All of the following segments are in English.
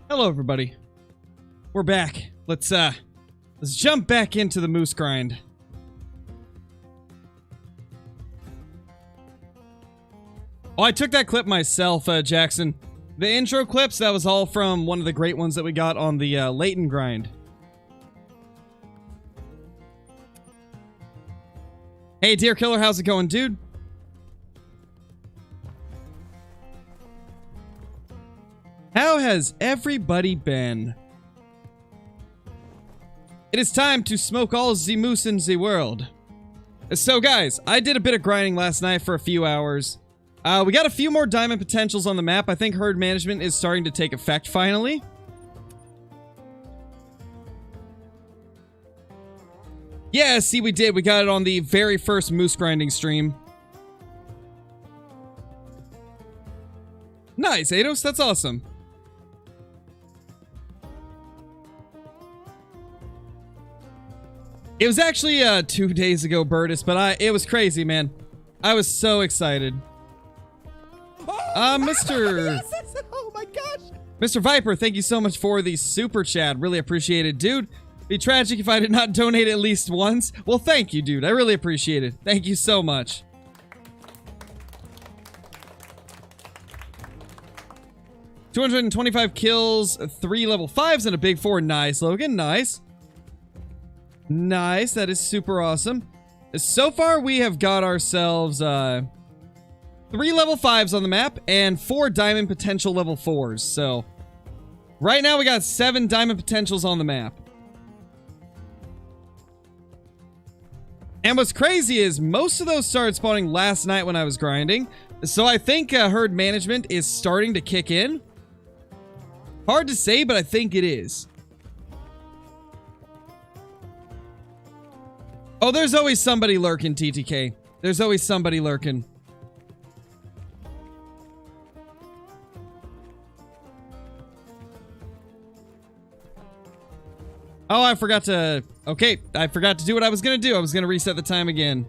Hello, everybody. We're back. Let's jump back into the moose grind. Oh, I took that clip myself, Jackson. The intro clips, that was all from one of the great ones that we got on the Leighton grind. Hey, Deer Killer, how's it going, dude? How has everybody been? It is time to smoke all the moose in the world. So guys, I did a bit of grinding last night for a few hours. We got a few more diamond potentials on the map. I think herd management is starting to take effect finally. Yeah, see, we did. We got it on the very first moose grinding stream. Nice, Ados. That's awesome. It was actually 2 days ago, Burtis, but it was crazy, man. I was so excited. Mr. Yes, oh my gosh. Mr. Viper, thank you so much for the super chat. Really appreciate it, dude. It'd be tragic if I did not donate at least once. Well, thank you, dude. I really appreciate it. Thank you so much. $225 kills, 3 level 5s, and a big 4. Nice, Logan. Nice. Nice. That is super awesome. So far, we have got ourselves 3 level 5s on the map and 4 diamond potential level 4s. So, right now we got 7 diamond potentials on the map. And what's crazy is most of those started spawning last night when I was grinding. So I think herd management is starting to kick in. Hard to say, but I think it is. Oh, there's always somebody lurking, TTK. There's always somebody lurking. Oh, I forgot to... Okay, I forgot to do what I was gonna do. I was gonna reset the time again.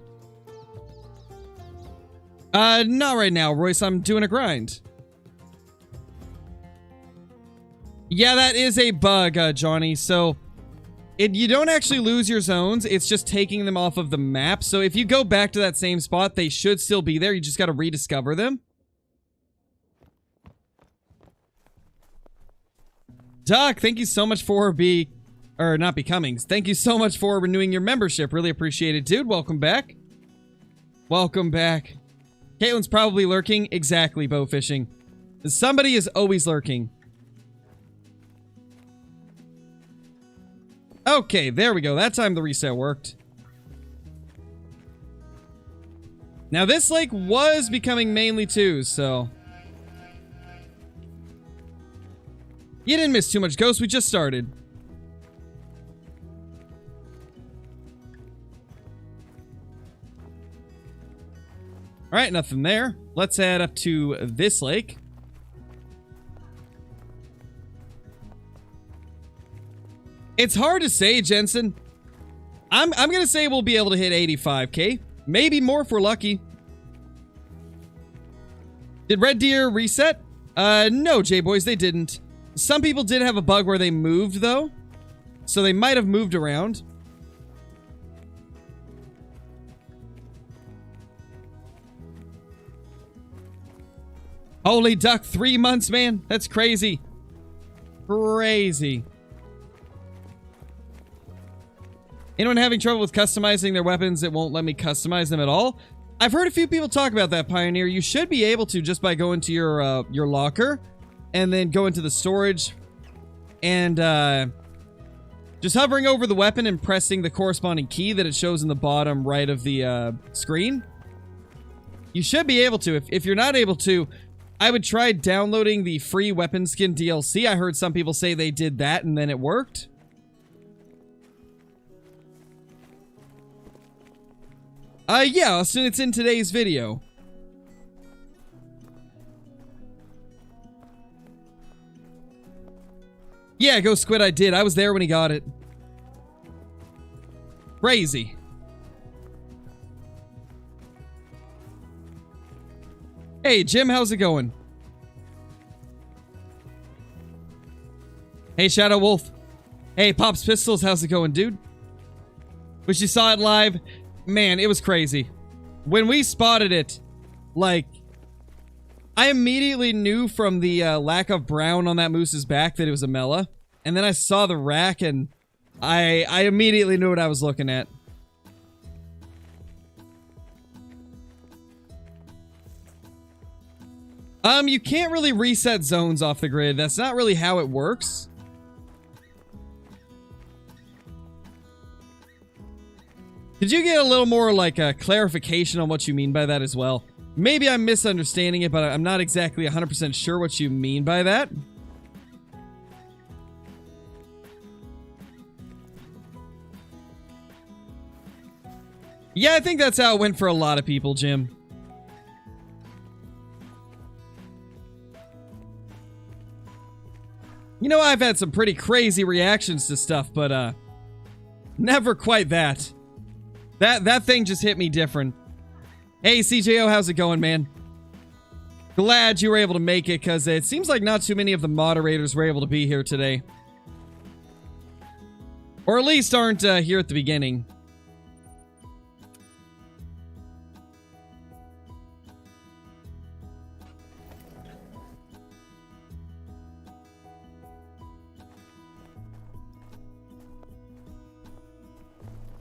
Not right now, Royce. I'm doing a grind. Yeah, that is a bug, Johnny. So... you don't actually lose your zones, it's just taking them off of the map. So if you go back to that same spot, they should still be there. You just gotta rediscover them. Duck, thank you so much for not becoming. Thank you so much for renewing your membership. Really appreciate it, dude. Welcome back. Welcome back. Caitlin's probably lurking. Exactly, bow fishing. Somebody is always lurking. Okay, there we go. That time the reset worked. Now this lake was becoming mainly 2s, so... You didn't miss too much, Ghost. We just started. Alright, nothing there. Let's head up to this lake. It's hard to say, Jensen. I'm gonna say we'll be able to hit 85k. Maybe more if we're lucky. Did Red Deer reset? No, J-Boys, they didn't. Some people did have a bug where they moved, though. So they might have moved around. Holy duck, 3 months, man. That's crazy. Crazy. Anyone having trouble with customizing their weapons, it won't let me customize them at all? I've heard a few people talk about that, Pioneer. You should be able to just by going to your locker and then go into the storage and just hovering over the weapon and pressing the corresponding key that it shows in the bottom right of the screen. You should be able to. If you're not able to, I would try downloading the free weapon skin DLC. I heard some people say they did that and then it worked. Yeah, soon it's in today's video. Yeah, Go Squid, I did. I was there when he got it. Crazy. Hey, Jim, how's it going? Hey, Shadow Wolf. Hey, Pops Pistols, how's it going, dude? Wish you saw it live. Man, it was crazy. When we spotted it, like, I immediately knew from the lack of brown on that moose's back that it was a Mela. And then I saw the rack and I immediately knew what I was looking at. You can't really reset zones off the grid. That's not really how it works. Did you get a little more, like, a clarification on what you mean by that as well? Maybe I'm misunderstanding it, but I'm not exactly 100% sure what you mean by that. Yeah, I think that's how it went for a lot of people, Jim. You know, I've had some pretty crazy reactions to stuff, but, never quite that. That thing just hit me different. Hey, CJO, how's it going, man? Glad you were able to make it, because it seems like not too many of the moderators were able to be here today. Or at least aren't here at the beginning.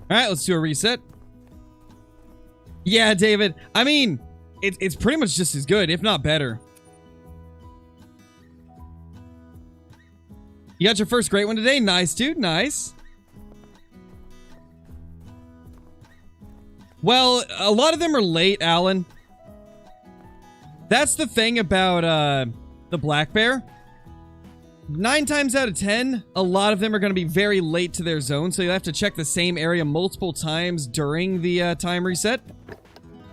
Alright, let's do a reset. Yeah, David. I mean, it's pretty much just as good, if not better. You got your first great one today? Nice, dude. Nice. Well, a lot of them are late, Alan. That's the thing about the black bear. 9 times out of 10, a lot of them are going to be very late to their zone, so you'll have to check the same area multiple times during the time reset.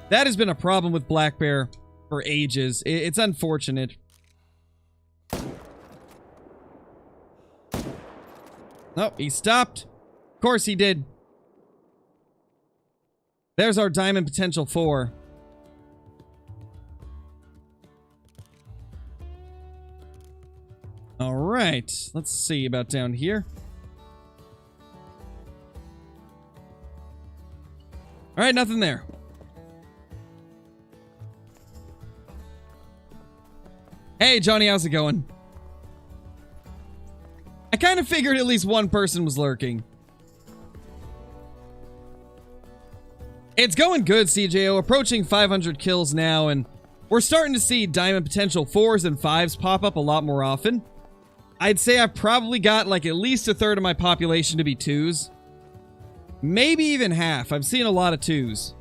That has been a problem with black bear for ages. It's unfortunate. Oh, he stopped. Of course he did. There's our diamond potential 4. Alright, let's see about down here. Alright, nothing there. Hey, Johnny, how's it going? I kind of figured at least one person was lurking. It's going good, CJO. Approaching 500 kills now, and we're starting to see diamond potential 4s and 5s pop up a lot more often. I'd say I've probably got like at least a third of my population to be 2s. Maybe even half. I've seen a lot of 2s.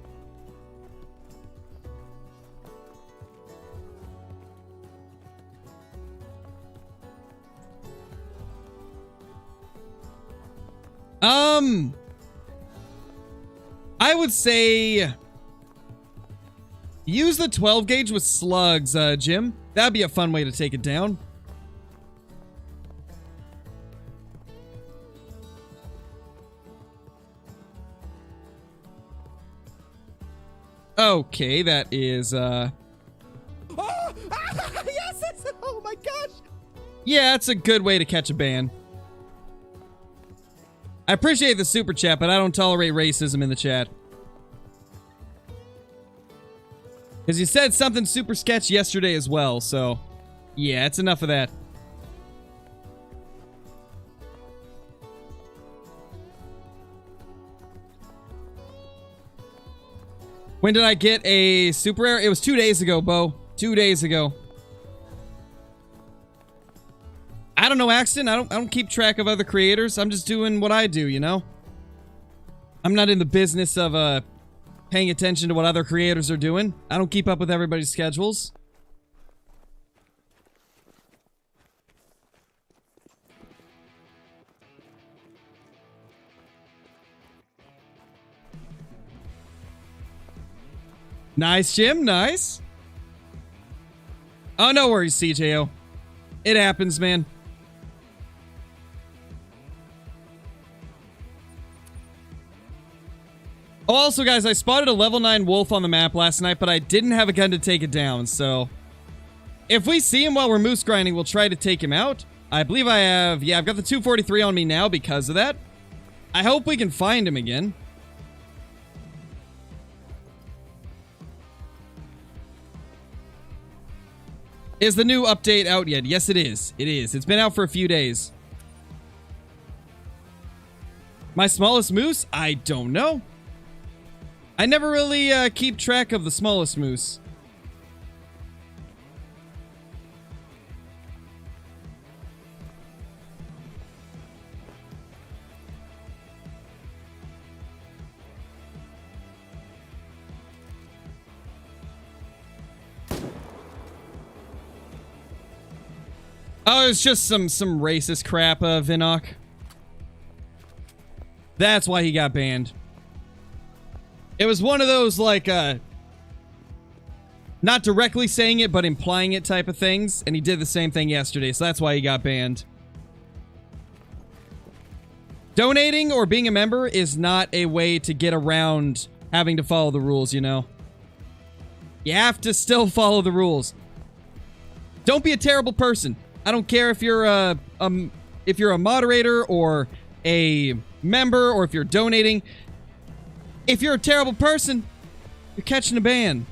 I would say use the 12 gauge with slugs, Jim. That'd be a fun way to take it down. Okay, that is, Oh! Yes! Oh my gosh! Yeah, that's a good way to catch a ban. I appreciate the super chat, but I don't tolerate racism in the chat. Because you said something super sketch yesterday as well, so... yeah, it's enough of that. When did I get a super rare? It was 2 days ago, Bo. 2 days ago. I don't know, Axton. I don't keep track of other creators. I'm just doing what I do, you know? I'm not in the business of paying attention to what other creators are doing. I don't keep up with everybody's schedules. Nice, Jim. Nice. Oh, no worries, CJO. It happens, man. Oh, also, guys, I spotted a level 9 wolf on the map last night, but I didn't have a gun to take it down, so... if we see him while we're moose grinding, we'll try to take him out. I believe I have... Yeah, I've got the 243 on me now because of that. I hope we can find him again. Is the new update out yet? Yes, it is. It is. It's been out for a few days. My smallest moose? I don't know. I never really keep track of the smallest moose. Oh, it's just some racist crap, Vinok. That's why he got banned. It was one of those, like, not directly saying it, but implying it type of things. And he did the same thing yesterday, so that's why he got banned. Donating or being a member is not a way to get around having to follow the rules, you know? You have to still follow the rules. Don't be a terrible person. I don't care if you're a moderator or a member or if you're donating. If you're a terrible person, you're catching a ban.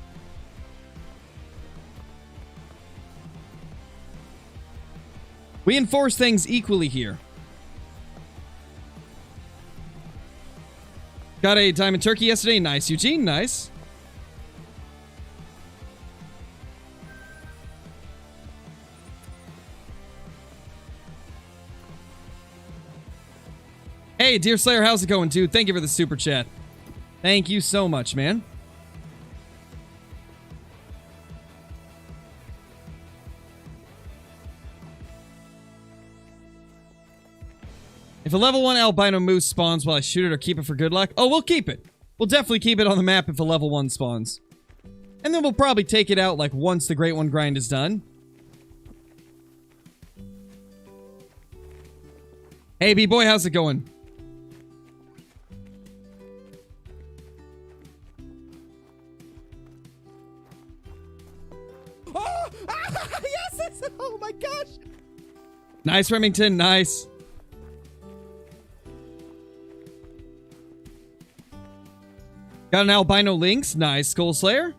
We enforce things equally here. Got a diamond turkey yesterday. Nice, Eugene. Nice. Hey, Dear Slayer, how's it going, dude? Thank you for the super chat. Thank you so much, man. If a level 1 albino moose spawns, will I shoot it or keep it for good luck? Oh, we'll keep it. We'll definitely keep it on the map if a level 1 spawns. And then we'll probably take it out, like, once the Great One grind is done. Hey, B-boy, how's it going? Oh! Yes! Oh my gosh! Nice, Remington. Nice. Got an albino lynx. Nice, Skull Slayer.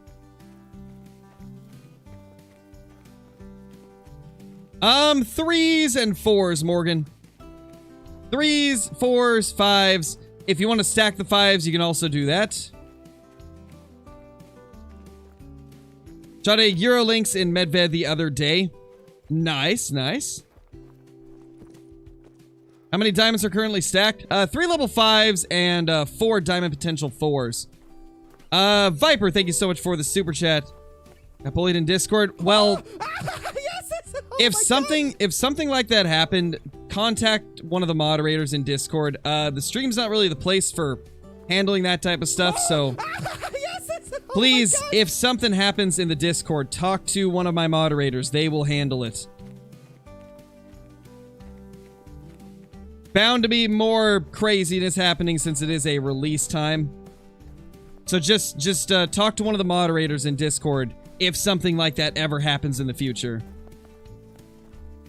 Threes and fours, Morgan. 3s, 4s, 5s. If you want to stack the 5s, you can also do that. Shot a Eurolynx in Medved the other day. Nice, nice. How many diamonds are currently stacked? 3 level 5s and 4 diamond potential 4s. Viper, thank you so much for the super chat. I bullied in Discord. Well, if something like that happened, contact one of the moderators in Discord. The stream's not really the place for handling that type of stuff, so please, if something happens in the Discord, talk to one of my moderators. They will handle it. Bound to be more craziness happening since it is a release time. So just talk to one of the moderators in Discord if something like that ever happens in the future.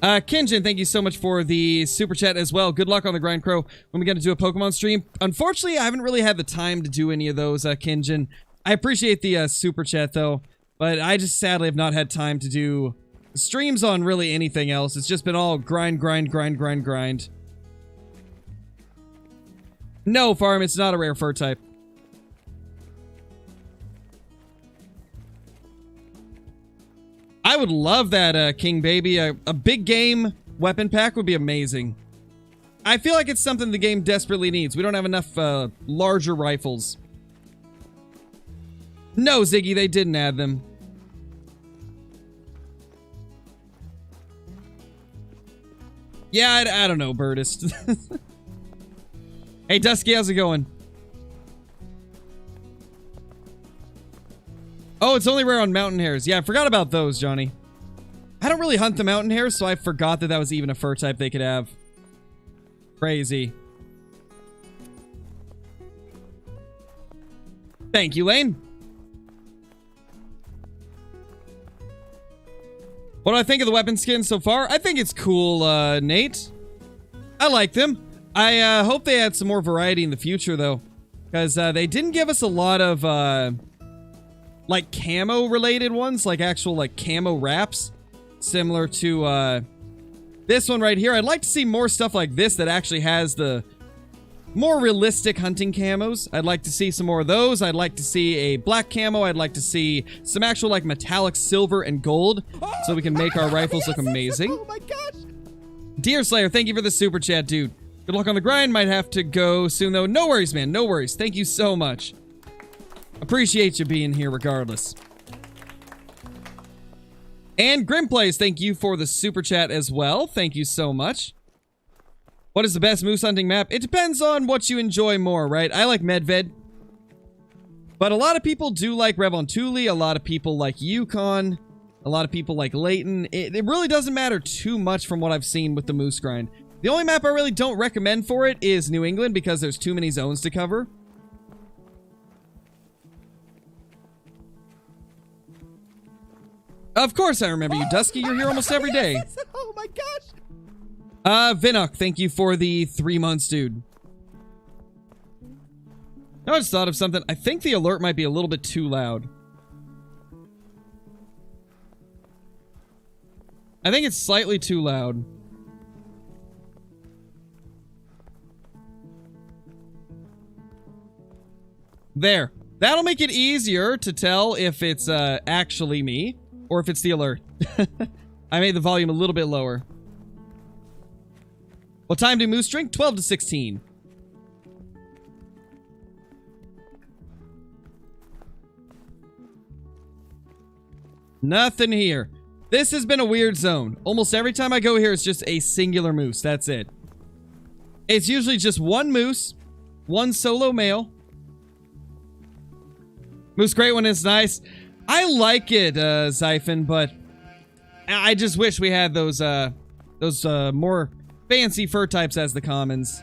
Kinjin, thank you so much for the super chat as well. Good luck on the grind, Crow. When we get to do a Pokemon stream. Unfortunately, I haven't really had the time to do any of those, Kinjin. I appreciate the super chat, though. But I just sadly have not had time to do streams on really anything else. It's just been all grind, grind, grind, grind, grind. No, Farm, it's not a rare fur type. I would love that, King Baby. A big game weapon pack would be amazing. I feel like it's something the game desperately needs. We don't have enough larger rifles. No, Ziggy, they didn't add them. Yeah, I don't know, Birdist. Hey, Dusky, how's it going? Oh, it's only rare on mountain hares. Yeah, I forgot about those, Johnny. I don't really hunt the mountain hares, so I forgot that that was even a fur type they could have. Crazy. Thank you, Lane. What do I think of the weapon skins so far? I think it's cool, Nate. I like them. I hope they add some more variety in the future, though. Because they didn't give us a lot of, like, camo-related ones. Like, actual, like, camo wraps. Similar to, this one right here. I'd like to see more stuff like this that actually has the more realistic hunting camos. I'd like to see some more of those. I'd like to see a black camo. I'd like to see some actual, like, metallic silver and gold. So we can make our rifles look amazing. Oh my gosh! Deer Slayer, thank you for the super chat, dude. Good luck on the grind. Might have to go soon, though. No worries, man. No worries. Thank you so much. Appreciate you being here regardless. And Grimplays, thank you for the super chat as well. Thank you so much. What is the best moose hunting map? It depends on what you enjoy more, right? I like Medved. But a lot of people do like Revontuli. A lot of people like Yukon. A lot of people like Layton. It really doesn't matter too much from what I've seen with the moose grind. The only map I really don't recommend for it is New England because there's too many zones to cover. Of course I remember you, Dusky. You're here almost every day. Oh my gosh! Vinok, thank you for the 3 months, dude. I just thought of something. I think the alert might be a little bit too loud. I think it's slightly too loud. There. That'll make it easier to tell if it's actually me or if it's the alert. I made the volume a little bit lower. What time do moose drink? 12 to 16. Nothing here. This has been a weird zone. Almost every time I go here, it's just a singular moose. That's it. It's usually just one moose, one solo male. Moose Great One is nice. I like it, Zyphon, but I just wish we had those more fancy fur types as the commons.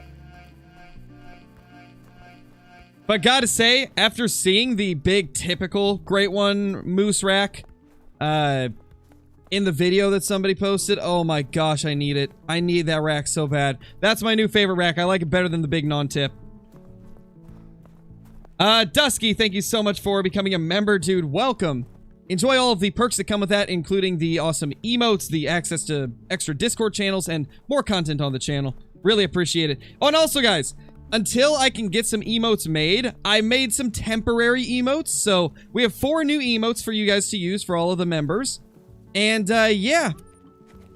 But gotta say, after seeing the big typical Great One moose rack, in the video that somebody posted, oh my gosh, I need it. I need that rack so bad. That's my new favorite rack. I like it better than the big non-tip. Dusky, thank you so much for becoming a member, dude. Welcome. Enjoy all of the perks that come with that, including the awesome emotes, the access to extra Discord channels, and more content on the channel. Really appreciate it. Oh, and also, guys, until I can get some emotes made, I made some temporary emotes. So we have 4 new emotes for you guys to use for all of the members. And, yeah.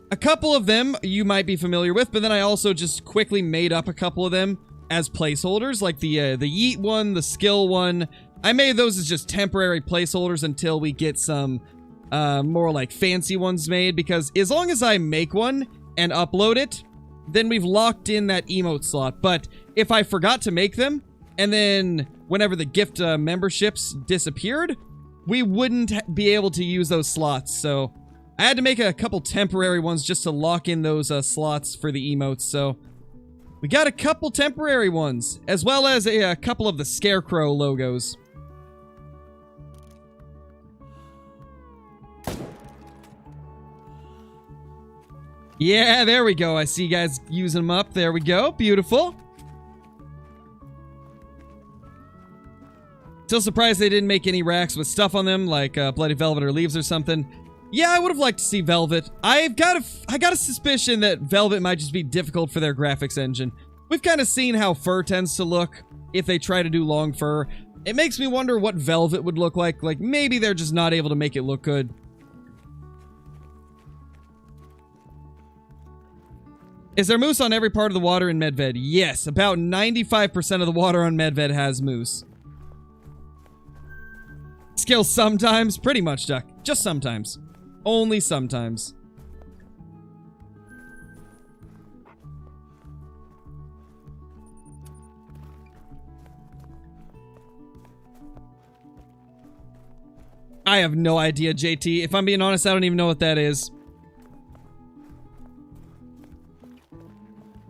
A couple of them you might be familiar with, but then I also just quickly made up a couple of them as placeholders, like the yeet one, the skill one. I made those as just temporary placeholders until we get some more like fancy ones made, because as long as I make one and upload it, then we've locked in that emote slot. But if I forgot to make them, and then whenever the gift memberships disappeared, we wouldn't be able to use those slots. So I had to make a couple temporary ones just to lock in those slots for the emotes. So we got a couple temporary ones, as well as a couple of the Scarecrow logos. Yeah, there we go. I see you guys using them up. There we go. Beautiful. Still surprised they didn't make any racks with stuff on them, like Bloody Velvet or Leaves or something. Yeah, I would have liked to see Velvet. I got a suspicion that Velvet might just be difficult for their graphics engine. We've kind of seen how fur tends to look if they try to do long fur. It makes me wonder what Velvet would look like. Like, maybe they're just not able to make it look good. Is there moose on every part of the water in Medved? Yes, about 95% of the water on Medved has moose. Skill sometimes, pretty much, Duck. Just sometimes. Only sometimes. I have no idea, JT. If I'm being honest, I don't even know what that is.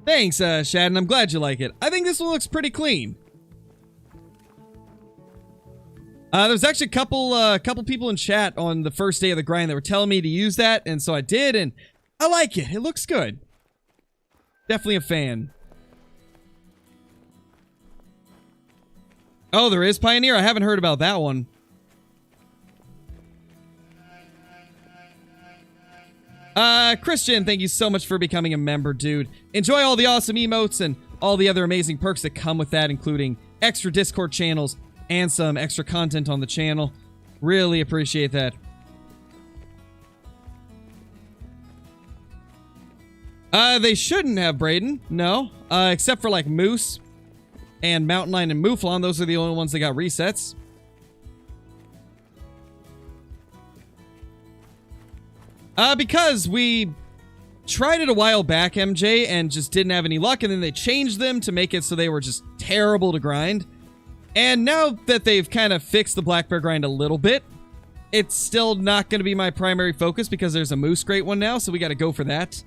Thanks, Shadden. I'm glad you like it. I think this one looks pretty clean. There's actually a couple people in chat on the first day of the grind that were telling me to use that, and so I did, and I like it. It looks good. Definitely a fan. Oh, there is Pioneer? I haven't heard about that one. Christian, thank you so much for becoming a member, dude. Enjoy all the awesome emotes and all the other amazing perks that come with that, including extra Discord channels and some extra content on the channel. Really appreciate that. They shouldn't have, Brayden. No. Except for, like, Moose and Mountain Lion and Mouflon. Those are the only ones that got resets. Because we tried it a while back, MJ, and just didn't have any luck, and then they changed them to make it so they were just terrible to grind. And now that they've kind of fixed the Black Bear grind a little bit, it's still not going to be my primary focus because there's a Moose Great one now, so we got to go for that.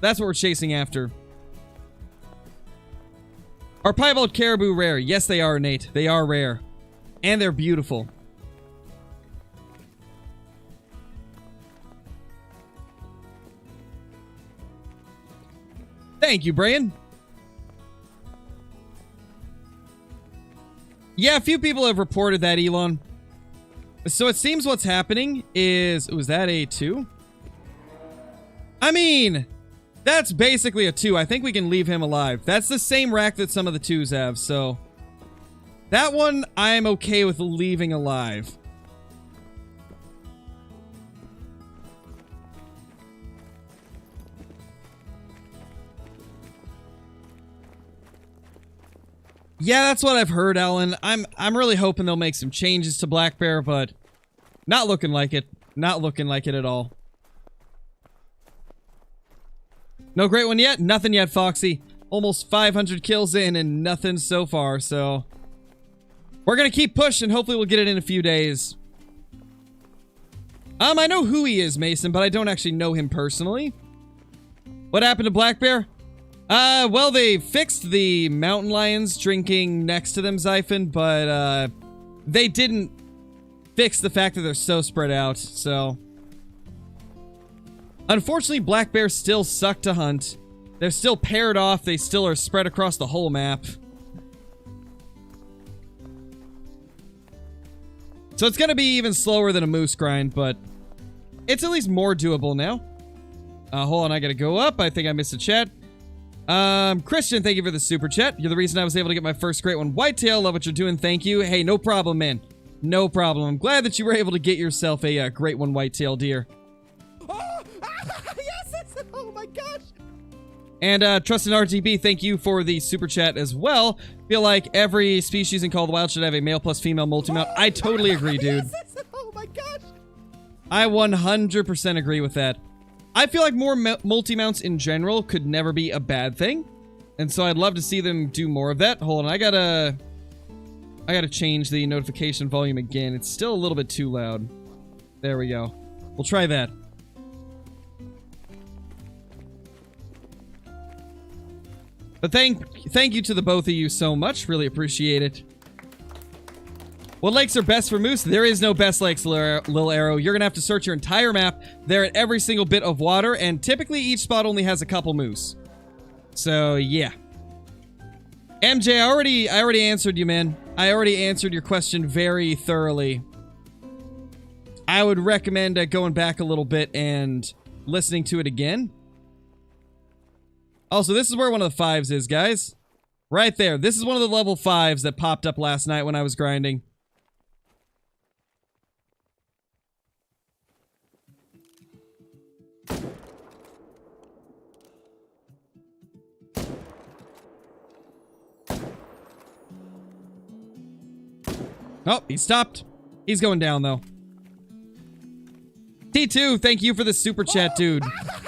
That's what we're chasing after. Are Piebald Caribou rare? Yes, they are, Nate. They are rare. And they're beautiful. Thank you, Brian. Yeah, a few people have reported that, Elon. So it seems what's happening is... Was that a 2? I mean, that's basically a 2. I think we can leave him alive. That's the same rack that some of the 2s have, so... That one, I'm okay with leaving alive. Yeah, that's what I've heard, Alan. I'm really hoping they'll make some changes to Black Bear, but not looking like it. Not looking like it at all. No great one yet? Nothing yet, Foxy. Almost 500 kills in and nothing so far, so... We're gonna keep pushing. Hopefully we'll get it in a few days. I know who he is, Mason, but I don't actually know him personally. What happened to Black Bear? Well, they fixed the mountain lions drinking next to them, Zyphon, but, they didn't fix the fact that they're so spread out, so... Unfortunately, black bears still suck to hunt. They're still paired off, they still are spread across the whole map. So it's gonna be even slower than a moose grind, but... It's at least more doable now. Hold on, I gotta go up, I think I missed a chat. Christian, thank you for the super chat. You're the reason I was able to get my first great one. Whitetail, love what you're doing. Thank you. Hey, no problem, man. No problem. I'm glad that you were able to get yourself a great one, Whitetail deer. Oh, yes! Oh my gosh! And Trusted RGB, thank you for the super chat as well. Feel like every species in Call of the Wild should have a male plus female multi-mount. I totally agree, dude. Yes! Oh my gosh! I 100% agree with that. I feel like more multi-mounts in general could never be a bad thing. And so I'd love to see them do more of that. Hold on, I gotta change the notification volume again. It's still a little bit too loud. There we go. We'll try that. But thank you to the both of you so much. Really appreciate it. What lakes are best for moose? There is no best lakes, Lil Arrow. You're gonna have to search your entire map. They're at every single bit of water, and typically each spot only has a couple moose. So, yeah. MJ, I already answered you, man. I already answered your question very thoroughly. I would recommend going back a little bit and listening to it again. Also, this is where one of the 5s is, guys. Right there. This is one of the level 5s that popped up last night when I was grinding. Oh, he stopped. He's going down, though. T2, thank you for the super chat, dude.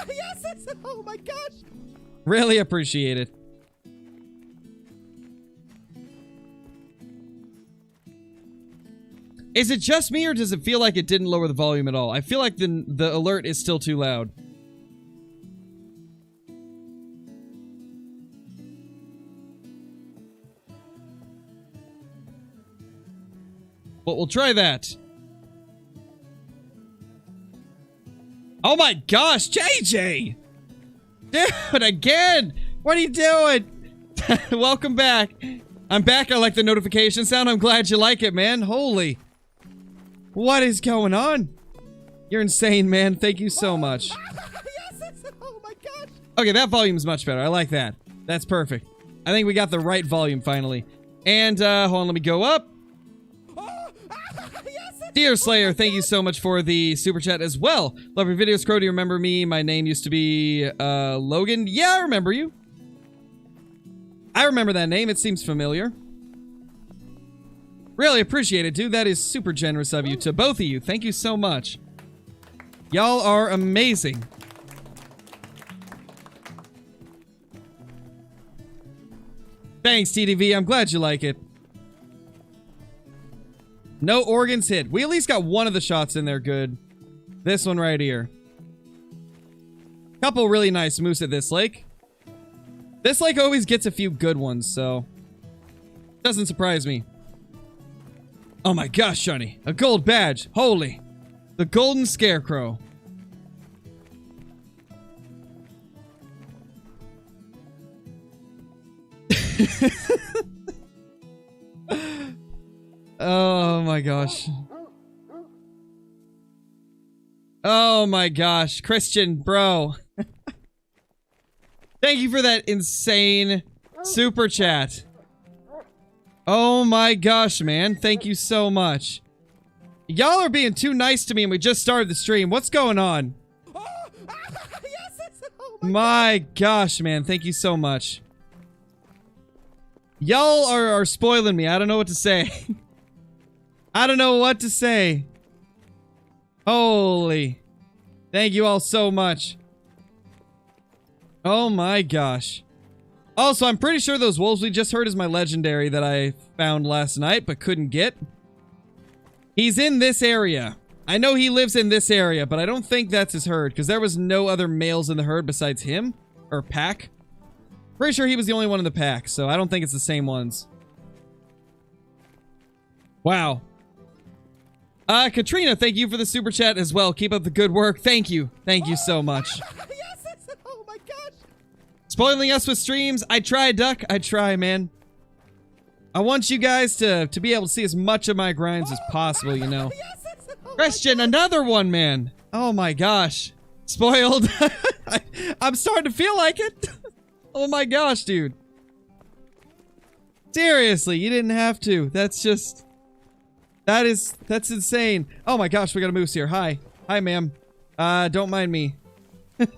Yes! Oh my gosh! Really appreciate it. Is it just me, or does it feel like it didn't lower the volume at all? I feel like the alert is still too loud. But we'll try that. Oh my gosh, JJ! Dude, again! What are you doing? Welcome back. I'm back. I like the notification sound. I'm glad you like it, man. Holy. What is going on? You're insane, man. Thank you so much. Yes, oh my gosh. Okay, that volume's much better. I like that. That's perfect. I think we got the right volume finally. And, hold on, let me go up. Dear Slayer, thank you so much for the super chat as well. Love your videos, Crow. Do you remember me? My name used to be, Logan. Yeah, I remember you. I remember that name. It seems familiar. Really appreciate it, dude. That is super generous of you. To both of you, thank you so much. Y'all are amazing. Thanks, TDV. I'm glad you like it. No organs hit. We at least got one of the shots in there good. This one right here. Couple really nice moose at this lake. This lake always gets a few good ones, so... doesn't surprise me. Oh my gosh, Shunny. A gold badge. Holy. The golden scarecrow. Oh my gosh. Oh my gosh. Christian, bro. Thank you for that insane super chat. Oh my gosh, man. Thank you so much. Y'all are being too nice to me and we just started the stream. What's going on? Yes, oh My gosh, man. Thank you so much. Y'all are spoiling me. I don't know what to say. I don't know what to say. Holy. Thank you all so much. Oh my gosh. Also, I'm pretty sure those wolves we just heard is my legendary that I found last night but couldn't get. He's in this area. I know he lives in this area, but I don't think that's his herd because there was no other males in the herd besides him. Or pack. Pretty sure he was the only one in the pack, so I don't think it's the same ones. Wow. Katrina, thank you for the super chat as well. Keep up the good work. Thank you. Thank you so much. Yes, oh my gosh. Spoiling us with streams. I try, Duck. I try, man. I want you guys to be able to see as much of my grinds as possible, you know. Christian, another one, man. Oh my gosh. Spoiled. I'm starting to feel like it. Oh my gosh, dude. Seriously, you didn't have to. That's just... that's insane. Oh my gosh, we got a moose here. Hi. Hi, ma'am. Don't mind me.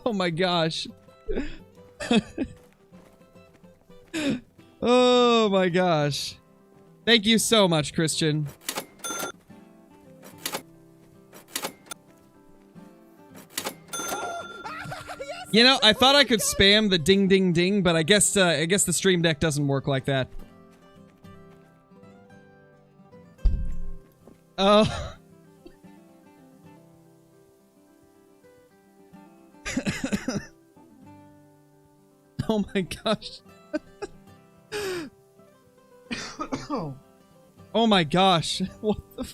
Oh my gosh. Oh my gosh. Thank you so much, Christian. You know, I thought I could spam the ding ding ding, but I guess the stream deck doesn't work like that. Oh. Oh my gosh. Oh my gosh. What the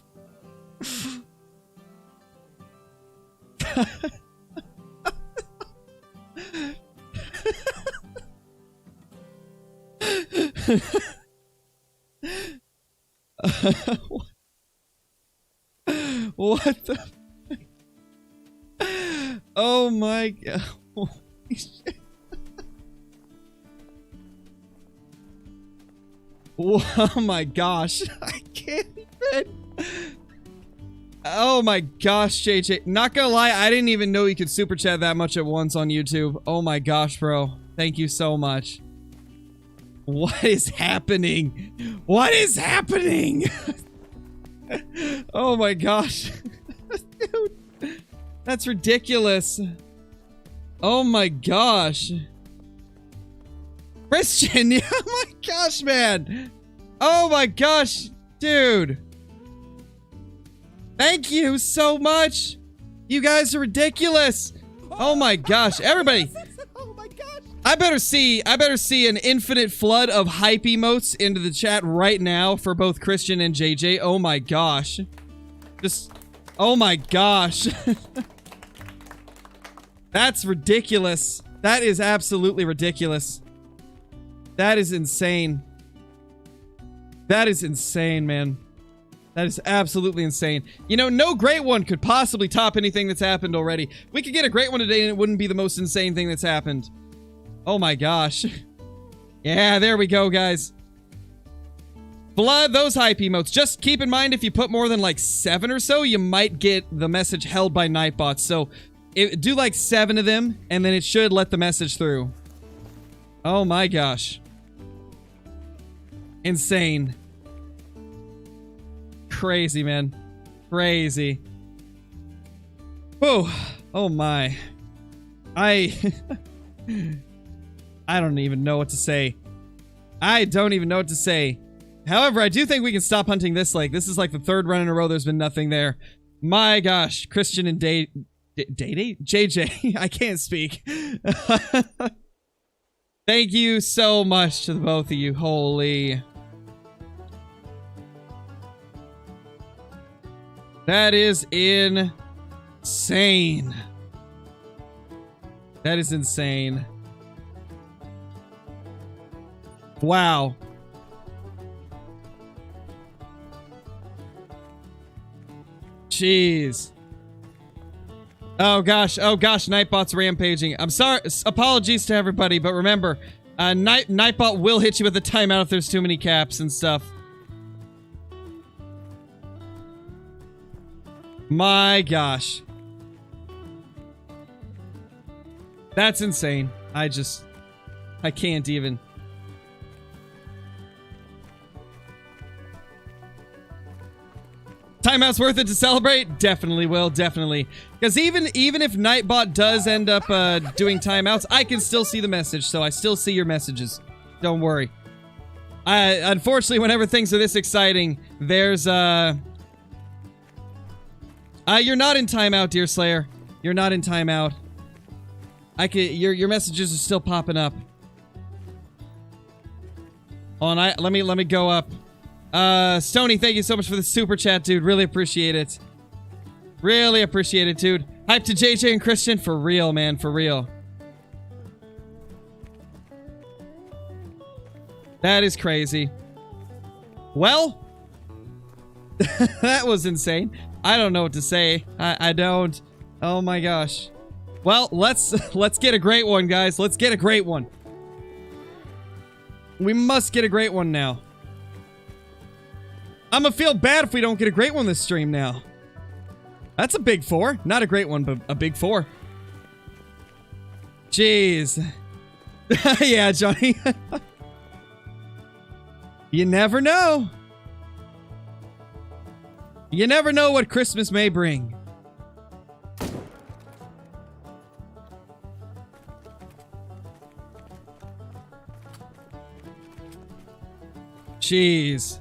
What the Oh my god. Holy shit. Oh my gosh. I can't even. Oh my gosh, JJ. Not gonna lie, I didn't even know you could super chat that much at once on YouTube. Oh my gosh, bro. Thank you so much. What is happening? What is happening? Oh my gosh. Dude. That's ridiculous. Oh my gosh. Christian, yeah, oh my gosh, man. Oh my gosh, dude. Thank you so much. You guys are ridiculous. Oh my gosh, everybody. Oh my gosh. I better see an infinite flood of hype emotes into the chat right now for both Christian and JJ. Oh my gosh. Just, oh my gosh. That's ridiculous. That is absolutely ridiculous. That is insane. That is insane, man. That is absolutely insane. You know, no great one could possibly top anything that's happened already. We could get a great one today and it wouldn't be the most insane thing that's happened. Oh my gosh. Yeah, there we go, guys. Flood those hype emotes. Just keep in mind, if you put more than like 7 or so, you might get the message held by Nightbots. So do like 7 of them, and then it should let the message through. Oh my gosh. Insane. Crazy, man. Crazy. Whoa. Oh my. I don't even know what to say. I don't even know what to say. However, I do think we can stop hunting this lake. This is like the 3rd run in a row there's been nothing there. My gosh. Christian and JJ. I can't speak. Thank you so much to the both of you. Holy. That is insane. That is insane. Wow. Jeez. Oh gosh, Nightbot's rampaging. I'm sorry, apologies to everybody, but remember, Nightbot will hit you with a timeout if there's too many caps and stuff. My gosh. That's insane. I can't even. Timeout's worth it to celebrate? Definitely will, definitely. Because even if Nightbot does end up doing timeouts, I can still see the message, so I still see your messages. Don't worry. Unfortunately, whenever things are this exciting, there's you're not in timeout, Dear Slayer. You're not in timeout. Your messages are still popping up. Oh, and let me go up. Stony, thank you so much for the super chat, dude. Really appreciate it. Really appreciate it, dude. Hype to JJ and Christian. For real, man. For real. That is crazy. Well, that was insane. I don't know what to say. I don't. Oh my gosh. Well, let's get a great one, guys. Let's get a great one. We must get a great one now. I'm gonna feel bad if we don't get a great one this stream now. That's a big 4. Not a great one, but a big 4. Jeez. Yeah, Johnny. You never know. You never know what Christmas may bring. Jeez.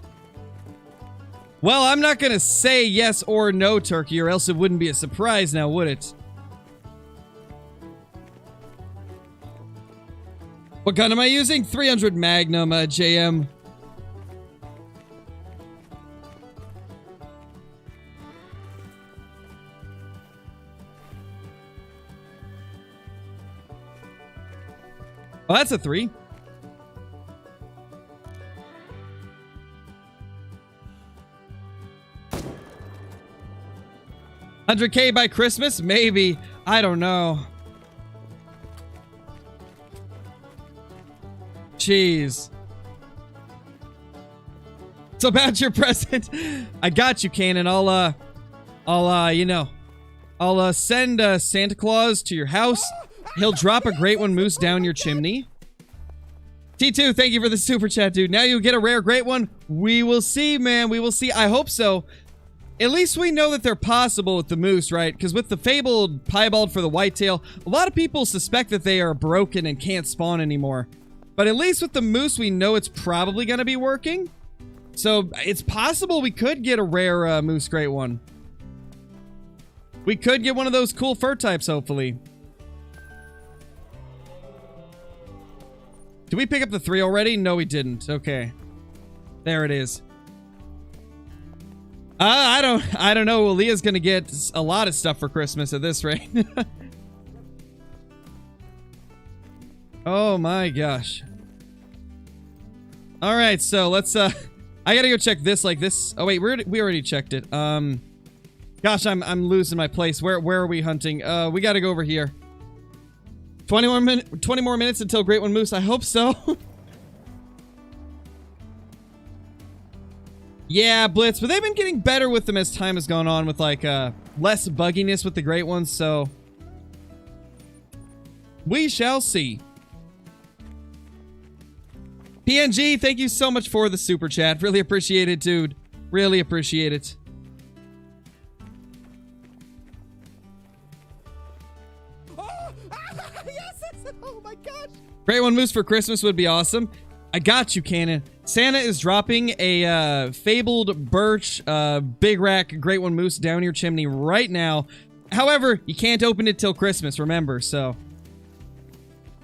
Well, I'm not gonna say yes or no, Turkey, or else it wouldn't be a surprise now, would it? What gun am I using? 300 Magnum, JM. Oh, that's a 3. $100K by Christmas? Maybe. I don't know. Jeez. It's about your present. I got you, Cannon. I'll send Santa Claus to your house. He'll drop a great one moose down your chimney. T2, thank you for the super chat, dude. Now you'll get a rare great one. We will see, man. We will see. I hope so. At least we know that they're possible with the moose, right? Because with the fabled piebald for the whitetail, a lot of people suspect that they are broken and can't spawn anymore. But at least with the moose, we know it's probably going to be working. So it's possible we could get a rare moose great one. We could get one of those cool fur types, hopefully. Did we pick up the 3 already? No, we didn't. Okay. There it is. I don't know. Well, Leah's gonna get a lot of stuff for Christmas at this rate. Oh my gosh. All right, so let's I gotta go check this like this. Oh wait, we already checked it. Gosh, I'm losing my place. Where are we hunting? We gotta go over here. 20 more minutes until Great One Moose. I hope so. Yeah, Blitz, but they've been getting better with them as time has gone on with like less bugginess with the Great Ones, so we shall see. PNG, thank you so much for the super chat. Really appreciate it, dude. Really appreciate it. Oh my gosh! Great One Moose for Christmas would be awesome. I got you, Cannon. Santa is dropping a fabled birch big rack Great One Moose down your chimney right now. However, you can't open it till Christmas, remember, so.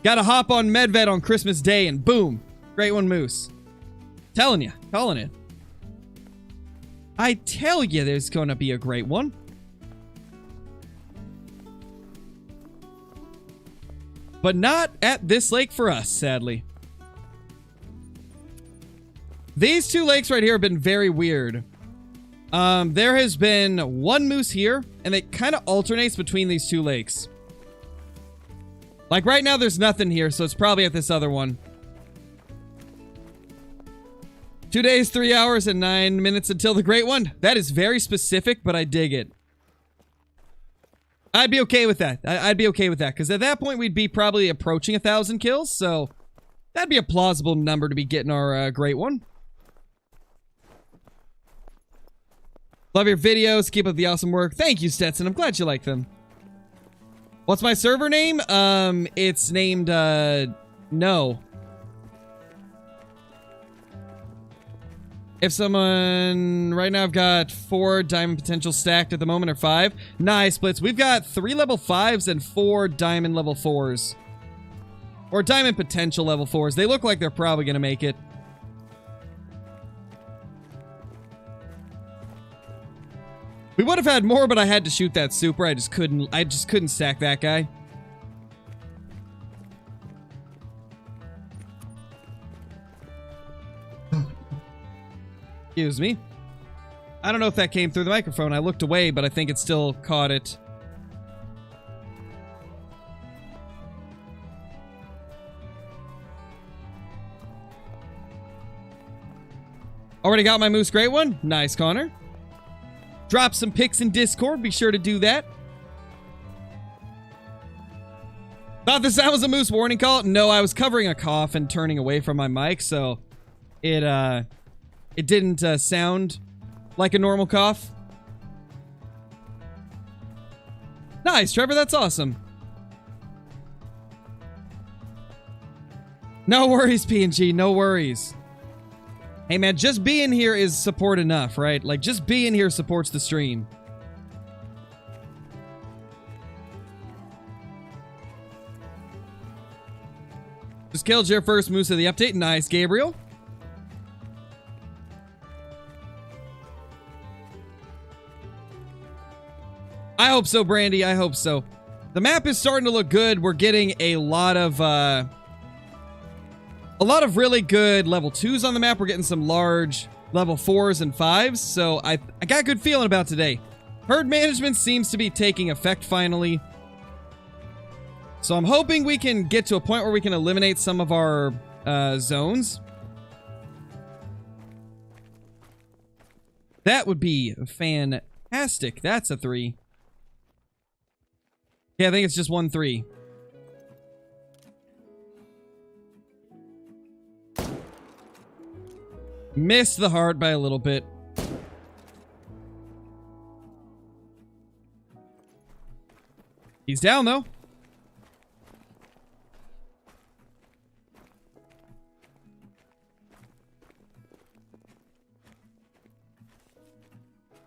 Gotta hop on Medved on Christmas Day and boom, Great One Moose. Telling you, calling it. I tell you there's gonna be a great one. But not at this lake for us, sadly. These two lakes right here have been very weird. There has been one moose here, and it kind of alternates between these two lakes. Like right now, there's nothing here, so it's probably at this other one. 2 days, 3 hours, and 9 minutes until the Great One. That is very specific, but I dig it. I'd be okay with that. I'd be okay with that, because at that point, we'd be probably approaching 1,000 kills, so that'd be a plausible number to be getting our Great One. Love your videos. Keep up the awesome work. Thank you, Stetson. I'm glad you like them. What's my server name? It's named, no. If someone... Right now I've got 4 diamond potential stacked at the moment, or 5. Nice, Blitz. We've got 3 level 5s and 4 diamond level 4s. Or diamond potential level 4s. They look like they're probably going to make it. We would have had more, but I had to shoot that super. I just couldn't stack that guy. Excuse me. I don't know if that came through the microphone. I looked away, but I think it still caught it. Already got my Moose Great One. Nice, Connor. Drop some pics in Discord. Be sure to do that. Thought this was a moose warning call. No, I was covering a cough and turning away from my mic, so it didn't sound like a normal cough. Nice, Trevor. That's awesome. No worries, PNG. No worries. Hey, man, just being here is support enough, right? Like, just being here supports the stream. Just killed your first moose of the update. Nice, Gabriel. I hope so, Brandy. I hope so. The map is starting to look good. We're getting a lot of really good level 2s on the map. We're getting some large level 4s and 5s. So I got a good feeling about today. Herd management seems to be taking effect finally. So I'm hoping we can get to a point where we can eliminate some of our zones. That would be fantastic. That's a 3. Yeah, I think it's just 1 3. Missed the heart by a little bit. He's down, though.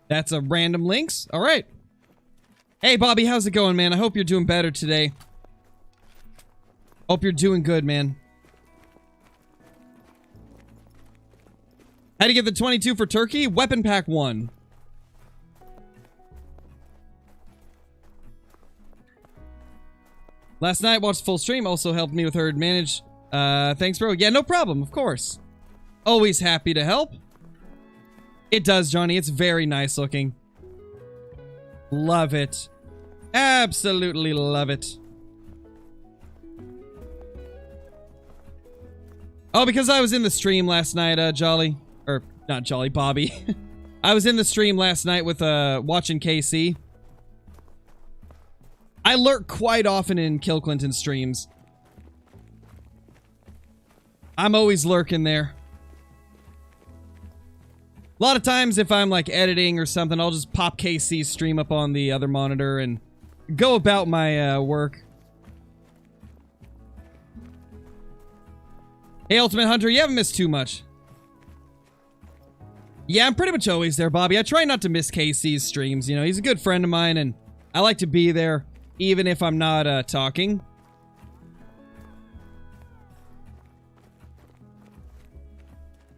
That's a random links. All right. Hey, Bobby, how's it going, man? I hope you're doing better today. Hope you're doing good, man. How do you get the 22 for turkey? Weapon pack 1. Last night, watched full stream. Also helped me with herd manage. Thanks, bro. Yeah, no problem. Of course. Always happy to help. It does, Johnny. It's very nice looking. Love it. Absolutely love it. Oh, because I was in the stream last night, Jolly. Or, not Jolly, Bobby. I was in the stream last night with, watching KC. I lurk quite often in Kill Clinton streams. I'm always lurking there. A lot of times if I'm like editing or something, I'll just pop KC's stream up on the other monitor and go about my work. Hey, Ultimate Hunter, you haven't missed too much. Yeah, I'm pretty much always there, Bobby. I try not to miss KC's streams. You know, he's a good friend of mine and I like to be there even if I'm not talking.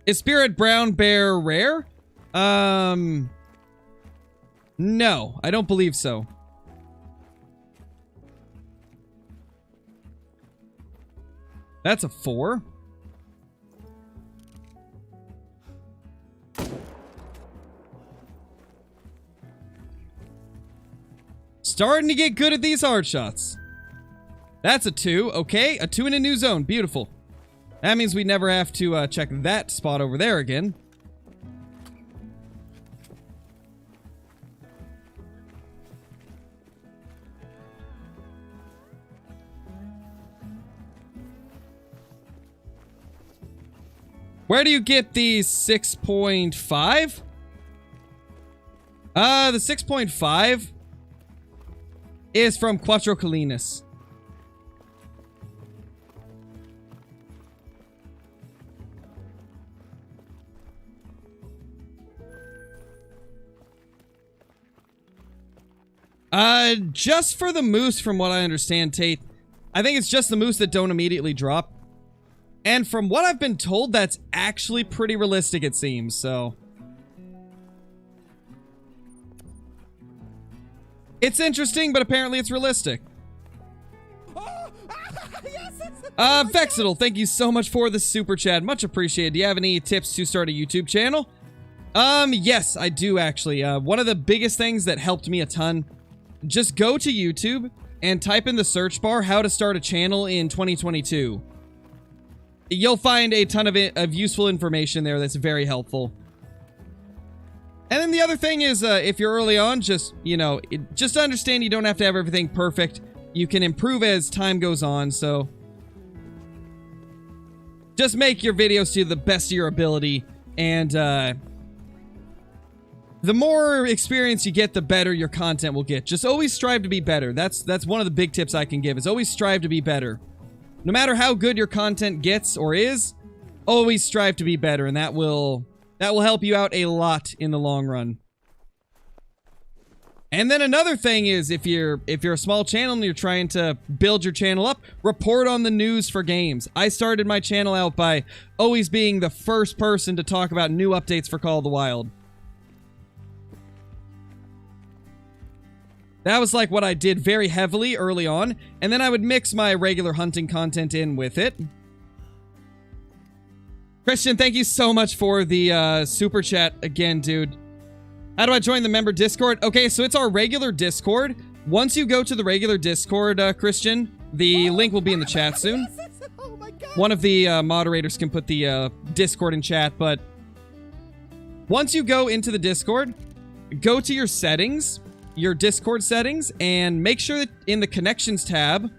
Is Spirit Brown Bear rare? No, I don't believe so. That's a 4. Starting to get good at these hard shots. That's a 2. Okay, a 2 in a new zone. Beautiful. That means we never have to check that spot over there again. Where do you get the 6.5? The 6.5 is from Quattro Colinas. Just for the moose, from what I understand, Tate. I think it's just the moose that don't immediately drop. And from what I've been told, that's actually pretty realistic, it seems, so. It's interesting, but apparently it's realistic. Vexidal, thank you so much for the super chat. Much appreciated. Do you have any tips to start a YouTube channel? Yes, I do actually. One of the biggest things that helped me a ton, just go to YouTube and type in the search bar, how to start a channel in 2022. You'll find a ton of useful information there that's very helpful. And then the other thing is, if you're early on, just, you know, just understand you don't have to have everything perfect. You can improve as time goes on, so just make your videos to the best of your ability, and the more experience you get, the better your content will get. Just always strive to be better. That's one of the big tips I can give, is always strive to be better. No matter how good your content gets or is, always strive to be better, and that will help you out a lot in the long run. And then another thing is, if you're a small channel and you're trying to build your channel up, report on the news for games. I started my channel out by always being the first person to talk about new updates for Call of the Wild. That was like what I did very heavily early on, and then I would mix my regular hunting content in with it. Christian, thank you so much for the super chat again, dude. How do I join the member Discord? Okay, so it's our regular Discord. Once you go to the regular Discord, Christian, the link will be in the chat soon. Oh my God. One of the moderators can put the Discord in chat, but once you go into the Discord, go to your settings, your Discord settings, and make sure that in the connections tab,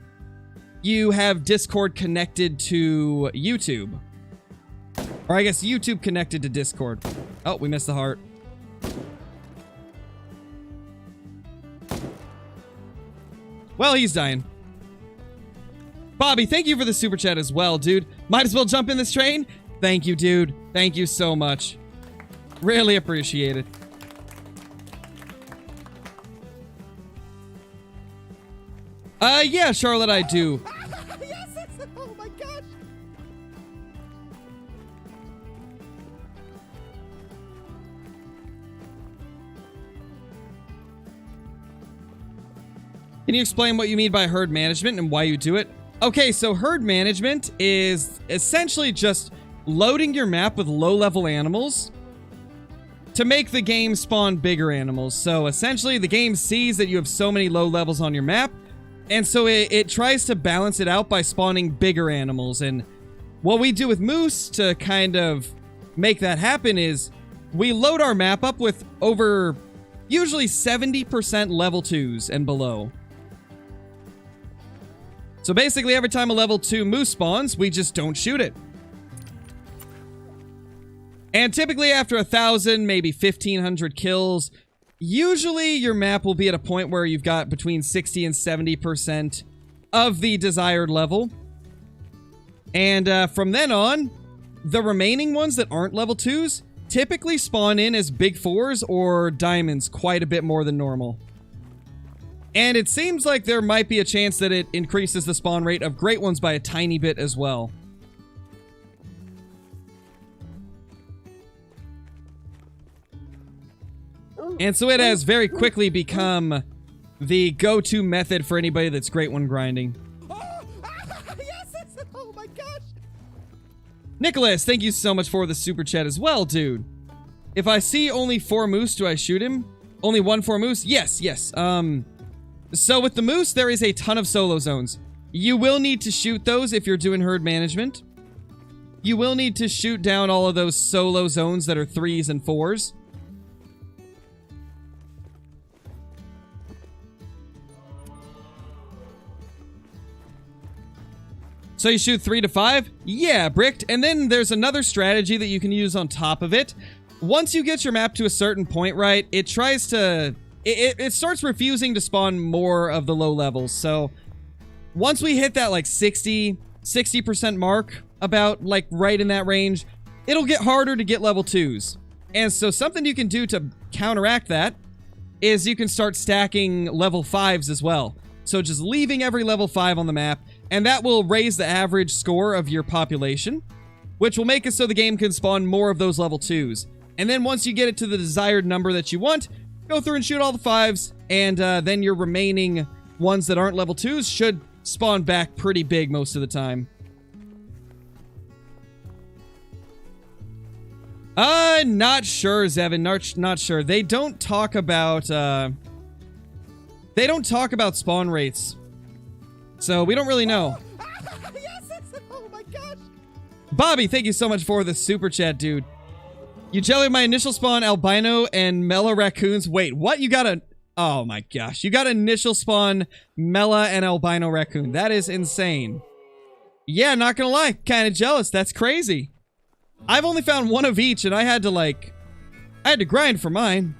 you have Discord connected to YouTube. Or I guess YouTube connected to Discord. Oh, we missed the heart. Well, he's dying. Bobby, thank you for the super chat as well, dude. Might as well jump in this train. Thank you, dude. Thank you so much. Really appreciate it. Yeah, Charlotte, I do. Yes, oh my gosh. Can you explain what you mean by herd management and why you do it? Okay, so herd management is essentially just loading your map with low-level animals to make the game spawn bigger animals. So essentially, the game sees that you have so many low levels on your map, and so it tries to balance it out by spawning bigger animals. And what we do with Moose to kind of make that happen is we load our map up with over usually 70% level 2s and below. So basically, every time a level 2 moose spawns, we just don't shoot it. And typically after 1,000, maybe 1,500 kills, usually your map will be at a point where you've got between 60 and 70% of the desired level. And from then on, the remaining ones that aren't level 2s typically spawn in as big 4s or diamonds quite a bit more than normal. And it seems like there might be a chance that it increases the spawn rate of great ones by a tiny bit as well. And so it has very quickly become the go-to method for anybody that's great one grinding. Yes! Oh my gosh! Nicholas, thank you so much for the super chat as well, dude. If I see only 4 moose, do I shoot him? Only 1 4 moose? Yes. So with the moose, there is a ton of solo zones. You will need to shoot those if you're doing herd management. You will need to shoot down all of those solo zones that are 3s and 4s. So you shoot 3 to 5? Yeah, bricked. And then there's another strategy that you can use on top of it. Once you get your map to a certain point, right, it tries to... It starts refusing to spawn more of the low levels. So once we hit that like 60% mark, about like right in that range, it'll get harder to get level 2s. And so something you can do to counteract that is you can start stacking level 5s as well. So just leaving every level 5 on the map, and that will raise the average score of your population, which will make it so the game can spawn more of those level 2s. And then once you get it to the desired number that you want, go through and shoot all the 5s, and then your remaining ones that aren't level 2s should spawn back pretty big most of the time. Not sure, Zevin. Not sure. They don't talk about, spawn rates. So we don't really know. Yes! Oh my gosh! Bobby, thank you so much for the super chat, dude. You jelly my initial spawn albino and Mela raccoons. Wait, what? You got a... Oh my gosh. You got initial spawn Mela and albino raccoon. That is insane. Yeah, not gonna lie. Kind of jealous. That's crazy. I've only found 1 of each, and I had to grind for mine.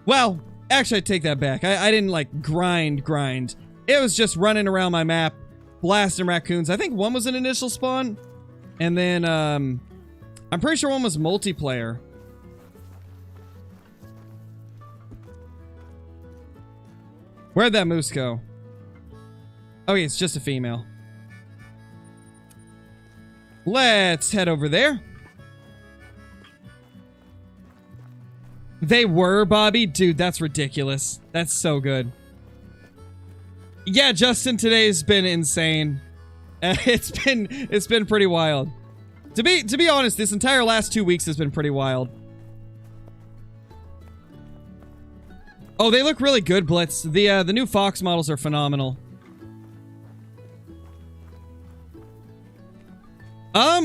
Well, actually, I take that back. I didn't, like, grind. It was just running around my map, blasting raccoons. I think 1 was an initial spawn, and then, I'm pretty sure 1 was multiplayer. Where'd that moose go? Oh, yeah, it's just a female. Let's head over there. They were, Bobby? Dude, that's ridiculous. That's so good. Yeah, Justin, today's been insane. It's been pretty wild. To be honest, this entire last 2 weeks has been pretty wild. Oh, they look really good, Blitz. The new Fox models are phenomenal.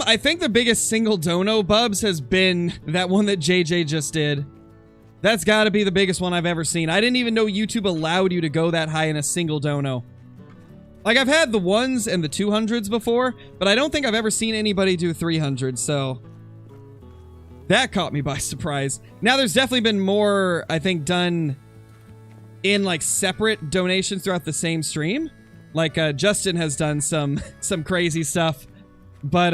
I think the biggest single dono, Bubs, has been that one that JJ just did. That's gotta be the biggest one I've ever seen. I didn't even know YouTube allowed you to go that high in a single dono. Like, I've had the 1s and the 200s before, but I don't think I've ever seen anybody do 300, so... That caught me by surprise. Now, there's definitely been more, I think, done in, like, separate donations throughout the same stream. Like, Justin has done some crazy stuff. But,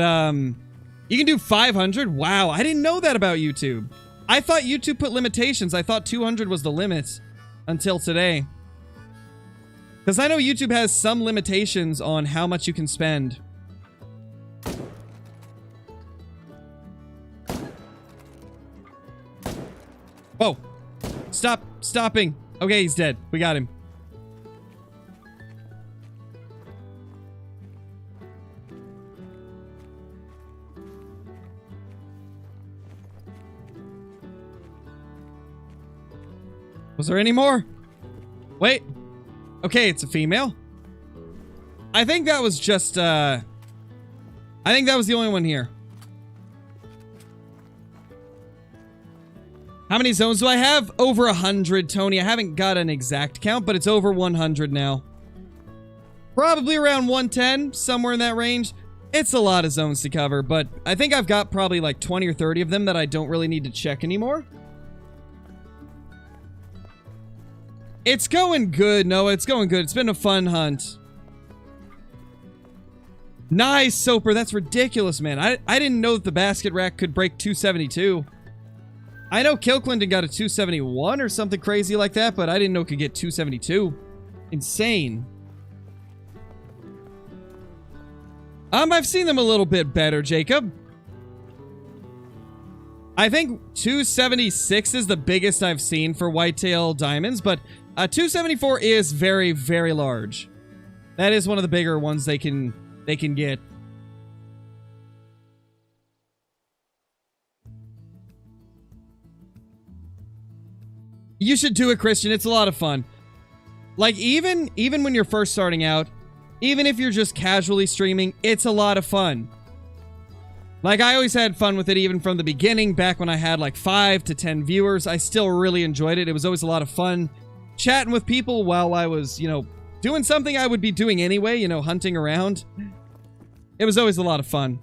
you can do 500? Wow, I didn't know that about YouTube. I thought YouTube put limitations. I thought 200 was the limit until today. Because I know YouTube has some limitations on how much you can spend. Whoa. Stopping. Okay, he's dead. We got him. Was there any more? Wait. Okay, it's a female. I think that was just, I think that was the only one here. How many zones do I have? Over 100, Tony. I haven't got an exact count, but it's over 100 now. Probably around 110, somewhere in that range. It's a lot of zones to cover, but I think I've got probably like 20 or 30 of them that I don't really need to check anymore. It's going good, Noah. It's going good. It's been a fun hunt. Nice, Soper. That's ridiculous, man. I didn't know that the basket rack could break 272. I know Kill Clinton got a 271 or something crazy like that, but I didn't know it could get 272. Insane. I've seen them a little bit better, Jacob. I think 276 is the biggest I've seen for whitetail diamonds, but 274 is very, very large. That is one of the bigger ones they can get. You should do it, Christian. It's a lot of fun. Like, even when you're first starting out, even if you're just casually streaming, it's a lot of fun. Like, I always had fun with it even from the beginning, back when I had like 5 to 10 viewers. I still really enjoyed it. It was always a lot of fun chatting with people while I was, you know, doing something I would be doing anyway, you know, hunting around. It was always a lot of fun.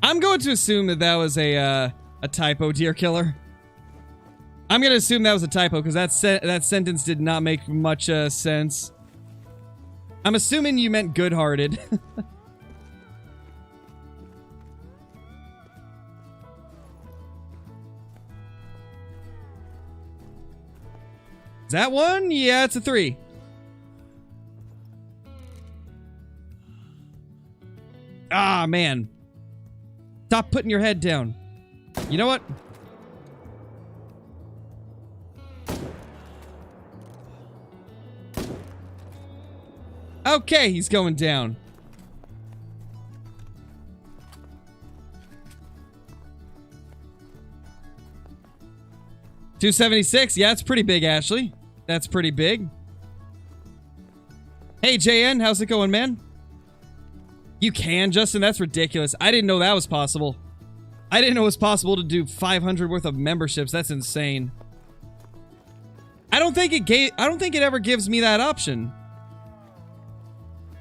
I'm going to assume that that was a typo, deer killer. I'm going to assume that was a typo because that sentence did not make much sense. I'm assuming you meant good-hearted. Is that one? Yeah, it's a 3. Ah, man. Stop putting your head down. You know what? Okay, he's going down. $276. Yeah, it's pretty big, Ashley. That's pretty big. Hey, JN, how's it going, man? You can, Justin? That's ridiculous. I didn't know that was possible. I didn't know it was possible to do 500 worth of memberships. That's insane. I don't think it ever gives me that option.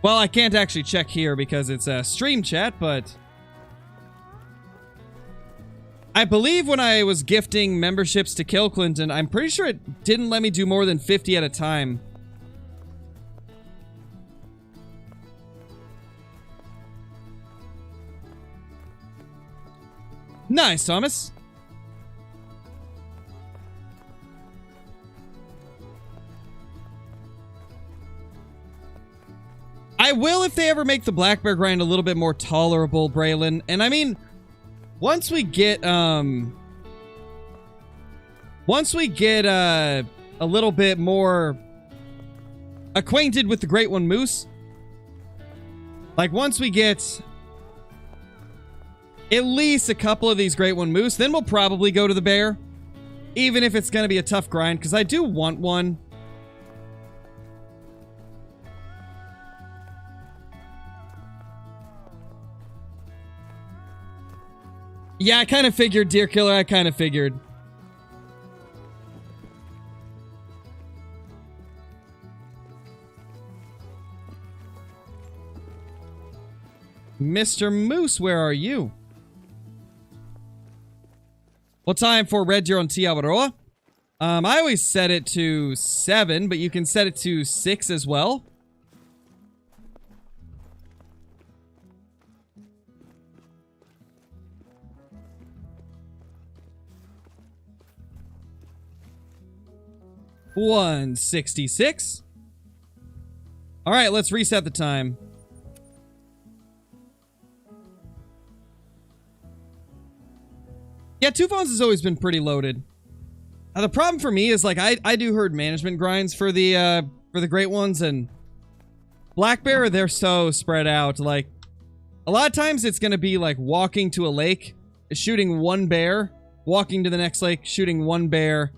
Well, I can't actually check here because it's a stream chat, but I believe when I was gifting memberships to Kill Clinton, I'm pretty sure it didn't let me do more than 50 at a time. Nice, Thomas. I will if they ever make the black bear grind a little bit more tolerable, Braylon. And I mean, once we get a little bit more acquainted with the Great One Moose, like once we get at least a couple of these Great One Moose, then we'll probably go to the bear. Even if it's going to be a tough grind, because I do want one. Yeah, I kind of figured, Deer Killer. I kind of figured. Mr. Moose, where are you? What time for Red Deer on Tiawaroa? I always set it to 7, but you can set it to 6 as well. 166. All right, let's reset the time. Yeah, 2 phones has always been pretty loaded. The problem for me is, like, I do herd management grinds for the great ones, and Black Bear, they're so spread out. Like, a lot of times it's going to be like walking to a lake, shooting 1 bear, walking to the next lake, shooting 1 bear,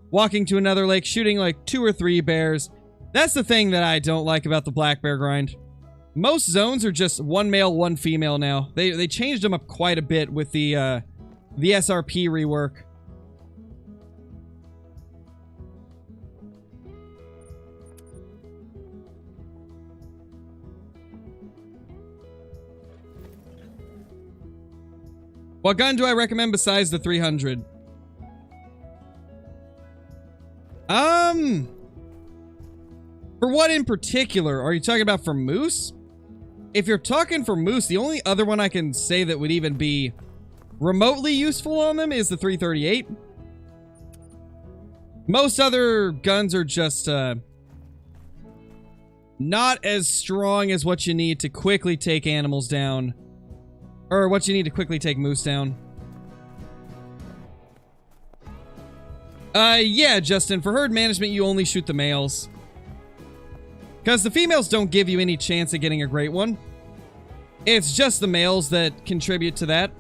walking to another lake, shooting like 2 or 3 bears. That's the thing that I don't like about the Black Bear grind. Most zones are just 1 male, 1 female now. They changed them up quite a bit with the SRP rework. What gun do I recommend besides the 300? For what in particular? Are you talking about for moose? If you're talking for moose, the only other one I can say that would even be remotely useful on them is the 338. Most other guns are just, not as strong as what you need to quickly take animals down. Or what you need to quickly take moose down. Yeah, Justin, for herd management, you only shoot the males. Because the females don't give you any chance of getting a great one. It's just the males that contribute to that.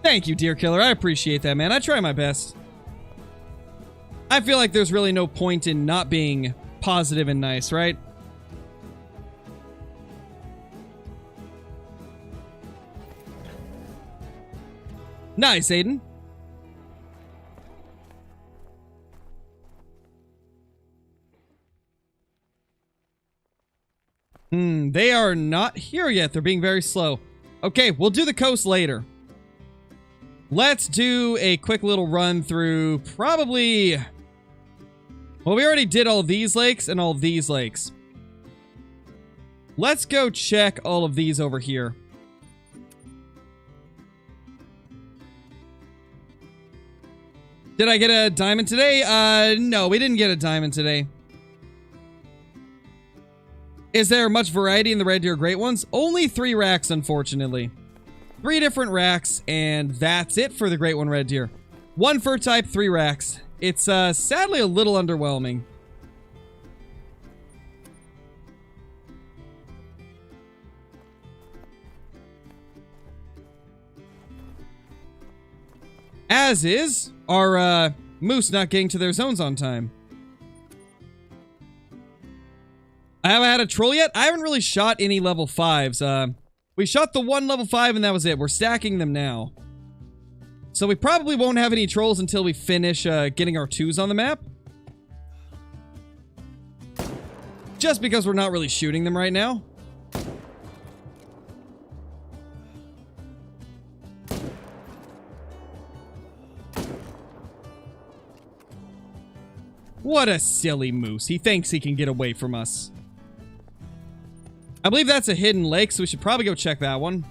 Thank you, Deer Killer. I appreciate that, man. I try my best. I feel like there's really no point in not being positive and nice, right? Nice, Aiden. They are not here yet. They're being very slow. Okay, we'll do the coast later. Let's do a quick little run through probably... Well, we already did all these lakes and all these lakes. Let's go check all of these over here. Did I get a diamond today? No, we didn't get a diamond today. Is there much variety in the Red Deer Great Ones? Only 3 racks, unfortunately. 3 different racks, and that's it for the Great One Red Deer. 1 fur type, 3 racks. It's, sadly a little underwhelming. As is our, moose not getting to their zones on time. I haven't had a troll yet. I haven't really shot any level 5s. We shot the 1 level 5 and that was it. We're stacking them now. So we probably won't have any trolls until we finish getting our 2s on the map. Just because we're not really shooting them right now. What a silly moose. He thinks he can get away from us. I believe that's a hidden lake, so we should probably go check that one.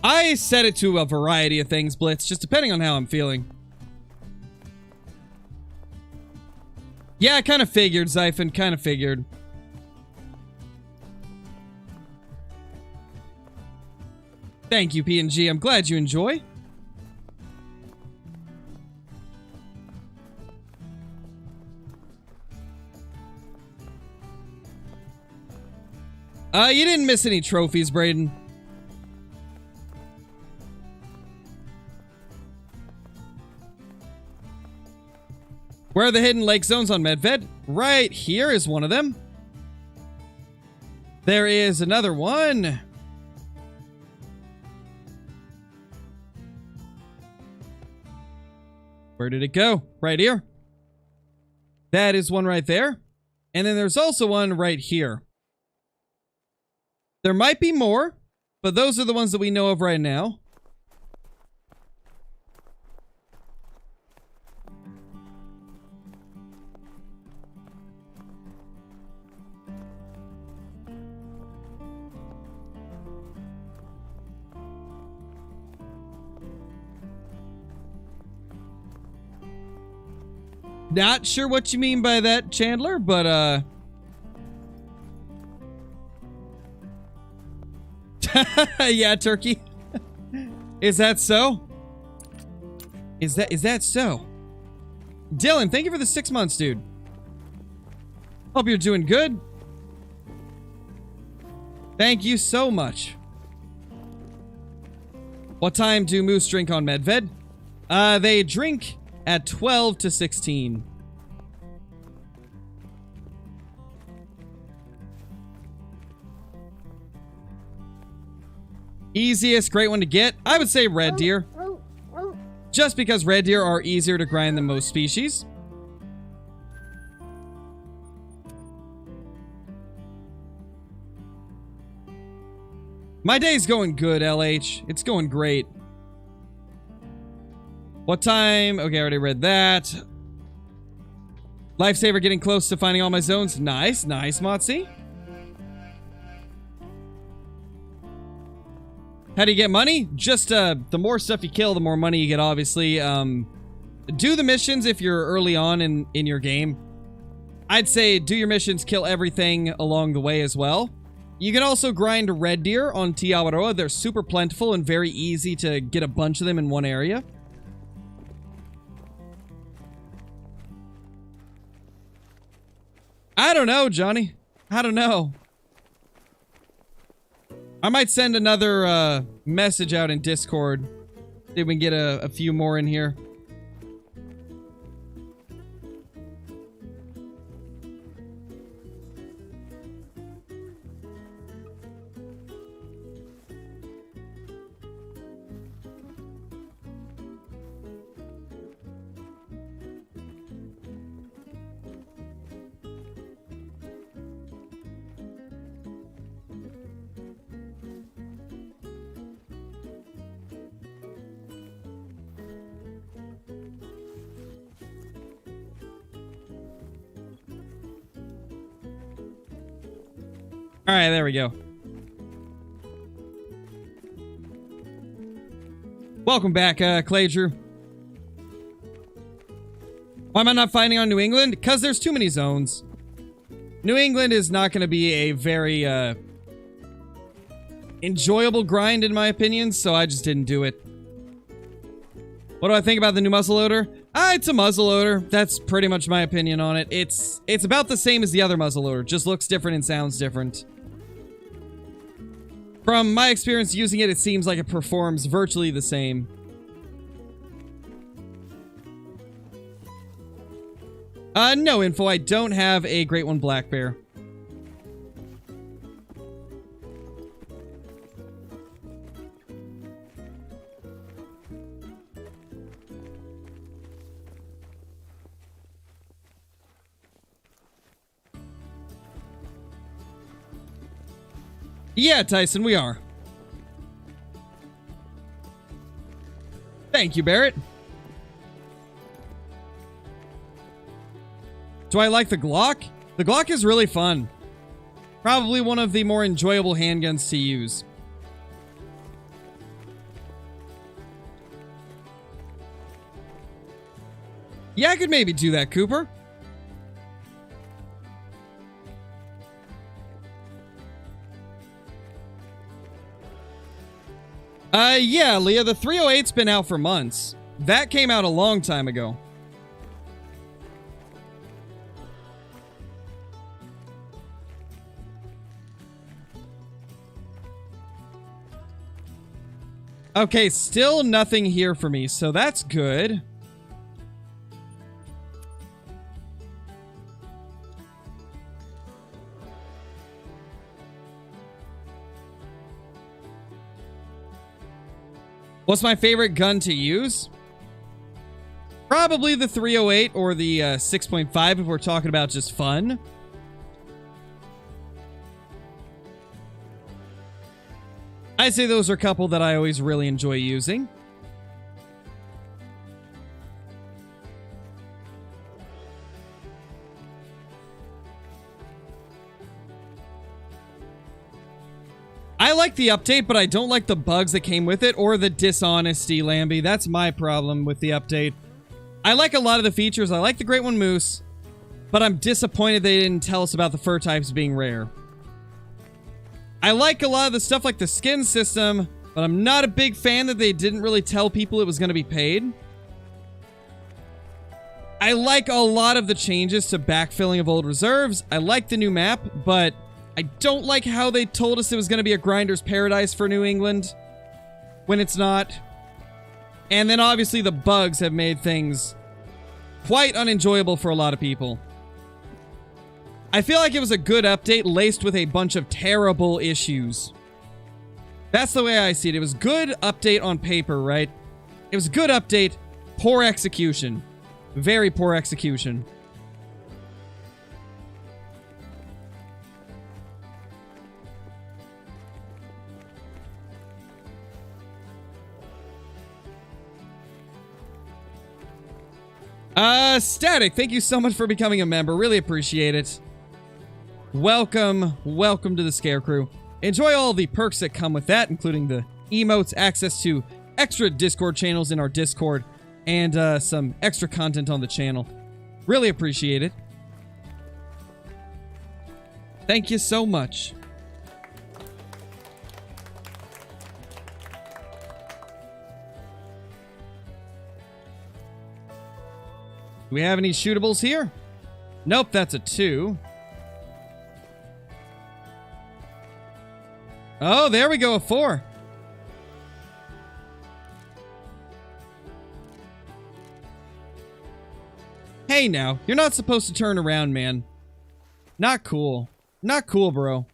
I set it to a variety of things, Blitz, just depending on how I'm feeling. Yeah, I kind of figured, Zyphon, kind of figured. Thank you, P&G. I'm glad you enjoy. You didn't miss any trophies, Braden. Where are the hidden lake zones on Medved? Right here is one of them. There is another one. Where did it go? Right here. That is one right there. And then there's also one right here. There might be more, but those are the ones that we know of right now. Not sure what you mean by that, Chandler, but yeah, Turkey. Is that so? Is that so? Dylan, thank you for the 6 months, dude. Hope you're doing good. Thank you so much. What time do Moose drink on Medved? They drink at 12 to 16. Easiest, great one to get? I would say red deer. Just because red deer are easier to grind than most species. My day's going good, LH. It's going great. What time? Okay, I already read that. Lifesaver getting close to finding all my zones. Nice, nice, Motzi. How do you get money? Just, the more stuff you kill, the more money you get, obviously. Do the missions if you're early on in your game. I'd say do your missions, kill everything along the way as well. You can also grind red deer on Te Awaroa. They're super plentiful and very easy to get a bunch of them in one area. I don't know, Johnny. I don't know. I might send another message out in Discord. See if we can get a few more in here. All right, there we go. Welcome back, Clay Drew. Why am I not finding on New England? Because there's too many zones. New England is not going to be a very enjoyable grind, in my opinion, so I just didn't do it. What do I think about the new muzzleloader? It's a muzzleloader. That's pretty much my opinion on it. It's about the same as the other muzzleloader, just looks different and sounds different. From my experience using it, it seems like it performs virtually the same. No info. I don't have a Great One Black Bear. Yeah, Tyson, we are. Thank you, Barrett. Do I like the Glock? The Glock is really fun. Probably one of the more enjoyable handguns to use. Yeah, I could maybe do that, Cooper. Yeah, Leah, the 308's been out for months. That came out a long time ago. Okay, still nothing here for me, so that's good. What's my favorite gun to use? Probably the 308 or the 6.5 if we're talking about just fun. I'd say those are a couple that I always really enjoy using. I like the update, but I don't like the bugs that came with it or the dishonesty, Lambie. That's my problem with the update. I like a lot of the features. I like the Great One Moose, but I'm disappointed they didn't tell us about the fur types being rare. I like a lot of the stuff like the skin system, but I'm not a big fan that they didn't really tell people it was going to be paid. I like a lot of the changes to backfilling of old reserves. I like the new map, but I don't like how they told us it was going to be a grinder's paradise for New England when it's not. And then obviously the bugs have made things quite unenjoyable for a lot of people. I feel like it was a good update laced with a bunch of terrible issues. That's the way I see it. It was good update on paper, right? It was a good update, poor execution. Very poor execution. Static, thank you so much for becoming a member. Really appreciate it. Welcome to the Scare Crew. Enjoy all the perks that come with that, including the emotes, access to extra Discord channels in our Discord, and some extra content on the channel. Really appreciate it. Thank you so much. Do we have any shootables here? Nope, that's a 2. Oh, there we go, a 4. Hey now, you're not supposed to turn around, man. Not cool. Not cool, bro.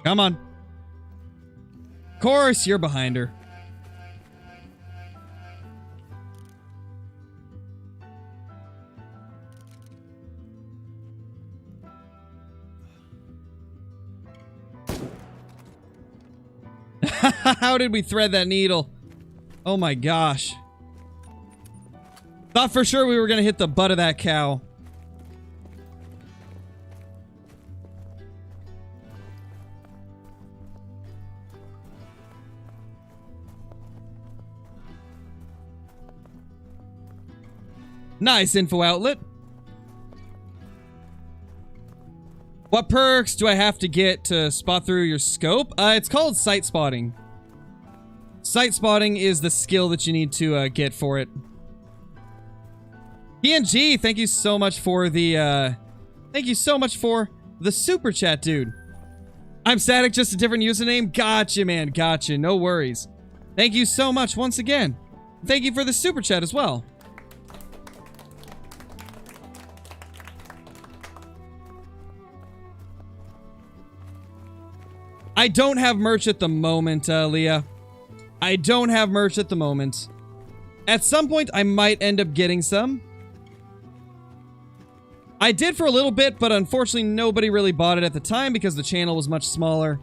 Come on. Of course, you're behind her. How did we thread that needle? Oh my gosh. Thought for sure we were gonna hit the butt of that cow. Nice info outlet. What perks do I have to get to spot through your scope? It's called sight spotting. Sight spotting is the skill that you need to get for it. PNG, thank you so much for the super chat, dude. I'm Static, just a different username. Gotcha, man. Gotcha. No worries. Thank you so much once again. Thank you for the super chat as well. I don't have merch at the moment, Leah. I don't have merch at the moment. At some point, I might end up getting some. I did for a little bit, but unfortunately, nobody really bought it at the time because the channel was much smaller.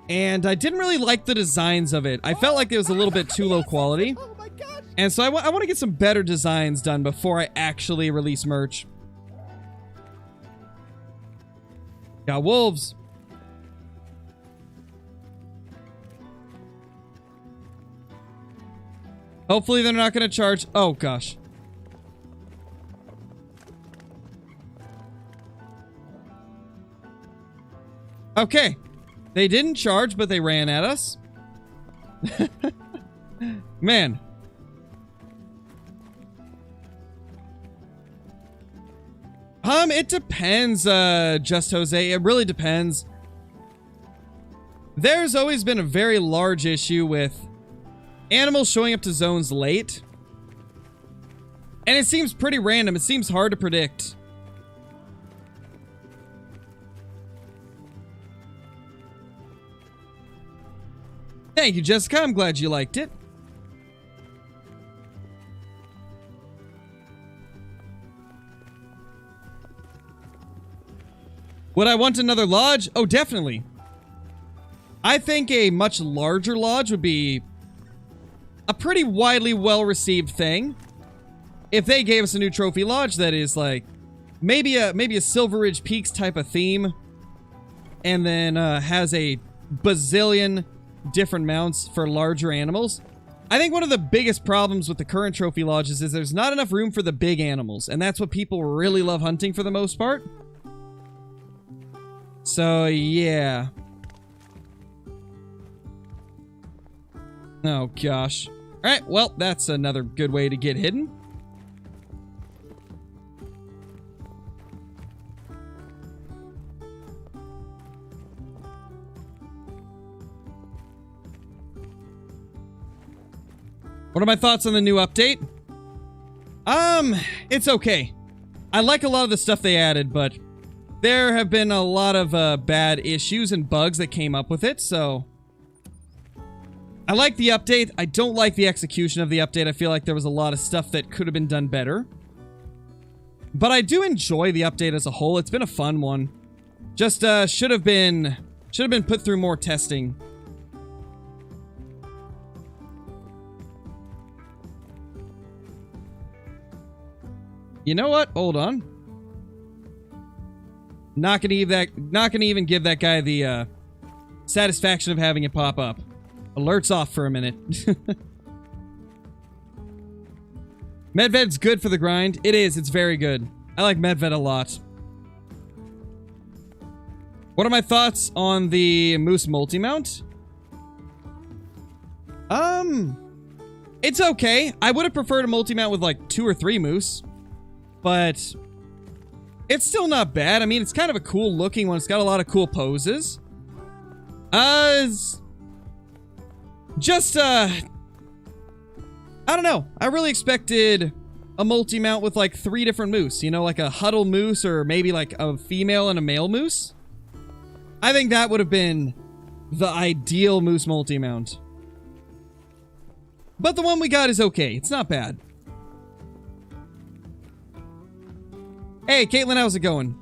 And I didn't really like the designs of it. I felt like it was a little bit too low quality. Oh my gosh. And so I want to get some better designs done before I actually release merch. Got wolves. Hopefully they're not going to charge. Oh, gosh. Okay. They didn't charge, but they ran at us. Man. It depends, Just Jose. It really depends. There's always been a very large issue with animals showing up to zones late. And it seems pretty random. It seems hard to predict. Thank you, Jessica. I'm glad you liked it. Would I want another lodge? Oh, definitely. I think a much larger lodge would be a pretty widely well-received thing. If they gave us a new trophy lodge that is, like, maybe a Silver Ridge Peaks type of theme, and then has a bazillion different mounts for larger animals. I think one of the biggest problems with the current trophy lodges is there's not enough room for the big animals, and that's what people really love hunting for the most part. So, yeah. Oh, gosh. Alright, well, that's another good way to get hidden. What are my thoughts on the new update? It's okay. I like a lot of the stuff they added, but there have been a lot of bad issues and bugs that came up with it, so I like the update. I don't like the execution of the update. I feel like there was a lot of stuff that could have been done better. But I do enjoy the update as a whole. It's been a fun one. Just should have been put through more testing. You know what? Hold on. Not gonna even give that guy the satisfaction of having it pop up. Alerts off for a minute. Medved's good for the grind. It is. It's very good. I like Medved a lot. What are my thoughts on the Moose multi-mount? It's okay. I would have preferred a multi-mount with like 2 or 3 moose. But it's still not bad. I mean, it's kind of a cool looking one. It's got a lot of cool poses. Just, I don't know. I really expected a multi-mount with like 3 different moose. You know, like a huddle moose or maybe like a female and a male moose. I think that would have been the ideal moose multi-mount. But the one we got is okay. It's not bad. Hey, Caitlin, how's it going?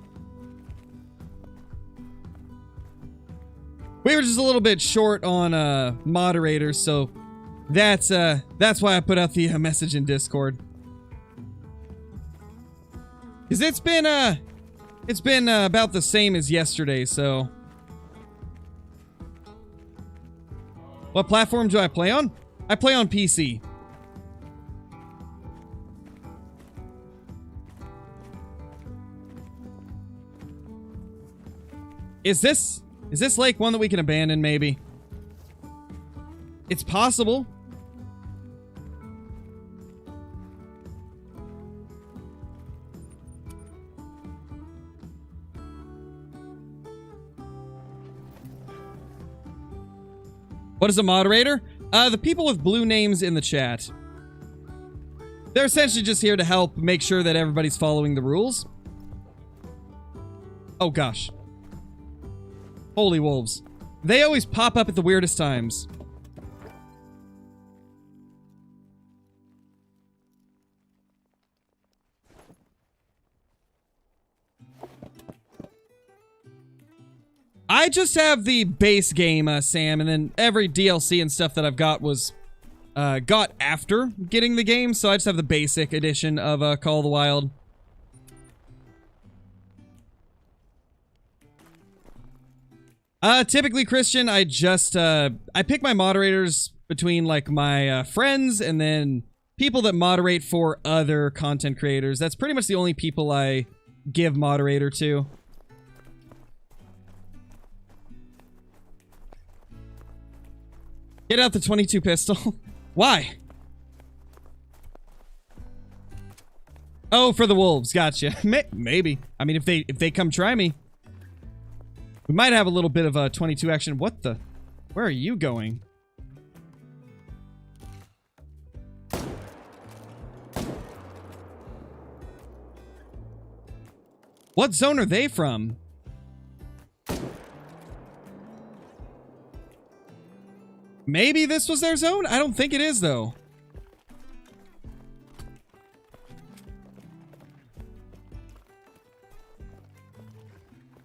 We were just a little bit short on moderators, so that's why I put out the message in Discord. Cause it's been about the same as yesterday, so. What platform do I play on? I play on PC. Is this lake one that we can abandon, maybe? It's possible. What is a moderator? The people with blue names in the chat. They're essentially just here to help make sure that everybody's following the rules. Oh gosh. Holy wolves. They always pop up at the weirdest times. I just have the base game, Sam, and then every DLC and stuff that I've got was got after getting the game, so I just have the basic edition of Call of the Wild. Typically, Christian, I just, I pick my moderators between, like, my, friends and then people that moderate for other content creators. That's pretty much the only people I give moderator to. Get out the 22 pistol. Why? Oh, for the wolves. Gotcha. Maybe. I mean, if they come try me. We might have a little bit of 22 action. What the? Where are you going? What zone are they from? Maybe this was their zone? I don't think it is, though.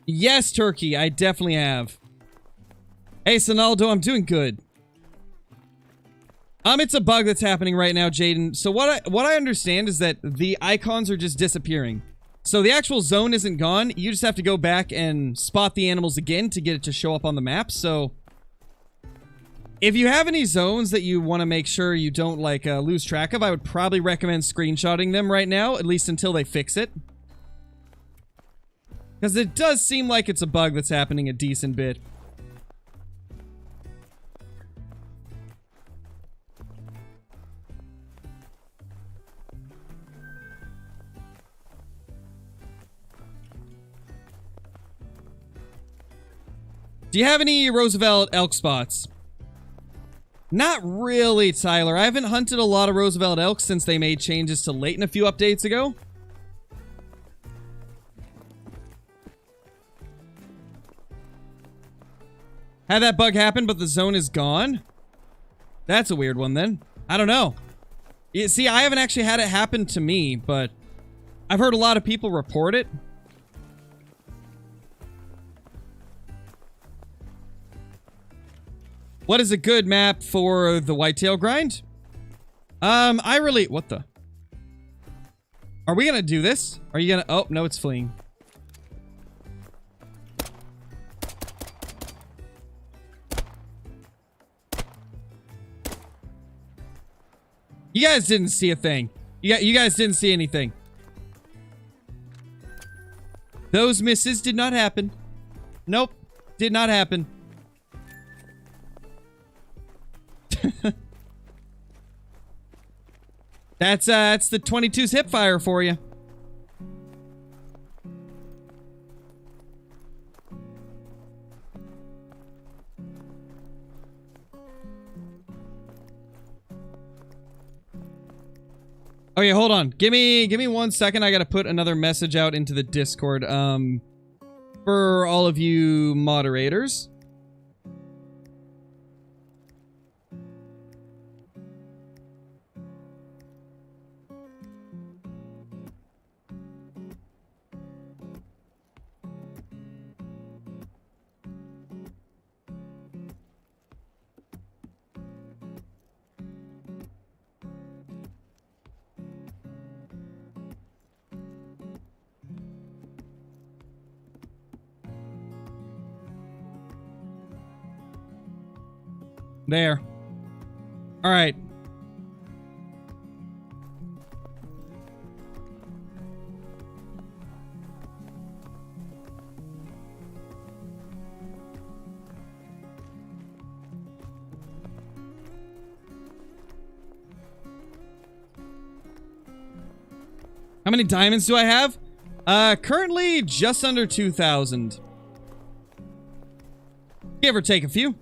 Yes, Turkey, I definitely have. Hey, Sonaldo, I'm doing good. It's a bug that's happening right now, Jaden. So what I understand is that the icons are just disappearing. So the actual zone isn't gone. You just have to go back and spot the animals again to get it to show up on the map. So if you have any zones that you want to make sure you don't, like, lose track of, I would probably recommend screenshotting them right now, at least until they fix it. Because it does seem like it's a bug that's happening a decent bit. Do you have any Roosevelt elk spots? Not really, Tyler. I haven't hunted a lot of Roosevelt elk since they made changes to Layton a few updates ago. Had that bug happen, but the zone is gone? That's a weird one then. I don't know. You see, I haven't actually had it happen to me, but I've heard a lot of people report it. What is a good map for the whitetail grind? What the? Are we gonna do this? Are you gonna, oh, no, it's fleeing. You guys didn't see a thing. You guys didn't see anything. Those misses did not happen. Nope, did not happen. That's the 22's hip fire for you. Oh yeah, hold on. Give me 1 second. I gotta put another message out into the Discord. For all of you moderators. There. All right. How many diamonds do I have? Currently just under 2,000. Give or take a few.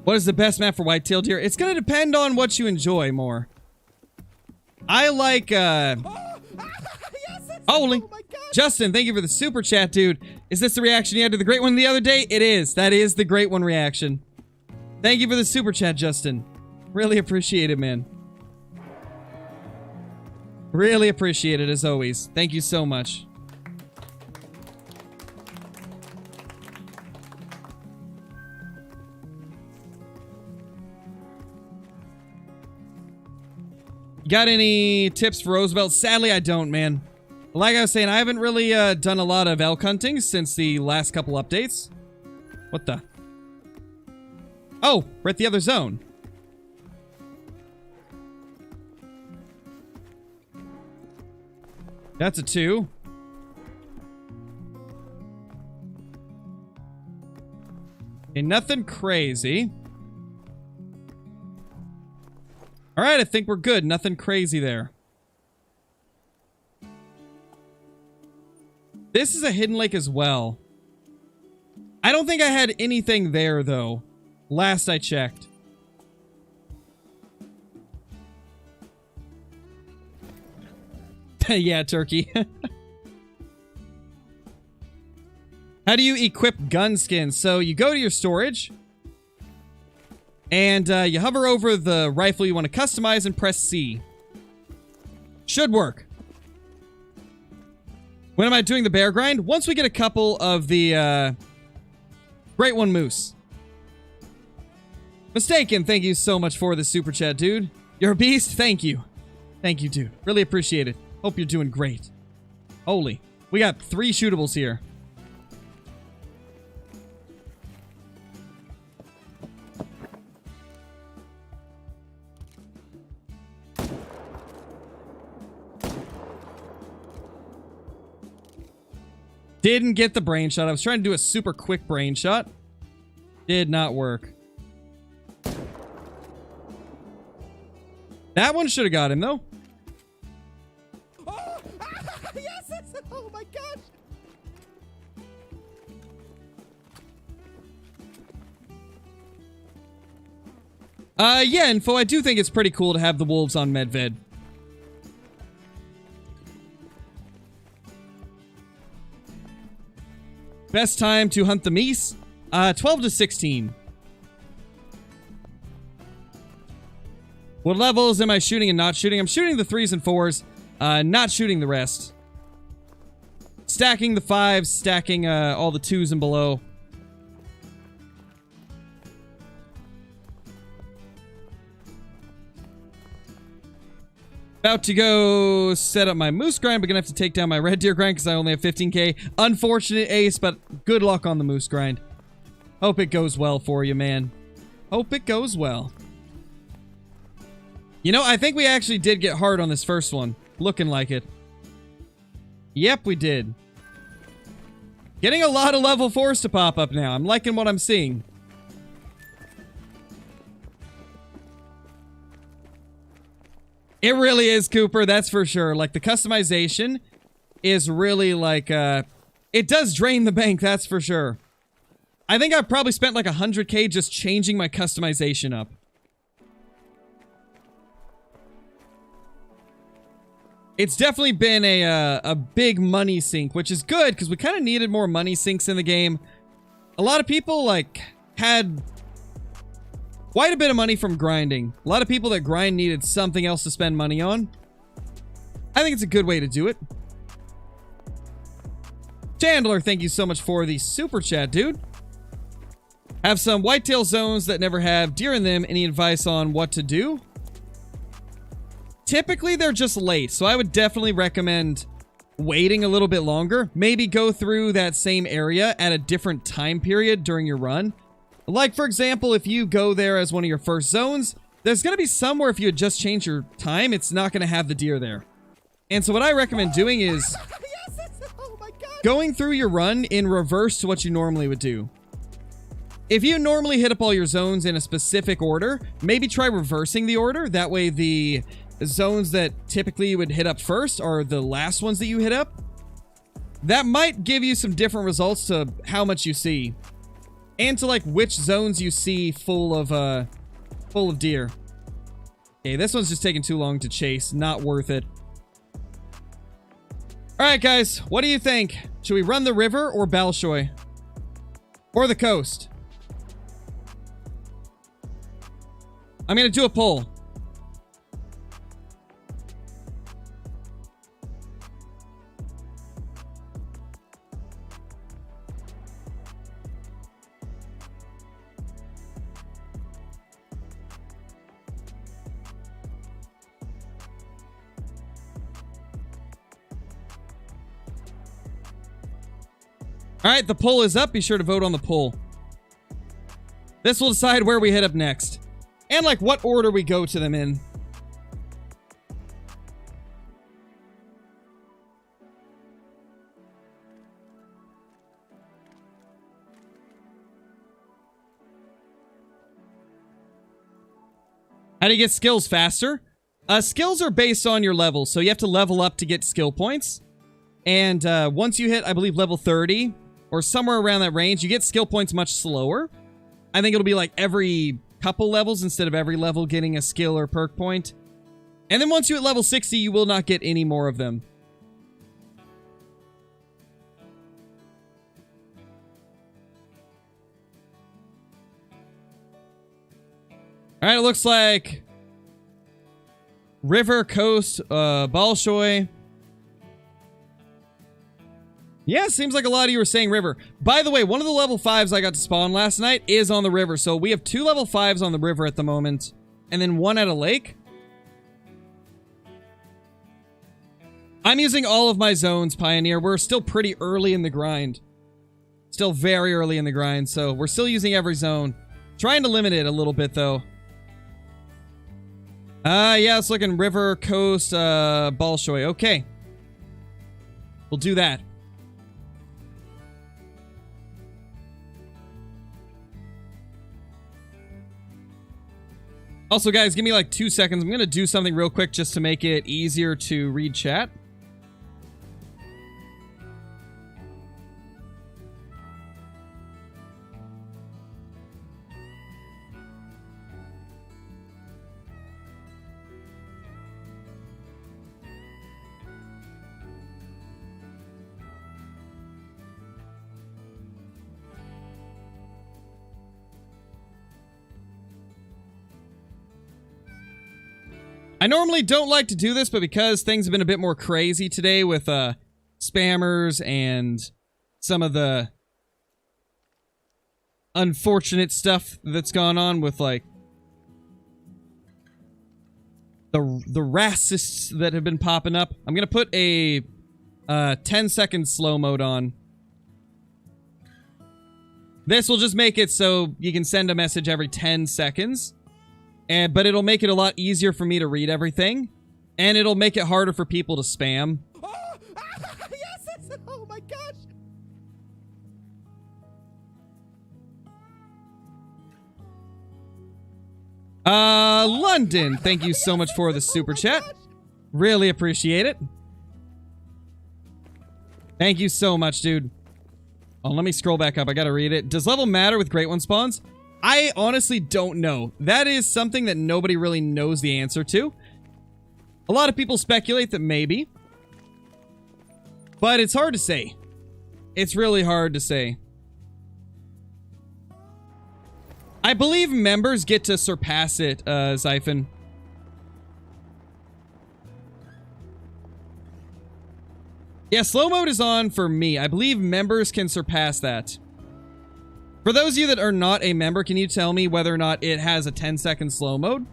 What is the best map for white-tailed deer? It's gonna depend on what you enjoy more. I like, Holy. Oh my God. Justin, thank you for the super chat, dude. Is this the reaction you had to the great one the other day? It is. That is the great one reaction. Thank you for the super chat, Justin. Really appreciate it, man. Really appreciate it, as always. Thank you so much. Got any tips for Roosevelt? Sadly, I don't, man. Like I was saying, I haven't really done a lot of elk hunting since the last couple updates. What the? Oh, we're at the other zone. That's a 2. Okay, nothing crazy. All right, I think we're good. Nothing crazy there. This is a hidden lake as well. I don't think I had anything there, though. Last I checked. Yeah, turkey. How do you equip gun skins? So you go to your storage. And you hover over the rifle you want to customize and press C. Should work. When am I doing the bear grind? Once we get a couple of the Great one, Moose. Mistaken, thank you so much for the super chat, dude. You're a beast. Thank you. Thank you, dude. Really appreciate it. Hope you're doing great. Holy. We got 3 shootables here. Didn't get the brain shot. I was trying to do a super quick brain shot. Did not work. That one should have got him, though. Oh, yes, oh my gosh. Yeah, Info, I do think it's pretty cool to have the wolves on Medved. Best time to hunt the meese? 12 to 16. What levels am I shooting and not shooting? I'm shooting the 3s and 4s, not shooting the rest. Stacking the 5s, stacking all the 2s and below. About to go set up my moose grind, but gonna have to take down my red deer grind because I only have 15k. Unfortunate ace, but good luck on the moose grind. Hope it goes well for you, man. Hope it goes well. You know, I think we actually did get hard on this first one. Looking like it. Yep, we did. Getting a lot of level 4s to pop up now. I'm liking what I'm seeing. It really is, Cooper. That's for sure. Like, the customization is really like, it does drain the bank, that's for sure. I think I've probably spent like 100k just changing my customization up. It's definitely been a big money sink, which is good because we kind of needed more money sinks in the game. A lot of people, like, had quite a bit of money from grinding. A lot of people that grind needed something else to spend money on. I think it's a good way to do it. Chandler, thank you so much for the super chat, dude. Have some whitetail zones that never have deer in them. Any advice on what to do? Typically, they're just late, so I would definitely recommend waiting a little bit longer. Maybe go through that same area at a different time period during your run. Like, for example, if you go there as one of your first zones, there's going to be somewhere if you had just changed your time, it's not going to have the deer there. And so what I recommend doing is going through your run in reverse to what you normally would do. If you normally hit up all your zones in a specific order, maybe try reversing the order. That way the zones that typically you would hit up first are the last ones that you hit up. That might give you some different results to how much you see. And to, like, which zones you see full of deer. Okay, this one's just taking too long to chase. Not worth it. Alright, guys. What do you think? Should we run the river or Balshoi? Or the coast? I'm gonna do a poll. Alright, the poll is up. Be sure to vote on the poll. This will decide where we hit up next. And, like, what order we go to them in. How do you get skills faster? Skills are based on your level, so you have to level up to get skill points. And once you hit, I believe, level 30, or somewhere around that range, you get skill points much slower. I think it'll be like every couple levels instead of every level getting a skill or perk point. And then once you hit level 60, you will not get any more of them. Alright, it looks like River, Coast, Balshoi. Yeah, seems like a lot of you were saying river. By the way, one of the level 5s I got to spawn last night is on the river. So we have 2 level 5s on the river at the moment. And then 1 at a lake. I'm using all of my zones, Pioneer. We're still pretty early in the grind. Still very early in the grind, so we're still using every zone. Trying to limit it a little bit, though. Yeah, it's looking river, coast, Bolshoi. Okay. We'll do that. Also, guys, give me like 2 seconds. I'm going to do something real quick just to make it easier to read chat. I normally don't like to do this, but because things have been a bit more crazy today with spammers and some of the unfortunate stuff that's gone on with like the racists that have been popping up, I'm gonna put a 10-second slow mode on. This will just make it so you can send a message every 10 seconds. But it'll make it a lot easier for me to read everything. And it'll make it harder for people to spam. Oh, yes, oh my gosh. London, thank you so much for the super chat. Really appreciate it. Thank you so much, dude. Oh, let me scroll back up. I gotta read it. Does level matter with Great One spawns? I honestly don't know. That is something that nobody really knows the answer to. A lot of people speculate that maybe. But it's hard to say. It's really hard to say. I believe members get to surpass it, Zyphon. Yeah, slow mode is on for me. I believe members can surpass that. For those of you that are not a member, can you tell me whether or not it has a 10-second slow mode?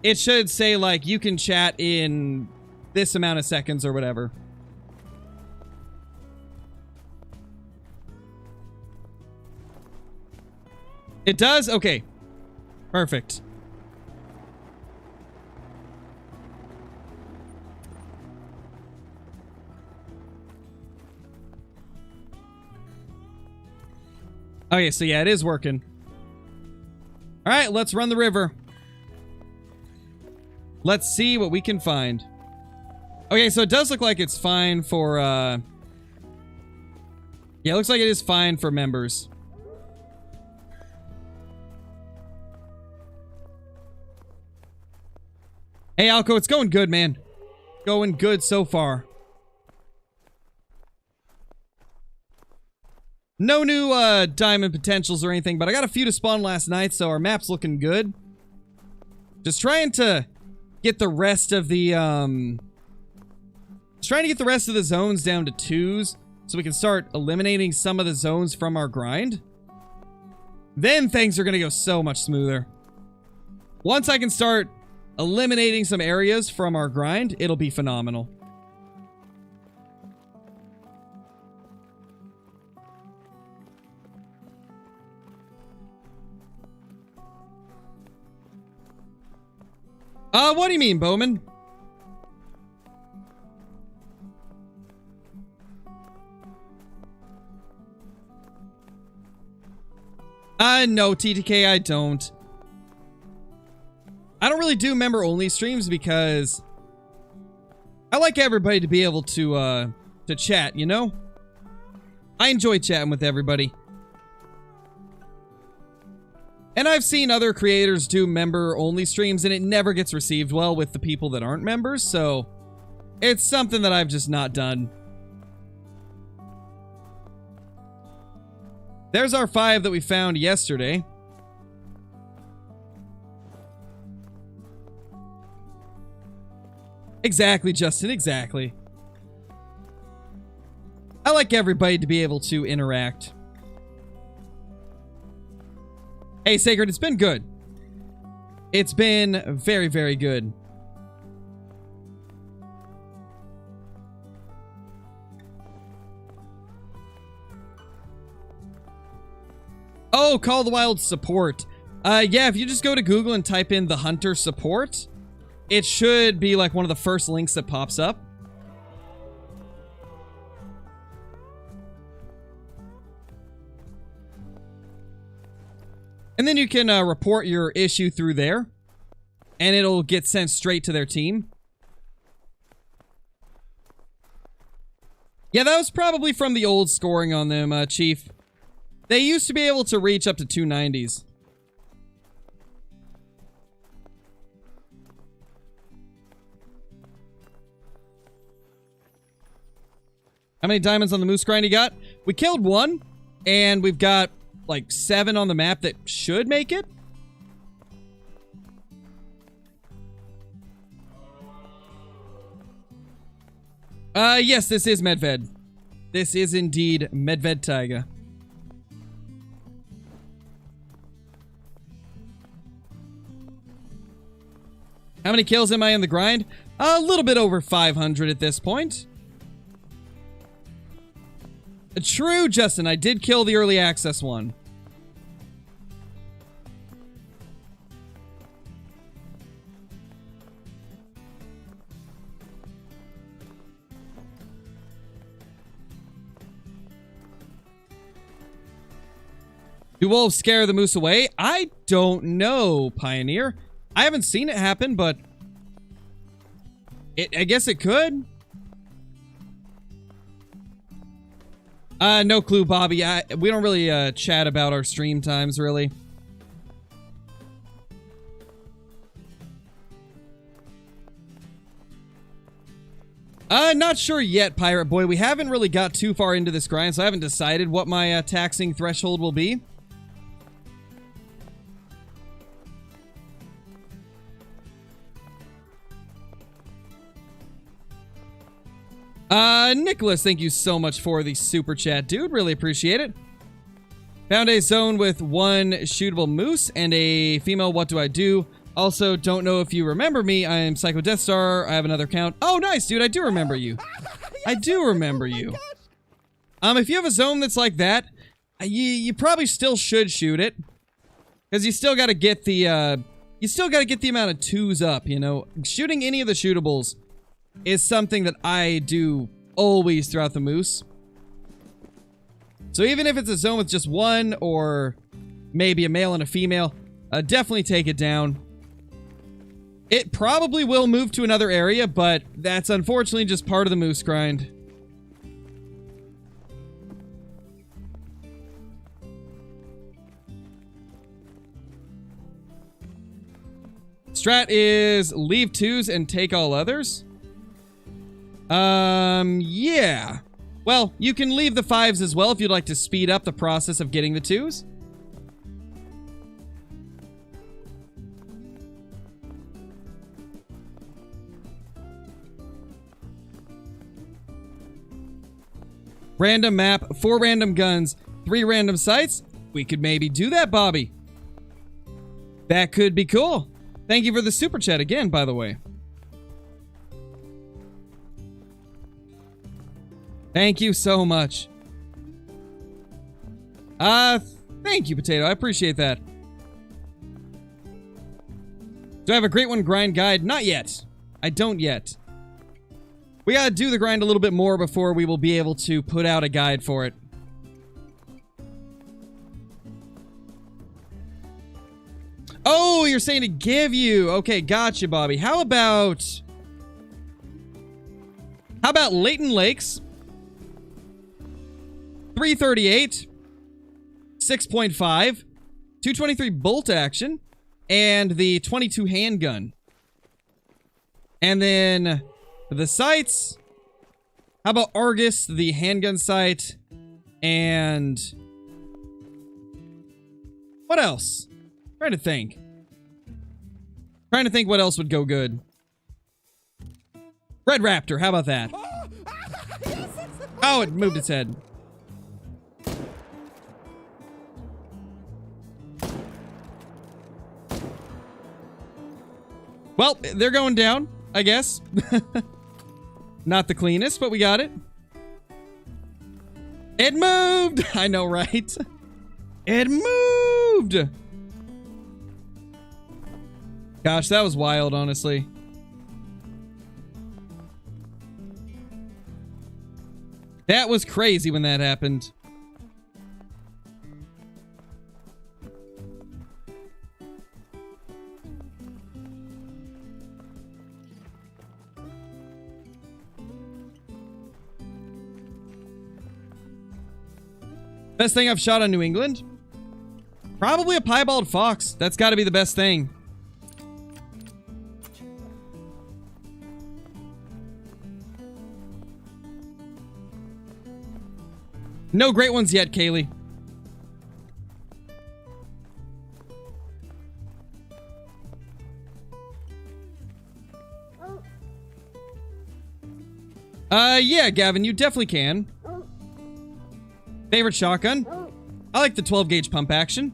It should say, like, you can chat in this amount of seconds or whatever. It does? Okay. Perfect. Okay, so yeah, it is working. Alright, let's run the river. Let's see what we can find. Okay, so it does look like it's fine for, yeah, it looks like it is fine for members. Hey, Alco, it's going good, man. Going good so far. No new diamond potentials or anything, but I got a few to spawn last night, so our map's looking good. Just trying to get the rest of the zones down to 2s so we can start eliminating some of the zones from our grind. Then things are gonna go so much smoother. Once I can start eliminating some areas from our grind, it'll be phenomenal. What do you mean, Bowman? No, TTK, I don't. I don't really do member-only streams because I like everybody to be able to chat, you know? I enjoy chatting with everybody. And I've seen other creators do member-only streams, and it never gets received well with the people that aren't members, so it's something that I've just not done. There's our 5 that we found yesterday. Exactly, Justin, exactly. I like everybody to be able to interact. Hey, Sacred, it's been good. It's been very, very good. Oh, Call of the Wild support. Yeah, if you just go to Google and type in the Hunter support, it should be like one of the first links that pops up. And then you can report your issue through there, and it'll get sent straight to their team. Yeah, that was probably from the old scoring on them, Chief. They used to be able to reach up to 290s. How many diamonds on the moose grind you got? We killed one, and we've got like 7 on the map that should make it. Yes, this is Medved. This is indeed Medved Taiga. How many kills am I in the grind? A little bit over 500 at this point. True, Justin. I did kill the early access one. Do wolves scare the moose away? I don't know, Pioneer. I haven't seen it happen, but I guess it could. No clue, Bobby. We don't really chat about our stream times, really. Not sure yet, Pirate Boy. We haven't really got too far into this grind, so I haven't decided what my taxing threshold will be. Nicholas, thank you so much for the super chat, dude. Really appreciate it. Found a zone with 1 shootable moose and a female. What do I do? Also, don't know if you remember me. I am Psycho Death Star. I have another count. Oh, nice, dude. I do remember you. I do remember you. If you have a zone that's like that, you probably still should shoot it, because you still got to get the amount of 2s up. You know, shooting any of the shootables is something that I do always throughout the moose. So even if it's a zone with just 1 or maybe a male and a female, definitely take it down. It probably will move to another area, but that's unfortunately just part of the moose grind. Strat is leave 2s and take all others. Yeah. Well, you can leave the 5s as well if you'd like to speed up the process of getting the 2s. Random map, 4 random guns, 3 random sights. We could maybe do that, Bobby. That could be cool. Thank you for the super chat again, by the way. Thank you so much. Thank you, Potato. I appreciate that. Do I have a Great One grind guide? Not yet. I don't yet. We gotta do the grind a little bit more before we will be able to put out a guide for it. Oh, you're saying to give you. Okay, gotcha, Bobby. How about Leighton Lakes? 338, 6.5, 223 bolt action, and the 22 handgun. And then the sights. How about Argus, the handgun sight, and what else? Trying to think what else would go good. Red Raptor, how about that? Oh, yes, Oh, it moved its head. Well, they're going down, I guess. Not the cleanest, but we got it. It moved! I know, right? It moved! Gosh, that was wild, honestly. That was crazy when that happened. Best thing I've shot on New England? Probably a piebald fox. That's got to be the best thing. No great ones yet, Kaylee. Yeah, Gavin, you definitely can. Favorite shotgun? I like the 12 gauge pump action.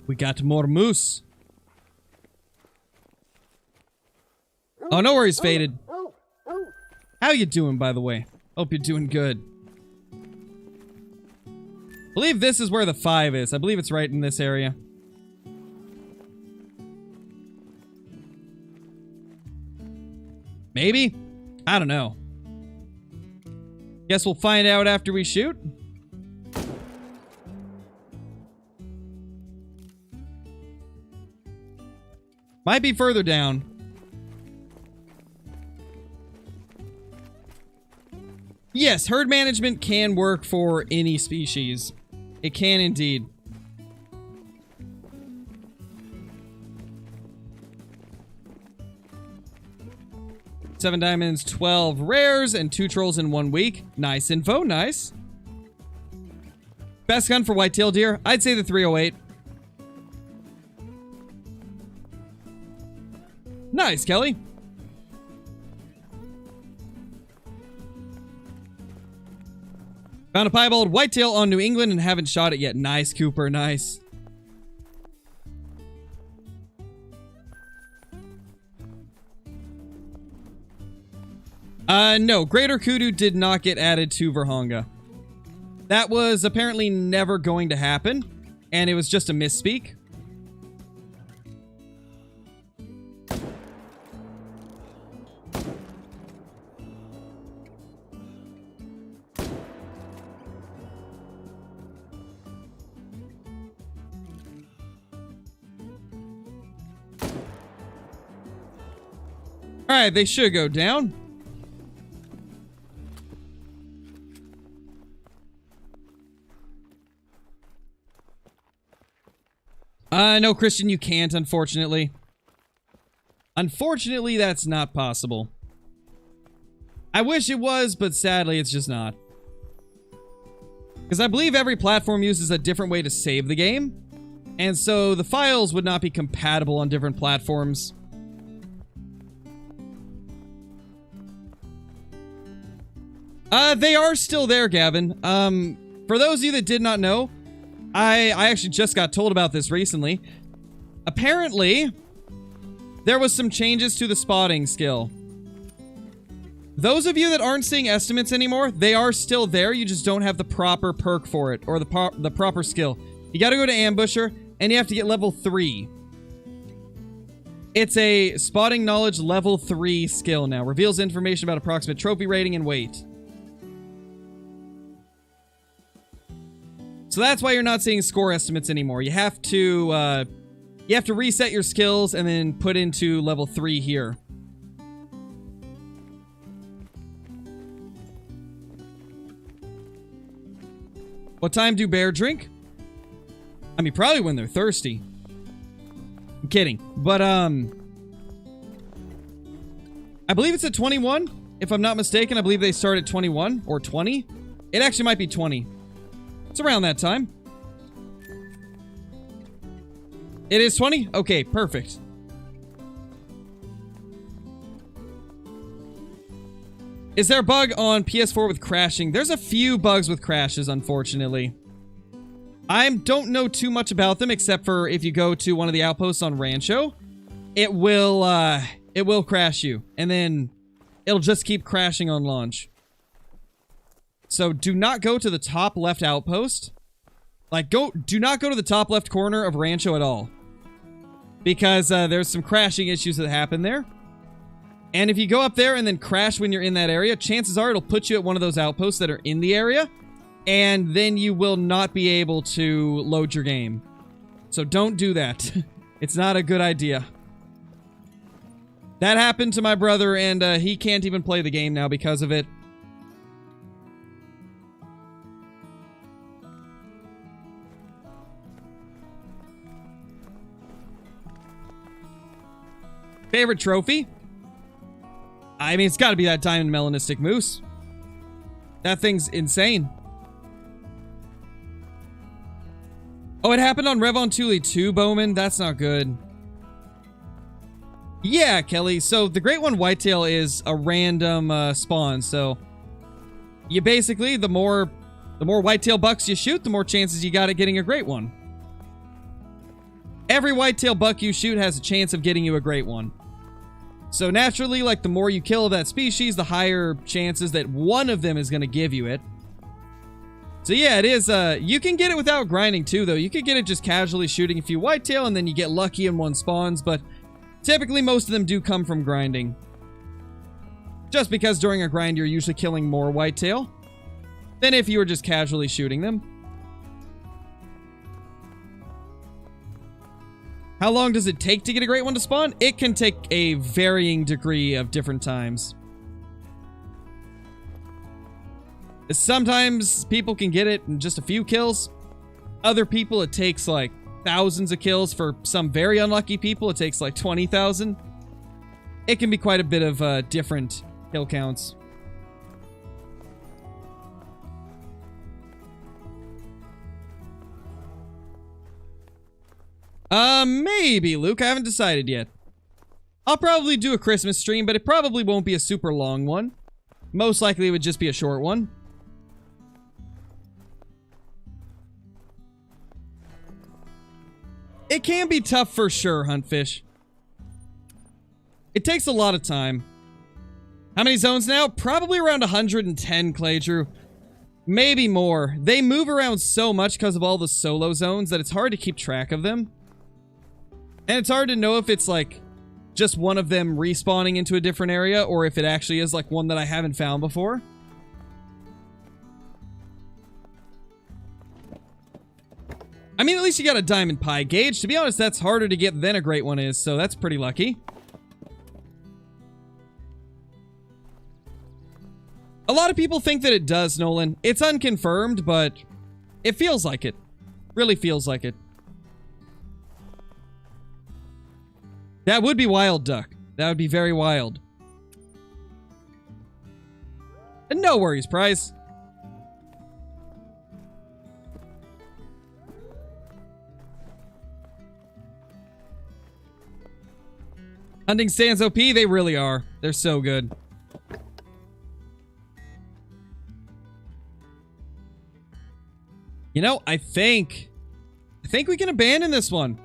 We got more moose. Oh, no worries, Faded. How you doing, by the way? Hope you're doing good. I believe this is where the 5 is. I believe it's right in this area. Maybe? I don't know. Guess we'll find out after we shoot. Might be further down. Yes, herd management can work for any species. It can indeed. Seven diamonds, 12 rares, and 2 trolls in 1 week. Nice info, nice. Best gun for whitetail deer? I'd say the 308. Nice, Kelly. Found a piebald whitetail on New England and haven't shot it yet. Nice, Cooper, nice. No, Greater Kudu did not get added to Virhonga. That was apparently never going to happen, and it was just a misspeak. Alright, they should go down. No, Christian, you can't, unfortunately. Unfortunately, that's not possible. I wish it was, but sadly, it's just not. Because I believe every platform uses a different way to save the game. And so the files would not be compatible on different platforms. They are still there, Gavin. For those of you that did not know, I actually just got told about this recently. Apparently, there was some changes to the spotting skill. Those of you that aren't seeing estimates anymore, they are still there. You just don't have the proper perk for it, or the proper skill. You gotta go to Ambusher, and you have to get level 3. It's a spotting knowledge level 3 skill now. Reveals information about approximate trophy rating and weight. So that's why you're not seeing score estimates anymore. You have to reset your skills and then put into level 3 here. What time do bear drink? I mean, probably when they're thirsty. I'm kidding. But, I believe it's at 21. If I'm not mistaken, I believe they start at 21 or 20. It actually might be 20. It's around that time. It is 20? Okay, perfect. Is there a bug on PS4 with crashing? There's a few bugs with crashes, unfortunately. I don't know too much about them, except for if you go to one of the outposts on Rancho, it will crash you, and then it'll just keep crashing on launch. So do not go to the top left outpost. Like, do not go to the top left corner of Rancho at all. Because there's some crashing issues that happen there. And if you go up there and then crash when you're in that area, chances are it'll put you at one of those outposts that are in the area. And then you will not be able to load your game. So don't do that. It's not a good idea. That happened to my brother, and he can't even play the game now because of it. Favorite trophy? I mean, it's got to be that diamond melanistic moose. That thing's insane. Oh, it happened on Revontuli too, Bowman? That's not good. Yeah, Kelly. So the Great One Whitetail is a random spawn. So you basically, the more whitetail bucks you shoot, the more chances you got at getting a Great One. Every whitetail buck you shoot has a chance of getting you a Great One. So naturally, like, the more you kill of that species, the higher chances that one of them is going to give you it. So yeah, it is, you can get it without grinding too, though. You could get it just casually shooting a few whitetail, and then you get lucky and one spawns, but typically most of them do come from grinding. Just because during a grind, you're usually killing more whitetail than if you were just casually shooting them. How long does it take to get a Great One to spawn? It can take a varying degree of different times. Sometimes people can get it in just a few kills. Other people, it takes like thousands of kills. For some very unlucky people, it takes like 20,000. It can be quite a bit of different kill counts. Maybe, Luke. I haven't decided yet. I'll probably do a Christmas stream, but it probably won't be a super long one. Most likely it would just be a short one. It can be tough for sure, Huntfish. It takes a lot of time. How many zones now? Probably around 110, Clay Drew. Maybe more. They move around so much because of all the solo zones that it's hard to keep track of them. And it's hard to know if it's like just one of them respawning into a different area or if it actually is like one that I haven't found before. I mean, at least you got a diamond pie gauge. To be honest, that's harder to get than a Great One is, so that's pretty lucky. A lot of people think that it does, Nolan. It's unconfirmed, but it feels like it. Really feels like it. That would be wild, Duck. That would be very wild. And no worries, Prize. Hunting stands OP, they really are. They're so good. You know, I think we can abandon this one.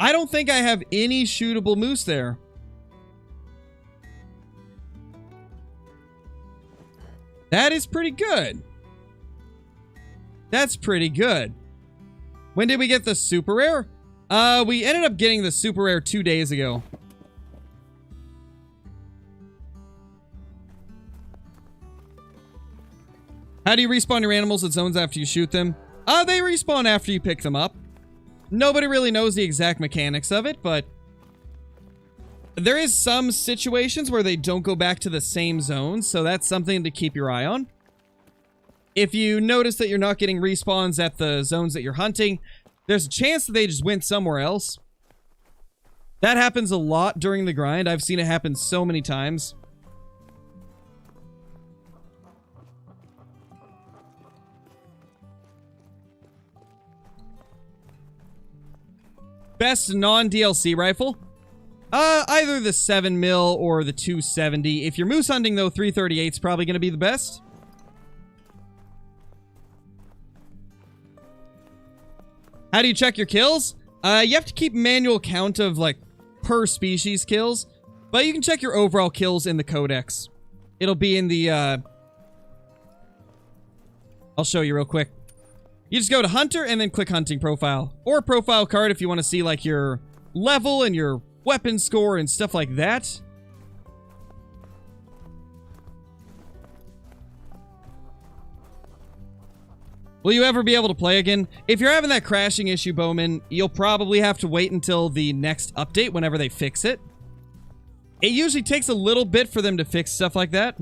I don't think I have any shootable moose there. That is pretty good. That's pretty good. When did we get the super rare? We ended up getting the super rare 2 days ago. How do you respawn your animals at zones after you shoot them? They respawn after you pick them up. Nobody really knows the exact mechanics of it, but there is some situations where they don't go back to the same zones, so that's something to keep your eye on. If you notice that you're not getting respawns at the zones that you're hunting, there's a chance that they just went somewhere else. That happens a lot during the grind. I've seen it happen so many times. Best non-DLC rifle? Either the 7mm or the 270. If you're moose hunting, though, 338 is probably going to be the best. How do you check your kills? You have to keep manual count of, like, per species kills. But you can check your overall kills in the codex. It'll be in the, I'll show you real quick. You just go to Hunter and then click Hunting Profile. Or Profile Card if you want to see, like, your level and your weapon score and stuff like that. Will you ever be able to play again? If you're having that crashing issue, Bowman, you'll probably have to wait until the next update whenever they fix it. It usually takes a little bit for them to fix stuff like that.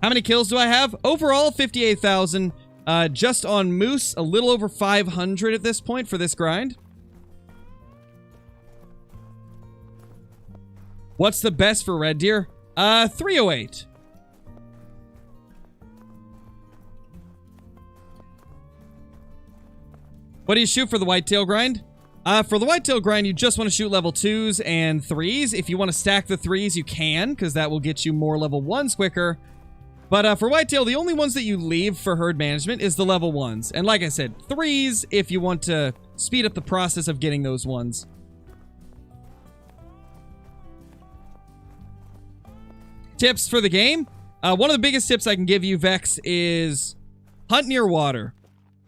How many kills do I have? Overall, 58,000. Just on moose, a little over 500 at this point for this grind. What's the best for red deer? 308. What do you shoot for the whitetail grind? For the whitetail grind, you just want to shoot level 2s and 3s. If you want to stack the 3s, you can, because that will get you more level 1s quicker. But for whitetail, the only ones that you leave for herd management is the level 1s. And like I said, 3s if you want to speed up the process of getting those ones. Tips for the game? One of the biggest tips I can give you, Vex, is hunt near water.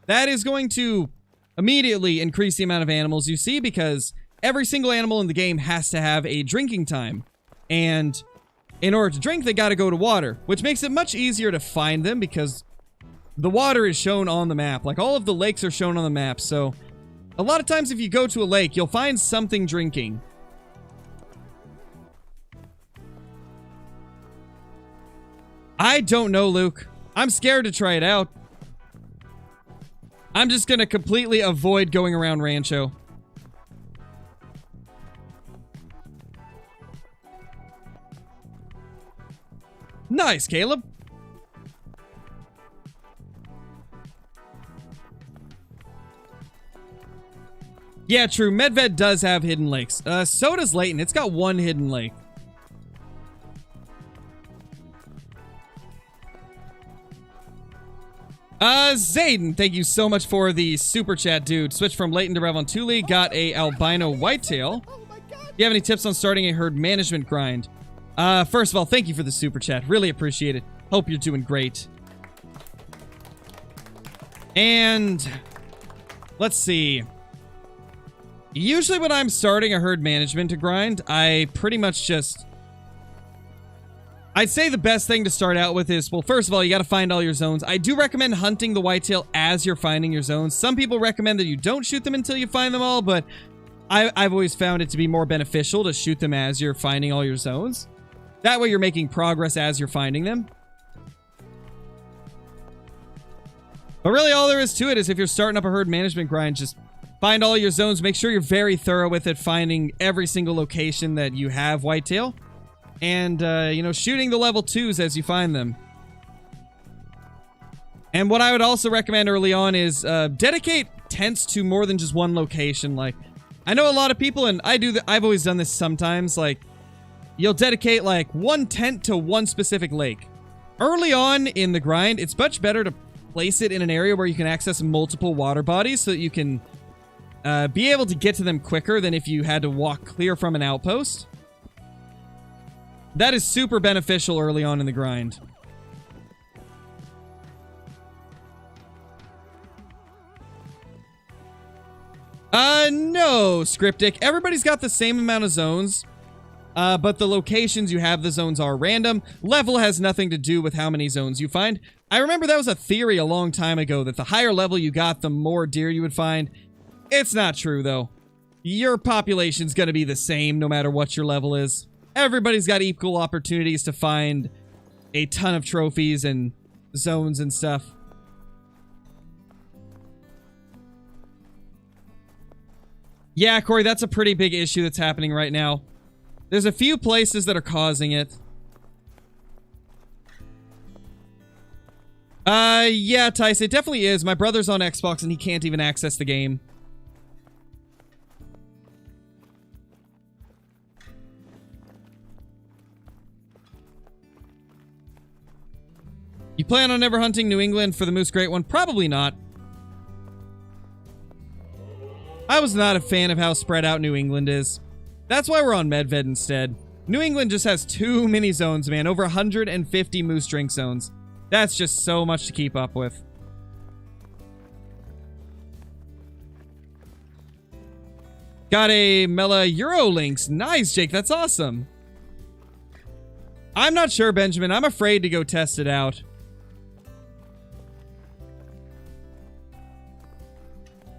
That is going to immediately increase the amount of animals you see because every single animal in the game has to have a drinking time. And in order to drink, they got to go to water, which makes it much easier to find them because the water is shown on the map. Like, all of the lakes are shown on the map, so a lot of times if you go to a lake, you'll find something drinking. I don't know, Luke. I'm scared to try it out. I'm just gonna completely avoid going around Rancho. Nice, Caleb. Yeah, true. Medved does have hidden lakes. So does Layton. It's got one hidden lake. Zayden, thank you so much for the super chat, dude. Switch from Layton to Revontuli. Got a albino whitetail. Oh my god. Do you have any tips on starting a herd management grind? First of all, thank you for the super chat. Really appreciate it. Hope you're doing great. And let's see. Usually when I'm starting a herd management grind, I pretty much just... I'd say the best thing to start out with is, well, first of all, you got to find all your zones. I do recommend hunting the whitetail as you're finding your zones. Some people recommend that you don't shoot them until you find them all, but I've always found it to be more beneficial to shoot them as you're finding all your zones. That way you're making progress as you're finding them. But really all there is to it is if you're starting up a herd management grind, just find all your zones. Make sure you're very thorough with it, finding every single location that you have whitetail. And, you know, shooting the level 2s as you find them. And what I would also recommend early on is dedicate tents to more than just one location. Like, I know a lot of people, and I've always done this sometimes, like, you'll dedicate, like, one tent to one specific lake. Early on in the grind, it's much better to place it in an area where you can access multiple water bodies so that you can be able to get to them quicker than if you had to walk clear from an outpost. That is super beneficial early on in the grind. No, Scriptic. Everybody's got the same amount of zones, but the locations you have the zones are random. Level has nothing to do with how many zones you find. I remember that was a theory a long time ago, that the higher level you got, the more deer you would find. It's not true, though. Your population's gonna be the same no matter what your level is. Everybody's got equal opportunities to find a ton of trophies and zones and stuff. Yeah, Corey, that's a pretty big issue that's happening right now. There's a few places that are causing it. Yeah, Tice, it definitely is. My brother's on Xbox and he can't even access the game. You plan on ever hunting New England for the Moose Great One? Probably not. I was not a fan of how spread out New England is. That's why we're on Medved instead. New England just has too many zones, man. Over 150 moose drink zones. That's just so much to keep up with. Got a Mela Eurolinks. Nice, Jake. That's awesome. I'm not sure, Benjamin. I'm afraid to go test it out.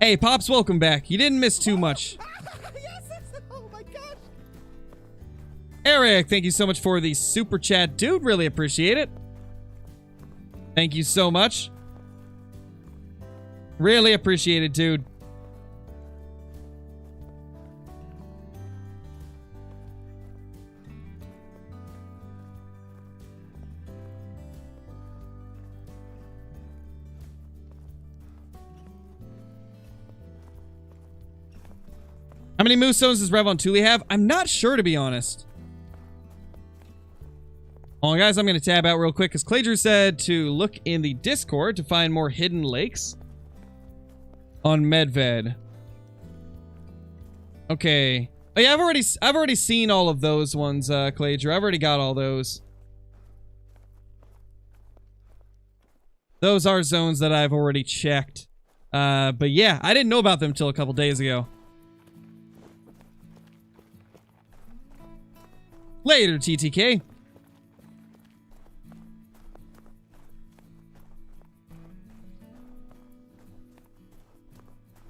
Hey, Pops, welcome back. You didn't miss too much. Yes, oh my gosh. Eric, thank you so much for the super chat. Dude, really appreciate it. Thank you so much. Really appreciate it, dude. How many moose zones does Rev on Thule have? I'm not sure, to be honest. Oh, guys, I'm going to tab out real quick because Clay Drew said to look in the Discord to find more hidden lakes on Medved. Okay. Oh, yeah, I've already seen all of those ones, Clay Drew. I've already got all those. Those are zones that I've already checked. But yeah, I didn't know about them until a couple days ago. Later, TTK.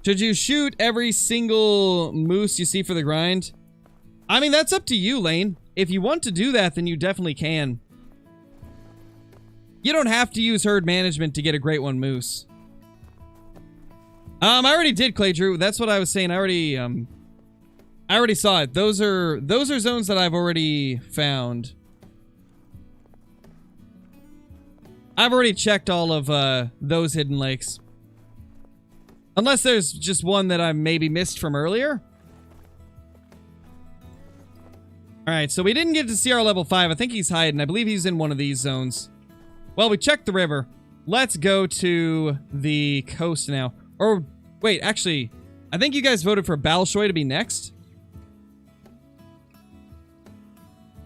Should you shoot every single moose you see for the grind? I mean, that's up to you, Lane. If you want to do that, then you definitely can. You don't have to use herd management to get a great one moose. I already did, Clay Drew. That's what I was saying. I already saw it. Those are zones that I've already found. I've already checked all of those hidden lakes. Unless there's just one that I maybe missed from earlier. Alright, so we didn't get to see our level 5. I think he's hiding. I believe he's in one of these zones. Well, we checked the river. Let's go to the coast now. Or, wait, actually, I think you guys voted for Balshoy to be next.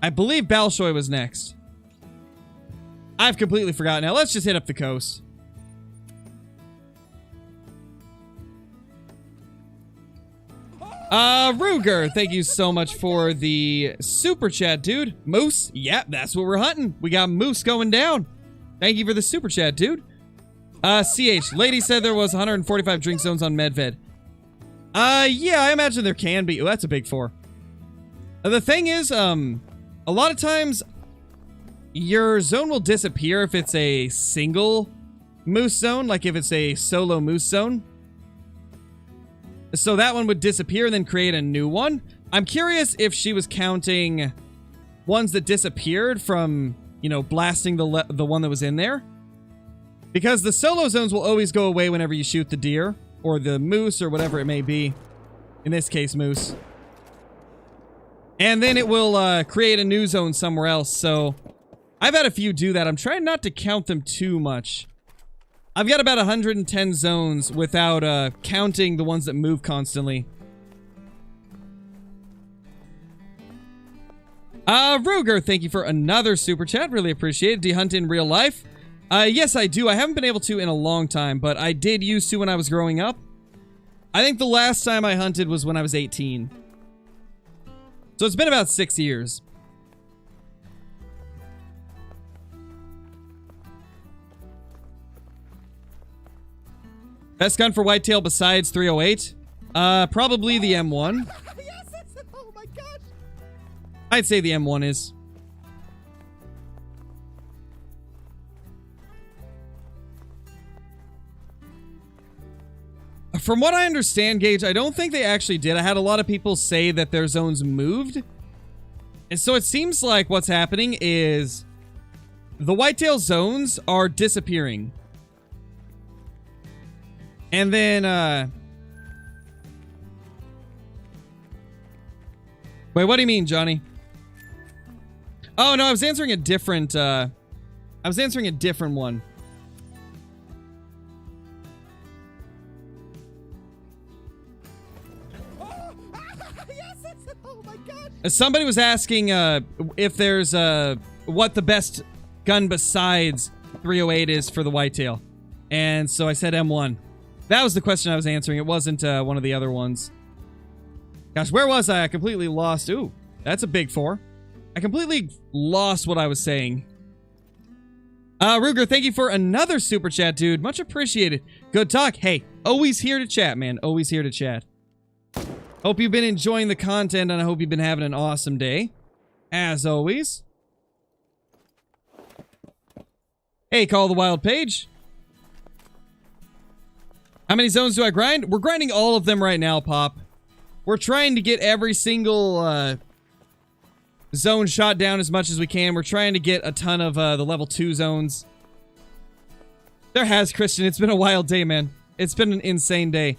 I believe Balshoy was next. I've completely forgotten now. Let's just hit up the coast. Ruger, thank you so much for the super chat, dude. Moose, yeah, that's what we're hunting. We got moose going down. Thank you for the super chat, dude. CH, lady said there was 145 drink zones on Medved. Yeah, I imagine there can be. Oh, that's a big 4. The thing is, a lot of times, your zone will disappear if it's a single moose zone, like if it's a solo moose zone. So that one would disappear and then create a new one. I'm curious if she was counting ones that disappeared from, you know, blasting the one that was in there. Because the solo zones will always go away whenever you shoot the deer, or the moose, or whatever it may be. In this case, moose. And then it will create a new zone somewhere else, so I've had a few do that. I'm trying not to count them too much. I've got about 110 zones without counting the ones that move constantly. Ruger, thank you for another super chat. Really appreciate it. Do you hunt in real life? Yes, I do. I haven't been able to in a long time, but I did used to when I was growing up. I think the last time I hunted was when I was 18. So it's been about 6 years. Best gun for whitetail besides 308? Probably the M1. Yes, oh my gosh. I'd say the M1 is. From what I understand, Gage, I don't think they actually did. I had a lot of people say that their zones moved. And so it seems like what's happening is the whitetail zones are disappearing. And then, wait, what do you mean, Johnny? Oh, no, I was answering a different I was answering a different one. Yes. Oh my gosh. Somebody was asking if there's what the best gun besides 308 is for the whitetail. And so I said M1. That was the question I was answering. It wasn't one of the other ones. Gosh, where was I? I completely lost. Ooh, that's a big 4. I completely lost what I was saying. Ruger, thank you for another super chat, dude. Much appreciated. Good talk. Hey, always here to chat, man. Always here to chat. Hope you've been enjoying the content, and I hope you've been having an awesome day. As always. Hey, Call the Wild Page. How many zones do I grind? We're grinding all of them right now, Pop. We're trying to get every single zone shot down as much as we can. We're trying to get a ton of the level 2 zones. There has, Christian. It's been a wild day, man. It's been an insane day.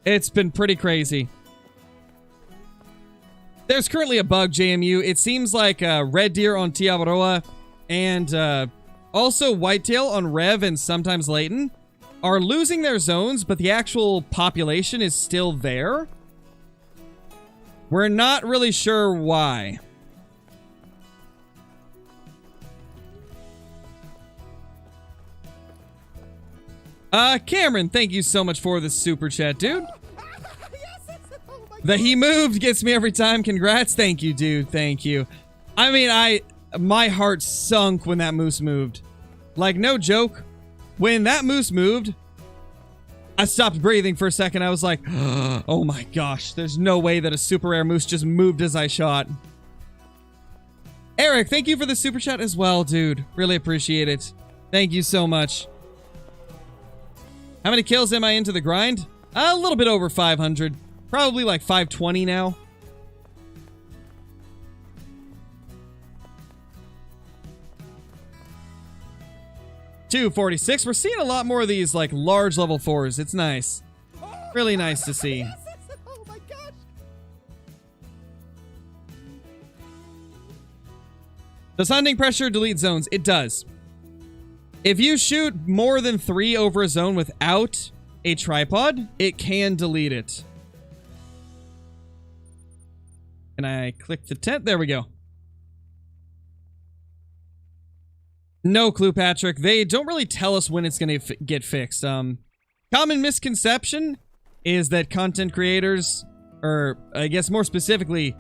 It's been pretty crazy. There's currently a bug, JMU. It seems like red deer on Tiabaroa and also whitetail on Rev and sometimes Layton are losing their zones, but the actual population is still there. We're not really sure why. Cameron, thank you so much for the super chat, dude. The he moved gets me every time. Congrats. Thank you, dude. Thank you. I mean, my heart sunk when that moose moved. Like, no joke. When that moose moved, I stopped breathing for a second. I was like, oh my gosh, there's no way that a super rare moose just moved as I shot. Eric, thank you for the super chat as well, dude. Really appreciate it. Thank you so much. How many kills am I into the grind? A little bit over 500. Probably like 520 now. $246. We're seeing a lot more of these like large level 4s. It's nice. Really nice to see. Oh my gosh. Does hunting pressure delete zones? It does. If you shoot more than 3 over a zone without a tripod, it can delete it. Can I click the tent? There we go. No clue, Patrick. They don't really tell us when it's going to get fixed. Common misconception is that content creators, or I guess more specifically,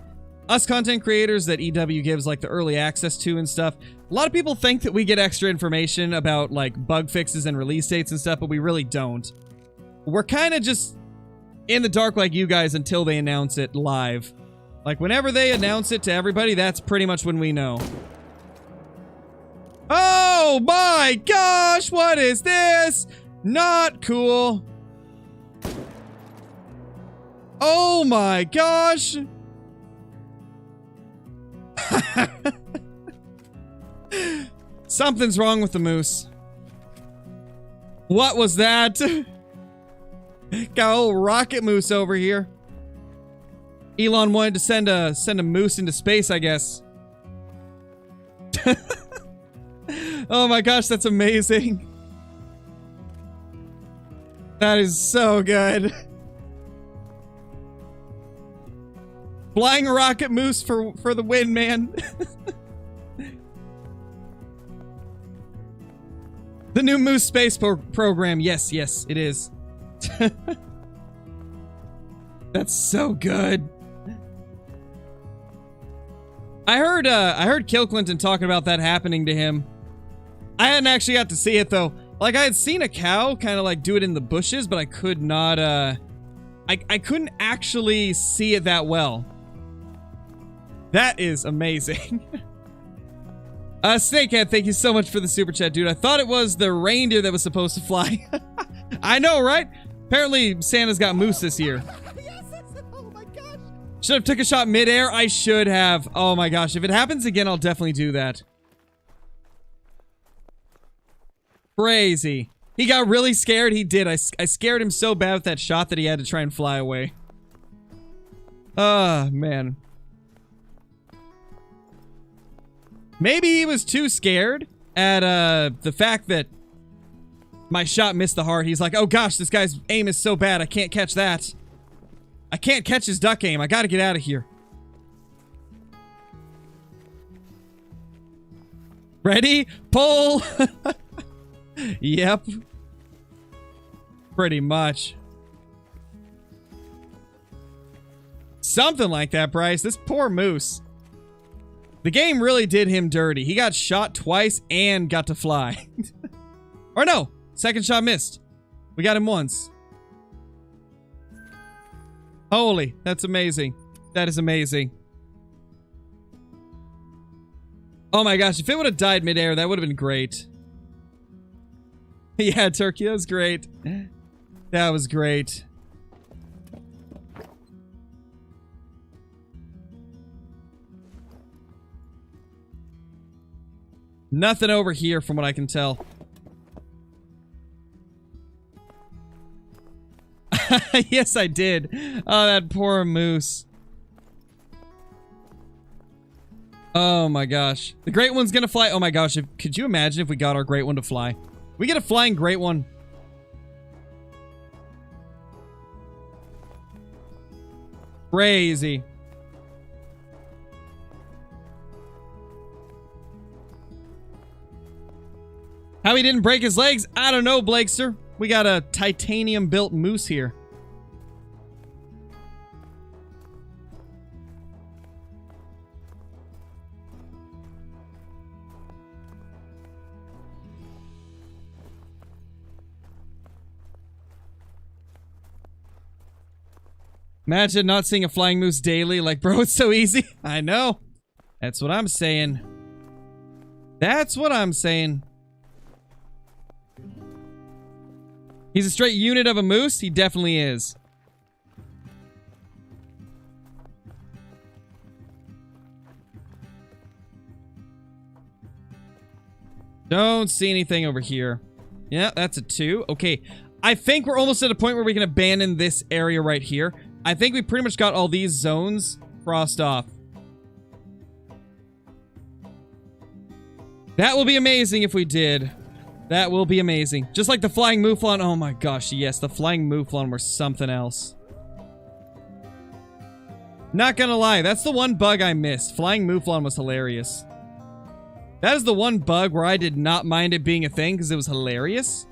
us content creators that EW gives like the early access to and stuff. A lot of people think that we get extra information about like bug fixes and release dates and stuff, but we really don't. We're kind of just in the dark like you guys until they announce it live. Like whenever they announce it to everybody, that's pretty much when we know. Oh my gosh, what is this? Not cool. Oh my gosh. Something's wrong with the moose. What was that? Got a old rocket moose over here. Elon wanted to send a moose into space, I guess. Oh my gosh, that's amazing. That is so good. Flying rocket moose for the win, man. The new Moose Space program. Yes, yes, it is. That's so good. I heard Kill Clinton talking about that happening to him. I hadn't actually got to see it though. Like I had seen a cow kind of like do it in the bushes, but I could not I couldn't actually see it that well. That is amazing. Snakehead, thank you so much for the super chat, dude. I thought it was the reindeer that was supposed to fly. I know, right? Apparently Santa's got moose this year. Oh my gosh. Should have took a shot midair. I should have. Oh my gosh. If it happens again, I'll definitely do that. Crazy. He got really scared. He did. I scared him so bad with that shot that he had to try and fly away. Oh, man. Maybe he was too scared at the fact that my shot missed the heart. He's like, oh gosh, this guy's aim is so bad. I can't catch that. I can't catch his duck aim. I gotta get out of here. Ready? Pull! Yep. Pretty much. Something like that, Bryce. This poor moose. The game really did him dirty. He got shot twice and got to fly. Or no, second shot missed. We got him once. Holy, that's amazing. That is amazing. Oh my gosh, if it would have died midair, that would have been great. Yeah, Turkey, that was great. That was great. Nothing over here from what I can tell. Yes, I did. Oh, that poor moose. Oh my gosh. The great one's gonna fly. Oh my gosh, could you imagine if we got our great one to fly? We get a flying great one. Crazy. How he didn't break his legs? I don't know, Blakester. We got a titanium-built moose here. Imagine not seeing a flying moose daily. Like, bro, it's so easy. I know. That's what I'm saying. That's what I'm saying. He's a straight unit of a moose? He definitely is. Don't see anything over here. Yeah, that's a 2. Okay. I think we're almost at a point where we can abandon this area right here. I think we pretty much got all these zones crossed off. That will be amazing if we did. That will be amazing. Just like the flying mouflon. Oh my gosh, yes. The flying mouflon were something else. Not gonna lie. That's the one bug I missed. Flying mouflon was hilarious. That is the one bug where I did not mind it being a thing because it was hilarious.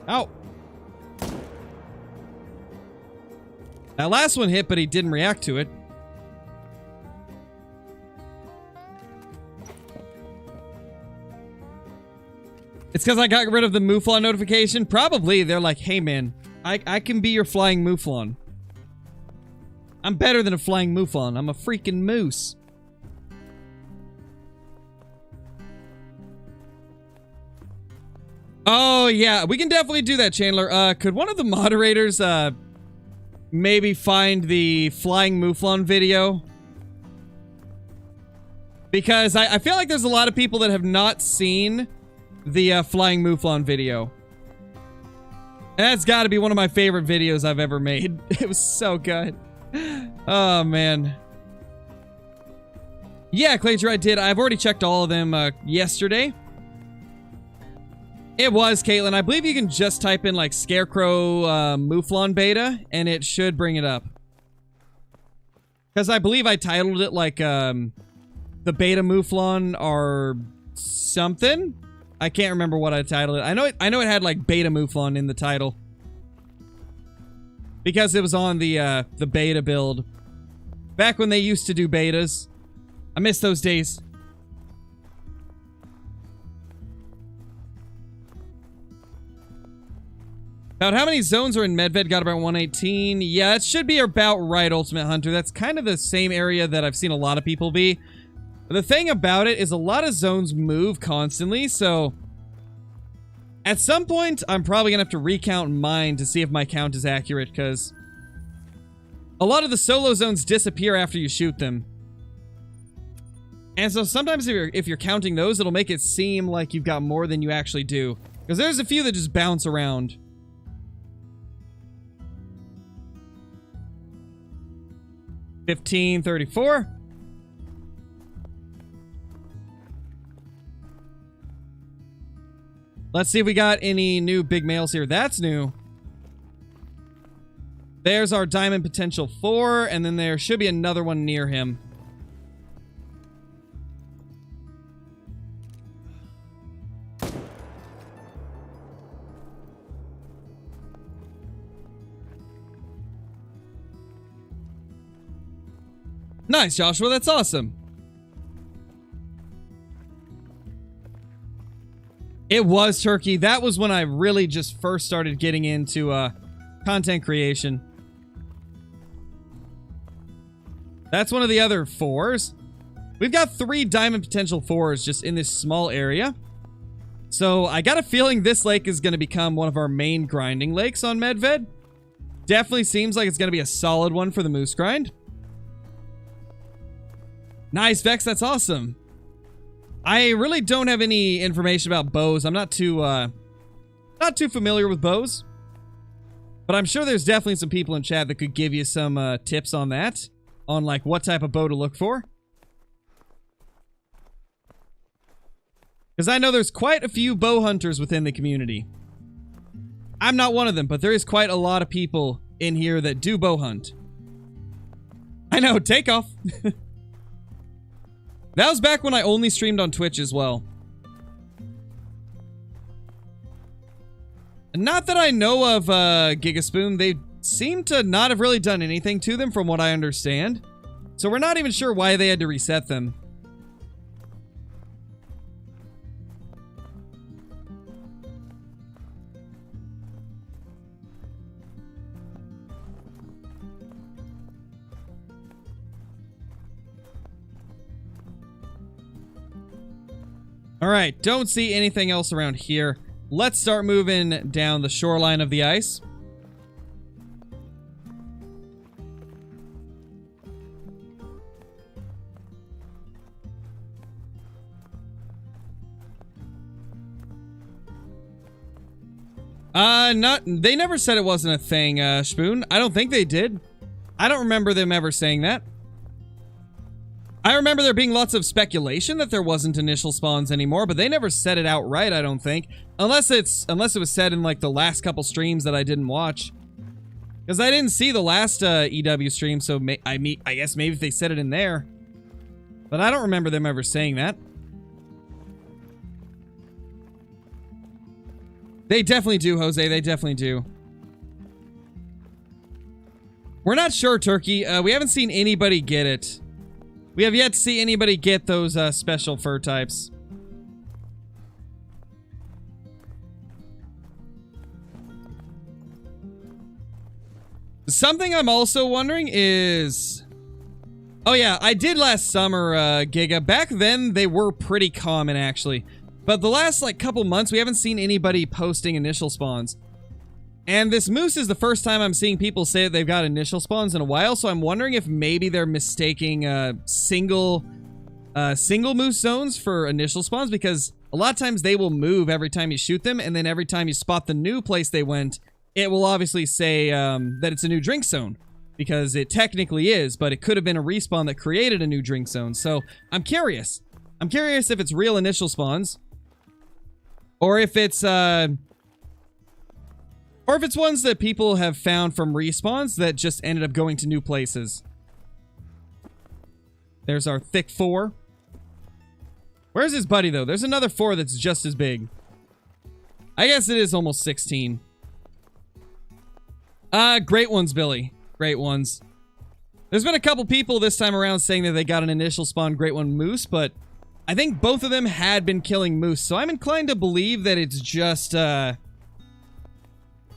Ow. That last one hit, but he didn't react to it. It's because I got rid of the mouflon notification? Probably. They're like, hey man, I can be your flying mouflon. I'm better than a flying mouflon. I'm a freaking moose. Oh, yeah. We can definitely do that, Chandler. Could one of the moderators, maybe find the flying mouflon video? Because I feel like there's a lot of people that have not seen the flying mouflon video. And that's got to be one of my favorite videos I've ever made. It was so good. Oh, man. Yeah, Claytor, I did. I've already checked all of them yesterday. It was, Caitlin. I believe you can just type in, like, Scarecrow Mouflon Beta, and it should bring it up. Because I believe I titled it, like, the Beta Mouflon or something. I can't remember what I titled it. I know it had, like, Beta Mouflon in the title. Because it was on the beta build. Back when they used to do betas. I miss those days. About how many zones are in Medved? Got about 118. Yeah, it should be about right, Ultimate Hunter. That's kind of the same area that I've seen a lot of people be. But the thing about it is a lot of zones move constantly, so... At some point, I'm probably going to have to recount mine to see if my count is accurate, because... A lot of the solo zones disappear after you shoot them. And so sometimes if you're counting those, it'll make it seem like you've got more than you actually do. Because there's a few that just bounce around. 1534. Let's see if we got any new big males here. That's new. There's our diamond potential 4, and then there should be another one near him. Nice, Joshua. That's awesome. It was Turkey. That was when I really just first started getting into content creation. That's one of the other 4s. We've got 3 diamond potential 4s just in this small area. So I got a feeling this lake is going to become one of our main grinding lakes on Medved. Definitely seems like it's going to be a solid one for the moose grind. Nice, Vex. That's awesome. I really don't have any information about bows. I'm not too familiar with bows. But I'm sure there's definitely some people in chat that could give you some tips on that. On, like, what type of bow to look for. Because I know there's quite a few bow hunters within the community. I'm not one of them, but there is quite a lot of people in here that do bow hunt. I know, takeoff. That was back when I only streamed on Twitch as well. Not that I know of Gigaspoon. They seem to not have really done anything to them from what I understand. So we're not even sure why they had to reset them. Alright, don't see anything else around here. Let's start moving down the shoreline of the ice. They never said it wasn't a thing, Spoon. I don't think they did. I don't remember them ever saying that. I remember there being lots of speculation that there wasn't initial spawns anymore, but they never said it outright, I don't think. Unless it was said in, like, the last couple streams that I didn't watch. Because I didn't see the last EW stream, so I guess maybe if they said it in there. But I don't remember them ever saying that. They definitely do, Jose. They definitely do. We're not sure, Turkey. We haven't seen anybody get it. We have yet to see anybody get those special fur types. Something I'm also wondering is... Oh yeah, I did last summer, Giga. Back then, they were pretty common, actually. But the last, like, couple months, we haven't seen anybody posting initial spawns. And this moose is the first time I'm seeing people say that they've got initial spawns in a while, so I'm wondering if maybe they're mistaking single moose zones for initial spawns, because a lot of times they will move every time you shoot them, and then every time you spot the new place they went, it will obviously say that it's a new drink zone, because it technically is, but it could have been a respawn that created a new drink zone. So I'm curious. I'm curious if it's real initial spawns, or if it's ones that people have found from respawns that just ended up going to new places. There's our thick 4. Where's his buddy, though? There's another 4 that's just as big. I guess it is almost 16. Great ones, Billy. Great ones. There's been a couple people this time around saying that they got an initial spawn great one moose, but I think both of them had been killing moose, so I'm inclined to believe that it's just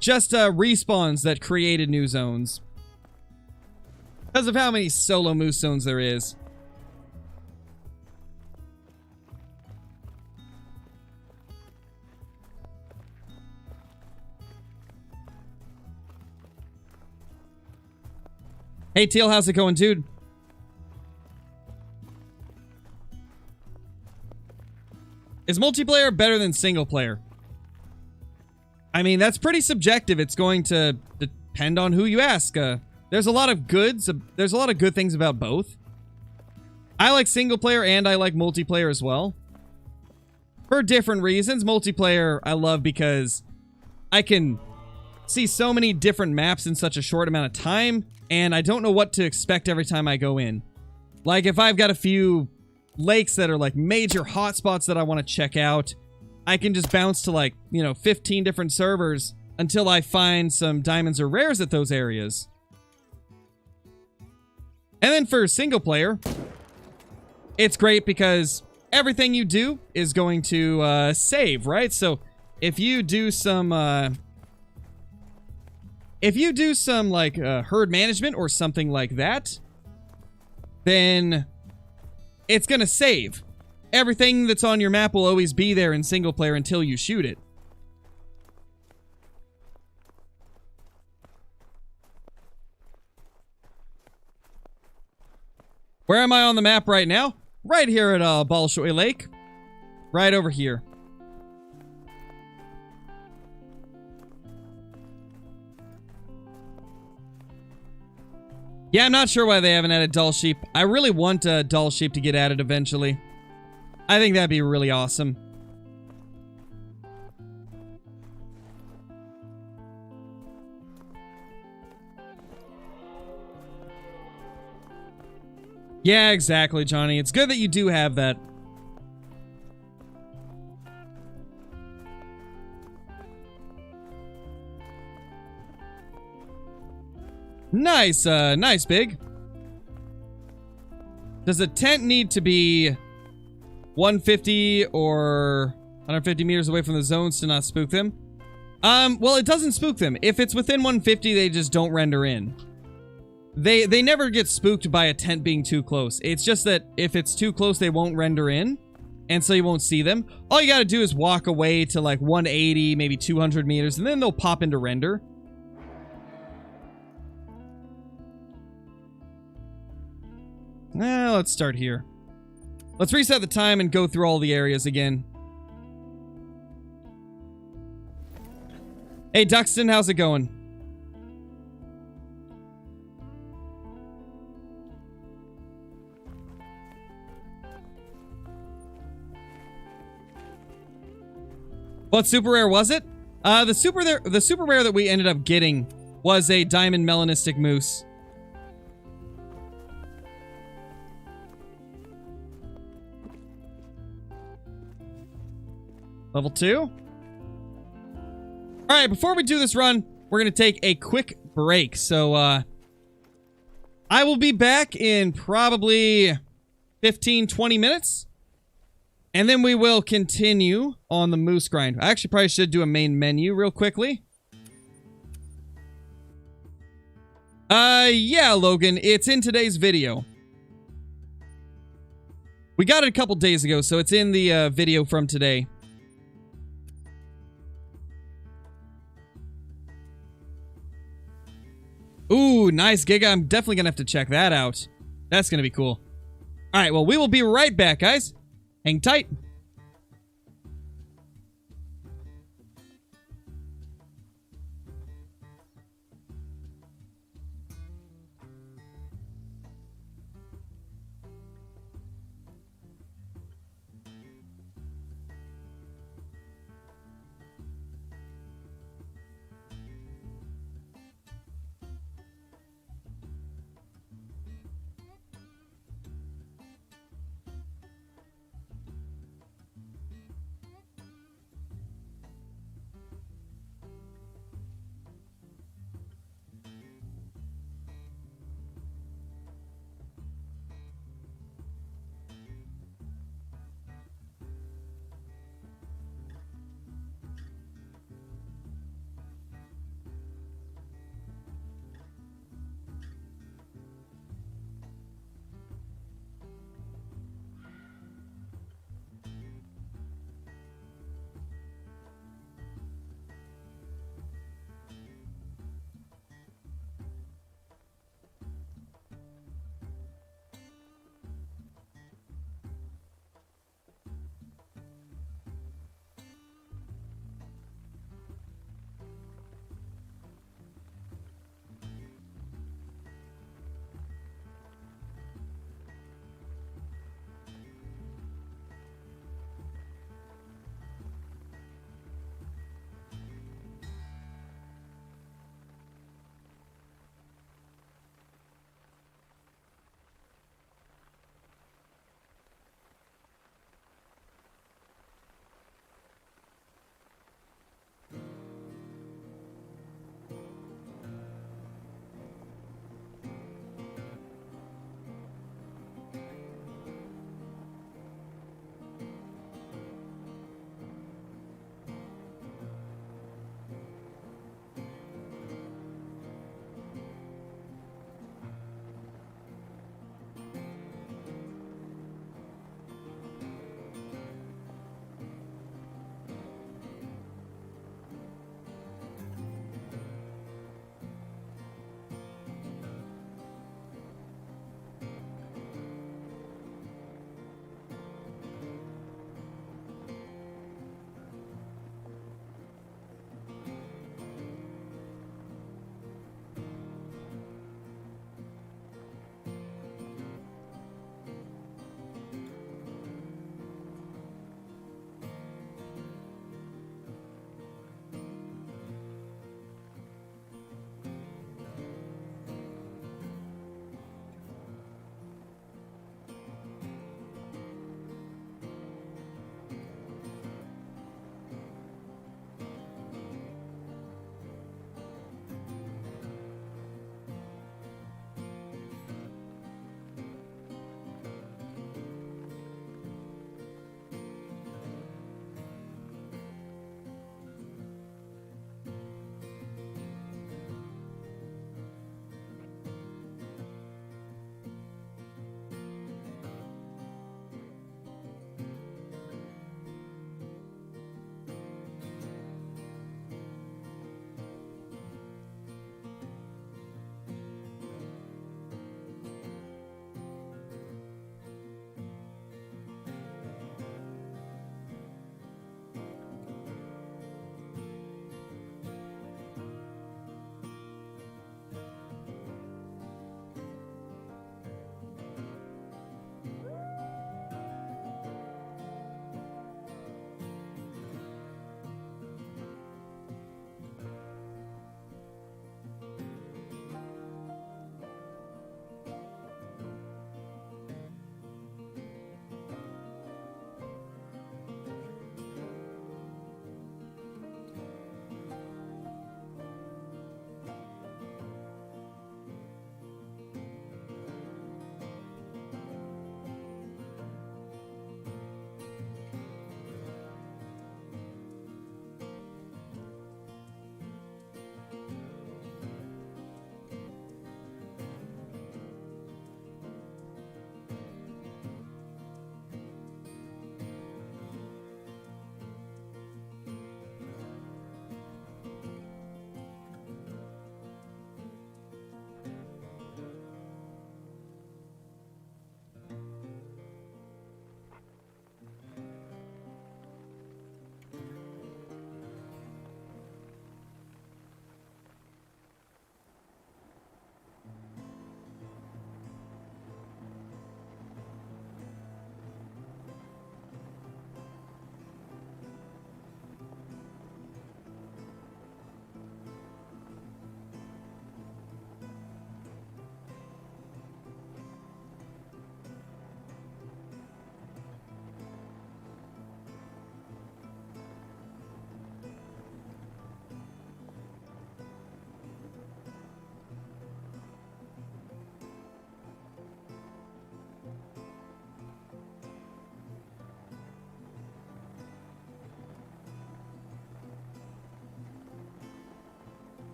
respawns that created new zones. Because of how many solo moose zones there is. Hey, Teal, how's it going, dude? Is multiplayer better than single player? I mean, that's pretty subjective. It's going to depend on who you ask. There's a lot of goods. There's a lot of good things about both. I like single player and I like multiplayer as well. For different reasons. Multiplayer I love because I can see so many different maps in such a short amount of time, and I don't know what to expect every time I go in. Like, if I've got a few lakes that are like major hotspots that I want to check out, I can just bounce to like, 15 different servers until I find some diamonds or rares at those areas. And then for single player, it's great because everything you do is going to save, right? So if you do some like herd management or something like that, then it's gonna save. Everything that's on your map will always be there in single player until you shoot it. Where am I on the map right now? Right here at Bolshoi Lake. Right over here. Yeah, I'm not sure why they haven't added Dull Sheep. I really want Dull Sheep to get added eventually. I think that'd be really awesome. Yeah, exactly, Johnny. It's good that you do have that. Nice, nice, Big. Does a tent need to be 150 or 150 meters away from the zones to not spook them? Well, it doesn't spook them. If it's within 150, they just don't render in. They never get spooked by a tent being too close. It's just that if it's too close, they won't render in, and so you won't see them. All you gotta do is walk away to like 180, maybe 200 meters, and then they'll pop into render. Let's start here. Let's reset the time and go through all the areas again. Hey, Duxton, how's it going? What super rare was it? The super rare that we ended up getting was a diamond melanistic moose. Level 2. Alright, before we do this run, we're going to take a quick break. So, I will be back in probably 15-20 minutes. And then we will continue on the moose grind. I actually probably should do a main menu real quickly. Yeah, Logan, it's in today's video. We got it a couple days ago, so it's in the video from today. Ooh, nice, Giga. I'm definitely gonna have to check that out. That's gonna be cool. Alright, well, we will be right back, guys. Hang tight.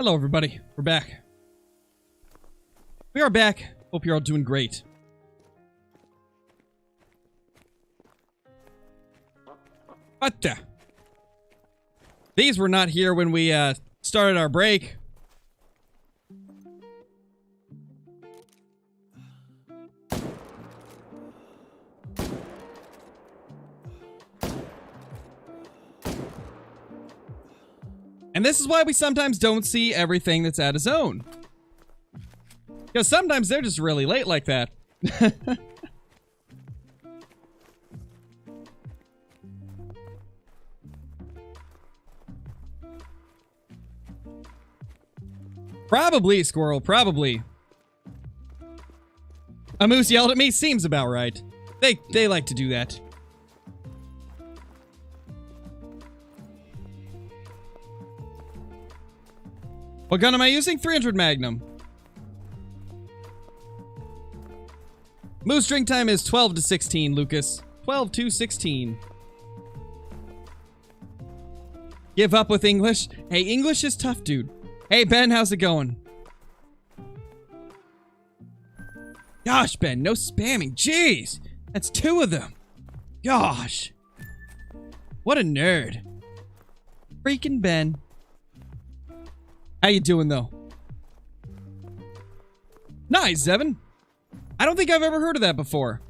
Hello, everybody. We're back. We are back. Hope you're all doing great. What the? These were not here when we started our break. And this is why we sometimes don't see everything that's out of zone. Because sometimes they're just really late like that. Probably, Squirrel, probably. A moose yelled at me, seems about right. They like to do that. What gun am I using? 300 Magnum. Moose drink time is 12 to 16, Lucas. 12 to 16. Give up with English? Hey, English is tough, dude. Hey, Ben, how's it going? Gosh, Ben, no spamming. Jeez, that's 2 of them. Gosh. What a nerd. Freaking Ben. How you doing, though? Nice, Zevin. I don't think I've ever heard of that before.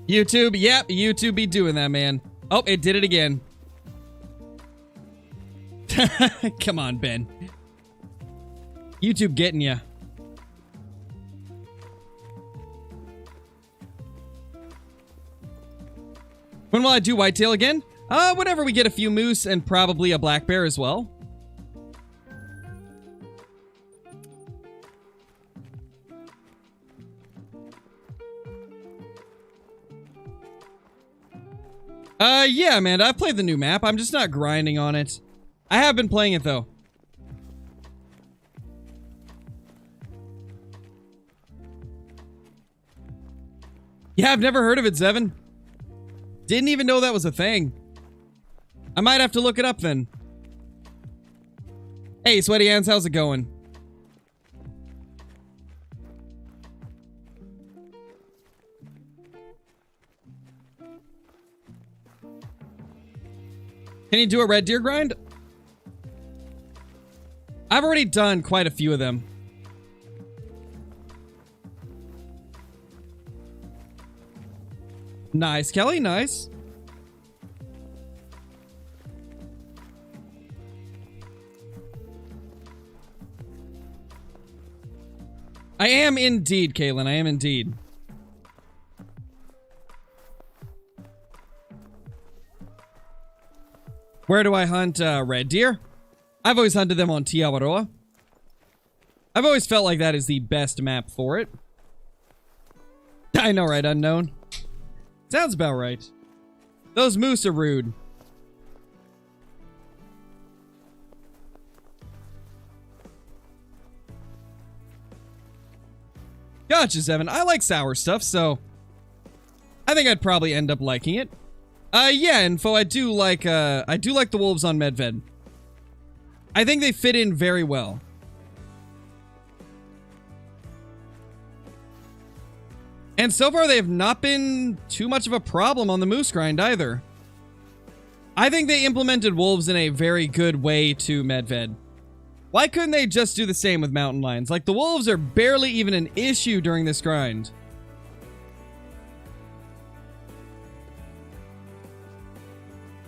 YouTube, yep, YouTube be doing that, man. Oh, it did it again. Come on, Ben. YouTube getting ya. When will I do whitetail again? Whenever we get a few moose and probably a black bear as well. Yeah, Amanda, I've played the new map. I'm just not grinding on it. I have been playing it, though. Yeah, I've never heard of it, Zevin. Didn't even know that was a thing. I might have to look it up then. Hey, Sweaty Hands, how's it going? Can you do a red deer grind? I've already done quite a few of them. Nice, Kelly, nice. I am indeed, Kaylin, I am indeed. Where do I hunt red deer? I've always hunted them on Te Awaroa. I've always felt like that is the best map for it. I know, right, Unknown? Sounds about right. Those moose are rude. Gotcha, Zevin. I like sour stuff, so I think I'd probably end up liking it. Yeah, Info, I do like the wolves on Medved. I think they fit in very well. And so far, they have not been too much of a problem on the moose grind either. I think they implemented wolves in a very good way to Medved. Why couldn't they just do the same with mountain lions? Like, the wolves are barely even an issue during this grind.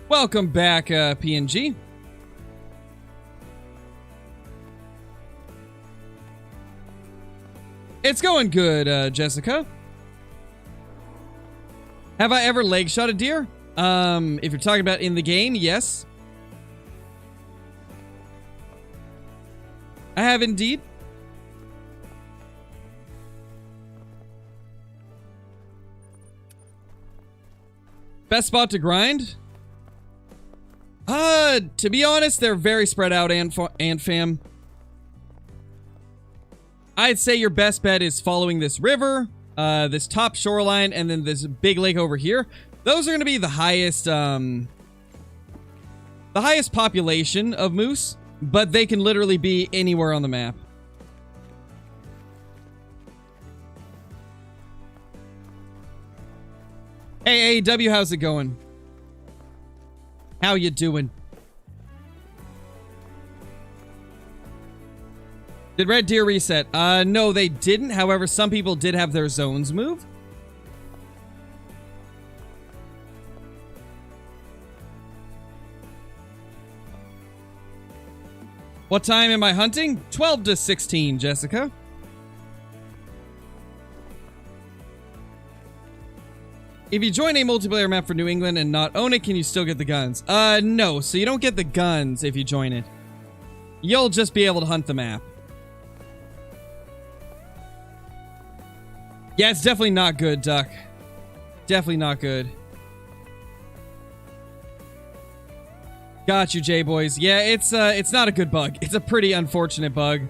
Welcome back, PNG. It's going good, Jessica. Have I ever leg shot a deer? If you're talking about in the game, yes. I have indeed. Best spot to grind? To be honest, they're very spread out, and fam. I'd say your best bet is following this river, this top shoreline, and then this big lake over here. Those are going to be the highest population of moose, but they can literally be anywhere on the map. Hey, AEW, how's it going? How you doing? Did Red Deer reset? No, they didn't. However, some people did have their zones move. What time am I hunting? 12 to 16, Jessica. If you join a multiplayer map for New England and not own it, can you still get the guns? No. So you don't get the guns if you join it. You'll just be able to hunt the map. Yeah, it's definitely not good, Duck. Definitely not good. Got you, J-Boys. Yeah, it's not a good bug. It's a pretty unfortunate bug.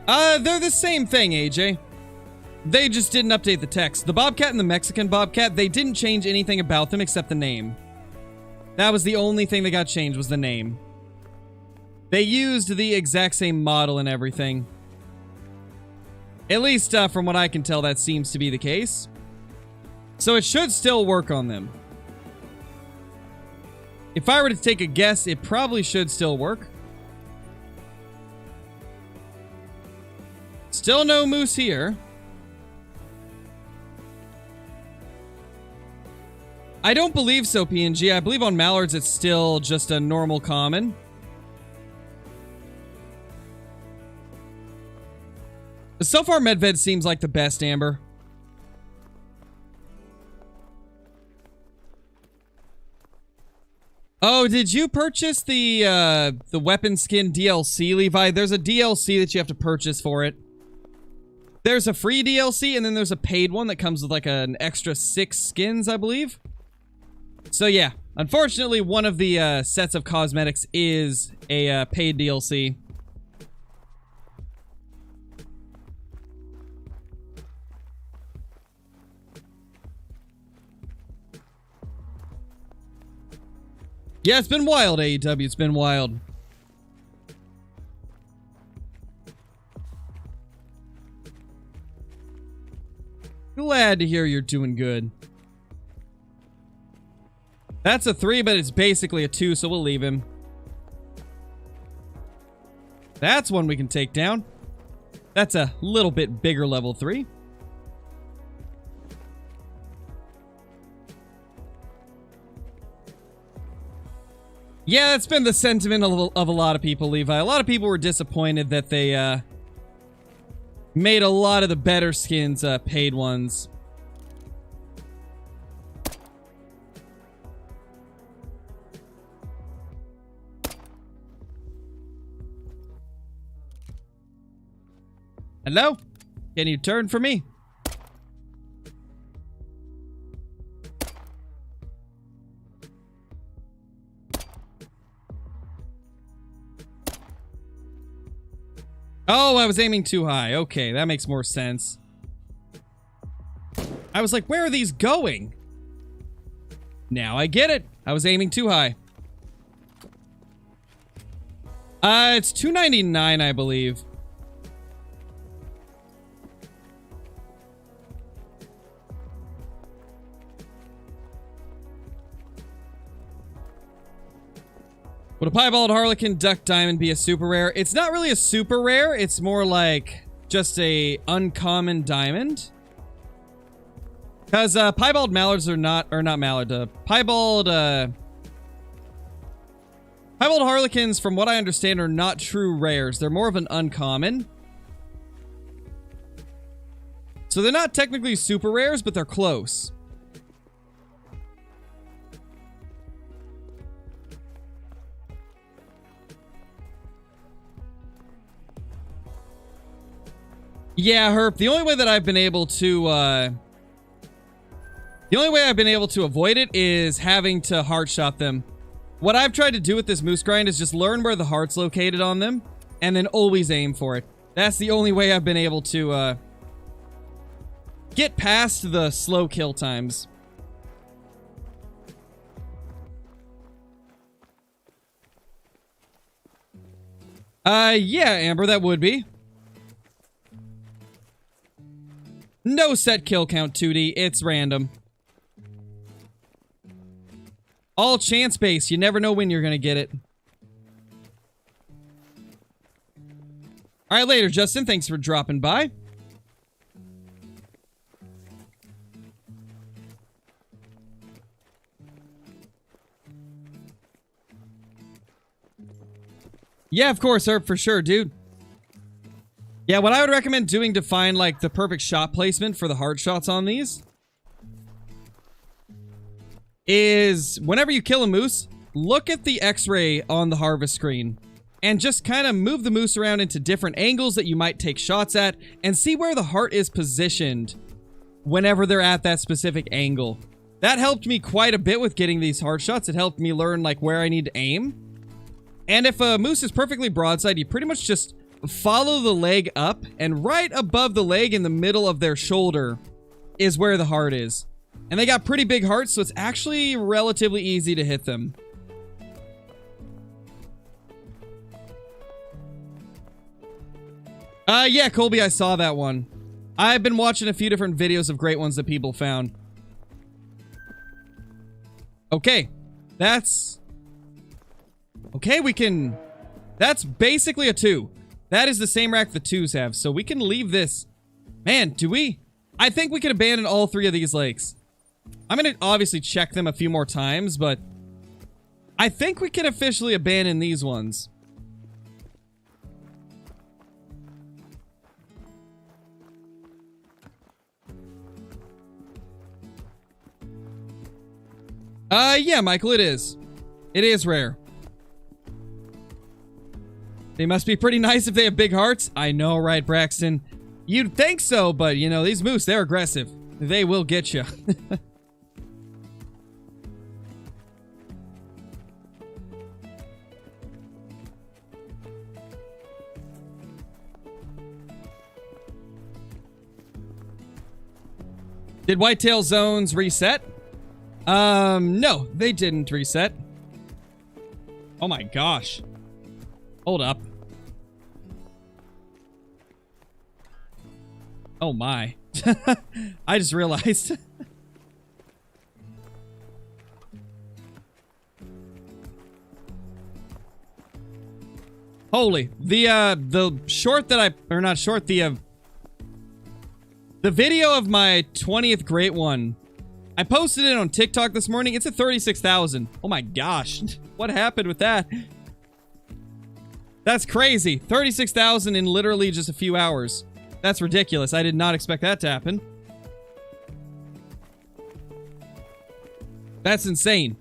They're the same thing, AJ. They just didn't update the text. The Bobcat and the Mexican Bobcat, they didn't change anything about them except the name. That was the only thing that got changed, was the name. They used the exact same model and everything. At least, from what I can tell, that seems to be the case. So it should still work on them. If I were to take a guess, it probably should still work. Still no moose here. I don't believe so, PNG. I believe on mallards it's still just a normal common. So far, Medved seems like the best, Amber. Oh, did you purchase the weapon skin DLC, Levi? There's a DLC that you have to purchase for it. There's a free DLC, and then there's a paid one that comes with like an extra 6 skins, I believe. So yeah, unfortunately, one of the sets of cosmetics is a paid DLC. Yeah, it's been wild, AEW. It's been wild. Glad to hear you're doing good. That's a 3, but it's basically a 2, so we'll leave him. That's one we can take down. That's a little bit bigger level 3. Yeah, that's been the sentiment of a lot of people, Levi. A lot of people were disappointed that they made a lot of the better skins paid ones. Hello? Can you turn for me? Oh, I was aiming too high. Okay, that makes more sense. I was like, where are these going? Now I get it. I was aiming too high. It's $2.99, I believe. Would a piebald harlequin duck diamond be a super rare? It's not really a super rare. It's more like just a uncommon diamond. Because piebald mallards are not, or not mallard, piebald harlequins, from what I understand, are not true rares. They're more of an uncommon. So they're not technically super rares, but they're close. Yeah, Herp, the only way that I've been able to, avoid it is having to heart shot them. What I've tried to do with this moose grind is just learn where the heart's located on them, and then always aim for it. That's the only way I've been able to get past the slow kill times. Yeah, Amber, that would be. No set kill count, 2D. It's random. All chance-based. You never know when you're gonna get it. Alright, later, Justin. Thanks for dropping by. Yeah, of course, Herb, for sure, dude. Yeah, what I would recommend doing to find, like, the perfect shot placement for the hard shots on these is whenever you kill a moose, look at the X-ray on the harvest screen and just kind of move the moose around into different angles that you might take shots at and see where the heart is positioned whenever they're at that specific angle. That helped me quite a bit with getting these hard shots. It helped me learn, like, where I need to aim. And if a moose is perfectly broadside, you pretty much just follow the leg up, and right above the leg in the middle of their shoulder is where the heart is. And they got pretty big hearts, so it's actually relatively easy to hit them. Yeah, Colby, I saw that one. I've been watching a few different videos of great ones that people found. Okay, that's... Okay, we can... That's basically a 2. That is the same rack the 2s have, so we can leave this. Man, do we? I think we can abandon all 3 of these lakes. I'm gonna obviously check them a few more times, but I think we can officially abandon these ones. Yeah, Michael, it is. It is rare. They must be pretty nice if they have big hearts. I know, right, Braxton? You'd think so, but, you know, these moose, they're aggressive. They will get you. Did whitetail zones reset? No, they didn't reset. Oh my gosh. Hold up. Oh my. I just realized. Holy. The short that I... Or not short, the video of my 20th great one. I posted it on TikTok this morning. It's at 36,000. Oh my gosh. What happened with that? That's crazy. 36,000 in literally just a few hours. That's ridiculous. I did not expect that to happen. That's insane.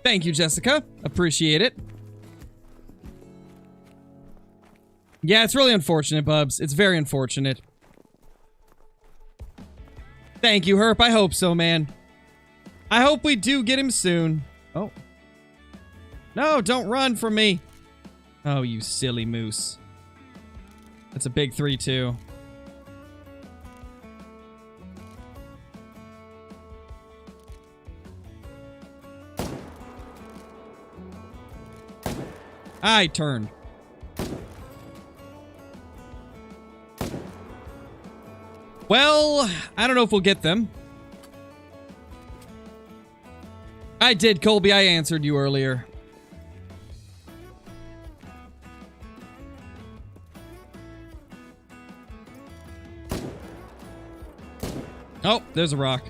Thank you, Jessica. Appreciate it. Yeah, it's really unfortunate, Bubs. It's very unfortunate. Thank you, Herp. I hope so, man. I hope we do get him soon. Oh. No, don't run from me. Oh, you silly moose. That's a big 3-2. I turned. Well, I don't know if we'll get them. I did, Colby. I answered you earlier. Oh, there's a rock.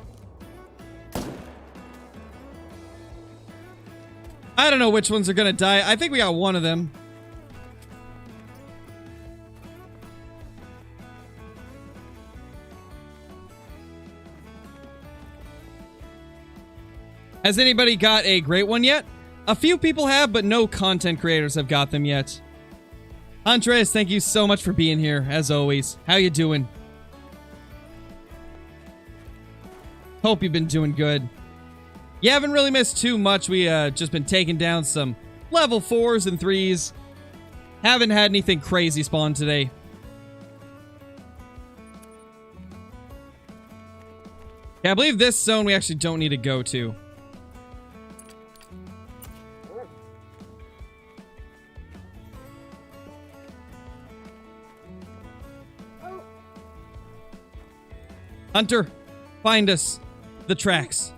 I don't know which ones are gonna die. I think we got one of them. Has anybody got a great one yet? A few people have, but no content creators have got them yet. Andres, thank you so much for being here, as always. How you doing? Hope you've been doing good. You haven't really missed too much. We just been taking down some level 4s and 3s. Haven't had anything crazy spawn today. Yeah, I believe this zone we actually don't need to go to. Hunter, find us the tracks.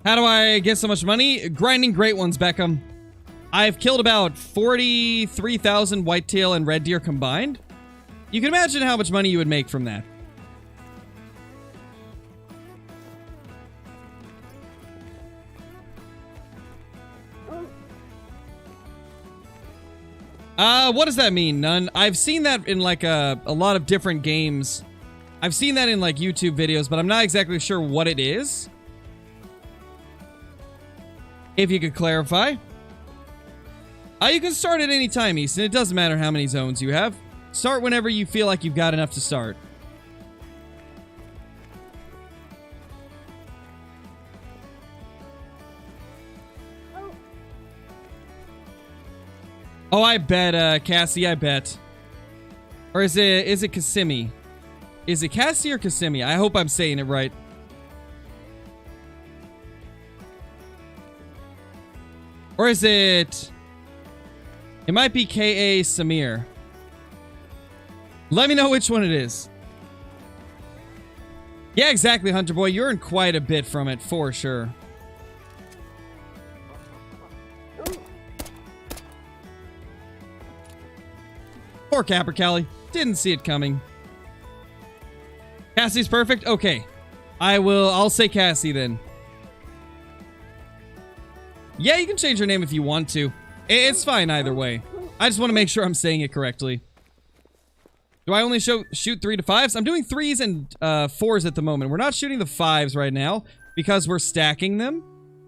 How do I get so much money? Grinding great ones, Beckham. I've killed about 43,000 whitetail and red deer combined. You can imagine how much money you would make from that. What does that mean, None? I've seen that in like a lot of different games. I've seen that in like YouTube videos, but I'm not exactly sure what it is. If you could clarify. You can start at any time, Easton. It doesn't matter how many zones you have. Start whenever you feel like you've got enough to start. Oh, I bet, Cassie, I bet. Or is it Kissimmee? Is it Cassie or Kissimmee? I hope I'm saying it right. Or is it... It might be K.A. Samir. Let me know which one it is. Yeah, exactly, Hunter Boy. You're in quite a bit from it, for sure. Poor Capercalli. Didn't see it coming. Cassie's perfect? Okay. I'll say Cassie then. Yeah, you can change your name if you want to. It's fine either way. I just want to make sure I'm saying it correctly. Do I only shoot 3 to 5s? I'm doing 3s and 4s at the moment. We're not shooting the 5s right now because we're stacking them.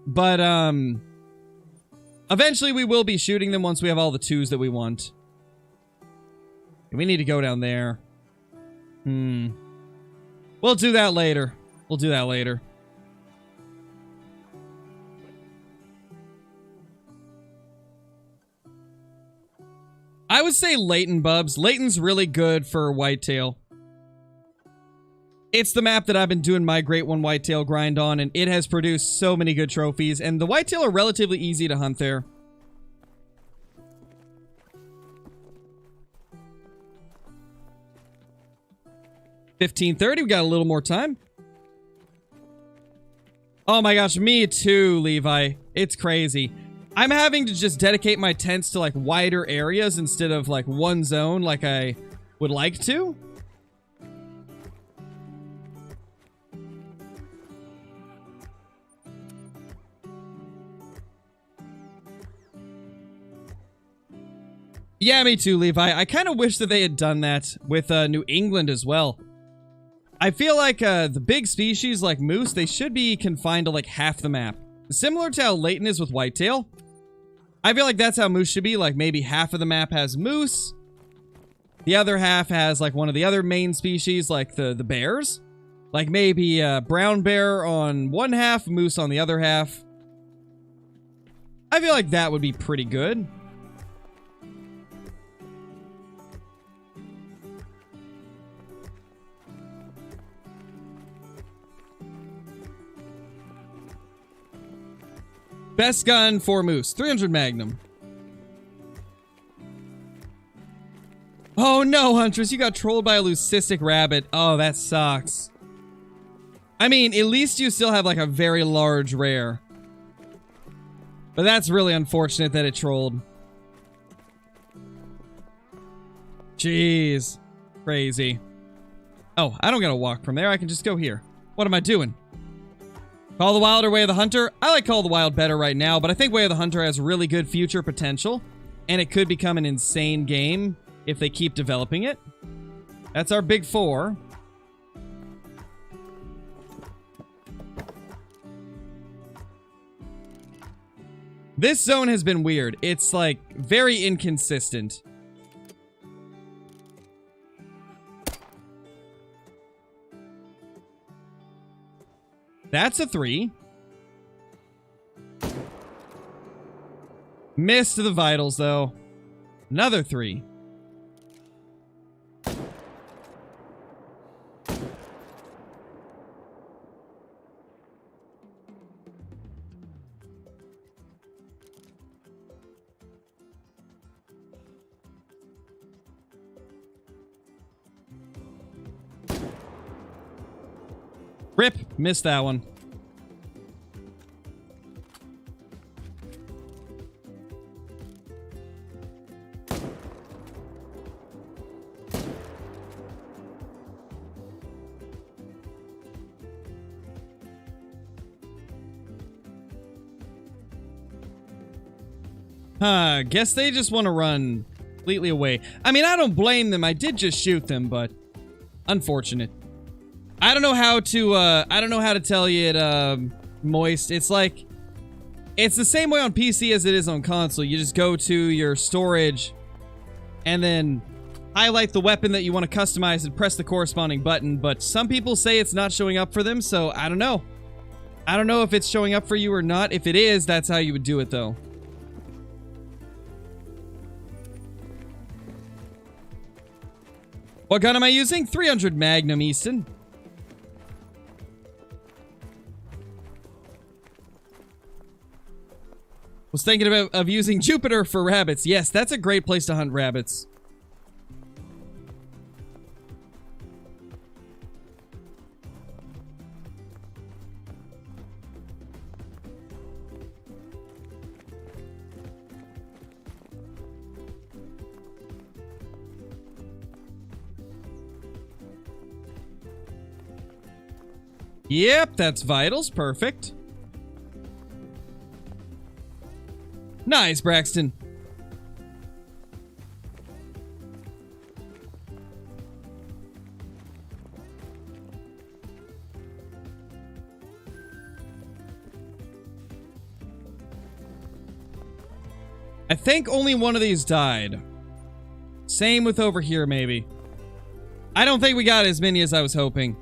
But eventually we will be shooting them once we have all the 2s that we want. We need to go down there. We'll do that later. We'll do that later. I would say Layton, Bubs. Layton's really good for whitetail. It's the map that I've been doing my Great One Whitetail grind on, and it has produced so many good trophies, and the whitetail are relatively easy to hunt there. $15:30, we got a little more time. Oh my gosh, me too, Levi. It's crazy. I'm having to just dedicate my tents to like wider areas instead of like one zone like I would like to. Yeah, me too, Levi. I kind of wish that they had done that with New England as well. I feel like the big species like moose, they should be confined to like half the map. Similar to how Layton is with whitetail. I feel like that's how moose should be. Like maybe half of the map has moose. The other half has like one of the other main species like the bears. Like maybe brown bear on one half, moose on the other half. I feel like that would be pretty good. Best gun for moose, 300 Magnum. Oh no, Huntress, you got trolled by a leucistic rabbit. Oh, that sucks. I mean, at least you still have like a very large rare. But that's really unfortunate that it trolled. Jeez. Crazy. Oh, I don't gotta walk from there. I can just go here. What am I doing? Call the Wild or Way of the Hunter? I like Call the Wild better right now, but I think Way of the Hunter has really good future potential, and it could become an insane game if they keep developing it. That's our big 4. This zone has been weird. It's like very inconsistent. That's a 3. Missed the vitals, though. Another 3. Rip. Missed that one. Guess they just want to run completely away. I mean, I don't blame them. I did just shoot them, but unfortunate. I don't know how to tell you it, Moist. It's like, it's the same way on PC as it is on console. You just go to your storage and then highlight the weapon that you want to customize and press the corresponding button, but some people say it's not showing up for them, so I don't know. I don't know if it's showing up for you or not. If it is, that's how you would do it, though. What gun am I using? 300 Magnum, Easton. Was thinking of using Jupiter for rabbits. Yes, that's a great place to hunt rabbits. Yep, that's vitals. Perfect. Nice, Braxton. I think only one of these died. Same with over here, maybe. I don't think we got as many as I was hoping.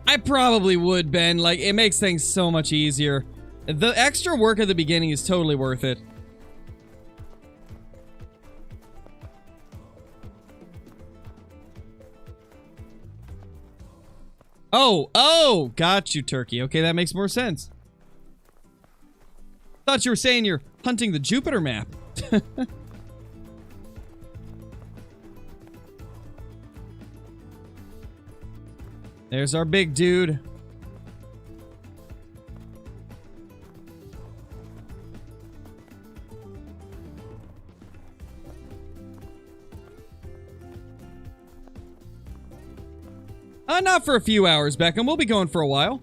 I probably would, Ben. Like, it makes things so much easier. The extra work at the beginning is totally worth it. Oh, got you, Turkey. Okay, that makes more sense. Thought you were saying you're hunting the Jupiter map. There's our big dude. Not for a few hours, Beckham. We'll be going for a while.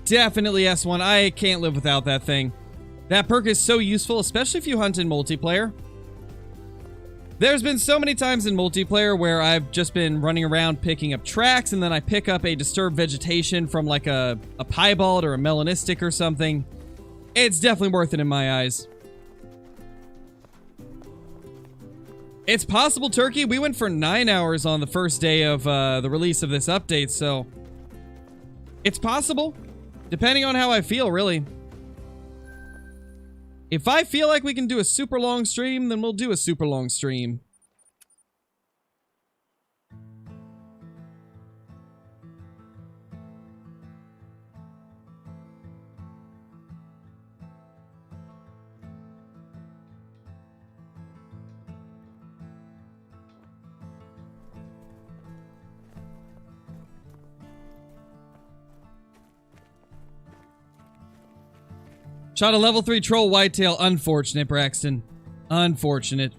Definitely S1. I can't live without that thing. That perk is so useful, especially if you hunt in multiplayer. There's been so many times in multiplayer where I've just been running around picking up tracks, and then I pick up a disturbed vegetation from like a piebald or a melanistic or something. It's definitely worth it in my eyes. It's possible, Turkey. We went for 9 hours on the first day of the release of this update, so it's possible. Depending on how I feel, really. If I feel like we can do a super long stream, then we'll do a super long stream. Shot a level 3 troll whitetail. Unfortunate, Braxton. Unfortunate.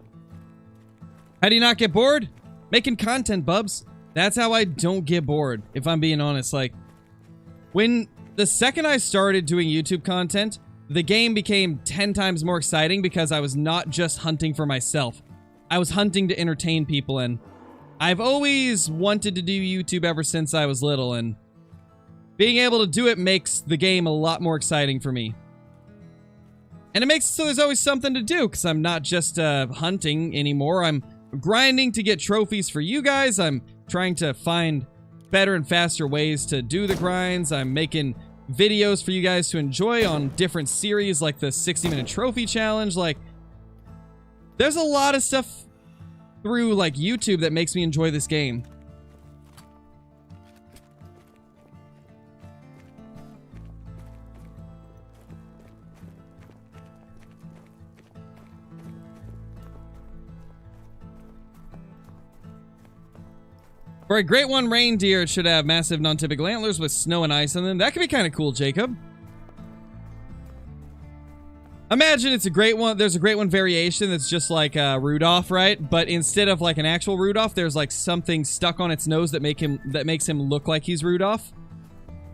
How do you not get bored? Making content, bubs. That's how I don't get bored, if I'm being honest. Like, when the second I started doing YouTube content, the game became 10 times more exciting because I was not just hunting for myself. I was hunting to entertain people, and I've always wanted to do YouTube ever since I was little, and being able to do it makes the game a lot more exciting for me. And it makes it so there's always something to do, because I'm not just hunting anymore. I'm grinding to get trophies for you guys. I'm trying to find better and faster ways to do the grinds. I'm making videos for you guys to enjoy on different series, like the 60-minute trophy challenge. Like, there's a lot of stuff through, like, YouTube that makes me enjoy this game. For a Great One reindeer, it should have massive non-typical antlers with snow and ice on them. That could be kind of cool, Jacob. Imagine it's a Great One. There's a Great One variation that's just like Rudolph, right? But instead of like an actual Rudolph, there's like something stuck on its nose that makes him look like he's Rudolph.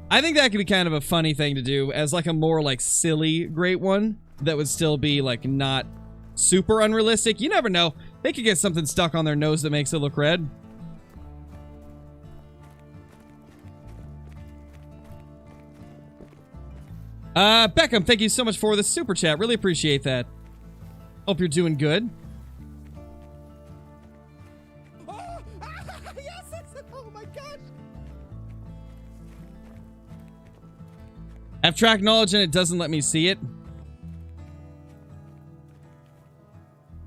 I think that could be kind of a funny thing to do as like a more like silly Great One that would still be like not super unrealistic. You never know. They could get something stuck on their nose that makes it look red. Beckham, thank you so much for the super chat. Really appreciate that. Hope you're doing good. Oh, yes, oh my gosh. I have track knowledge and it doesn't let me see it.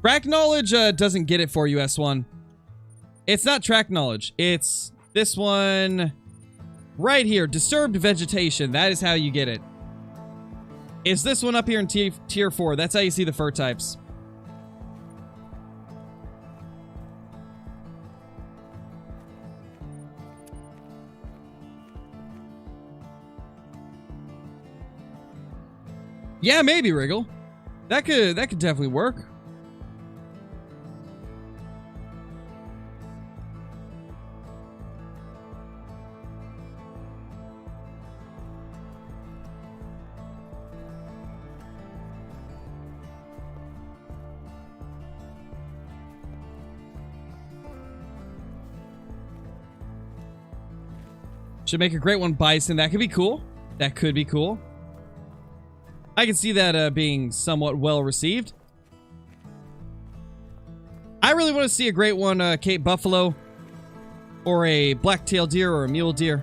Track knowledge doesn't get it for you, S1. It's not track knowledge. It's this one right here. Disturbed vegetation. That is how you get it. It's this one up here in tier 4. That's how you see the fur types. Yeah, maybe, Wriggle. That could definitely work. Should make a Great One bison. That could be cool. That could be cool. I can see that being somewhat well received. I really want to see a Great One Cape buffalo, or a black-tailed deer, or a mule deer.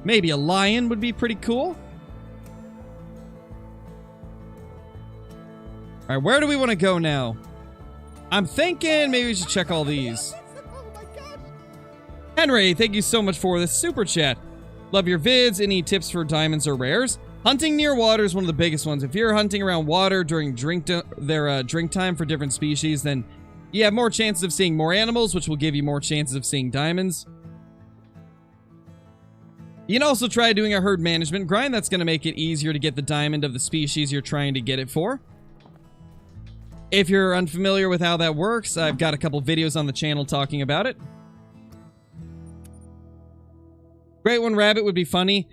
Maybe a lion would be pretty cool. All right, where do we want to go now? I'm thinking maybe we should check all these. Henry, thank you so much for this super chat. Love your vids. Any tips for diamonds or rares? Hunting near water is one of the biggest ones. If you're hunting around water during drink time for different species, then you have more chances of seeing more animals, which will give you more chances of seeing diamonds. You can also try doing a herd management grind. That's going to make it easier to get the diamond of the species you're trying to get it for. If you're unfamiliar with how that works, I've got a couple videos on the channel talking about it. Great One rabbit would be funny.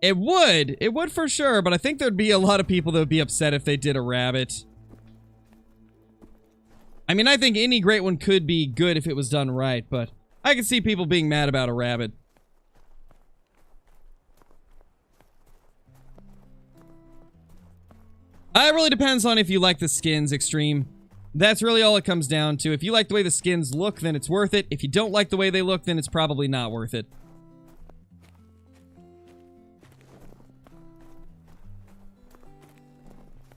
It would. It would for sure, but I think there'd be a lot of people that would be upset if they did a rabbit. I mean, I think any Great One could be good if it was done right, but I can see people being mad about a rabbit. It really depends on if you like the skins, Extreme. That's really all it comes down to. If you like the way the skins look, then it's worth it. If you don't like the way they look, then it's probably not worth it.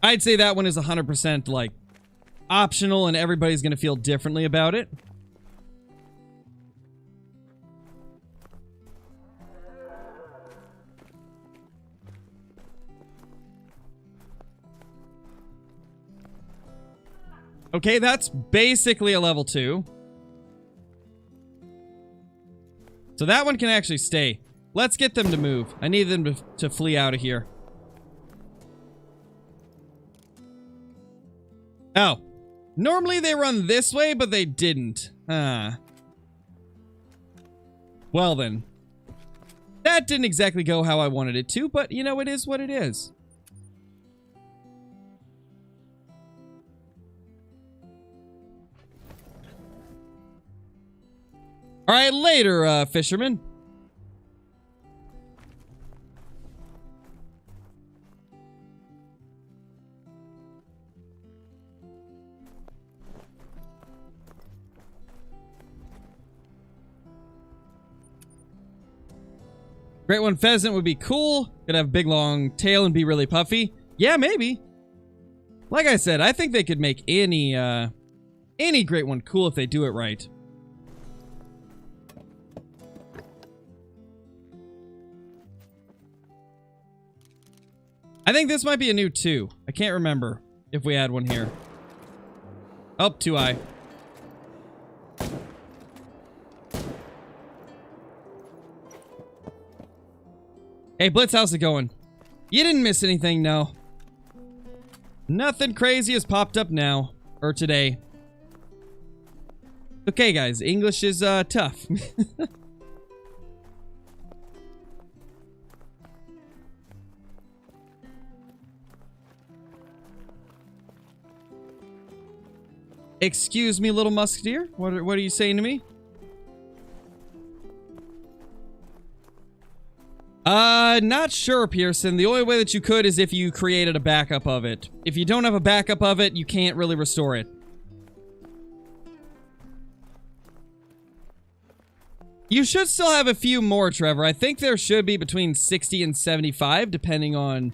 I'd say that one is 100% like optional and everybody's going to feel differently about it. Okay, that's basically a level 2. So that one can actually stay. Let's get them to move. I need them to flee out of here. Oh. Normally they run this way, but they didn't. Well then. That didn't exactly go how I wanted it to, but you know, it is what it is. All right, later, fisherman. Great one pheasant would be cool. Could have a big long tail and be really puffy. Yeah, maybe. Like I said, I think they could make any great one cool if they do it right. I think this might be a new 2. I can't remember if we had one here. Oh, 2i. Hey, Blitz, how's it going? You didn't miss anything, no. Nothing crazy has popped up now. Or today. Okay, guys. English is, tough. Excuse me, little musketeer? What are you saying to me? Not sure, Pearson. The only way that you could is if you created a backup of it. If you don't have a backup of it, you can't really restore it. You should still have a few more, Trevor. I think there should be between 60 and 75, depending on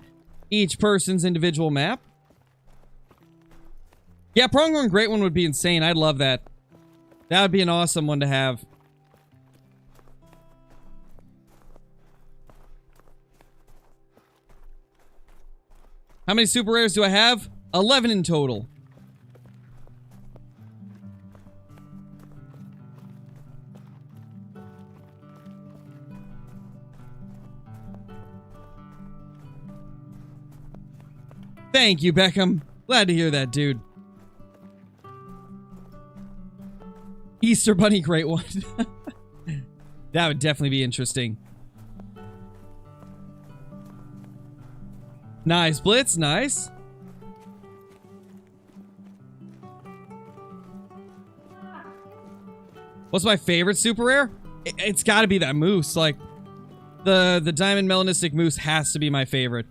each person's individual map. Yeah, Pronghorn Great One would be insane. I'd love that. That would be an awesome one to have. How many super rares do I have? 11 in total. Thank you, Beckham. Glad to hear that, dude. Easter Bunny Great One. That would definitely be interesting. Nice, Blitz. Nice. What's my favorite super rare? It's got to be that moose. Like, the Diamond Melanistic Moose has to be my favorite.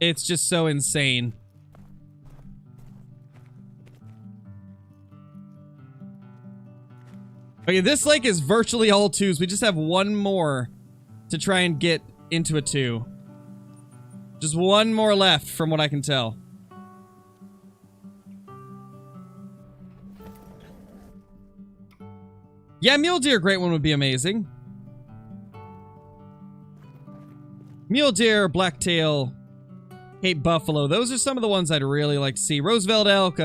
It's just so insane. Okay, this lake is virtually all 2s. We just have one more to try and get into a 2. Just one more left from what I can tell. Yeah, Mule Deer Great One would be amazing. Mule Deer, Blacktail, Cape Buffalo. Those are some of the ones I'd really like to see. Roosevelt Elk,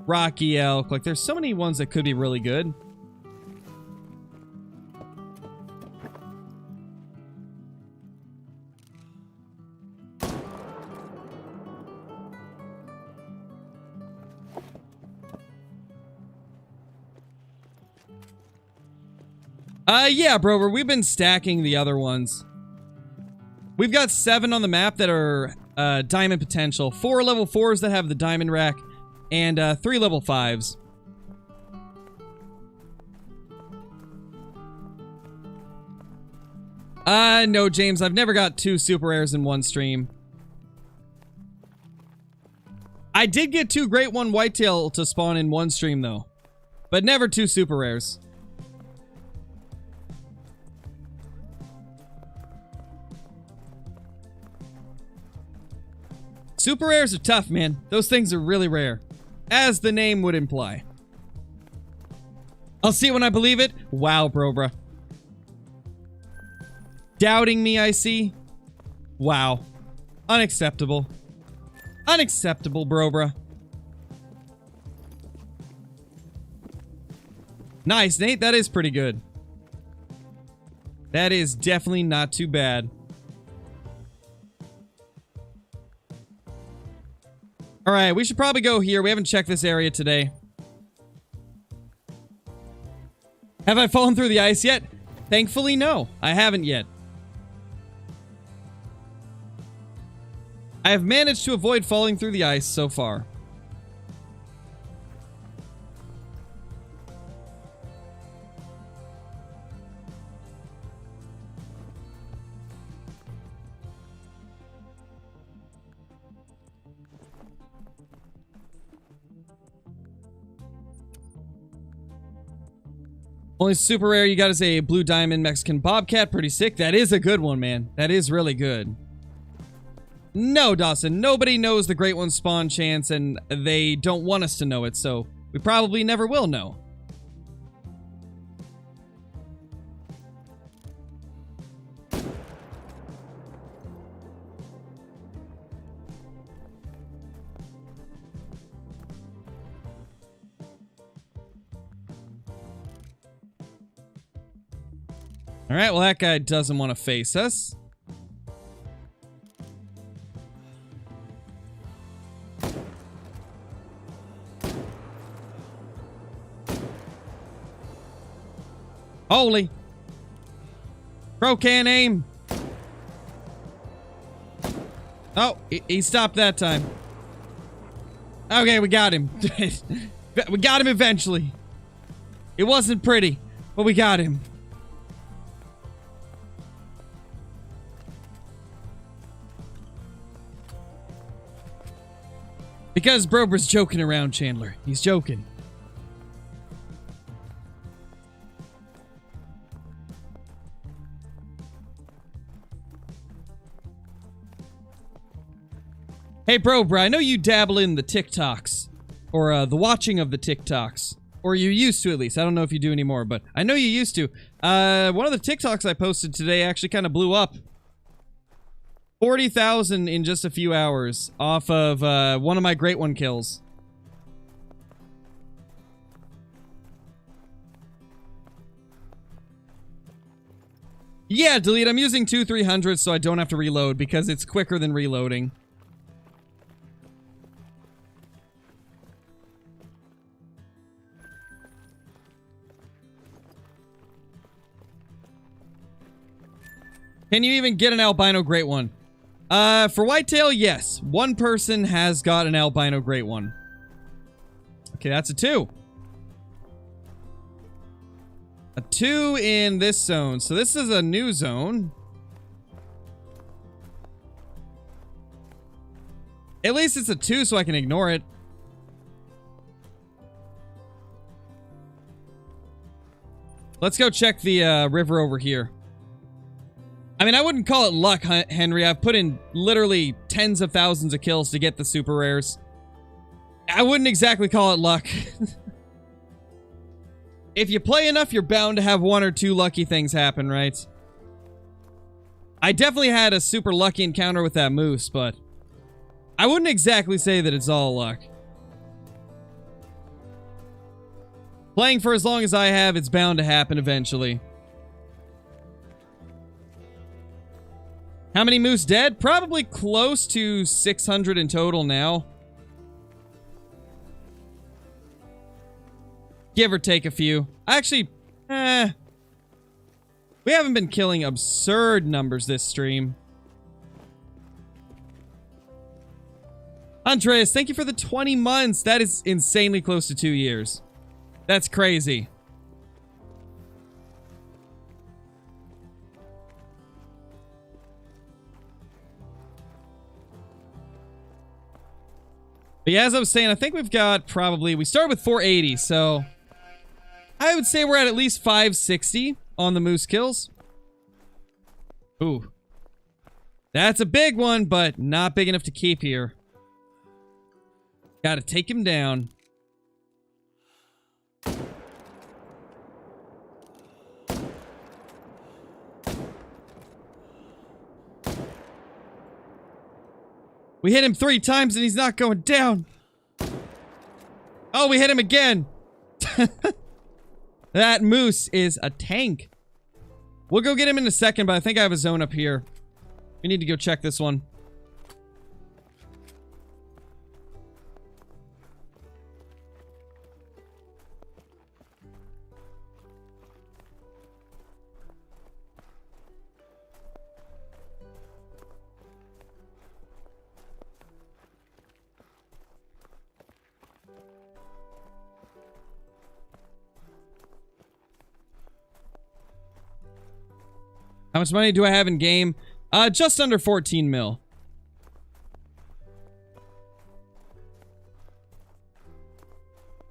Rocky Elk. Like, there's so many ones that could be really good. Yeah, Brover, we've been stacking the other ones. We've got 7 on the map that are, diamond potential. 4 level 4s that have the diamond rack, and, 3 level 5s. No, James, I've never got 2 super rares in one stream. I did get 2 Great One Whitetail to spawn in one stream, though. But never 2 super rares. Super rares are tough, man. Those things are really rare. As the name would imply. I'll see it when I believe it. Wow, bro, bruh. Doubting me, I see. Wow. Unacceptable. Unacceptable, bro, bruh. Nice, Nate. That is pretty good. That is definitely not too bad. Alright, we should probably go here. We haven't checked this area today. Have I fallen through the ice yet? Thankfully, no. I haven't yet. I have managed to avoid falling through the ice so far. Only super rare you got is a blue diamond Mexican bobcat. Pretty sick. That is a good one, man. That is really good. No, Dawson. Nobody knows the Great One spawn chance, and they don't want us to know it, so we probably never will know. Alright, well that guy doesn't want to face us. Holy. Bro can't aim. Oh, he stopped that time. Okay, we got him. We got him eventually. It wasn't pretty, but we got him. Because Brober's joking around, Chandler. He's joking. Hey, Brober, I know you dabble in the TikToks. Or the watching of the TikToks. Or you used to, at least. I don't know if you do anymore, but I know you used to. One of the TikToks I posted today actually kind of blew up. 40,000 in just a few hours off of one of my Great One kills. Yeah, delete. I'm using 2-300 so I don't have to reload because it's quicker than reloading. Can you even get an albino Great One? For whitetail, yes. One person has got an albino Great One. Okay, that's a 2. A 2 in this zone. So this is a new zone. At least it's a 2 so I can ignore it. Let's go check the river over here. I mean, I wouldn't call it luck, Henry. I've put in literally tens of thousands of kills to get the super rares. I wouldn't exactly call it luck. If you play enough, you're bound to have 1 or 2 lucky things happen, right? I definitely had a super lucky encounter with that moose, but I wouldn't exactly say that it's all luck. Playing for as long as I have, it's bound to happen eventually. How many moose dead? Probably close to 600 in total now. Give or take a few. Actually, we haven't been killing absurd numbers this stream. Andreas, thank you for the 20 months. That is insanely close to 2 years. That's crazy. But yeah, as I was saying, I think we've got probably... We started with 480, so... I would say we're at least 560 on the moose kills. Ooh. That's a big one, but not big enough to keep here. Gotta take him down. We hit him 3 times and he's not going down. Oh, we hit him again. That moose is a tank. We'll go get him in a second, but I think I have a zone up here. We need to go check this one. How much money do I have in game? Just under 14 mil.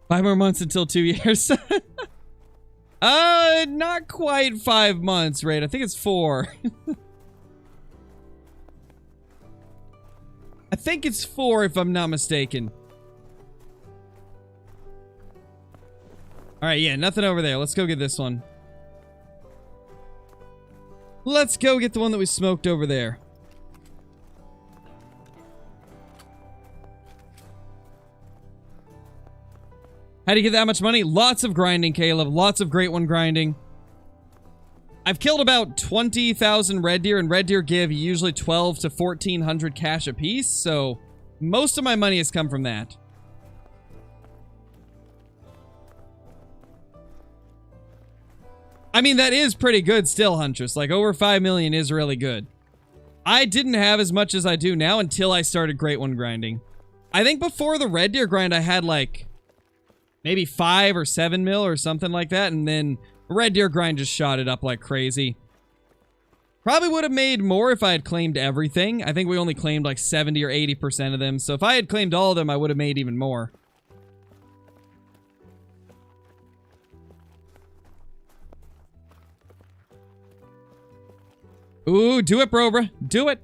Five more months until 2 years. Not quite 5 months, right? I think it's 4. I think it's 4 if I'm not mistaken. Alright, yeah, nothing over there. Let's go get this one. Let's go get the one that we smoked over there. How do you get that much money? Lots of grinding, Caleb. Lots of great one grinding. I've killed about 20,000 red deer, and red deer give usually 12 to 1,400 cash apiece, so most of my money has come from that. I mean, that is pretty good still, Huntress. Like, over 5 million is really good. I didn't have as much as I do now until I started Great One grinding. I think before the Red Deer grind, I had, like, maybe 5 or 7 mil or something like that, and then Red Deer grind just shot it up like crazy. Probably would have made more if I had claimed everything. I think we only claimed, like, 70 or 80% of them, so if I had claimed all of them, I would have made even more. Ooh, do it, bro, bruh. Do it.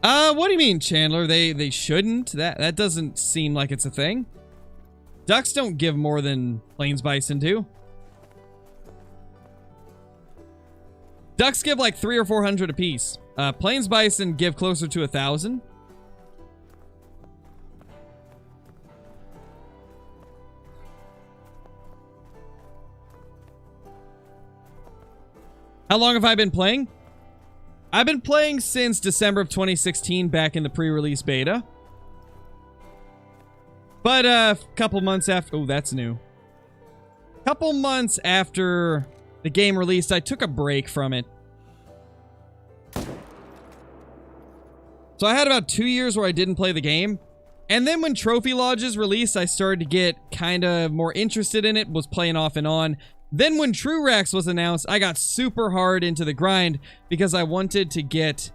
What do you mean, Chandler? They shouldn't? That doesn't seem like it's a thing. Ducks don't give more than plains bison do. Ducks give like 300 or 400 apiece. Plains bison give closer to 1,000. How long have I been playing? I've been playing since December of 2016, back in the pre-release beta. But a couple months after... Oh, that's new. Couple months after the game released, I took a break from it. So I had about 2 years where I didn't play the game. And then when Trophy Lodges released, I started to get kind of more interested in it, was playing off and on. Then when True Racks was announced, I got super hard into the grind because I wanted to get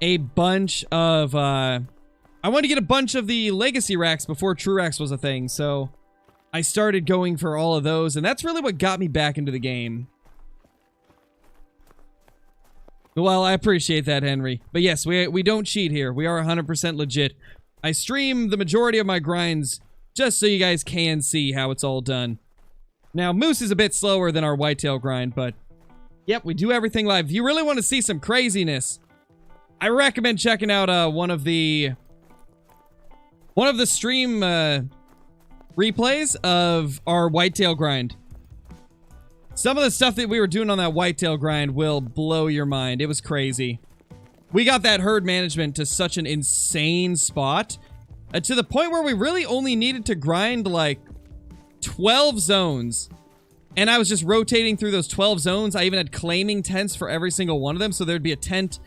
a bunch of, I wanted to get a bunch of the Legacy Racks before True Racks was a thing, so I started going for all of those, and that's really what got me back into the game. Well, I appreciate that, Henry. But yes, we don't cheat here. We are 100% legit. I stream the majority of my grinds just so you guys can see how it's all done. Now, Moose is a bit slower than our whitetail grind, but yep, we do everything live. If you really want to see some craziness, I recommend checking out one of the stream replays of our whitetail grind. Some of the stuff that we were doing on that whitetail grind will blow your mind. It was crazy. We got that herd management to such an insane spot, to the point where we really only needed to grind like 12 zones, and I was just rotating through those 12 zones. I even had claiming tents for every single one of them, so there'd be a tent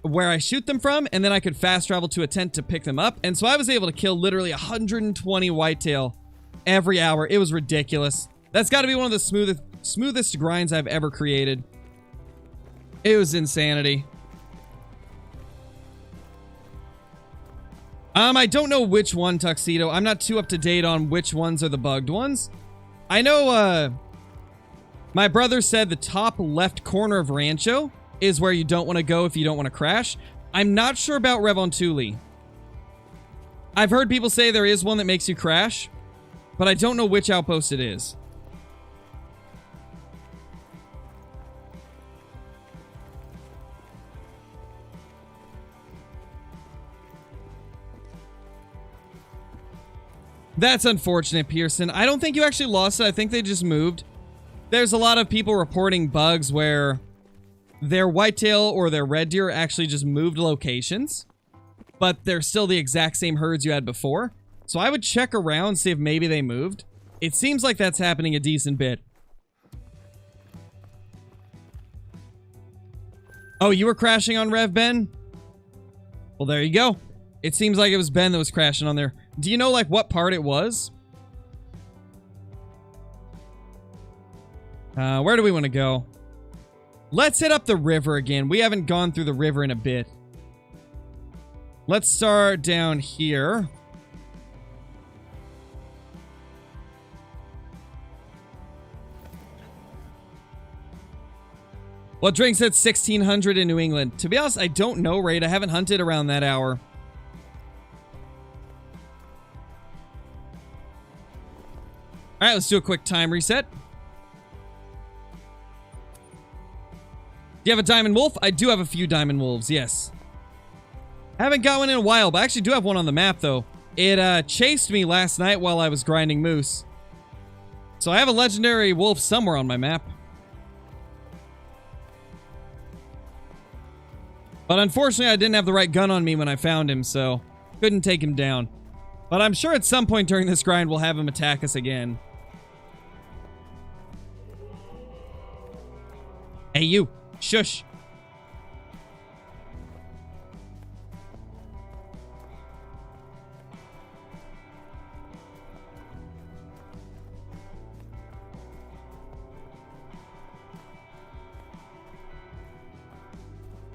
where I shoot them from, and then I could fast travel to a tent to pick them up. And so I was able to kill literally 120 whitetail every hour. It was ridiculous. That's got to be one of the smoothest grinds I've ever created. It was insanity. I don't know which one, Tuxedo. I'm not too up to date on which ones are the bugged ones. I know, my brother said the top left corner of Rancho is where you don't want to go if you don't want to crash. I'm not sure about Revontuli. I've heard people say there is one that makes you crash, but I don't know which outpost it is. That's unfortunate, Pearson. I don't think you actually lost it. I think they just moved. There's a lot of people reporting bugs where their whitetail or their red deer actually just moved locations, but they're still the exact same herds you had before. So I would check around, see if maybe they moved. It seems like that's happening a decent bit. Oh, you were crashing on Rev, Ben? Well, there you go. It seems like it was Ben that was crashing on there. Do you know, like, what part it was? Where do we want to go? Let's hit up the river again. We haven't gone through the river in a bit. Let's start down here. What drinks at 1600 in New England? To be honest, I don't know, Raid. I haven't hunted around that hour. Alright, let's do a quick time reset. Do you have a diamond wolf? I do have a few diamond wolves, yes. I haven't got one in a while, but I actually do have one on the map, though. It chased me last night while I was grinding moose. So I have a legendary wolf somewhere on my map. But unfortunately, I didn't have the right gun on me when I found him, so couldn't take him down. But I'm sure at some point during this grind, we'll have him attack us again. Hey, you. Shush.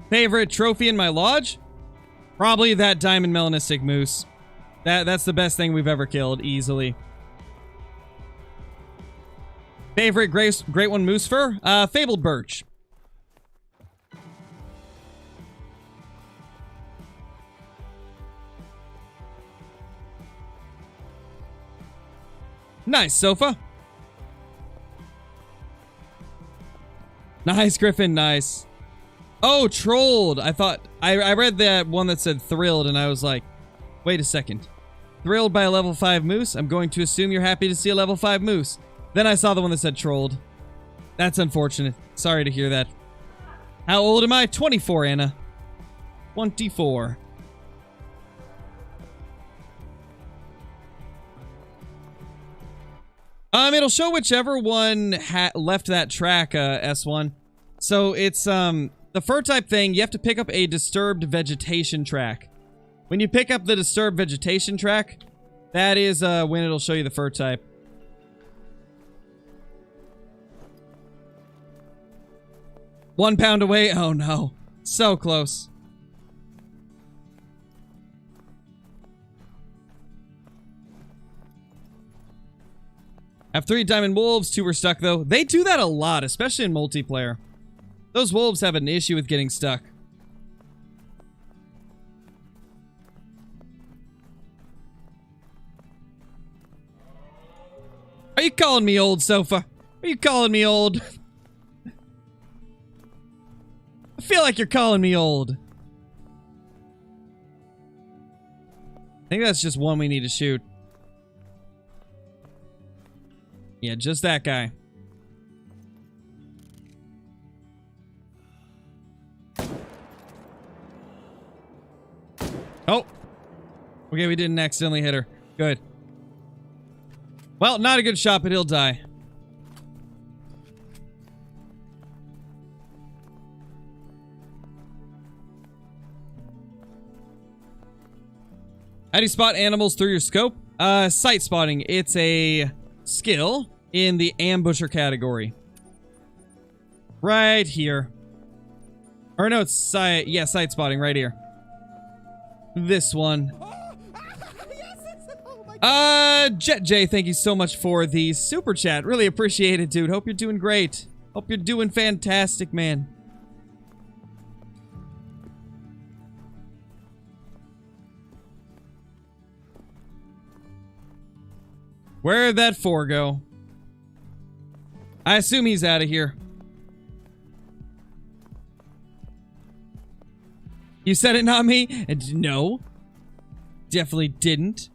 Favorite trophy in my lodge? Probably that diamond melanistic moose. That's the best thing we've ever killed, easily. Favorite great one moose fur? Fabled birch. Nice, Sofa. Nice, Griffin, nice. Oh, trolled. I thought... I read that one that said thrilled, and I was like, wait a second. Thrilled by a level 5 moose? I'm going to assume you're happy to see a level 5 moose. Then I saw the one that said trolled. That's unfortunate. Sorry to hear that. How old am I? 24, Anna. 24. It'll show whichever one left that track, S1. So it's, the fur type thing, you have to pick up a disturbed vegetation track. When you pick up the disturbed vegetation track, that is, when it'll show you the fur type. £1 away? Oh no. So close. I have 3 diamond wolves, 2 were stuck though. They do that a lot, especially in multiplayer. Those wolves have an issue with getting stuck. Are you calling me old, Sofa? Are you calling me old? I feel like you're calling me old. I think that's just one we need to shoot. Yeah, just that guy. Oh. Okay, we didn't accidentally hit her. Good. Well, not a good shot, but he'll die. How do you spot animals through your scope? Sight spotting. It's a skill in the ambusher category. Right here. Or no, it's sight. Yeah, sight spotting right here. This one. Jet J, thank you so much for the super chat. Really appreciate it, dude. Hope you're doing great. Hope you're doing fantastic, man. Where'd that 4 go? I assume he's out of here. You said it, not me? And no. Definitely didn't.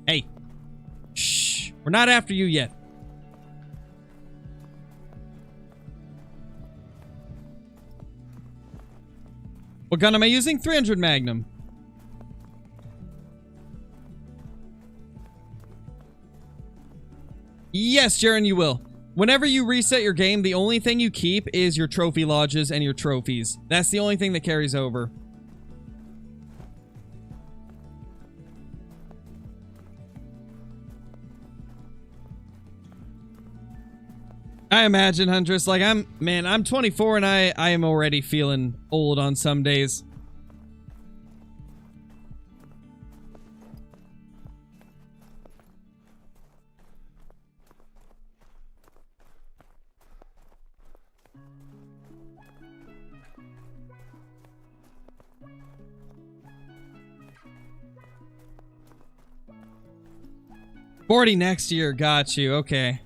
Hey. Shh. We're not after you yet. What gun am I using? 300 Magnum. Yes, Jaren, you will. Whenever you reset your game, the only thing you keep is your trophy lodges and your trophies. That's the only thing that carries over. I imagine, Huntress. Like, I'm 24 and I am already feeling old on some days. $40 next year, got you, okay.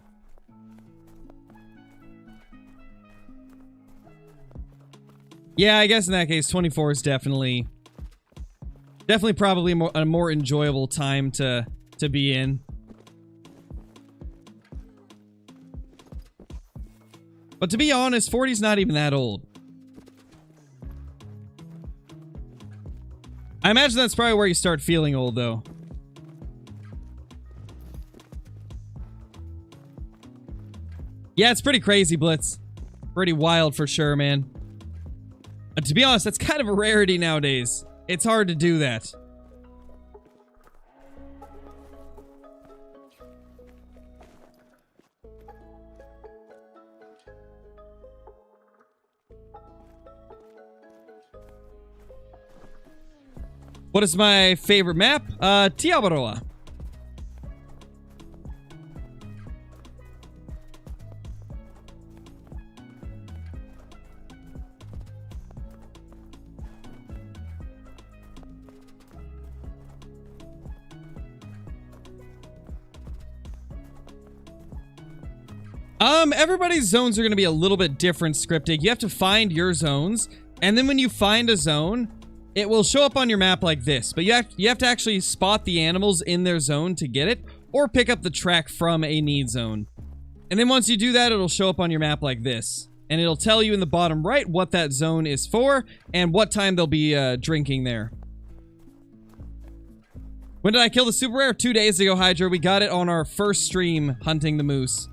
Yeah, I guess in that case, 24 is definitely probably a more enjoyable time to be in. But to be honest, 40's not even that old. I imagine that's probably where you start feeling old, though. Yeah, it's pretty crazy, Blitz. Pretty wild for sure, man. To be honest, that's kind of a rarity nowadays. It's hard to do that. What is my favorite map? Tiabaroa. Everybody's zones are going to be a little bit different scripted. You have to find your zones, and then when you find a zone, it will show up on your map like this. But you have to actually spot the animals in their zone to get it, or pick up the track from a need zone. And then once you do that, it'll show up on your map like this. And it'll tell you in the bottom right what that zone is for, and what time they'll be drinking there. When did I kill the super rare? 2 days ago, Hydra. We got it on our first stream hunting the moose.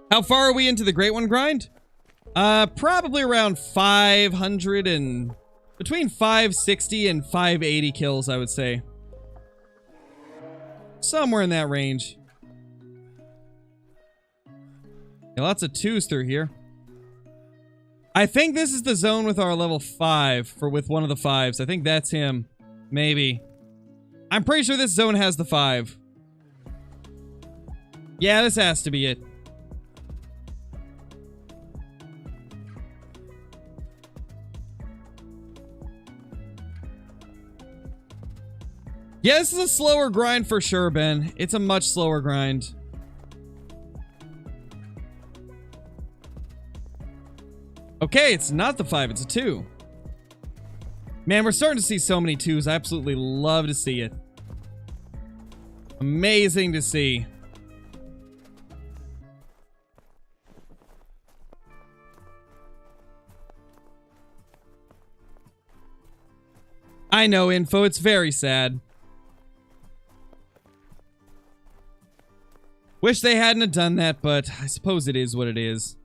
How far are we into the Great One grind? Probably around 500 and... between 560 and 580 kills, I would say. Somewhere in that range. Yeah, lots of 2s through here. I think this is the zone with our level 5, with one of the 5s. I think that's him. Maybe. I'm pretty sure this zone has the 5. Yeah, this has to be it. Yeah, this is a slower grind for sure, Ben. It's a much slower grind. Okay, it's not the 5, it's a 2. Man, we're starting to see so many 2s. I absolutely love to see it. Amazing to see. I know, Info. It's very sad. Wish they hadn't have done that, but I suppose it is what it is.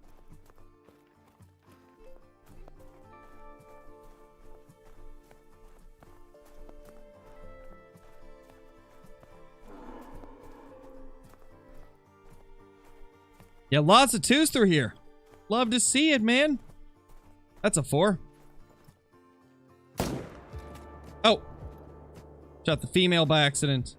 Yeah, lots of 2s through here. Love to see it, man. That's a 4. Oh. Shot the female by accident.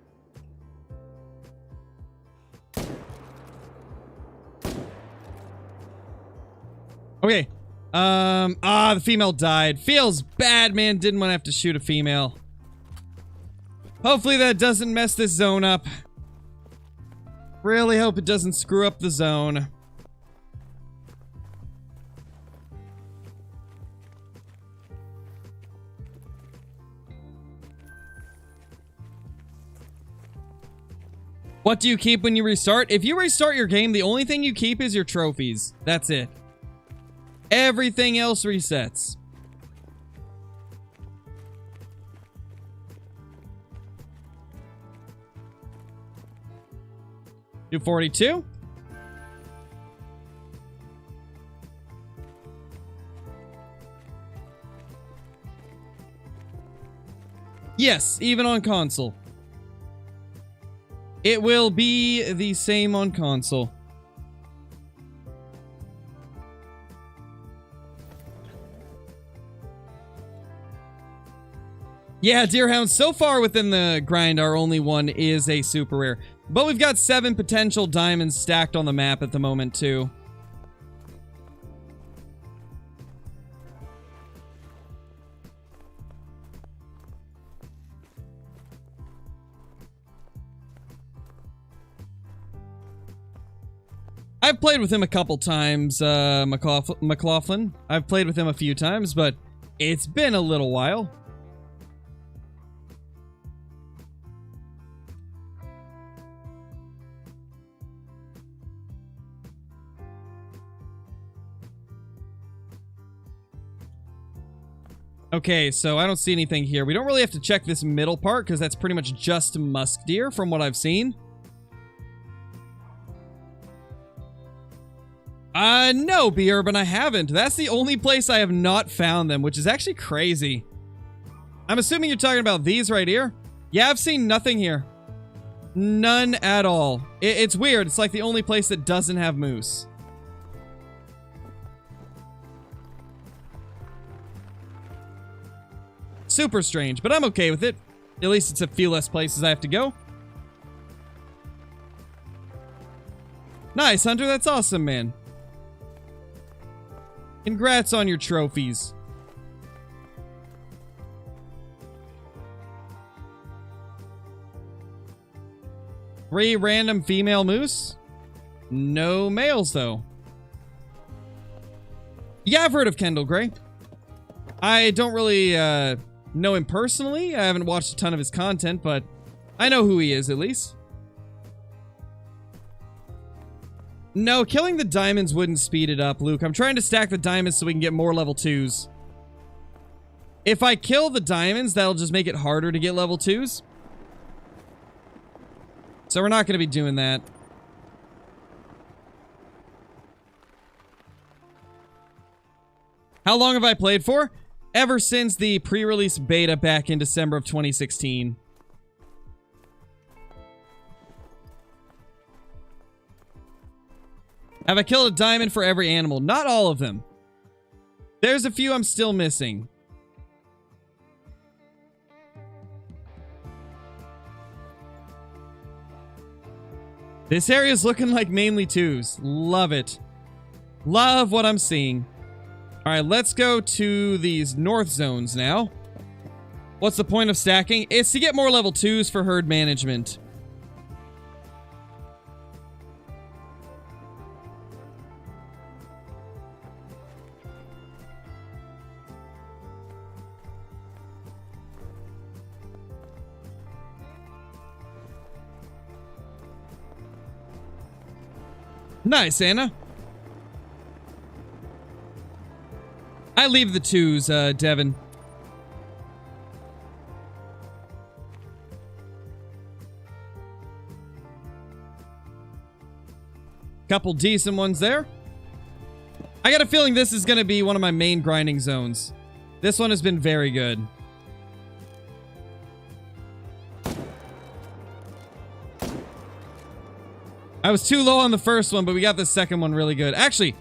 Okay. The female died. Feels bad, man. Didn't want to have to shoot a female. Hopefully that doesn't mess this zone up. Really hope it doesn't screw up the zone. What do you keep when you restart? If you restart your game, the only thing you keep is your trophies. That's it. Everything else resets. 242. Yes, even on console. It will be the same on console. Yeah, Deerhound, so far within the grind, our only one is a super rare. But we've got 7 potential diamonds stacked on the map at the moment, too. I've played with him a couple times, McLaughlin. I've played with him a few times, but it's been a little while. Okay, so I don't see anything here. We don't really have to check this middle part because that's pretty much just musk deer from what I've seen. No, B-Urban, I haven't. That's the only place I have not found them, which is actually crazy. I'm assuming you're talking about these right here. Yeah, I've seen nothing here. None at all. It's weird. It's like the only place that doesn't have moose. Super strange, but I'm okay with it. At least it's a few less places I have to go. Nice, Hunter. That's awesome, man. Congrats on your trophies. 3 random female moose? No males, though. Yeah, I've heard of Kendall Gray. I don't really know him personally. I haven't watched a ton of his content, but I know who he is, at least. No, killing the diamonds wouldn't speed it up, Luke. I'm trying to stack the diamonds so we can get more level 2s. If I kill the diamonds, that'll just make it harder to get level 2s. So we're not going to be doing that. How long have I played for? Ever since the pre-release beta back in December of 2016. Have I killed a diamond for every animal? Not all of them. There's a few I'm still missing. This area is looking like mainly 2s. Love it. Love what I'm seeing. Alright, let's go to these north zones now. What's the point of stacking? It's to get more level 2s for herd management. Nice, Anna. I leave the 2s, Devin. Couple decent ones there. I got a feeling this is going to be one of my main grinding zones. This one has been very good. I was too low on the first one, but we got the second one really good. Actually,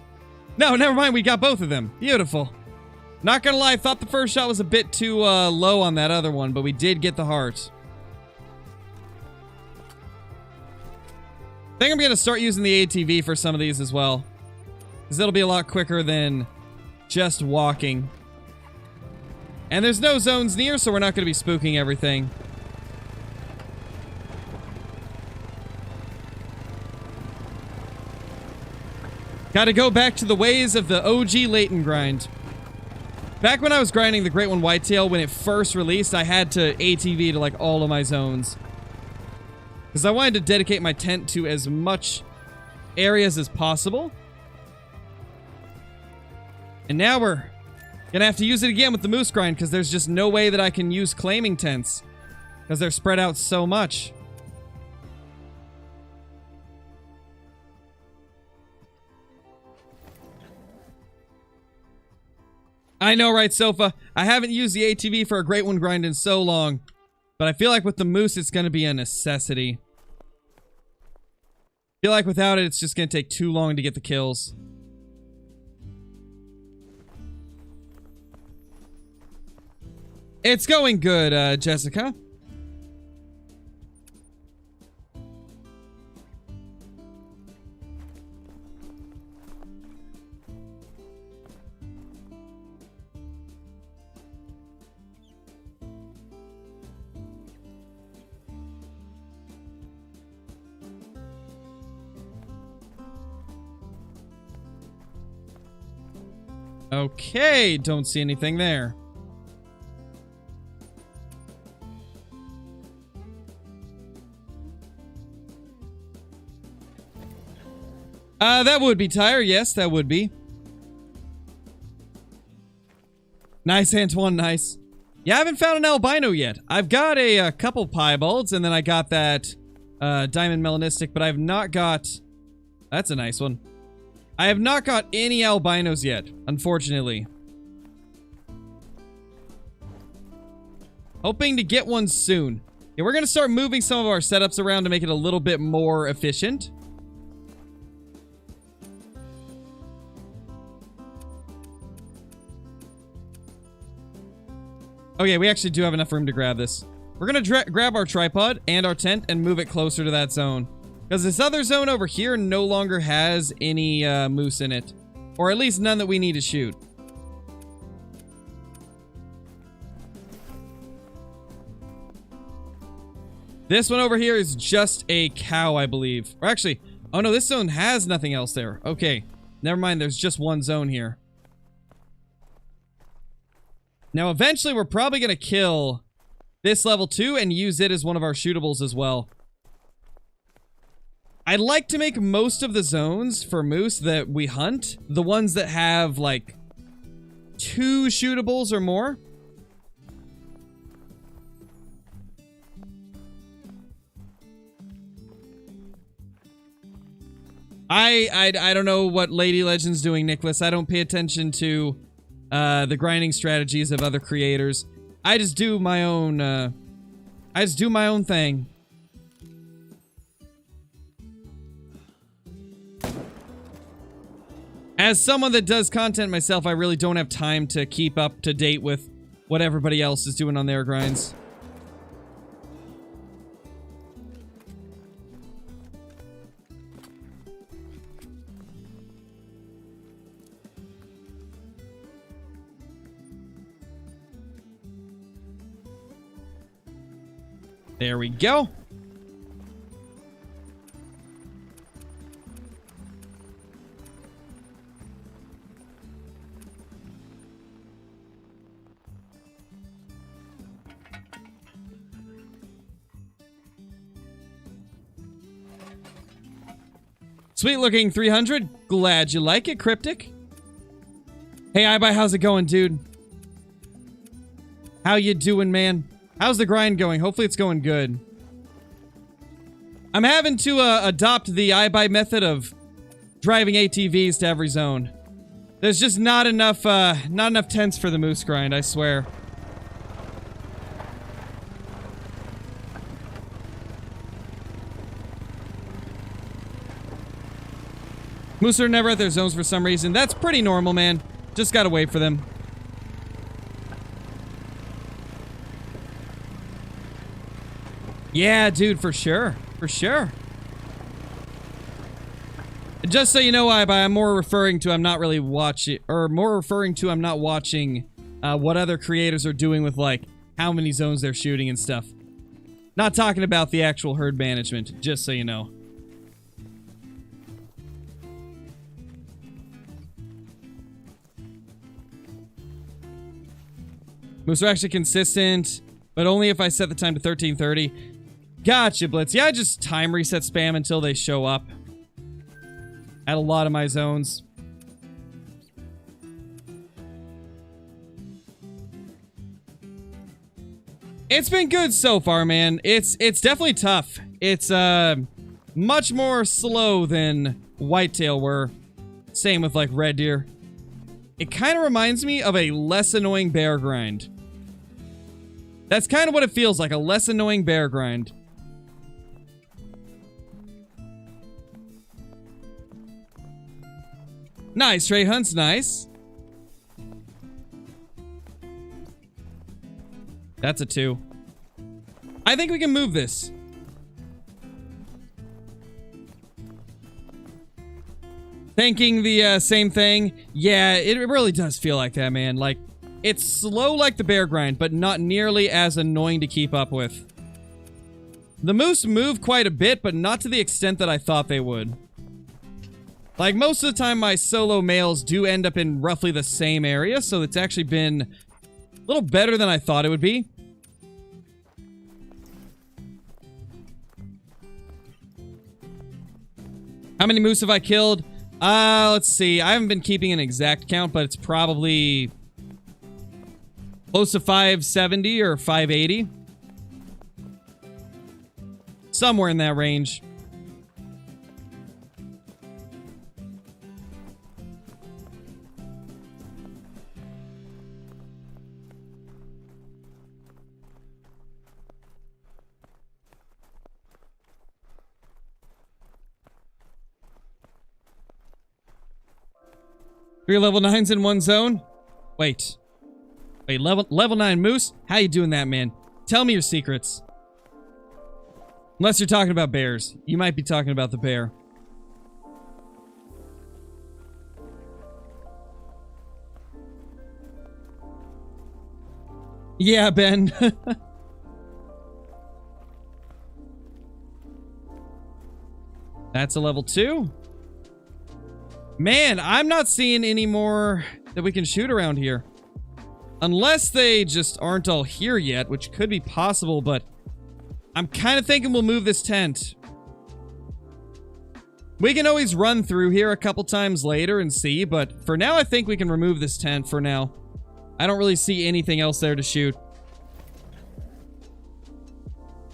no, never mind. We got both of them. Beautiful. Not gonna lie, I thought the first shot was a bit too low on that other one, but we did get the heart. I think I'm gonna start using the ATV for some of these as well, because it'll be a lot quicker than just walking. And there's no zones near, so we're not gonna be spooking everything. Gotta go back to the ways of the OG Layton grind. Back when I was grinding the Great One Whitetail, when it first released, I had to ATV to like all of my zones. Because I wanted to dedicate my tent to as much areas as possible. And now we're gonna have to use it again with the moose grind, because there's just no way that I can use claiming tents. Because they're spread out so much. I know, right, Sofa? I haven't used the ATV for a Great One grind in so long. But I feel like with the moose, it's going to be a necessity. I feel like without it, it's just going to take too long to get the kills. It's going good, Jessica. Okay, don't see anything there. That would be Tyre. Yes, that would be. Nice, Antoine, nice. Yeah, I haven't found an albino yet. I've got a couple piebalds, and then I got that diamond melanistic, but I've not got... That's a nice one. I have not got any albinos yet, unfortunately. Hoping to get one soon. Yeah, we're going to start moving some of our setups around to make it a little bit more efficient. Okay, we actually do have enough room to grab this. We're going to grab our tripod and our tent and move it closer to that zone. Because this other zone over here no longer has any moose in it. Or at least none that we need to shoot. This one over here is just a cow, I believe. Or actually, oh no, this zone has nothing else there. Okay, never mind, there's just one zone here. Now, eventually, we're probably going to kill this level 2 and use it as one of our shootables as well. I'd like to make most of the zones for moose that we hunt, the ones that have, like, 2 shootables or more. I don't know what Lady Legend's doing, Nicholas. I don't pay attention to the grinding strategies of other creators. I just do my own thing. As someone that does content myself, I really don't have time to keep up to date with what everybody else is doing on their grinds. There we go. Sweet looking 300. Glad you like it, Cryptic. Hey, iBuy, how's it going, dude? How you doing, man? How's the grind going? Hopefully it's going good. I'm having to adopt the iBuy method of driving ATVs to every zone. There's just not enough tents for the moose grind, I swear. Moose are never at their zones for some reason. That's pretty normal, man. Just gotta wait for them. Yeah, dude, for sure. For sure. Just so you know, I'm more referring to I'm not really watching, or more referring to I'm not watching what other creators are doing with, like, how many zones they're shooting and stuff. Not talking about the actual herd management, just so you know. Moose are actually consistent, but only if I set the time to 13:30. Gotcha, Blitz. Yeah, I just time reset spam until they show up at a lot of my zones. It's been good so far, man. It's definitely tough. It's much more slow than whitetail were. Same with like red deer. it kind of reminds me of a less annoying bear grind. That's kind of what it feels like, a less annoying bear grind. Nice, Trey Hunt's nice. That's a 2. I think we can move this. Thinking the same thing. Yeah, it really does feel like that, man. Like, it's slow like the bear grind, but not nearly as annoying to keep up with. The moose move quite a bit, but not to the extent that I thought they would. Like, most of the time, my solo males do end up in roughly the same area, so it's actually been a little better than I thought it would be. How many moose have I killed? Let's see. I haven't been keeping an exact count, but it's probably close to 570 or 580. Somewhere in that range. Three level 9s in one zone? Wait, level 9 Moose? How you doing that, man? Tell me your secrets. Unless you're talking about bears. You might be talking about the bear. Yeah, Ben. That's a level 2. Man, I'm not seeing any more that we can shoot around here. Unless they just aren't all here yet, which could be possible, but I'm kind of thinking we'll move this tent. We can always run through here a couple times later and see, but for now I think we can remove this tent for now. I don't really see anything else there to shoot.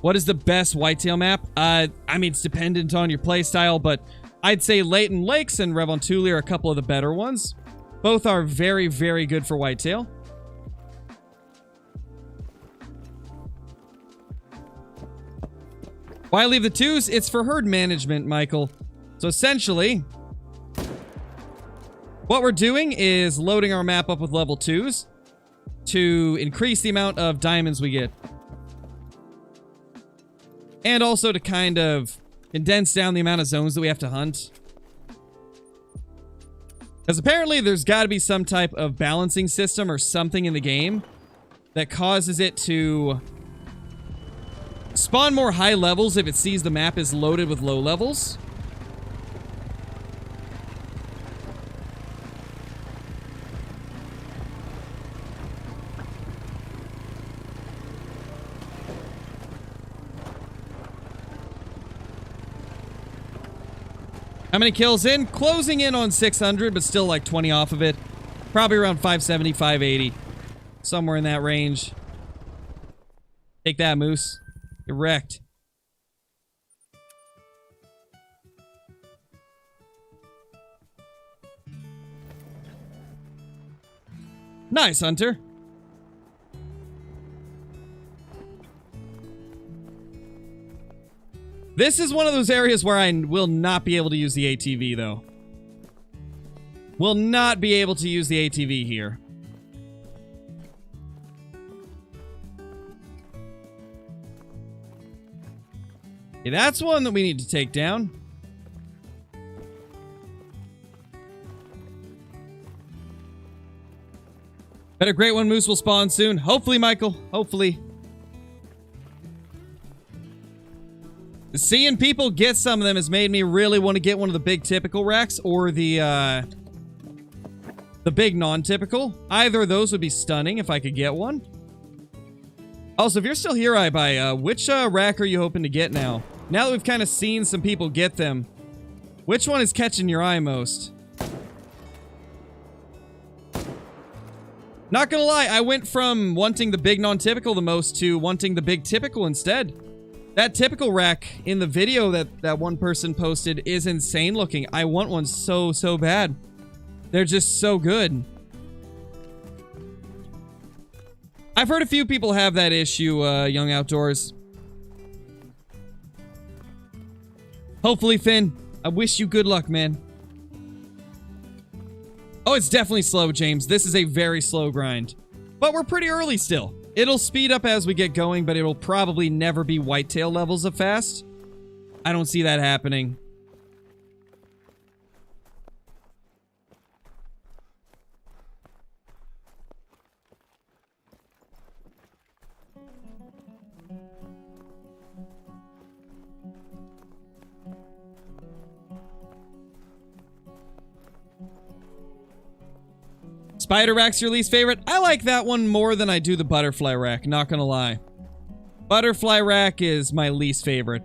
What is the best whitetail map? I mean, it's dependent on your playstyle, but I'd say Leighton Lakes and Revontuli are a couple of the better ones. Both are very, very good for whitetail. Why leave the 2s? It's for herd management, Michael. So essentially, what we're doing is loading our map up with level 2s to increase the amount of diamonds we get. And also to kind of condense down the amount of zones that we have to hunt. Because apparently there's got to be some type of balancing system or something in the game that causes it to spawn more high levels if it sees the map is loaded with low levels. How many kills in? Closing in on 600, but still like 20 off of it. Probably around 570, 580. Somewhere in that range. Take that, Moose. You're wrecked. Nice, Hunter. This is one of those areas where I will not be able to use the ATV, though. Will not be able to use the ATV here. Okay, that's one that we need to take down. Bet a great one moose will spawn soon. Hopefully, Michael. Hopefully. Seeing people get some of them has made me really want to get one of the big typical racks or the big non-typical. Either of those would be stunning if I could get one. Also, if you're still here, iBuy, which rack are you hoping to get now? Now that we've kind of seen some people get them, which one is catching your eye most? Not gonna lie, I went from wanting the big non-typical the most to wanting the big typical instead. That typical rack in the video that one person posted is insane looking. I want one so bad. They're just so good. I've heard a few people have that issue, Young Outdoors. Hopefully, Finn, I wish you good luck, man. Oh, it's definitely slow, James. This is a very slow grind. But we're pretty early still. It'll speed up as we get going, but it'll probably never be whitetail levels of fast. I don't see that happening. Spider rack's your least favorite? I like that one more than I do the butterfly rack, not gonna lie. Butterfly rack is my least favorite.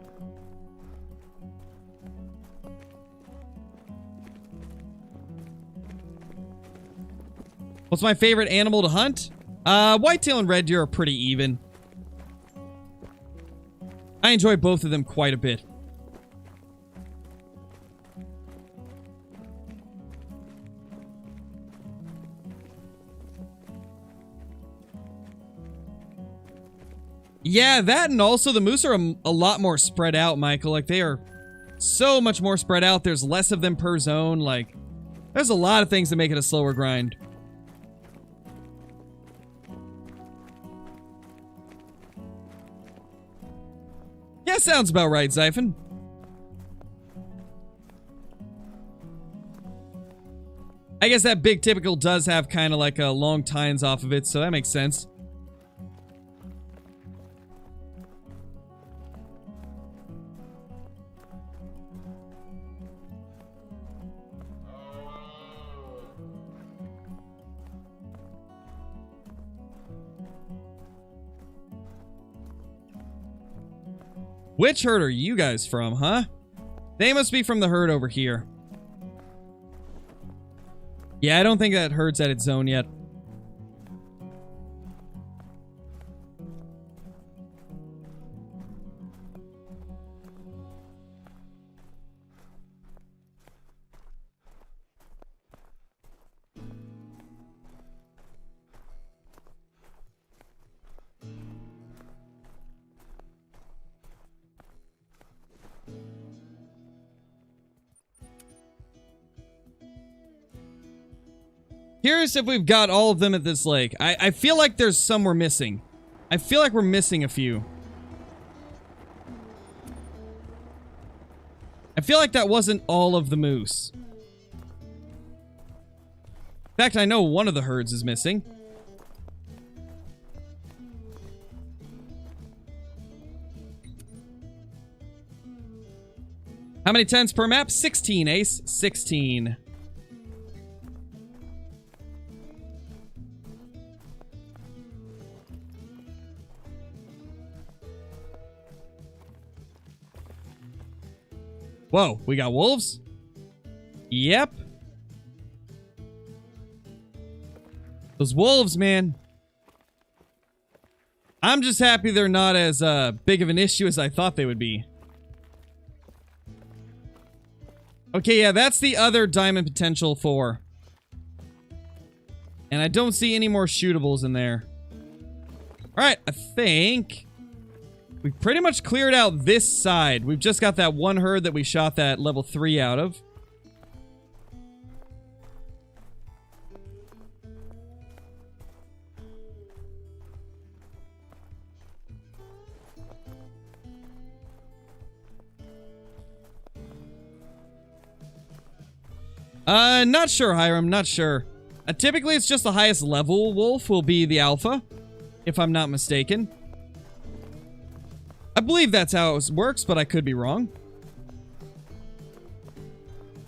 What's my favorite animal to hunt? Whitetail and red deer are pretty even. I enjoy both of them quite a bit. Yeah, that and also the moose are a lot more spread out, Michael. Like, they are so much more spread out. There's less of them per zone. Like, there's a lot of things that make it a slower grind. Yeah, sounds about right, Zyphon. I guess that big typical does have kind of like a long tines off of it, so that makes sense. Which herd are you guys from, huh? They must be from the herd over here. Yeah, I don't think that herd's at its zone yet. Curious if we've got all of them at this lake. I feel like there's some we're missing. I feel like we're missing a few. I feel like that wasn't all of the moose. In fact, I know one of the herds is missing. How many tents per map? 16, Ace. 16. Whoa, we got wolves? Yep. Those wolves, man. I'm just happy they're not as big of an issue as I thought they would be. Okay, yeah, that's the other diamond potential 4. And I don't see any more shootables in there. Alright, I think we've pretty much cleared out this side. We've just got that one herd that we shot that level 3 out of. Not sure, Hiram, not sure. Typically, it's just the highest level wolf will be the alpha, if I'm not mistaken. I believe that's how it works, but I could be wrong.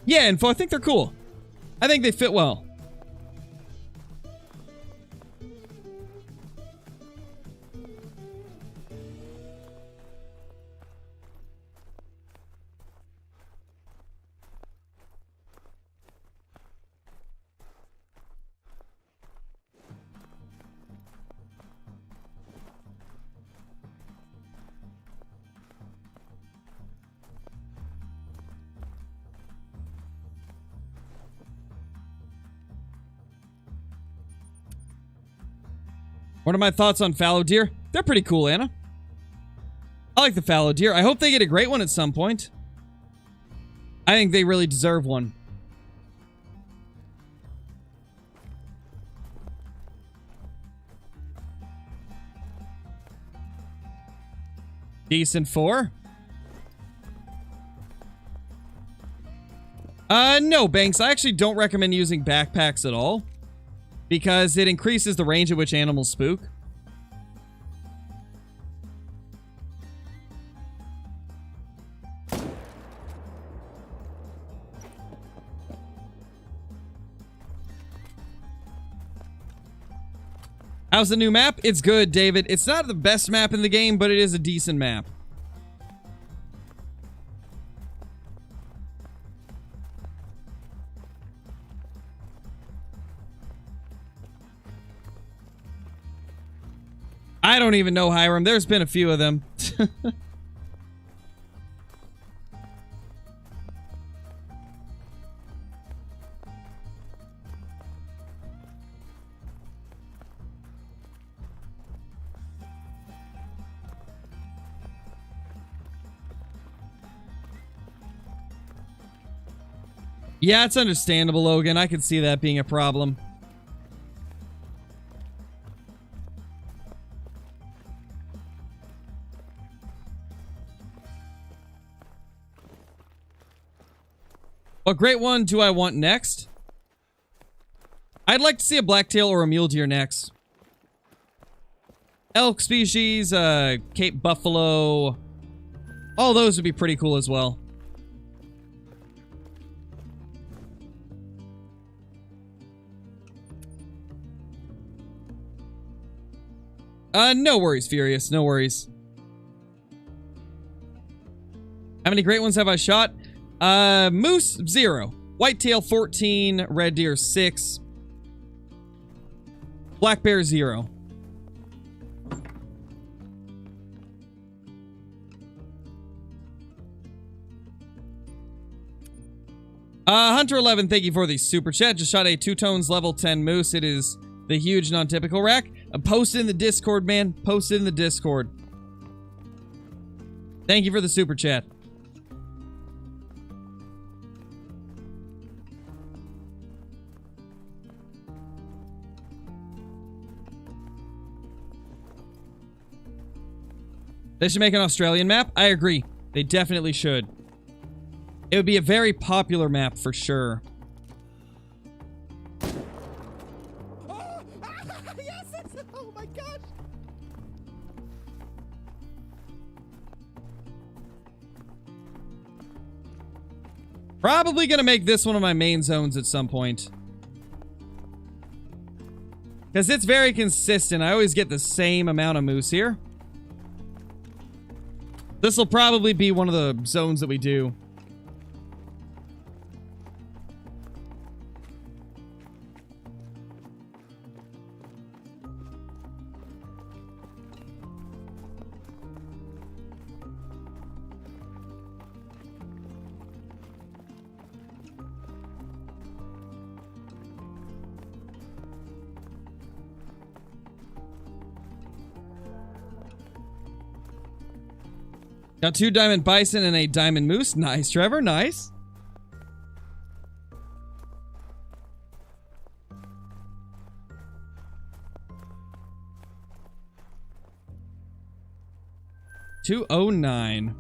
Yeah, Info, I think they're cool. I think they fit well. What are my thoughts on fallow deer? They're pretty cool, Anna. I like the fallow deer. I hope they get a great one at some point. I think they really deserve one. Decent 4. No, Banks. I actually don't recommend using backpacks at all, because it increases the range at which animals spook. How's the new map? It's good, David. It's not the best map in the game, but it is a decent map. I don't even know, Hiram. There's been a few of them. Yeah, it's understandable, Logan. I can see that being a problem. What great one do I want next? I'd like to see a blacktail or a mule deer next. Elk species, Cape buffalo. All those would be pretty cool as well. No worries, Furious. No worries. How many great ones have I shot? Moose, 0. Whitetail, 14. Red deer, 6. Black bear, 0. Hunter 11, thank you for the super chat. Just shot a 2 tones level 10 moose. It is the huge non-typical rack. Post it in the Discord, man. Post it in the Discord. Thank you for the super chat. They should make an Australian map. I agree. They definitely should. It would be a very popular map for sure. Oh my gosh! Probably gonna make this one of my main zones at some point, because it's very consistent. I always get the same amount of moose here. This will probably be one of the zones that we do. Got 2 diamond bison and a diamond moose. Nice, Trevor. Nice. $209.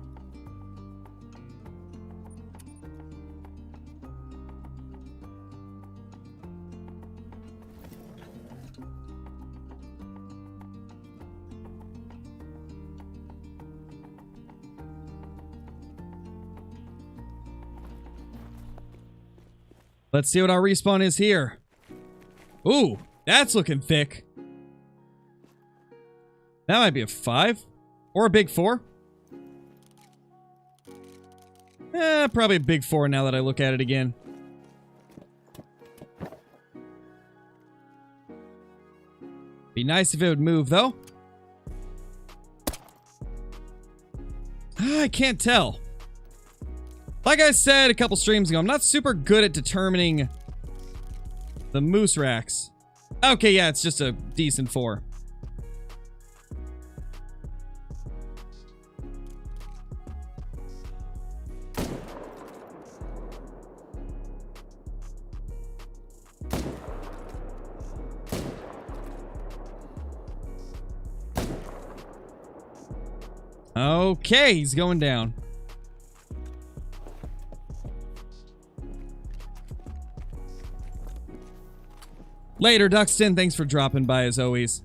Let's see what our respawn is here. Ooh, that's looking thick. That might be a 5. Or a big 4. Probably a big 4 now that I look at it again. Be nice if it would move, though. I can't tell. Like I said a couple streams ago, I'm not super good at determining the moose racks. Okay, yeah, it's just a decent 4. Okay, he's going down. Later, Duxton. Thanks for dropping by as always.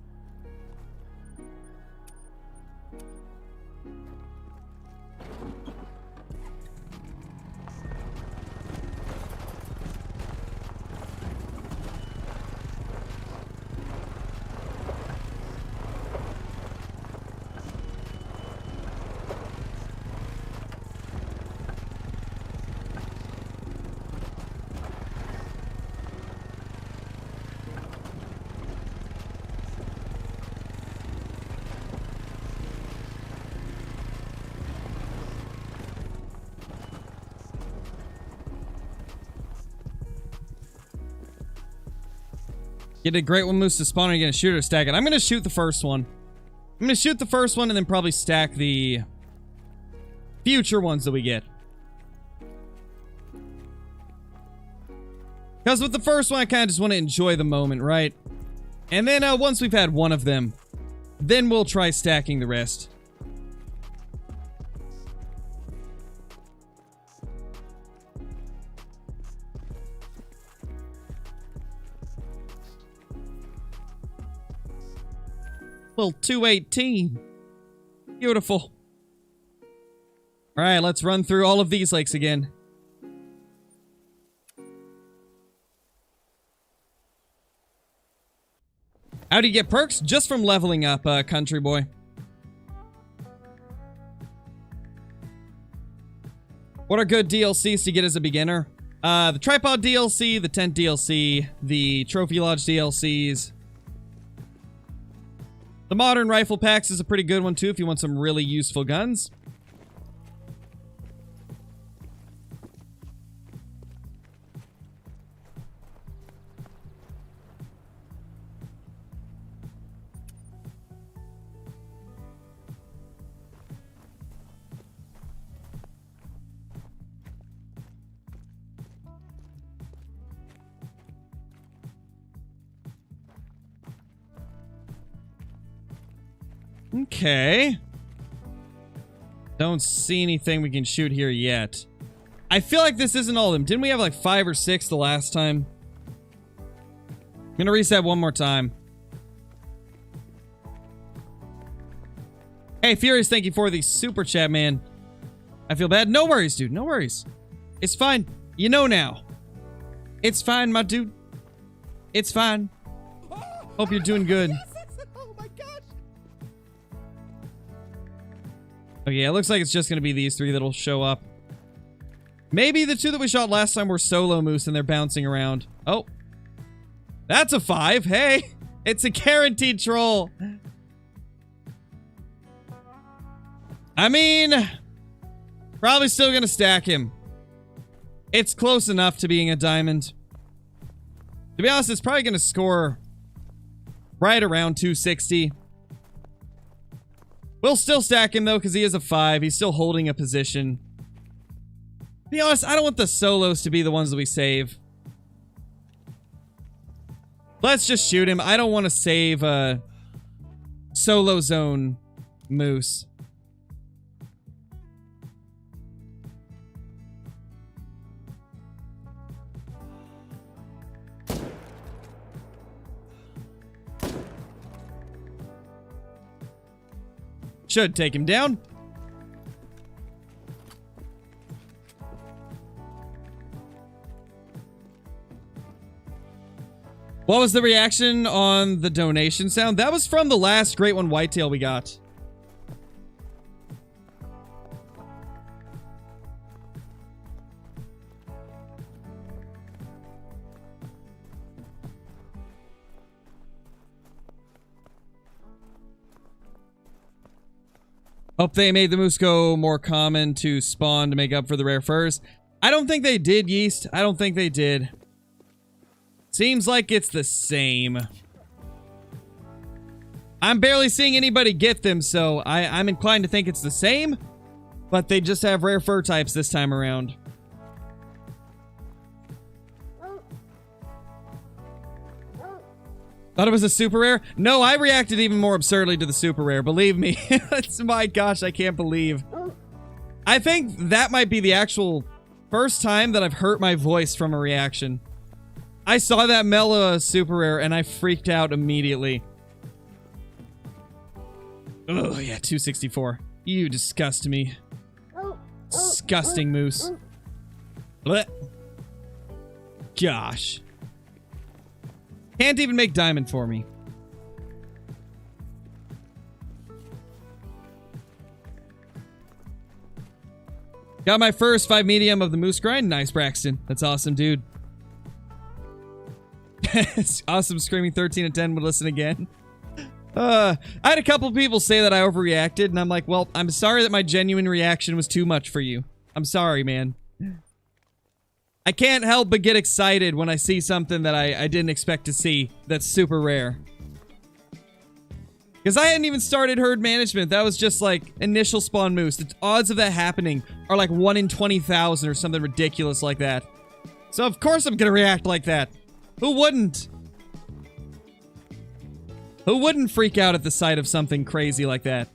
Get a great one moose to spawn and you're gonna shoot or stack it. I'm gonna shoot the first one. I'm gonna shoot the first one and then probably stack the future ones that we get. Because with the first one, I kind of just want to enjoy the moment, right? And then once we've had one of them, then we'll try stacking the rest. Well, 218. Beautiful. All right, let's run through all of these lakes again. How do you get perks? Just from leveling up, country boy. What are good DLCs to get as a beginner? The Tripod DLC, the Tent DLC, the Trophy Lodge DLCs. The Modern Rifle Packs is a pretty good one too if you want some really useful guns. Okay. Don't see anything we can shoot here yet. I feel like this isn't all of them. Didn't we have like 5 or 6 the last time? I'm gonna reset one more time. Hey, Furious, thank you for the super chat, man. I feel bad. No worries, dude. No worries. It's fine. You know now. It's fine, my dude. It's fine. Hope you're doing good. Oh my gosh. Okay, it looks like it's just going to be these 3 that'll show up. Maybe the 2 that we shot last time were solo moose and they're bouncing around. Oh. That's a 5. Hey, it's a guaranteed troll. I mean, probably still going to stack him. It's close enough to being a diamond. To be honest, it's probably going to score right around 260. We'll still stack him, though, because he is a 5. He's still holding a position. To be honest, I don't want the solos to be the ones that we save. Let's just shoot him. I don't want to save a solo zone moose. Should take him down. What was the reaction on the donation sound? That was from the last Great One Whitetail we got. Hope they made the moose go more common to spawn to make up for the rare furs. I don't think they did, Yeast. I don't think they did. Seems like it's the same. I'm barely seeing anybody get them, so I'm inclined to think it's the same. But they just have rare fur types this time around. Thought it was a super rare? No, I reacted even more absurdly to the super rare. Believe me. It's, my gosh, I can't believe. I think that might be the actual first time that I've hurt my voice from a reaction. I saw that Mela super rare and I freaked out immediately. Oh yeah, 264. You disgust me. Disgusting moose. Blech. Gosh. Can't even make diamond for me. Got my first 5 medium of the moose grind. Nice, Braxton. That's awesome, dude. It's awesome. Screaming 13 and 10 would listen again. I had a couple people say that I overreacted, and I'm like, well, I'm sorry that my genuine reaction was too much for you. I'm sorry, man. I can't help but get excited when I see something that I didn't expect to see that's super rare. Because I hadn't even started herd management. That was just like initial spawn moose. The odds of that happening are like 1 in 20,000 or something ridiculous like that. So of course I'm gonna react like that. Who wouldn't? Who wouldn't freak out at the sight of something crazy like that?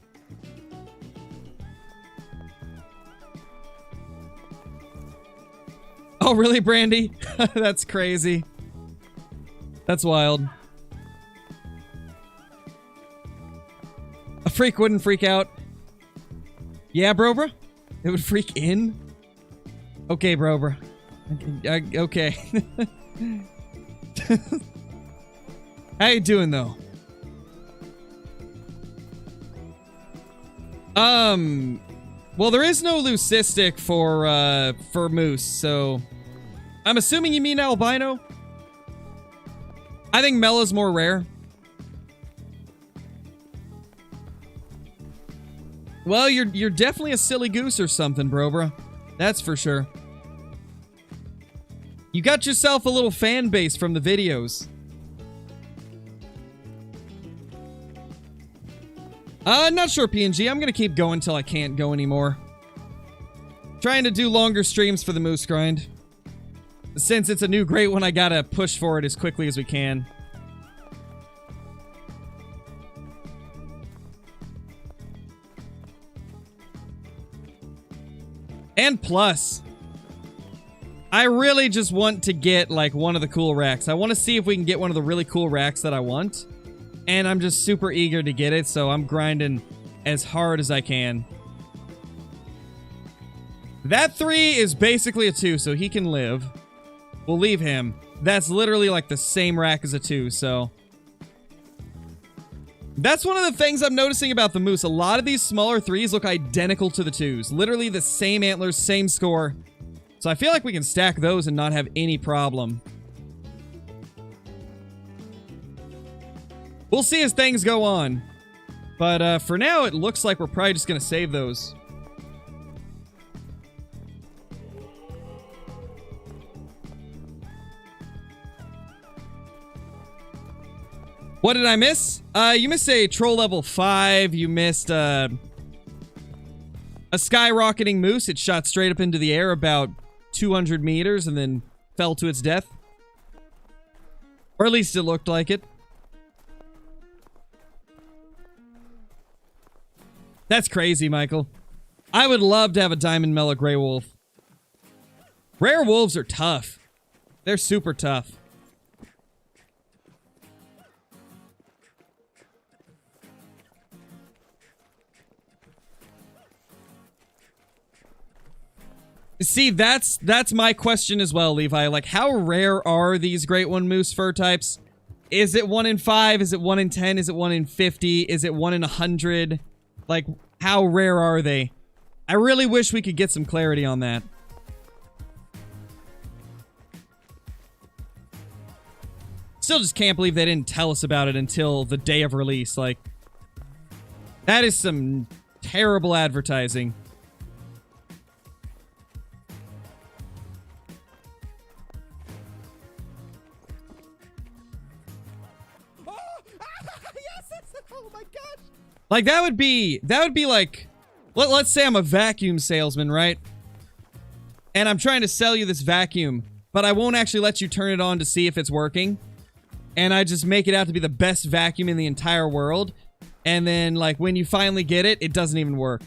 Oh, really, Brandy? That's crazy. That's wild. A freak wouldn't freak out. Yeah, Brobra? It would freak in? Okay, Brobra. Okay. How you doing, though? Well, there is no leucistic for moose, so I'm assuming you mean albino. I think Mela's more rare. Well, you're definitely a silly goose or something, Brobra. That's for sure. You got yourself a little fan base from the videos. Not sure, PNG. I'm gonna keep going till I can't go anymore. Trying to do longer streams for the moose grind. Since it's a new great one, I gotta push for it as quickly as we can. And plus, I really just want to get, like, one of the cool racks. I want to see if we can get one of the really cool racks that I want. And I'm just super eager to get it, so I'm grinding as hard as I can. That 3 is basically a 2, so he can live. We'll leave him. That's literally like the same rack as a 2, so... That's one of the things I'm noticing about the moose. A lot of these smaller 3s look identical to the 2s. Literally the same antlers, same score. So I feel like we can stack those and not have any problem. We'll see as things go on. But for now, it looks like we're probably just going to save those. What did I miss? You missed a troll level 5. You missed a skyrocketing moose. It shot straight up into the air about 200 meters and then fell to its death. Or at least it looked like it. That's crazy, Michael. I would love to have a Diamond Mela Grey Wolf. Rare wolves are tough. They're super tough. See, that's my question as well, Levi. Like, how rare are these Great One Moose fur types? Is it 1 in 5? Is it 1 in 10? Is it 1 in 50? Is it 1 in 100? Like, how rare are they? I really wish we could get some clarity on that. Still just can't believe they didn't tell us about it until the day of release. Like, that is some terrible advertising. Oh my gosh! Like, that would be like, let's say I'm a vacuum salesman, right? And I'm trying to sell you this vacuum, but I won't actually let you turn it on to see if it's working. and I just make it out to be the best vacuum in the entire world. And then, like, when you finally get it, it doesn't even work.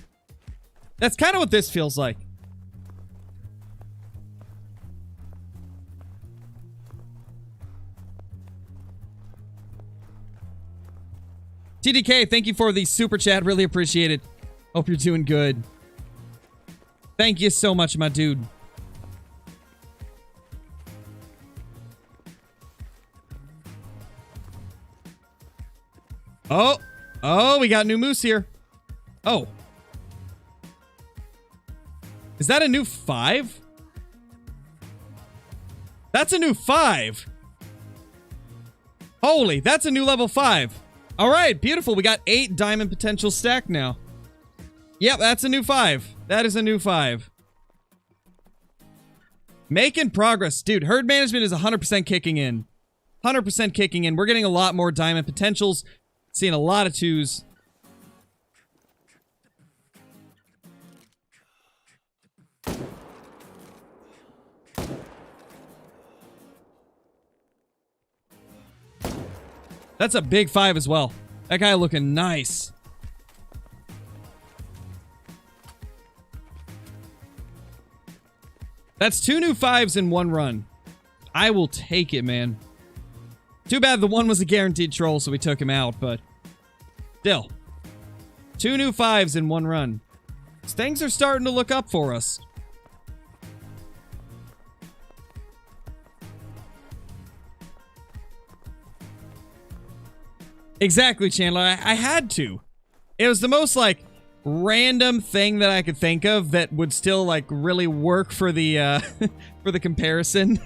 That's kind of what this feels like. TDK, thank you for the super chat. Really appreciate it. Hope you're doing good. Thank you so much, my dude. Oh, we got new moose here. Oh. Is that a new 5? That's a new 5. Holy, that's a new level 5. All right, beautiful. We got 8 diamond potential stacked now. Yep, that's a new 5. That is a new 5. Making progress. Dude, herd management is 100% kicking in. 100% kicking in. We're getting a lot more diamond potentials. Seeing a lot of 2s. That's a big 5 as well. That guy looking nice. That's 2 new 5s in one run. I will take it, man. Too bad the one was a guaranteed troll, so we took him out, but still. 2 new 5s in one run. Things are starting to look up for us. Exactly, Chandler. I had to. It was the most, like, random thing that I could think of that would still, like, really work for the, for the comparison.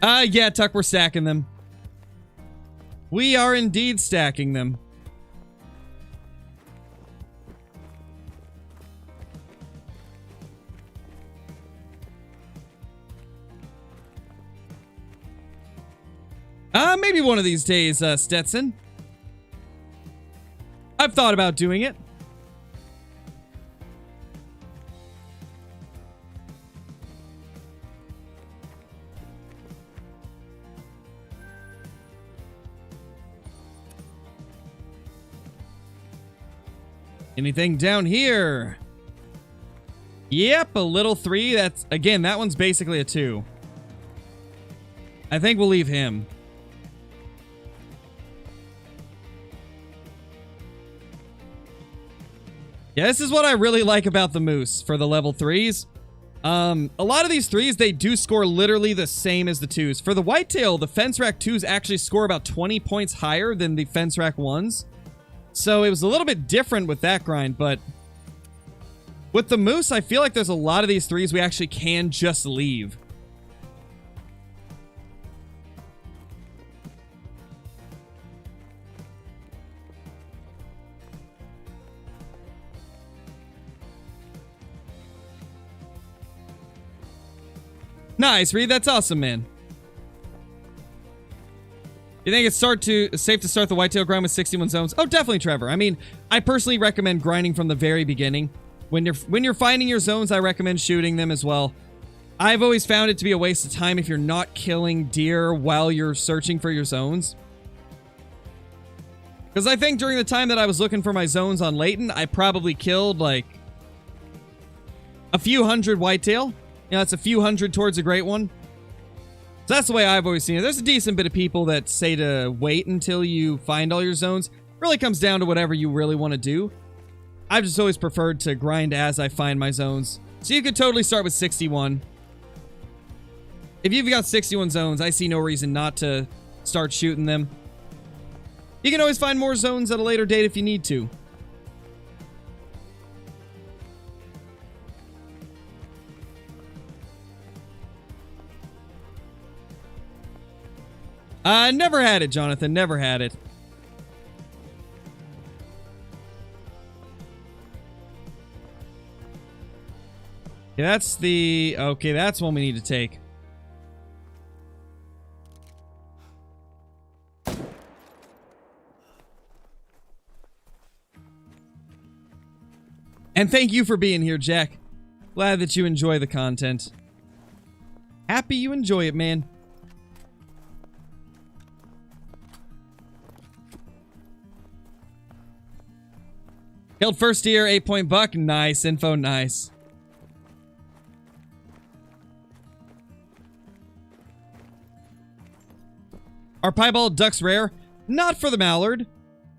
Yeah, Tuck, we're stacking them. We are indeed stacking them. Maybe one of these days, Stetson. I've thought about doing it. Anything down here? Yep, a little 3. That's, again, that one's basically a 2. I think we'll leave him. Yeah, this is what I really like about the moose for the level 3s. A lot of these 3s, they do score literally the same as the 2s. For the whitetail, the fence rack 2s actually score about 20 points higher than the fence rack 1s. So it was a little bit different with that grind, but with the moose, I feel like there's a lot of these 3s we actually can just leave. Nice, Reed. That's awesome, man. You think it's safe to start the whitetail grind with 61 zones? Oh, definitely, Trevor. I mean, I personally recommend grinding from the very beginning. When you're finding your zones, I recommend shooting them as well. I've always found it to be a waste of time if you're not killing deer while you're searching for your zones. Because I think during the time that I was looking for my zones on Layton, I probably killed like a few hundred whitetail. You know, it's a few hundred towards a great one. So that's the way I've always seen it. There's a decent bit of people that say to wait until you find all your zones. It really comes down to whatever you really want to do. I've just always preferred to grind as I find my zones. So you could totally start with 61. If you've got 61 zones, I see no reason not to start shooting them. You can always find more zones at a later date if you need to. Never had it, Jonathan. Never had it. Yeah, that's the... Okay, that's one we need to take. And thank you for being here, Jack. Glad that you enjoy the content. Happy you enjoy it, man. Killed first deer, 8-point buck. Nice info, nice. Are piebald ducks rare? Not for the mallard,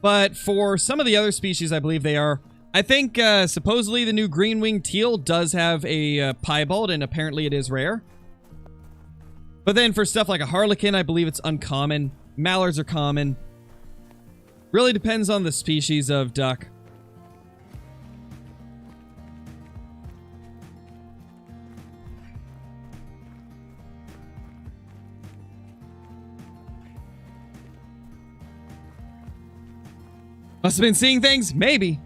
but for some of the other species, I believe they are. I think supposedly the new green-winged teal does have a piebald, and apparently it is rare. But then for stuff like a harlequin, I believe it's uncommon. Mallards are common. Really depends on the species of duck. Must have been seeing things? Maybe.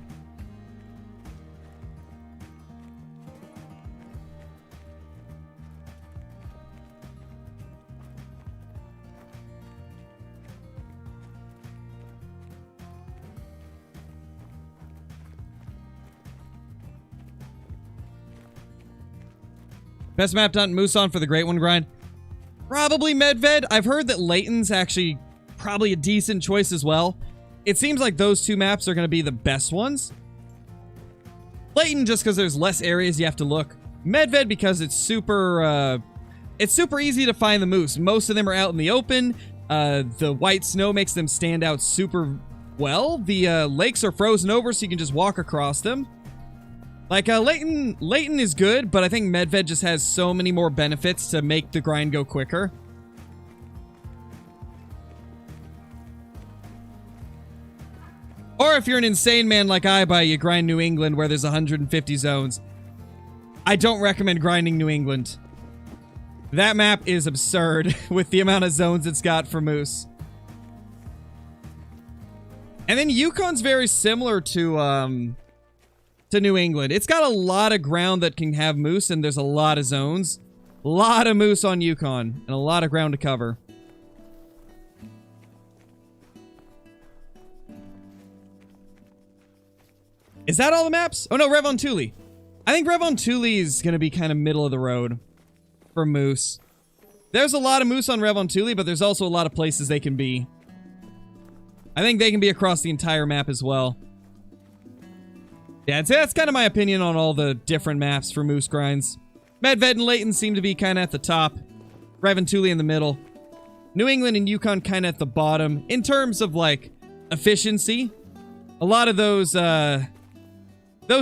Best map to hunt moose on for the Great One grind? Probably Medved. I've heard that Layton's actually probably a decent choice as well. It seems like those two maps are going to be the best ones. Layton just because there's less areas you have to look. Medved because it's super easy to find the moose. Most of them are out in the open. The white snow makes them stand out super well. The lakes are frozen over so you can just walk across them. Like, Layton is good, but I think Medved just has so many more benefits to make the grind go quicker. Or if you're an insane man like I buy, you grind New England where there's 150 zones. I don't recommend grinding New England. That map is absurd with the amount of zones it's got for moose. And then Yukon's very similar to New England. It's got a lot of ground that can have moose, and there's a lot of zones. A lot of moose on Yukon, and a lot of ground to cover. Is that all the maps? Oh no, Revon Tule. I think Revon Tule is going to be kind of middle of the road for moose. There's a lot of moose on Revon Tule, but there's also a lot of places they can be. I think they can be across the entire map as well. Yeah, that's kind of my opinion on all the different maps for moose grinds. Medved and Layton seem to be kind of at the top. Revon Tule in the middle. New England and Yukon kind of at the bottom. In terms of, like, efficiency, a lot of those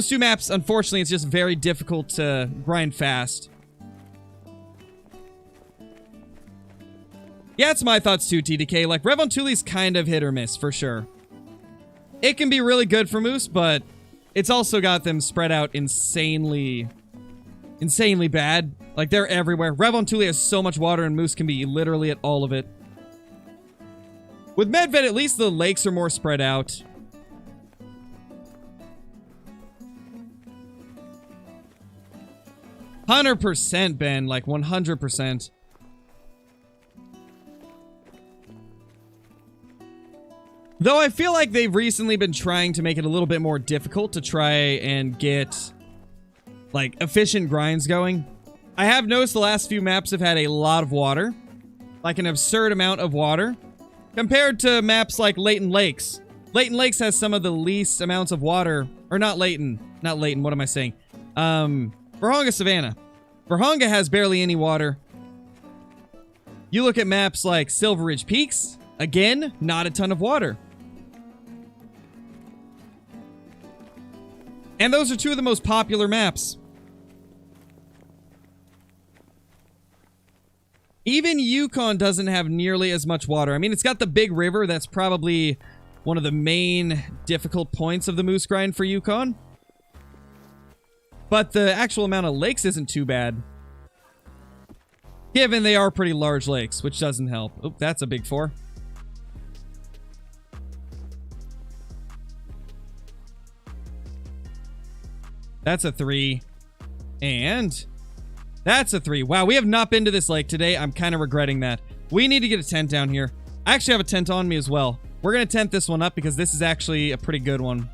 two maps, unfortunately, it's just very difficult to grind fast. Yeah, it's my thoughts too, TDK. Like, Revon Tule's kind of hit or miss, for sure. It can be really good for moose, but it's also got them spread out insanely bad. Like, they're everywhere. Revon Tule has so much water, and moose can be literally at all of it. With Medved, at least the lakes are more spread out. %, Ben, like 100%. Though I feel like they've recently been trying to make it a little bit more difficult to try and get, like, efficient grinds going. I have noticed the last few maps have had a lot of water. Like, an absurd amount of water. Compared to maps like Layton Lakes. Layton Lakes has some of the least amounts of water. Or not Layton. Not Layton, what am I saying? Vurhonga Savannah. Vurhonga has barely any water. You look at maps like Silver Ridge Peaks. Again, not a ton of water. And those are two of the most popular maps. Even Yukon doesn't have nearly as much water. I mean, it's got the big river. That's probably one of the main difficult points of the moose grind for Yukon. But the actual amount of lakes isn't too bad. Given they are pretty large lakes, which doesn't help. Oh, that's a big 4. That's a 3. And that's a 3. Wow, we have not been to this lake today. I'm kind of regretting that. We need to get a tent down here. I actually have a tent on me as well. We're going to tent this one up because this is actually a pretty good one.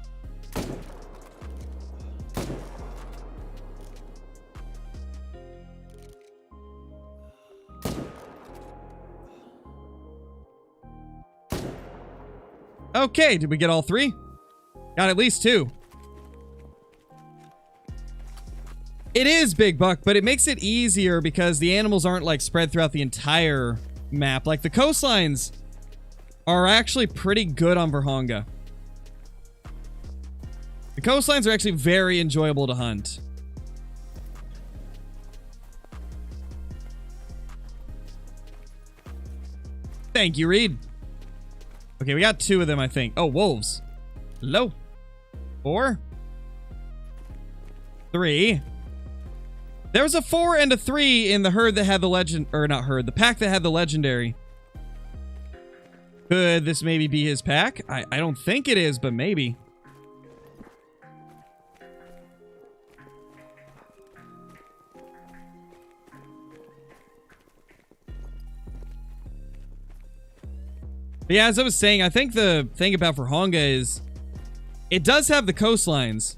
Okay, did we get all 3? Got at least 2. It is Big Buck, but it makes it easier because the animals aren't like spread throughout the entire map. Like the coastlines are actually pretty good on Verhonga. The coastlines are actually very enjoyable to hunt. Thank you, Reed. Okay, we got 2 of them, I think. Oh, wolves. Hello. 4. 3. There was a 4 and a 3 in the herd that had the legend, or not herd, the pack that had the legendary. Could this maybe be his pack? I don't think it is, but maybe. But yeah, as I was saying, I think the thing about Verhonga is it does have the coastlines,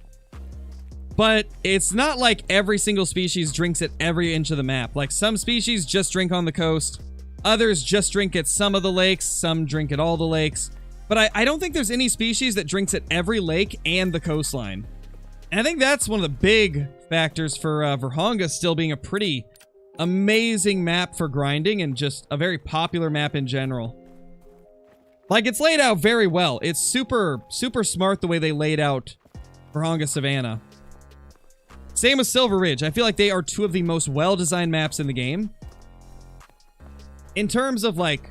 but it's not like every single species drinks at every inch of the map. Like some species just drink on the coast, others just drink at some of the lakes, some drink at all the lakes. But I don't think there's any species that drinks at every lake and the coastline. And I think that's one of the big factors for Verhonga still being a pretty amazing map for grinding and just a very popular map in general. Like, it's laid out very well. It's super, super smart the way they laid out Verhonga Savannah. Same with Silver Ridge. I feel like they are 2 of the most well-designed maps in the game. In terms of, like,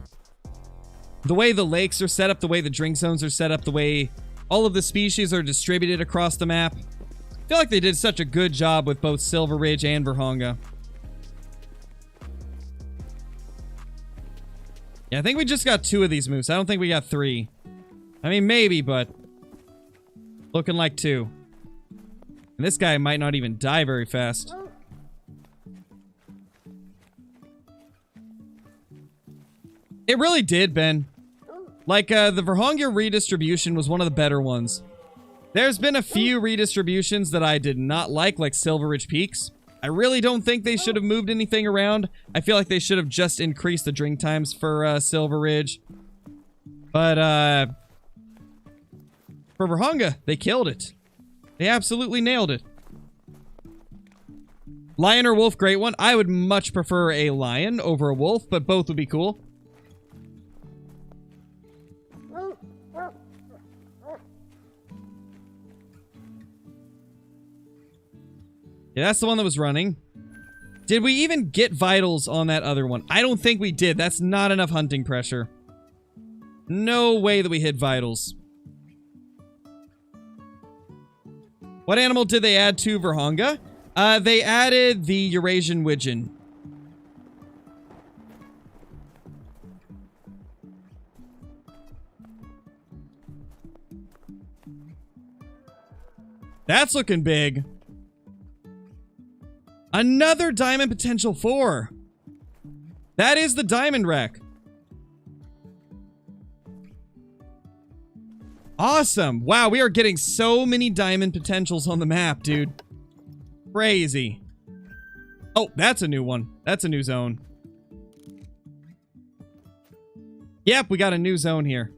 the way the lakes are set up, the way the drink zones are set up, the way all of the species are distributed across the map. I feel like they did such a good job with both Silver Ridge and Verhonga. Yeah, I think we just got 2 of these moose. I don't think we got 3. I mean, maybe, but looking like 2. And this guy might not even die very fast. It really did, Ben. Like, the Verhonga redistribution was one of the better ones. There's been a few redistributions that I did not like Silver Ridge Peaks. I really don't think they should have moved anything around. I feel like they should have just increased the drink times for Silver Ridge. But for Verhonga, they killed it. They absolutely nailed it. Lion or wolf, great one. I would much prefer a lion over a wolf, but both would be cool. Yeah, that's the one that was running. Did we even get vitals on that other one? I don't think we did. That's not enough hunting pressure. No way that we hit vitals. What animal did they add to Verhonga? They added the Eurasian widgeon. That's looking big. Another diamond potential 4. That is the diamond rack. Awesome. Wow, we are getting so many diamond potentials on the map, dude. Crazy. Oh, that's a new one. That's a new zone. Yep, we got a new zone here.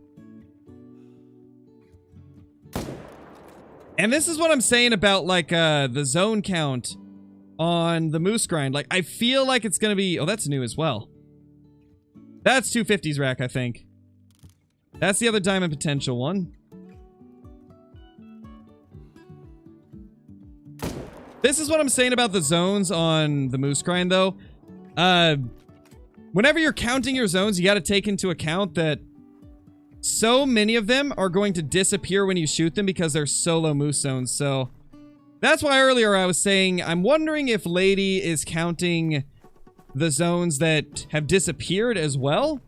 And this is what I'm saying about, like, the zone count on the moose grind. Like, I feel like it's gonna be... Oh, that's new as well. That's 250s rack, I think. That's the other diamond potential one. This is what I'm saying about the zones on the moose grind, though. Whenever you're counting your zones, you gotta take into account that so many of them are going to disappear when you shoot them because they're solo moose zones, so... That's why earlier I was saying, I'm wondering if Lady is counting the zones that have disappeared as well?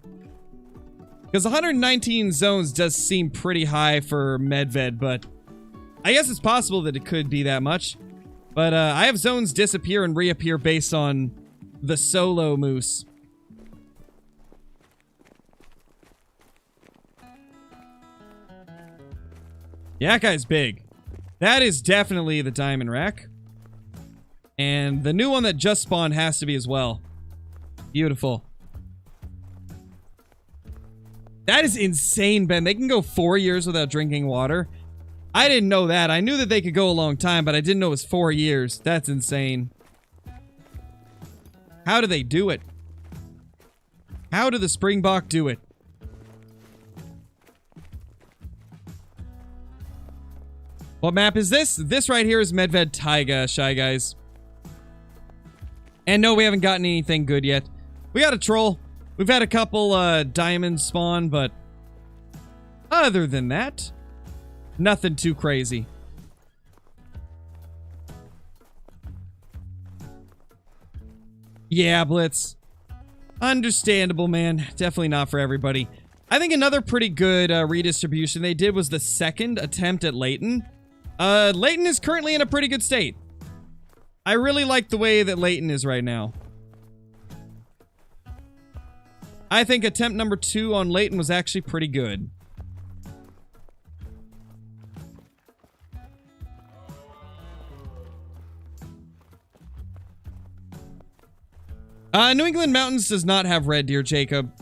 Because 119 zones does seem pretty high for Medved, but I guess it's possible that it could be that much. But I have zones disappear and reappear based on the solo moose. Yeah, that guy's big. That is definitely the diamond rack. And the new one that just spawned has to be as well. Beautiful. That is insane, Ben. They can go 4 years without drinking water. I didn't know that. I knew that they could go a long time, but I didn't know it was 4 years. That's insane. How do they do it? How do the Springbok do it? What map is this? This right here is Medved Taiga, Shy Guys. And no, we haven't gotten anything good yet. We got a troll. We've had a couple diamonds spawn, but other than that, nothing too crazy. Yeah, Blitz. Understandable, man. Definitely not for everybody. I think another pretty good redistribution they did was the second attempt at Leighton. Leighton is currently in a pretty good state. I really like the way that Leighton is right now. I think attempt number 2 on Leighton was actually pretty good. New England Mountains does not have red deer, Jacob.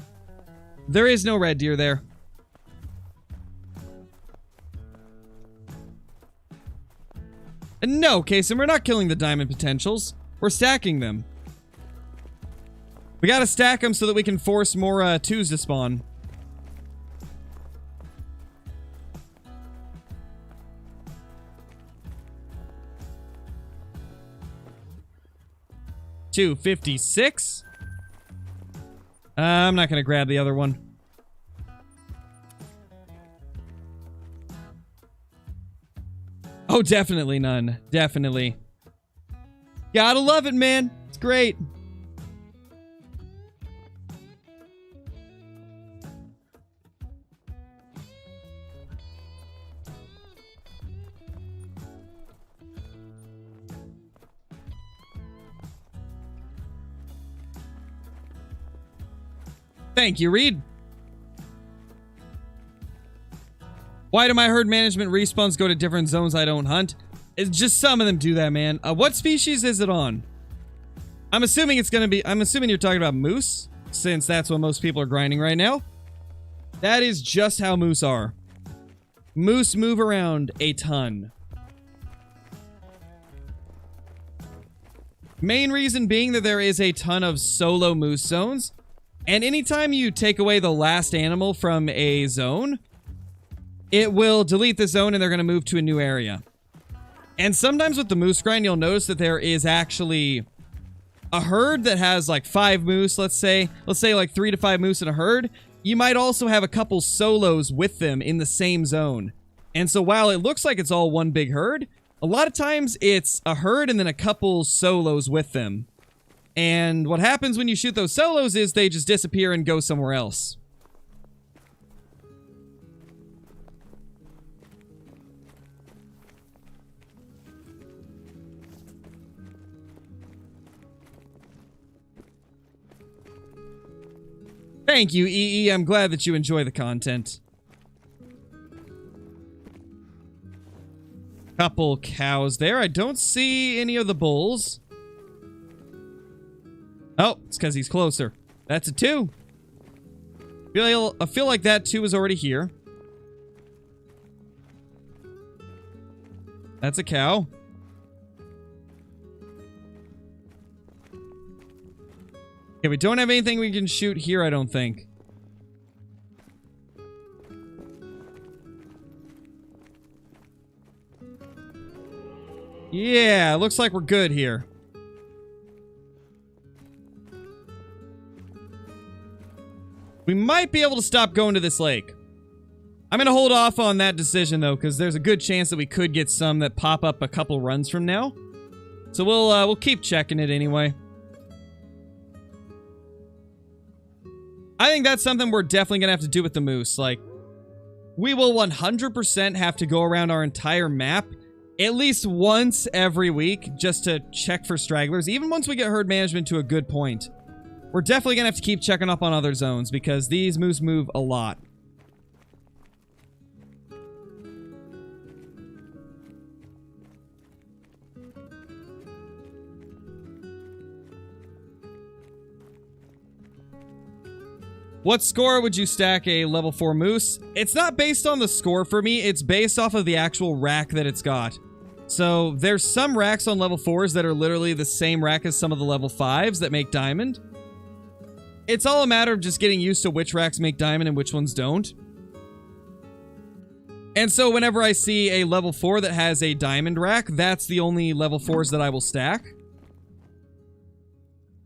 There is no red deer there. And no, Kason, we're not killing the diamond potentials. We're stacking them. We gotta stack them so that we can force more 2s to spawn. $256. I'm not gonna grab the other one. Oh, definitely none. Definitely. Gotta love it, man. It's great. Thank you, Reed. Why do my herd management respawns go to different zones I don't hunt? It's just some of them do that, man. What species is it on? I'm assuming it's gonna be... I'm assuming you're talking about moose, since that's what most people are grinding right now. That is just how moose are. Moose move around a ton. Main reason being that there is a ton of solo moose zones. And anytime you take away the last animal from a zone, it will delete the zone and they're going to move to a new area. And sometimes with the moose grind, you'll notice that there is actually a herd that has like 5 moose, let's say like 3 to 5 moose in a herd. You might also have a couple solos with them in the same zone. And so while it looks like it's all one big herd, a lot of times it's a herd and then a couple solos with them. And what happens when you shoot those solos is they just disappear and go somewhere else. Thank you, EE. I'm glad that you enjoy the content. Couple cows there. I don't see any of the bulls. Oh, it's because he's closer. That's a 2. I feel like that 2 is already here. That's a cow. Okay, we don't have anything we can shoot here, I don't think. Yeah, looks like we're good here. We might be able to stop going to this lake. I'm going to hold off on that decision, though, because there's a good chance that we could get some that pop up a couple runs from now. So we'll keep checking it anyway. I think that's something we're definitely going to have to do with the moose. Like, we will 100% have to go around our entire map at least once every week just to check for stragglers, even once we get herd management to a good point. We're definitely going to have to keep checking up on other zones because these moose move a lot. What score would you stack a level 4 moose? It's not based on the score for me. It's based off of the actual rack that it's got. So there's some racks on level 4s that are literally the same rack as some of the level 5s that make diamond. It's all a matter of just getting used to which racks make diamond and which ones don't. And so whenever I see a level 4 that has a diamond rack, that's the only level 4s that I will stack.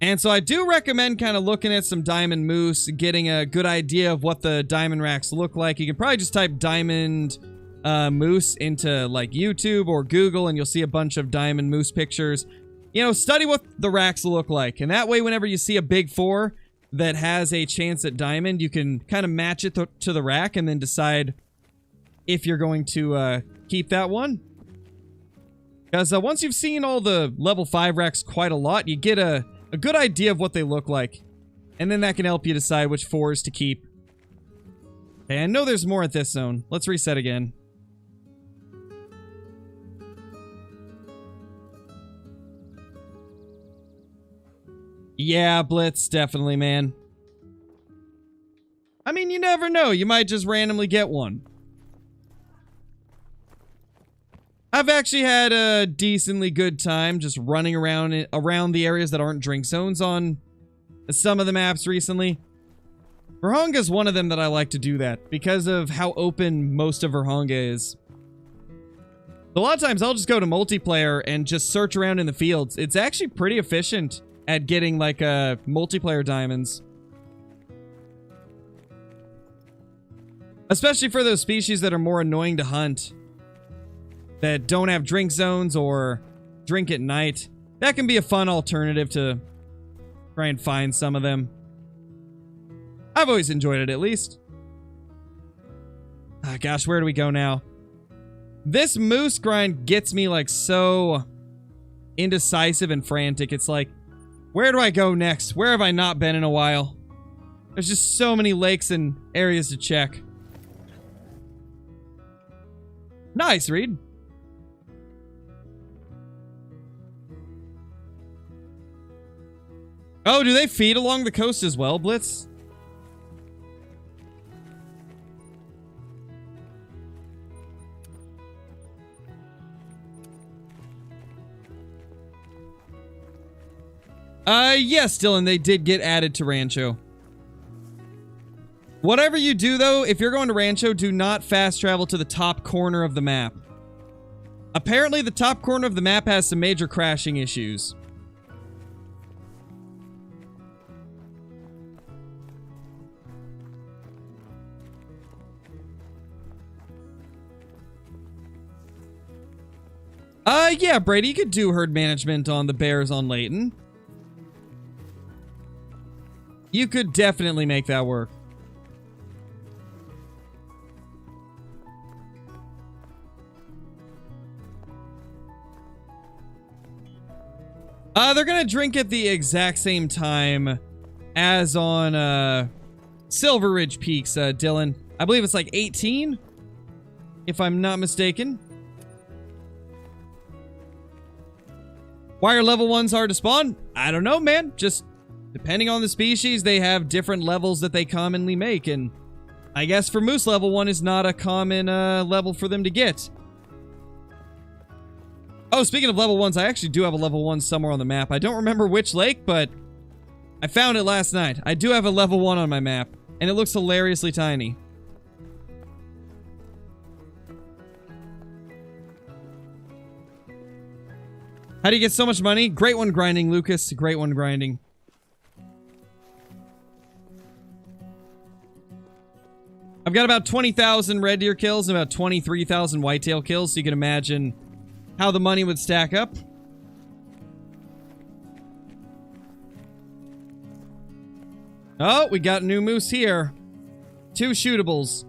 And so I do recommend kind of looking at some diamond moose, getting a good idea of what the diamond racks look like. You can probably just type diamond moose into like YouTube or Google and you'll see a bunch of diamond moose pictures. You know, study what the racks look like. And that way, whenever you see a big 4 that has a chance at diamond, you can kind of match it to the rack and then decide if you're going to keep that one. Because once you've seen all the level 5 racks quite a lot, you get a good idea of what they look like. And then that can help you decide which 4s to keep. Okay, I know there's more at this zone. Let's reset again. Yeah, Blitz, definitely, man. I mean, you never know. You might just randomly get one. I've actually had a decently good time just running around the areas that aren't drink zones on some of the maps recently. Vurhonga is one of them that I like to do that because of how open most of Vurhonga is. A lot of times I'll just go to multiplayer and just search around in the fields. It's actually pretty efficient at getting like multiplayer diamonds. Especially for those species that are more annoying to hunt. That don't have drink zones or drink at night. That can be a fun alternative to try and find some of them. I've always enjoyed it, at least. Ah, gosh, where do we go now? This moose grind gets me like so indecisive and frantic. It's like, where do I go next? Where have I not been in a while? There's just so many lakes and areas to check. Nice, Reed. Oh, do they feed along the coast as well, Blitz? Yes, Dylan, they did get added to Rancho. Whatever you do, though, if you're going to Rancho, do not fast travel to the top corner of the map. Apparently, the top corner of the map has some major crashing issues. Yeah, Brady, you could do herd management on the bears on Layton. You could definitely make that work. They're gonna drink at the exact same time as on, Silver Ridge Peaks, Dylan. I believe it's like 18, if I'm not mistaken. Why are level 1s hard to spawn? I don't know, man. Just depending on the species, they have different levels that they commonly make, and I guess for moose, level 1 is not a common level for them to get. Oh, speaking of level 1s, I actually do have a level 1 somewhere on the map. I don't remember which lake, but I found it last night. I do have a level 1 on my map, and it looks hilariously tiny. How do you get so much money? Great one grinding, Lucas. Great one grinding. I've got about 20,000 red deer kills and about 23,000 whitetail kills, so you can imagine how the money would stack up. Oh, we got new moose here. 2 shootables.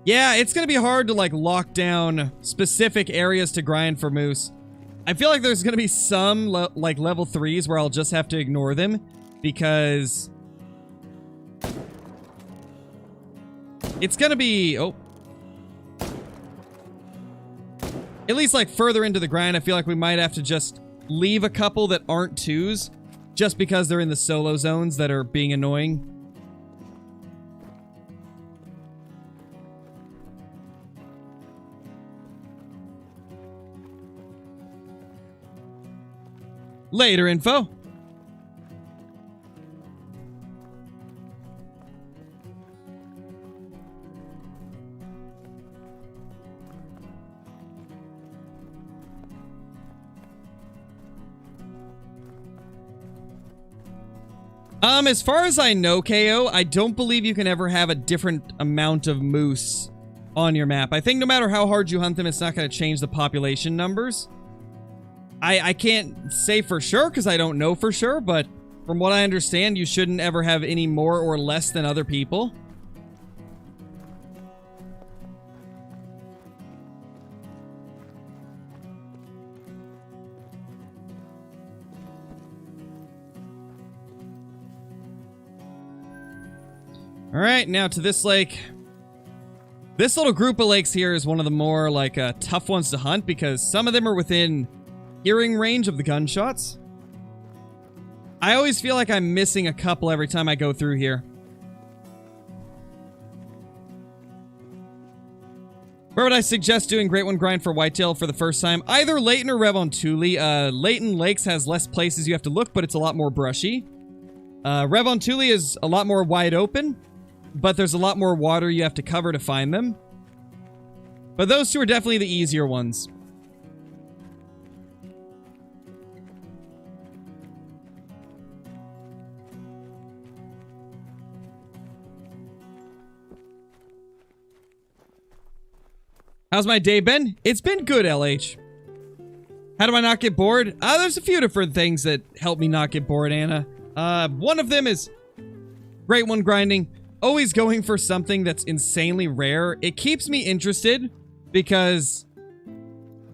Yeah, it's gonna be hard to like lock down specific areas to grind for moose. I feel like there's gonna be some like level 3s where I'll just have to ignore them because it's gonna be at least like further into the grind. I feel like we might have to just leave a couple that aren't 2s just because they're in the solo zones that are being annoying. Later info. As far as I know, KO, I don't believe you can ever have a different amount of moose on your map. I think no matter how hard you hunt them, it's not going to change the population numbers. I can't say for sure because I don't know for sure, but from what I understand, you shouldn't ever have any more or less than other people. All right, now to this lake. This little group of lakes here is one of the more, like, tough ones to hunt because some of them are within hearing range of the gunshots. I always feel like I'm missing a couple every time I go through here. Where would I suggest doing Great One Grind for whitetail for the first time? Either Layton or Revontuli. Layton Lakes has less places you have to look, but it's a lot more brushy. Revontuli is a lot more wide open, but there's a lot more water you have to cover to find them. But those two are definitely the easier ones. How's my day been? It's been good, LH. How do I not get bored? There's a few different things that help me not get bored, Anna. One of them is Great One grinding. Always going for something that's insanely rare. It keeps me interested because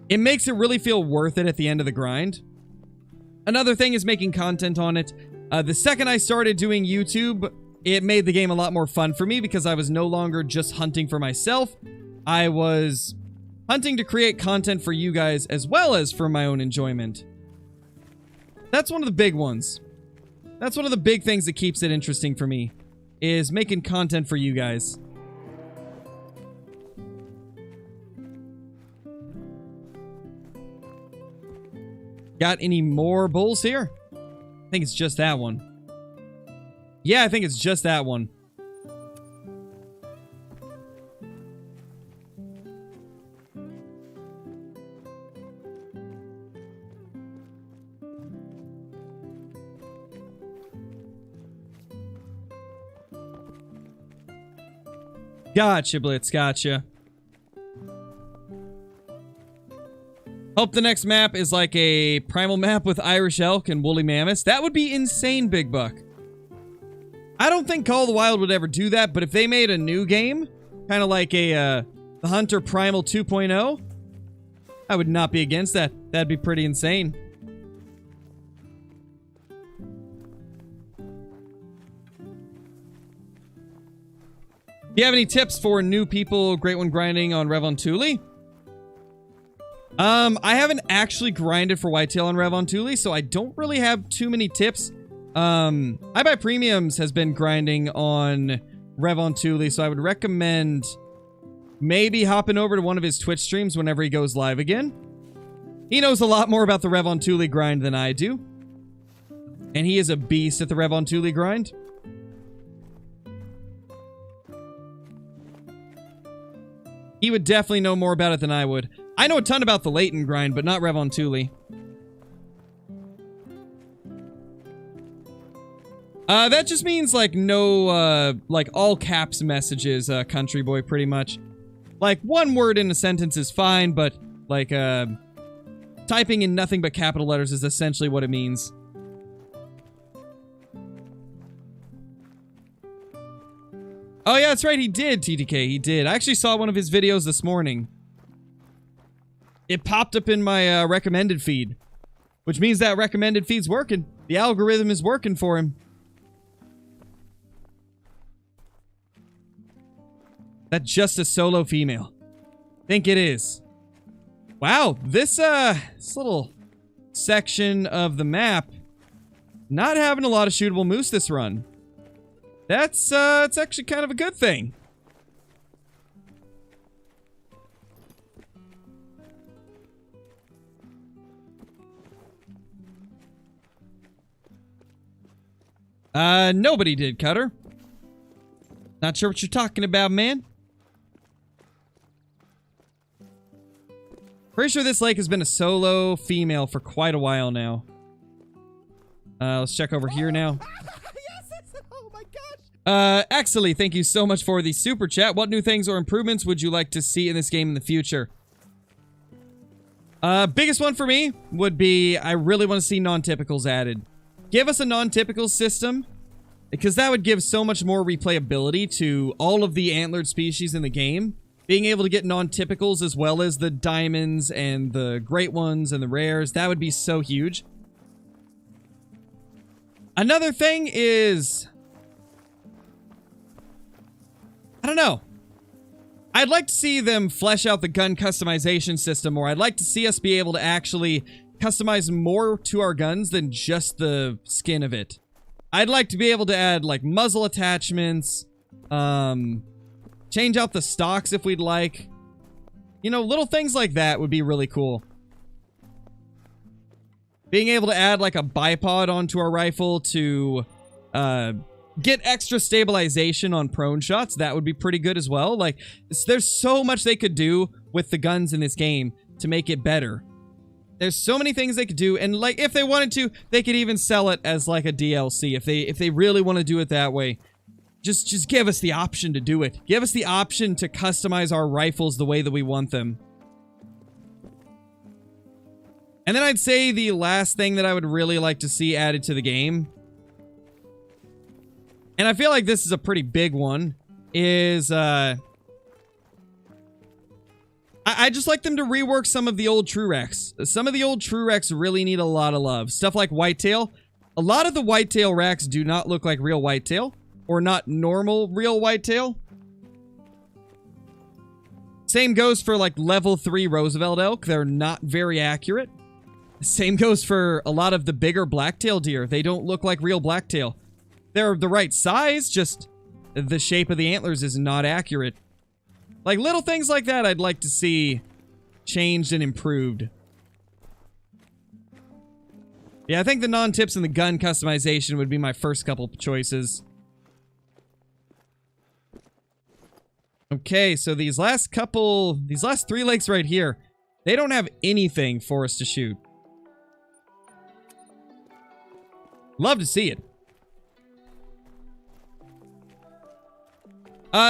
it makes it really feel worth it at the end of the grind. Another thing is making content on it. The second I started doing YouTube, it made the game a lot more fun for me because I was no longer just hunting for myself. I was hunting to create content for you guys as well as for my own enjoyment. That's one of the big ones. That's one of the big things that keeps it interesting for me, is making content for you guys. Got any more bulls here? I think it's just that one. Yeah, I think it's just that one. Gotcha, Blitz, gotcha. Hope the next map is like a primal map with Irish elk and woolly mammoths. That would be insane, Big Buck. I don't think Call of the Wild would ever do that, but if they made a new game, kind of like a The Hunter Primal 2.0, I would not be against that. That'd be pretty insane. Do you have any tips for new people Great One grinding on Revontuli? I haven't actually grinded for whitetail on Revontuli, so I don't really have too many tips. I Buy Premiums has been grinding on Revontuli, so I would recommend maybe hopping over to one of his Twitch streams whenever he goes live again. He knows a lot more about the Revontuli grind than I do. And he is a beast at the Revontuli grind. He would definitely know more about it than I would. I know a ton about the Layton grind, but not Revontuli. That just means, like, no, like, all caps messages, country boy, pretty much. Like, one word in a sentence is fine, but, like, typing in nothing but capital letters is essentially what it means. Oh, yeah, that's right, he did, TTK, he did. I actually saw one of his videos this morning. It popped up in my, recommended feed. Which means that recommended feed's working. The algorithm is working for him. That's just a solo female. Think it is. Wow, this little section of the map, not having a lot of shootable moose this run. That's, it's actually kind of a good thing. Nobody did, Cutter. Not sure what you're talking about, man. Pretty sure this lake has been a solo female for quite a while now. Let's check over here now. Yes, oh my gosh. Axely, thank you so much for the super chat. What new things or improvements would you like to see in this game in the future? Biggest one for me would be I really want to see non-typicals added. Give us a non-typical system, because that would give so much more replayability to all of the antlered species in the game. Being able to get non-typicals as well as the diamonds and the great ones and the rares, that would be so huge. Another thing is, I don't know. I'd like to see them flesh out the gun customization system more. I'd like to see us be able to actually customize more to our guns than just the skin of it. I'd like to be able to add, like, muzzle attachments, change out the stocks if we'd like. You know, little things like that would be really cool. Being able to add, like, a bipod onto our rifle to, get extra stabilization on prone shots, that would be pretty good as well. Like, there's so much they could do with the guns in this game to make it better. There's so many things they could do, and like, if they wanted to, they could even sell it as like a DLC if they really want to do it that way. Just give us the option to do it. Give us the option to customize our rifles the way that we want them. And then I'd say the last thing that I would really like to see added to the game, and I feel like this is a pretty big one, is, I just like them to rework some of the old True Rex. Some of the old True Rex really need a lot of love. Stuff like Whitetail. A lot of the Whitetail Rex do not look like real Whitetail, or not normal real Whitetail. Same goes for, like, level 3 Roosevelt elk. They're not very accurate. Same goes for a lot of the bigger blacktail deer. They don't look like real blacktail. They're the right size, just the shape of the antlers is not accurate. Like, little things like that I'd like to see changed and improved. Yeah, I think the non-tips and the gun customization would be my first couple choices. Okay, so these last 3 lakes right here, they don't have anything for us to shoot. Love to see it.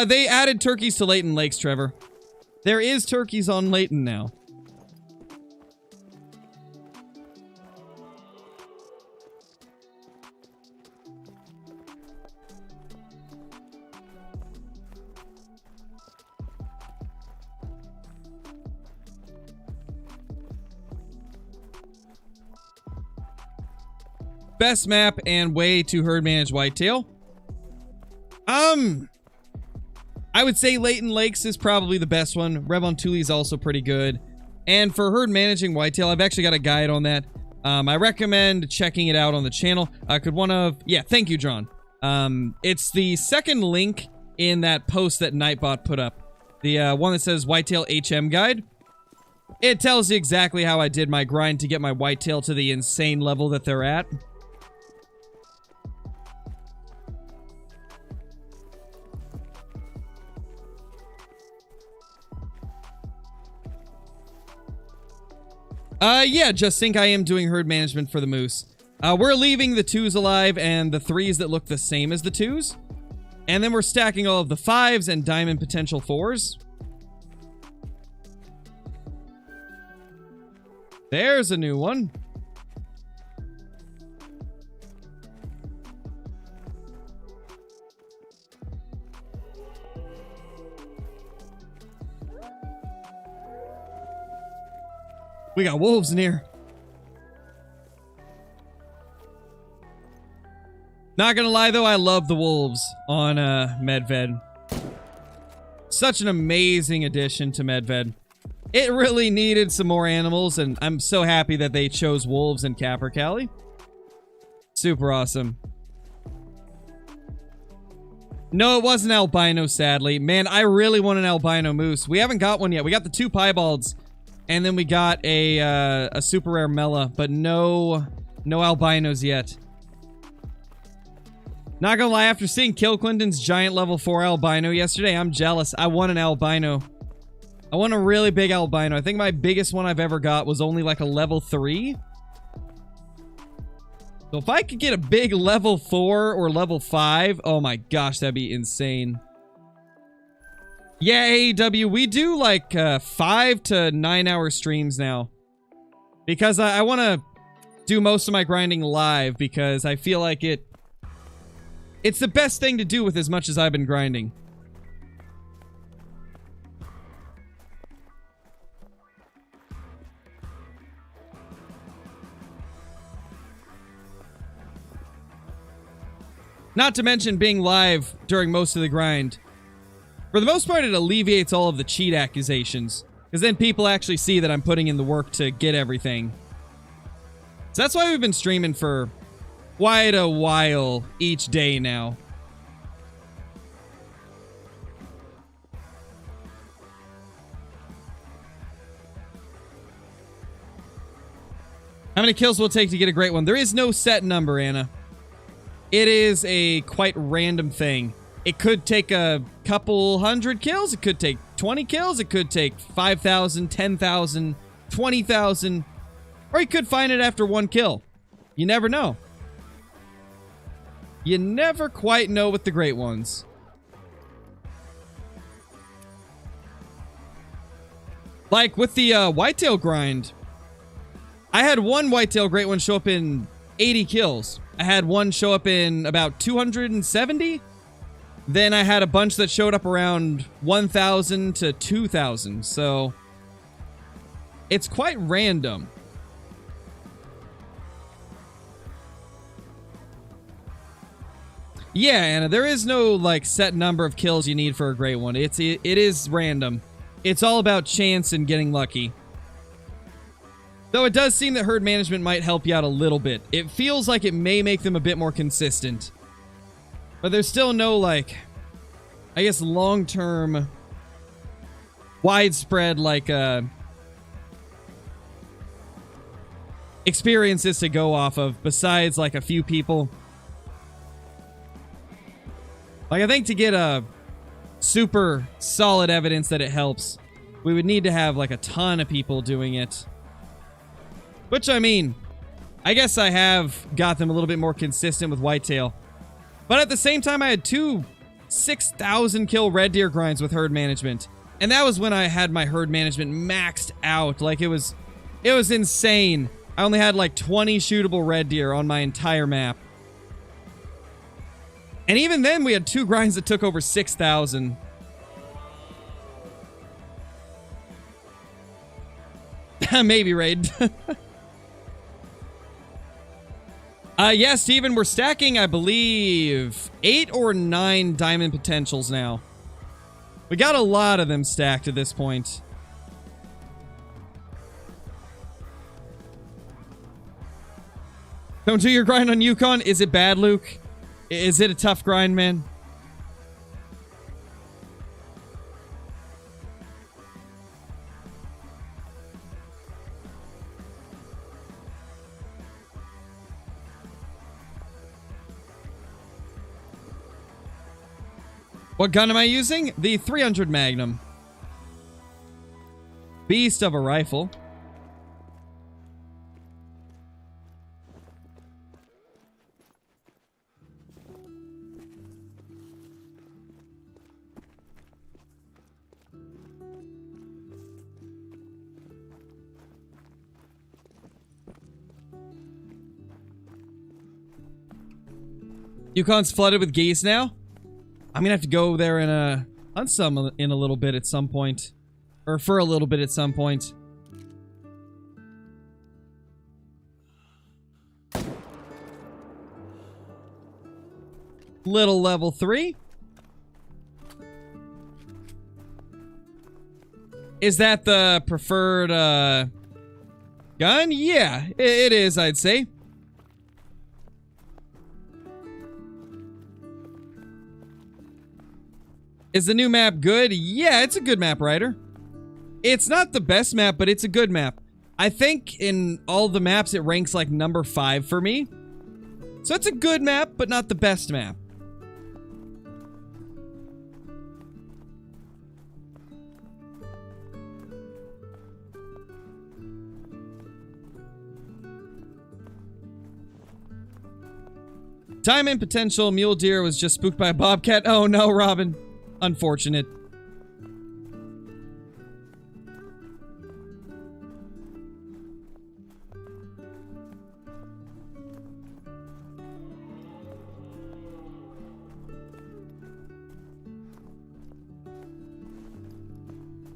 They added turkeys to Layton Lakes, Trevor. There is turkeys on Layton now. Best map and way to herd manage whitetail. I would say Layton Lakes is probably the best one. Revon Tule is also pretty good. And for herd managing whitetail, I've actually got a guide on that. I recommend checking it out on the channel. Yeah, thank you, John. It's the second link in that post that Nightbot put up. The one that says Whitetail HM Guide. It tells you exactly how I did my grind to get my whitetail to the insane level that they're at. Yeah, just think I am doing herd management for the moose. We're leaving the 2s alive and the 3s that look the same as the 2s. And then we're stacking all of the 5s and diamond potential 4s. There's a new one. We got wolves in here. Not gonna lie though, I love the wolves on Medved. Such an amazing addition to Medved. It really needed some more animals, and I'm so happy that they chose wolves in Capercaillie. Super awesome. No, it wasn't albino, sadly. Man, I really want an albino moose. We haven't got one yet. We got the 2 piebalds. And then we got a super rare Mela, but no albinos yet. Not gonna lie, after seeing Kill Clinton's giant level 4 albino yesterday, I'm jealous. I want an albino. I want a really big albino. I think my biggest one I've ever got was only like a level 3. So if I could get a big level 4 or level 5, oh my gosh, that'd be insane. Yeah, AEW, we do like 5 to 9 hour streams now. Because I want to do most of my grinding live because I feel like it's the best thing to do with as much as I've been grinding. Not to mention being live during most of the grind. For the most part, it alleviates all of the cheat accusations. Because then people actually see that I'm putting in the work to get everything. So that's why we've been streaming for quite a while each day now. How many kills will it take to get a great one? There is no set number, Anna. It is a quite random thing. It could take a couple hundred kills. It could take 20 kills. It could take 5,000, 10,000, 20,000. Or you could find it after one kill. You never know. You never quite know with the great ones. Like with the whitetail grind. I had one whitetail great one show up in 80 kills. I had one show up in about 270. Then I had a bunch that showed up around 1,000 to 2,000. So it's quite random. Yeah, Anna, there is no like set number of kills you need for a great one. It is random. It's all about chance and getting lucky. Though it does seem that herd management might help you out a little bit. It feels like it may make them a bit more consistent. But there's still no, like, I guess long-term, widespread, like, experiences to go off of besides, like, a few people. Like, I think to get a super solid evidence that it helps, we would need to have, like, a ton of people doing it. Which, I mean, I guess I have got them a little bit more consistent with whitetail. But at the same time, I had two 6,000 kill red deer grinds with herd management. And that was when I had my herd management maxed out. Like, it was insane. I only had like 20 shootable red deer on my entire map. And even then, we had two grinds that took over 6,000. Maybe, Raid. Yeah, Steven, we're stacking, I believe, 8 or 9 diamond potentials now. We got a lot of them stacked at this point. Don't do your grind on Yukon. Is it bad, Luke? Is it a tough grind, man? What gun am I using? The 300 Magnum. Beast of a rifle. Yukon's flooded with geese now? I'm gonna have to go there and hunt some in a little bit at some point. Or for a little bit at some point. Little level 3. Is that the preferred gun? Yeah, it is, I'd say. Is the new map good? Yeah, it's a good map, Ryder. It's not the best map, but it's a good map. I think in all the maps, it ranks like number 5 for me. So it's a good map, but not the best map. Time and potential. Mule deer was just spooked by a bobcat. Oh no, Robin. Unfortunate.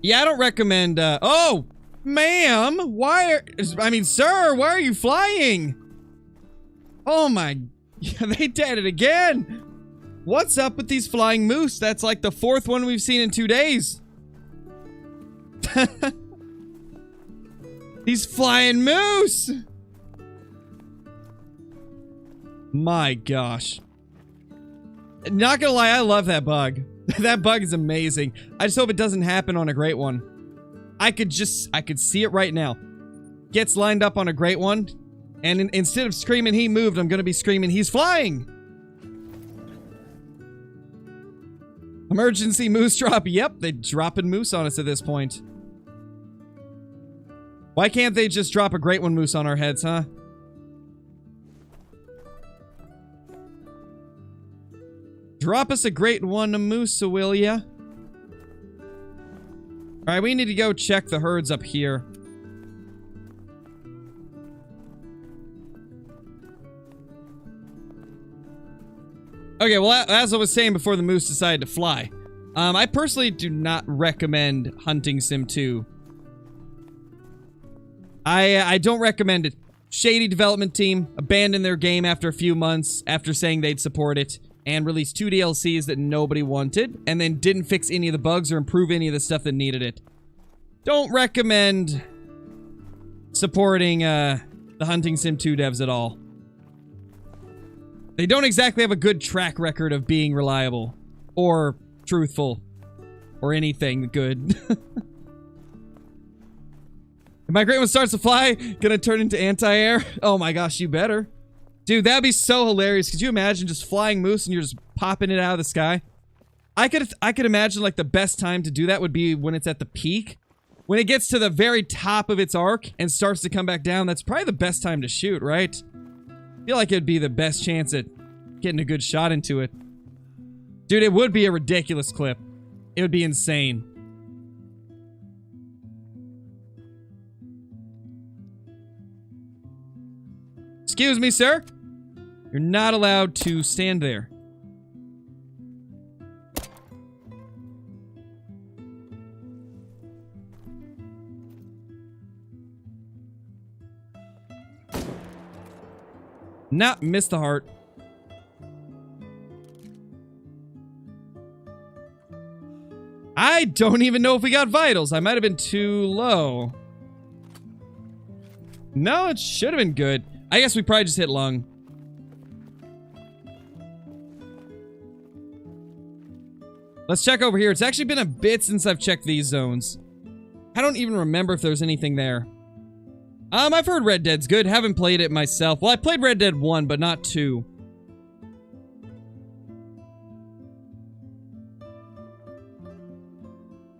Yeah, I don't recommend, oh! Ma'am! Sir, why are you flying? Oh my... They did it again! What's up with these flying moose? That's like the 4th one we've seen in 2 days. These flying moose! My gosh. Not gonna lie, I love that bug. That bug is amazing. I just hope it doesn't happen on a great one. I could see it right now. Gets lined up on a great one, and instead of screaming he moved, I'm gonna be screaming he's flying! Emergency moose drop. Yep, they're dropping moose on us at this point. Why can't they just drop a great one moose on our heads, huh? Drop us a great one, moose, will ya? Alright, we need to go check the herds up here. Okay, well, as I was saying before the moose decided to fly, I personally do not recommend hunting Sim 2. I don't recommend it. Shady development team abandoned their game after a few months after saying they'd support it, and released 2 DLCs that nobody wanted, and then didn't fix any of the bugs or improve any of the stuff that needed it. Don't recommend supporting the Hunting Sim 2 devs at all. They don't exactly have a good track record of being reliable, or truthful, or anything good. If my great one starts to fly, gonna turn into anti-air? Oh my gosh, you better. Dude, that'd be so hilarious. Could you imagine just flying moose and you're just popping it out of the sky? I could imagine like the best time to do that would be when it's at the peak. When it gets to the very top of its arc and starts to come back down, that's probably the best time to shoot, right? I feel like it'd be the best chance at getting a good shot into it. Dude, it would be a ridiculous clip. It would be insane. Excuse me, sir. You're not allowed to stand there. Nah, missed the heart. I don't even know if we got vitals. I might have been too low. No, it should have been good. I guess we probably just hit lung. Let's check over here. It's actually been a bit since I've checked these zones. I don't even remember if there's anything there. I've heard Red Dead's good. Haven't played it myself. Well, I played Red Dead 1, but not 2.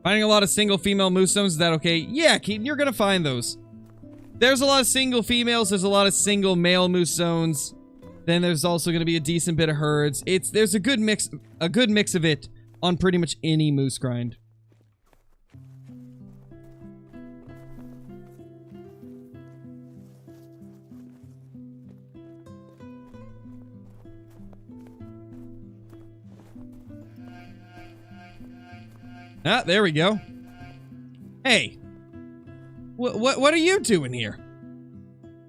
Finding a lot of single female moose zones, is that okay? Yeah, Keaton, you're gonna find those. There's a lot of single females, there's a lot of single male moose zones. Then there's also gonna be a decent bit of herds. There's a good mix of it on pretty much any moose grind. Ah, there we go. Hey. What are you doing here?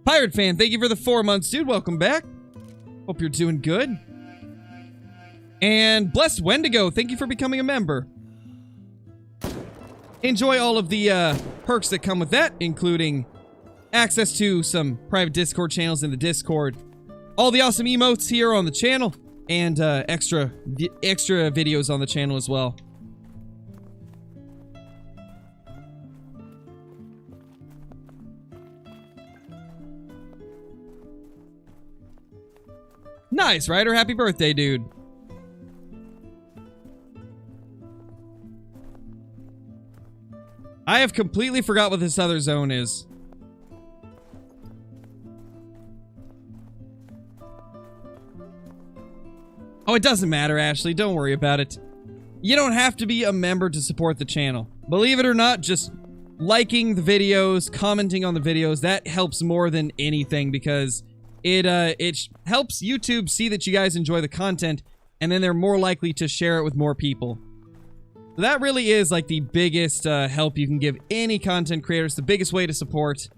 Pirate fan, thank you for the 4 months, dude. Welcome back. Hope you're doing good. And Blessed Wendigo, thank you for becoming a member. Enjoy all of the perks that come with that, including access to some private Discord channels in the Discord, all the awesome emotes here on the channel, and extra videos on the channel as well. Nice, Ryder. Happy birthday, dude. I have completely forgot what this other zone is. Oh, it doesn't matter, Ashley. Don't worry about it. You don't have to be a member to support the channel. Believe it or not, just liking the videos, commenting on the videos, that helps more than anything because it helps YouTube see that you guys enjoy the content, and then they're more likely to share it with more people. So that really is like the biggest help you can give any content creators, the biggest way to support.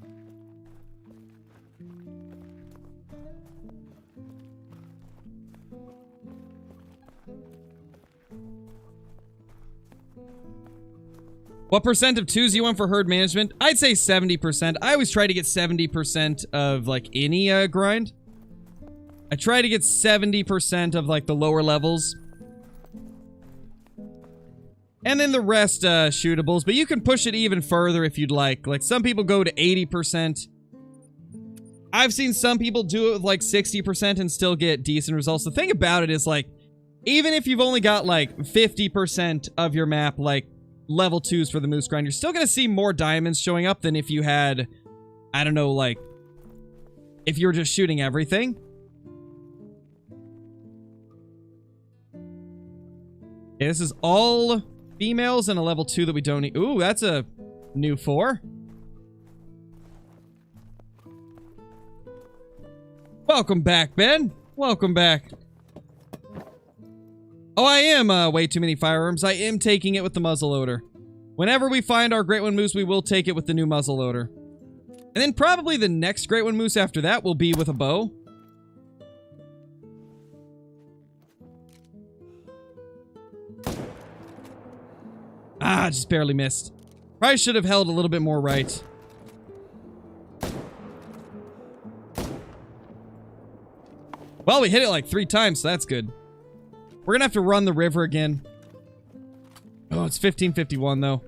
What percent of 2s you want for herd management? I'd say 70%. I always try to get 70% of, like, any grind. I try to get 70% of, like, the lower levels. And then the rest, shootables. But you can push it even further if you'd like. Like, some people go to 80%. I've seen some people do it with, like, 60% and still get decent results. The thing about it is, like, even if you've only got, like, 50% of your map, like, level 2s for the moose grind, you're still gonna see more diamonds showing up than if you had, I don't know, like, if you were just shooting everything. Okay, this is all females and a level 2 that we don't need. Ooh, that's a new 4. Welcome back, Ben. Welcome back. Oh, I am way too many firearms. I am taking it with the muzzleloader. Whenever we find our Great One Moose, we will take it with the new muzzleloader. And then probably the next Great One Moose after that will be with a bow. Ah, just barely missed. Probably should have held a little bit more right. Well, we hit it like 3 times, so that's good. We're gonna have to run the river again. Oh, it's 1551 though.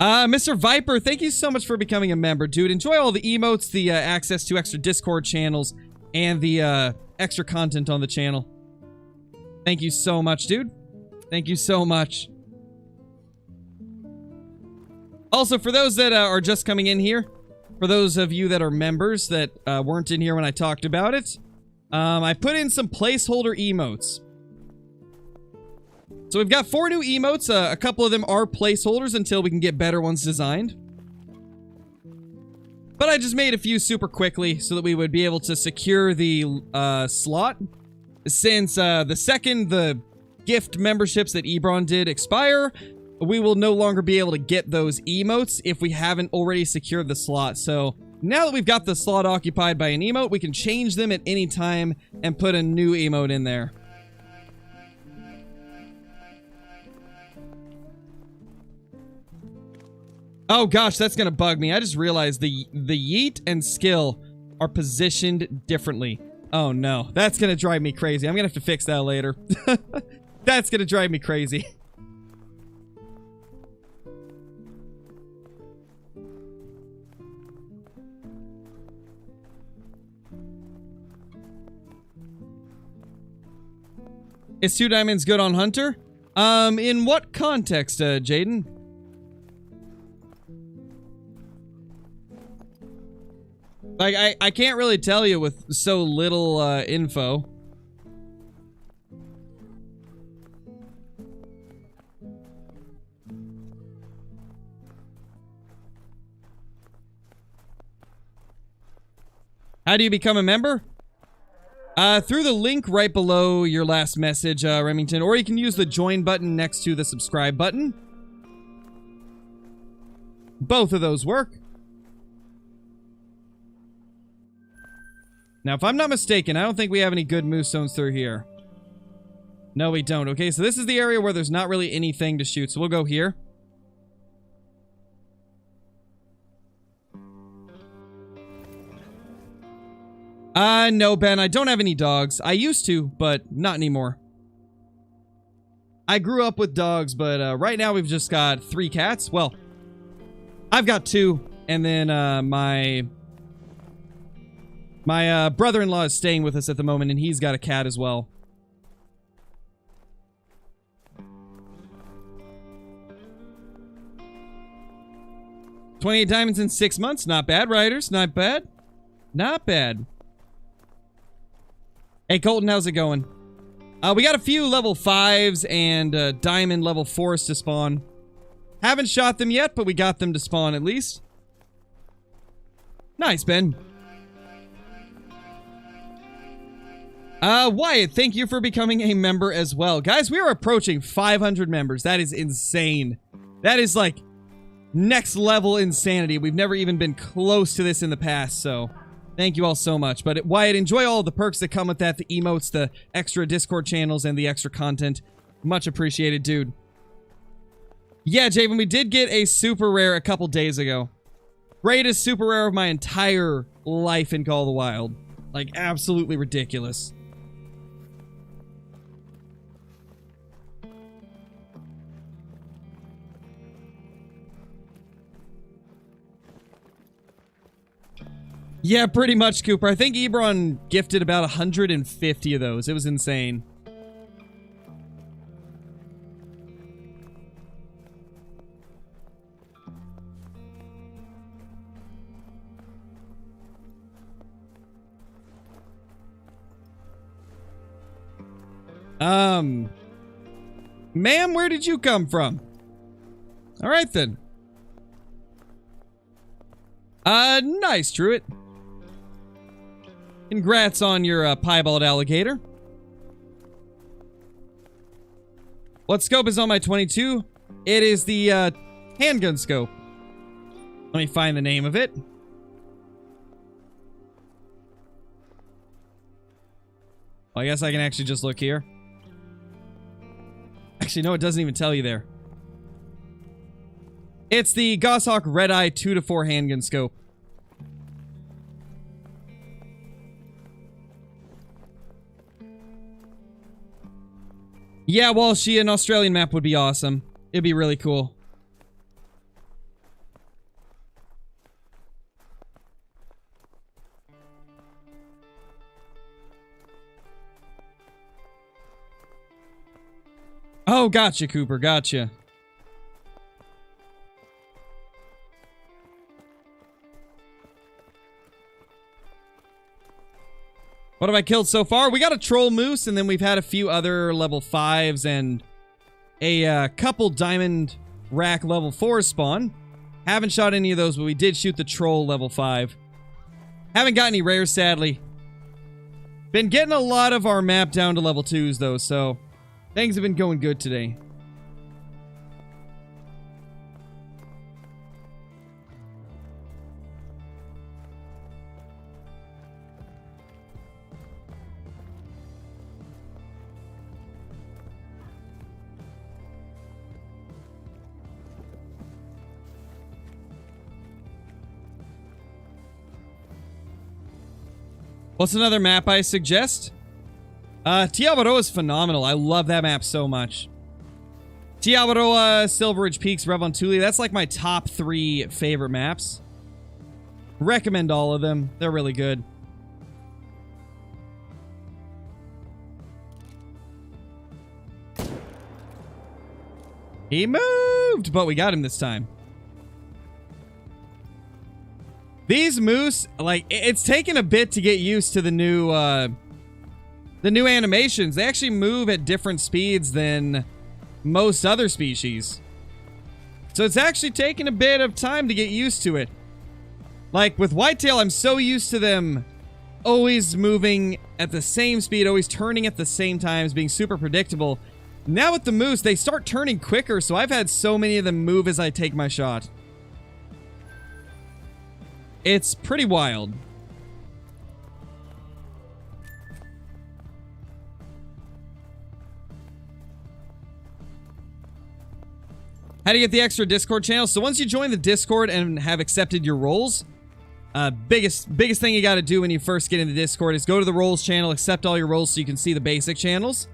Mr. Viper, thank you so much for becoming a member, dude. Enjoy all the emotes, the access to extra Discord channels, and the extra content on the channel. Thank you so much, dude. Thank you so much. Also, for those that are just coming in here, for those of you that are members that weren't in here when I talked about it, I put in some placeholder emotes. So we've got 4 new emotes. A couple of them are placeholders until we can get better ones designed. But I just made a few super quickly so that we would be able to secure the slot. Since the second the gift memberships that Ebron did expire, we will no longer be able to get those emotes if we haven't already secured the slot. So now that we've got the slot occupied by an emote, we can change them at any time and put a new emote in there. Oh gosh, that's gonna bug me. I just realized the yeet and skill are positioned differently. Oh no, that's gonna drive me crazy. I'm gonna have to fix that later. That's gonna drive me crazy. Is 2 diamonds good on Hunter? In what context, Jaden? Like, I can't really tell you with so little, info. How do you become a member? Through the link right below your last message, Remington, or you can use the join button next to the subscribe button. Both of those work. Now, if I'm not mistaken, I don't think we have any good moose zones through here. No, we don't. Okay, so this is the area where there's not really anything to shoot, so we'll go here. No, Ben, I don't have any dogs. I used to, but not anymore. I grew up with dogs, but right now we've just got 3 cats. Well, I've got 2, and then my brother-in-law is staying with us at the moment, and he's got a cat as well. $28 diamonds in 6 months. Not bad, Riders. Not bad. Not bad. Hey, Colton, how's it going? We got a few level 5s and diamond level 4s to spawn. Haven't shot them yet, but we got them to spawn at least. Nice, Ben. Wyatt, thank you for becoming a member as well. Guys, we are approaching 500 members. That is insane. That is like next level insanity. We've never even been close to this in the past, so thank you all so much. But Wyatt, enjoy all the perks that come with that, the emotes, the extra Discord channels, and the extra content. Much appreciated, dude. Yeah, Javen, we did get a super rare a couple days ago. Greatest super rare of my entire life in Call of the Wild. Like, absolutely ridiculous. Yeah, pretty much, Cooper. I think Ebron gifted about 150 of those. It was insane. Ma'am, where did you come from? All right, then. Nice, Druid. Congrats on your piebald alligator. What scope is on my 22? It is the handgun scope. Let me find the name of it. Well, I guess I can actually just look here. Actually, no, it doesn't even tell you there. It's the Goshawk Red-Eye 2-4 handgun scope. Yeah, Walshy, an Australian map would be awesome. It'd be really cool. Oh, gotcha, Cooper, gotcha. What have I killed so far? We got a troll moose, and then we've had a few other level 5s and a couple diamond rack level 4 spawn. Haven't shot any of those, but we did shoot the troll level 5. Haven't got any rares, sadly. Been getting a lot of our map down to level 2s, though, so things have been going good today. What's another map I suggest? Tiabaroa is phenomenal. I love that map so much. Tiabaroa, Silver Ridge Peaks, Revontuli. That's like my top 3 favorite maps. Recommend all of them. They're really good. He moved, but we got him this time. These moose, like, it's taken a bit to get used to the new animations. They actually move at different speeds than most other species. So it's actually taken a bit of time to get used to it. Like, with whitetail, I'm so used to them always moving at the same speed, always turning at the same times, being super predictable. Now with the moose, they start turning quicker, so I've had so many of them move as I take my shot. It's pretty wild. How do you get the extra Discord channel? So once you join the Discord and have accepted your roles, biggest thing you got to do when you first get into Discord is go to the roles channel, accept all your roles so you can see the basic channels.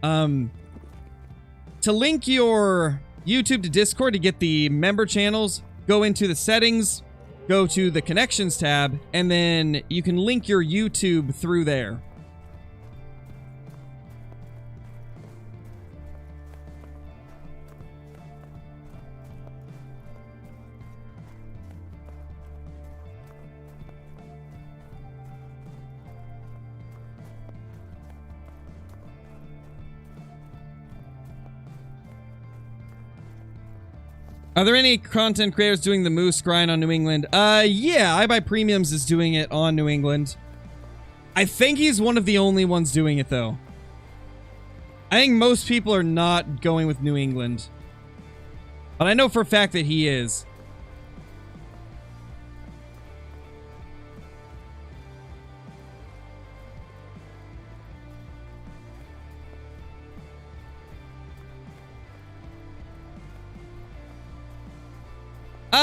To link your YouTube to Discord to get the member channels, go into the settings, go to the connections tab, and then you can link your YouTube through there. Are there any content creators doing the moose grind on New England? Yeah, I Buy Premiums is doing it on New England. I think he's one of the only ones doing it, though. I think most people are not going with New England. But I know for a fact that he is.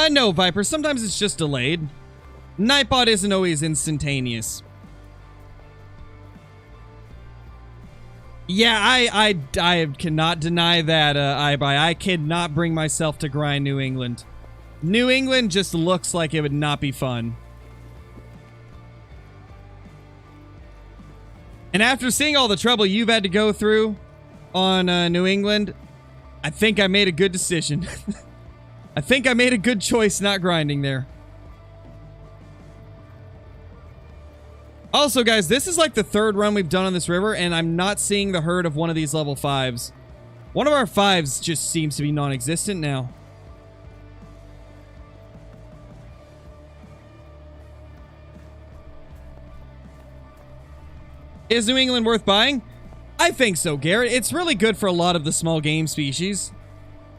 No, Viper. Sometimes it's just delayed. Nightbot isn't always instantaneous. Yeah, I cannot deny that, I cannot bring myself to grind New England. New England just looks like it would not be fun. And after seeing all the trouble you've had to go through on New England, I think I made a good decision. I think I made a good choice not grinding there. Also, guys, this is like the third run we've done on this river, and I'm not seeing the herd of one of these level 5s. One of our 5s just seems to be non-existent now. Is New England worth buying? I think so, Garrett. It's really good for a lot of the small game species.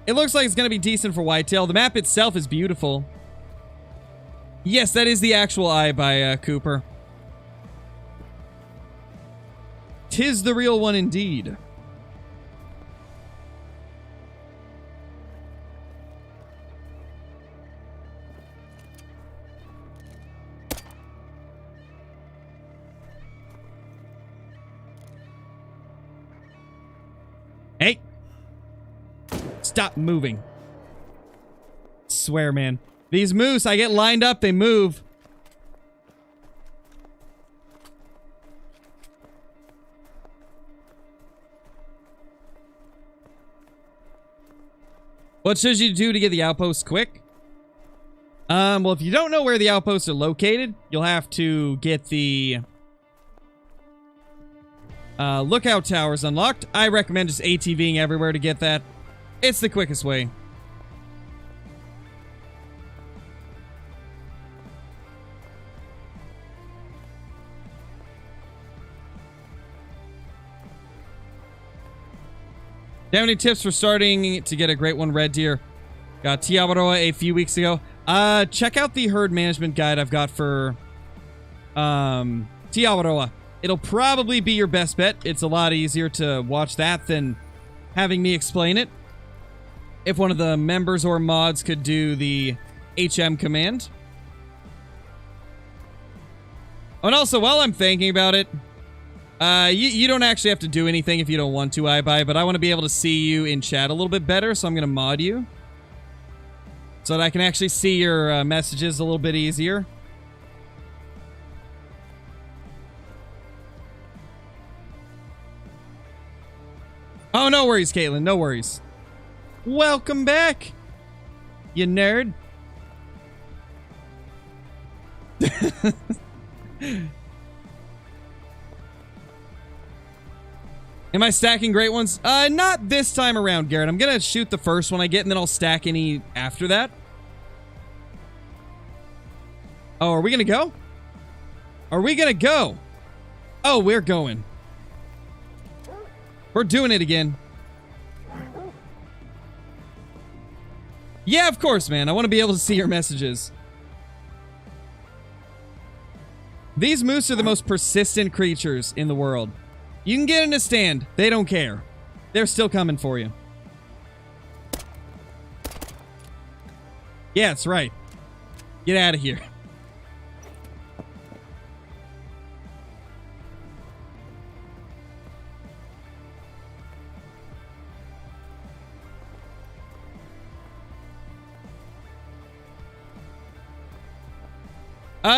It looks like it's going to be decent for whitetail. The map itself is beautiful. Yes, that is the actual eye by Cooper. 'Tis the real one indeed. Hey! Stop moving. Swear, man. These moose, I get lined up, they move. What should you do to get the outposts quick? Well, if you don't know where the outposts are located, you'll have to get the lookout towers unlocked. I recommend just ATVing everywhere to get that. It's the quickest way. Do you have any tips for starting to get a great one red deer? Got Tiawaroa a few weeks ago. Check out the herd management guide I've got for Tiawaroa. It'll probably be your best bet. It's a lot easier to watch that than having me explain it. If one of the members or mods could do the HM command. Oh, and also, while I'm thinking about it, you don't actually have to do anything if you don't want to, iBuy, but I want to be able to see you in chat a little bit better, so I'm going to mod you. So that I can actually see your messages a little bit easier. Oh, no worries, Caitlin, no worries. Welcome back, you nerd. Am I stacking great ones? Not this time around, Garrett. I'm gonna shoot the first one I get, and then I'll stack any after that. Oh, are we gonna go? Are we gonna go? Oh, we're going. We're doing it again. Yeah, of course, man. I want to be able to see your messages. These moose are the most persistent creatures in the world. You can get in a stand. They don't care. They're still coming for you. Yeah, that's right. Get out of here.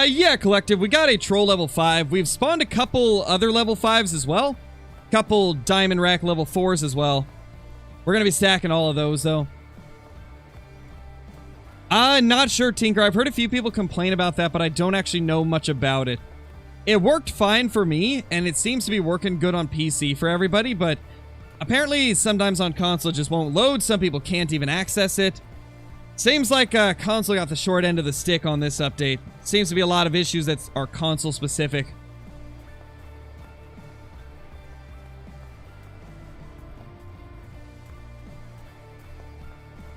Yeah, Collective, we got a troll level 5. We've spawned a couple other level 5s as well. Couple diamond rack level 4s as well. We're gonna be stacking all of those, though. Not sure, Tinker. I've heard a few people complain about that, but I don't actually know much about it. It worked fine for me, and it seems to be working good on PC for everybody, but apparently sometimes on console it just won't load. Some people can't even access it. Seems like console got the short end of the stick on this update. Seems to be a lot of issues that are console specific.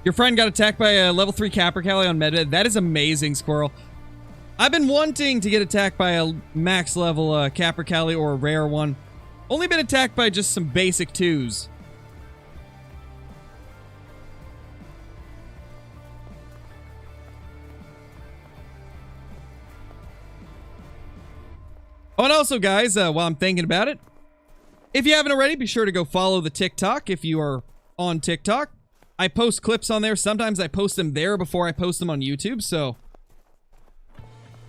Your friend got attacked by a level 3 Capercaillie on Medved. That is amazing, Squirrel. I've been wanting to get attacked by a max level Capercaillie or a rare one. Only been attacked by just some basic 2s. Oh, and also, guys, while I'm thinking about it, if you haven't already, be sure to go follow the TikTok if you are on TikTok. I post clips on there. Sometimes I post them there before I post them on YouTube, so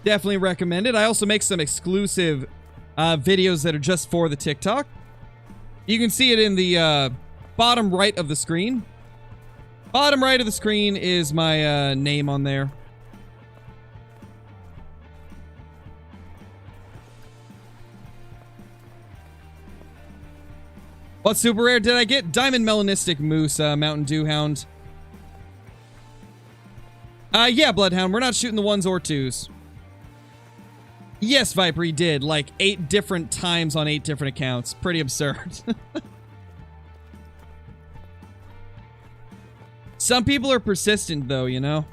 definitely recommend it. I also make some exclusive videos that are just for the TikTok. You can see it in the bottom right of the screen. Bottom right of the screen is my name on there. What super rare did I get? Diamond Melanistic Moose, Mountain Dew Hound. Yeah, Bloodhound. We're not shooting the 1s or 2s. Yes, Viper, he did. Like 8 different times on 8 different accounts. Pretty absurd. Some people are persistent, though, you know?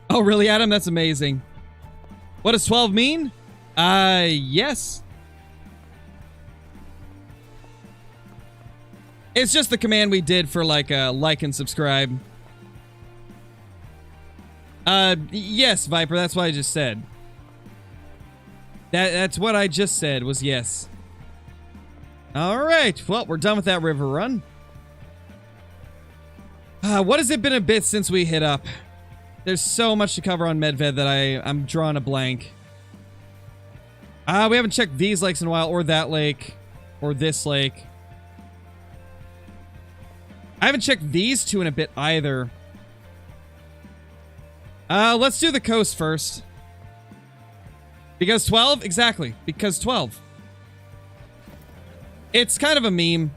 Oh, really, Adam? That's amazing. What does 12 mean? Yes. It's just the command we did for like and subscribe. Yes, Viper, that's what I just said. That's what I just said was yes. Alright, well, we're done with that river run. What has it been a bit since we hit up? There's so much to cover on Medved that I'm drawing a blank. We haven't checked these lakes in a while, or that lake, or this lake. I haven't checked these two in a bit either. Let's do the coast first. Because 12? Exactly. Because 12. It's kind of a meme.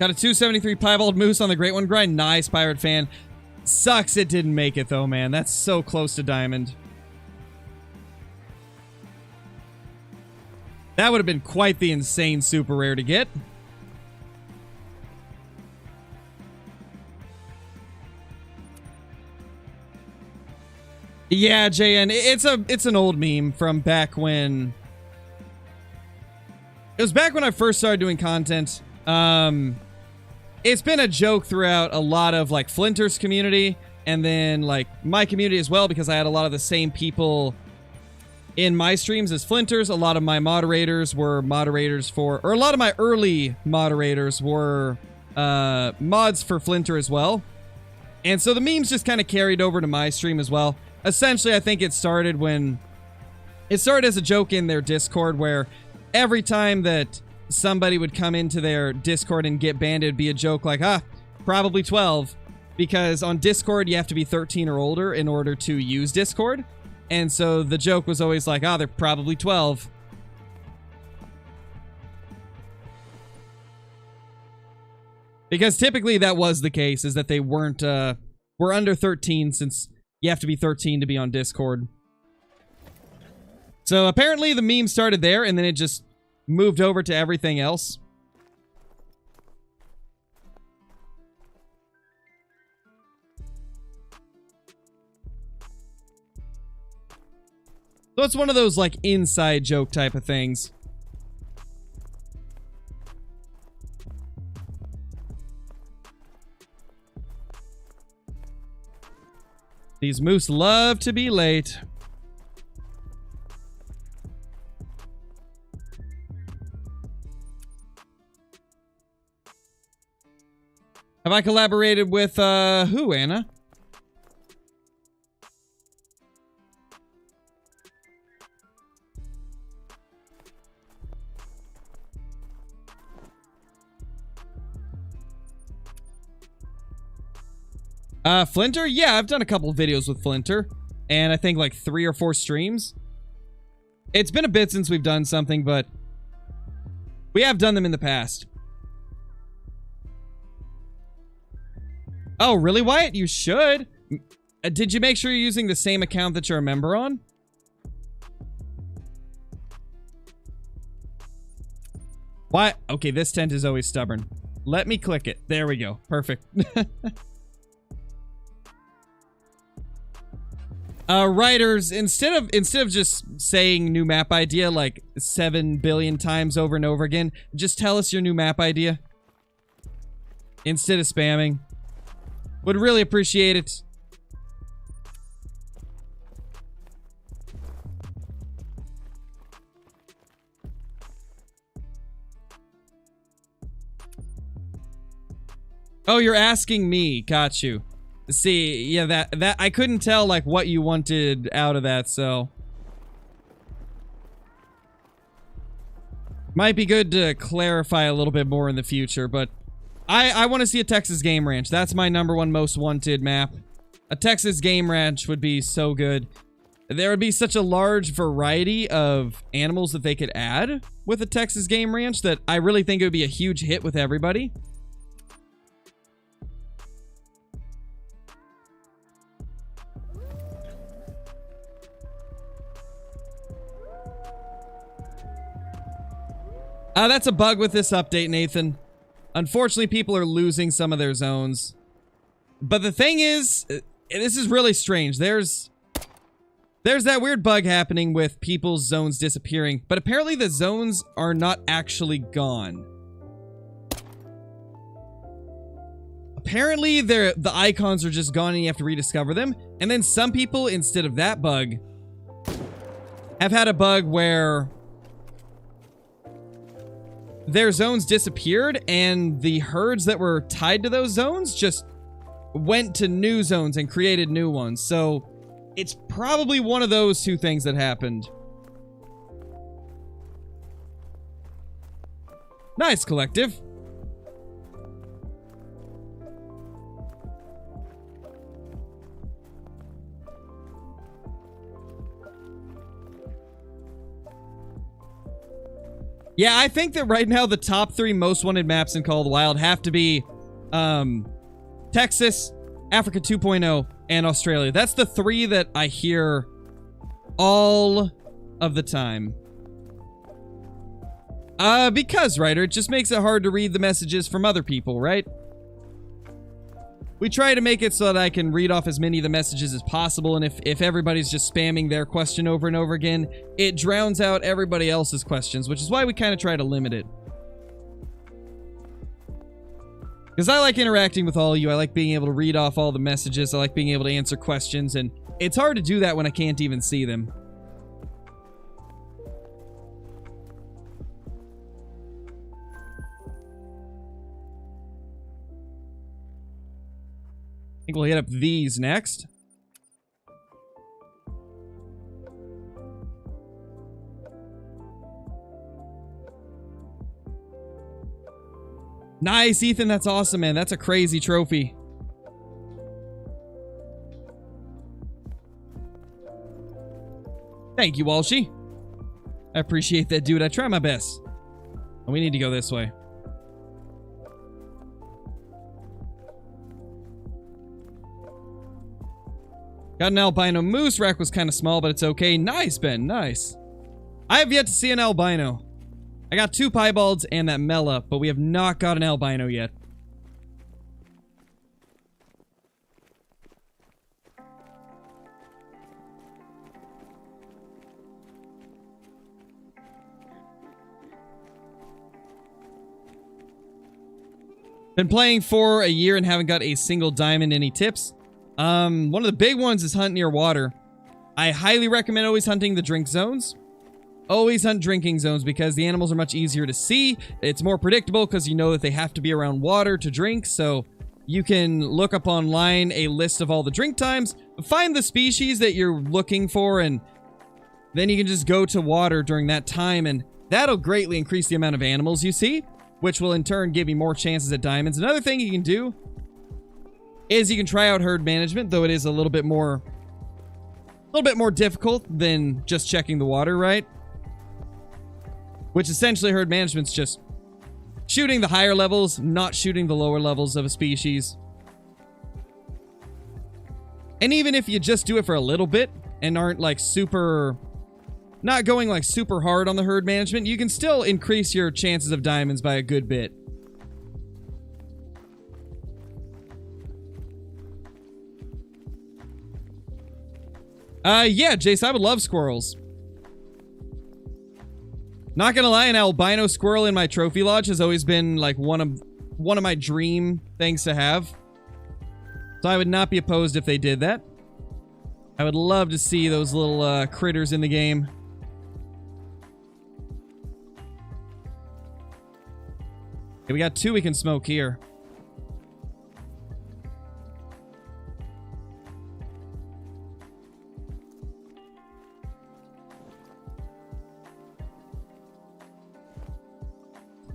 Got a 273 Piebald Moose on the Great One grind. Nice, Pirate Fan. Sucks it didn't make it, though, man. That's so close to Diamond. That would have been quite the insane super rare to get. Yeah, JN. It's an old meme from back when... It was back when I first started doing content. It's been a joke throughout a lot of like Flinter's community and then like my community as well, because I had a lot of the same people in my streams as Flinters. A lot of my moderators were moderators for, or a lot of my early moderators were mods for Flinter as well. And so the memes just kind of carried over to my stream as well. Essentially, I think it started as a joke in their Discord, where every time that somebody would come into their Discord and get banned, it'd be a joke like, probably 12. Because on Discord, you have to be 13 or older in order to use Discord. And so the joke was always like, they're probably 12. Because typically that was the case, is that they were under 13, since you have to be 13 to be on Discord. So apparently the meme started there, and then it just moved over to everything else. So it's one of those like inside joke type of things. These moose love to be late. Have I collaborated with, who, Anna? Flinter? Yeah, I've done a couple videos with Flinter. And I think like 3 or 4 streams. It's been a bit since we've done something, but we have done them in the past. Oh, really, Wyatt? You should. Did you make sure you're using the same account that you're a member on? Why? Okay, this tent is always stubborn. Let me click it. There we go. Perfect. Writers, instead of just saying new map idea like 7 billion times over and over again, just tell us your new map idea. Instead of spamming. Would really appreciate it. Oh, you're asking me. Got you. See, yeah, that I couldn't tell like what you wanted out of that, so might be good to clarify a little bit more in the future, but I want to see a Texas Game Ranch. That's my #1 most wanted map. A Texas Game Ranch would be so good. There would be such a large variety of animals that they could add with a Texas Game Ranch that I really think it would be a huge hit with everybody. That's a bug with this update, Nathan. Unfortunately, people are losing some of their zones. But the thing is, this is really strange. There's that weird bug happening with people's zones disappearing, but apparently the zones are not actually gone. Apparently, the icons are just gone and you have to rediscover them. And then some people, instead of that bug, have had a bug where their zones disappeared and the herds that were tied to those zones just went to new zones and created new ones. So it's probably one of those two things that happened. Nice, collective. Yeah, I think that right now the top 3 most wanted maps in Call of the Wild have to be Texas, Africa 2.0, and Australia. That's the 3 that I hear all of the time. Because, Ryder, it just makes it hard to read the messages from other people, right? We try to make it so that I can read off as many of the messages as possible, and if everybody's just spamming their question over and over again, it drowns out everybody else's questions, which is why we kind of try to limit it. Because I like interacting with all of you, I like being able to read off all the messages, I like being able to answer questions, and it's hard to do that when I can't even see them. I think we'll hit up these next. Nice, Ethan. That's awesome, man. That's a crazy trophy. Thank you, Walshy. I appreciate that, dude. I try my best. And we need to go this way. Got an albino moose. Rack was kind of small, but it's okay. Nice, Ben. Nice. I have yet to see an albino. I got 2 piebalds and that Mela, but we have not got an albino yet. Been playing for a year and haven't got a single diamond. Any tips? One of the big ones is hunt near water. I highly recommend always hunting the drink zones. Always hunt drinking zones because the animals are much easier to see. It's more predictable because you know that they have to be around water to drink. So you can look up online a list of all the drink times, find the species that you're looking for, and then you can just go to water during that time. And that'll greatly increase the amount of animals you see, which will in turn give you more chances at diamonds. Another thing you can do is you can try out herd management, though it is a little bit more difficult than just checking the water, right? Which essentially herd management's just shooting the higher levels, not shooting the lower levels of a species. And even if you just do it for a little bit and aren't like not going like super hard on the herd management, you can still increase your chances of diamonds by a good bit. Yeah, Jace, I would love squirrels. Not gonna lie, an albino squirrel in my trophy lodge has always been like one of my dream things to have. So I would not be opposed if they did that. I would love to see those little critters in the game. Okay, we got 2 we can smoke here.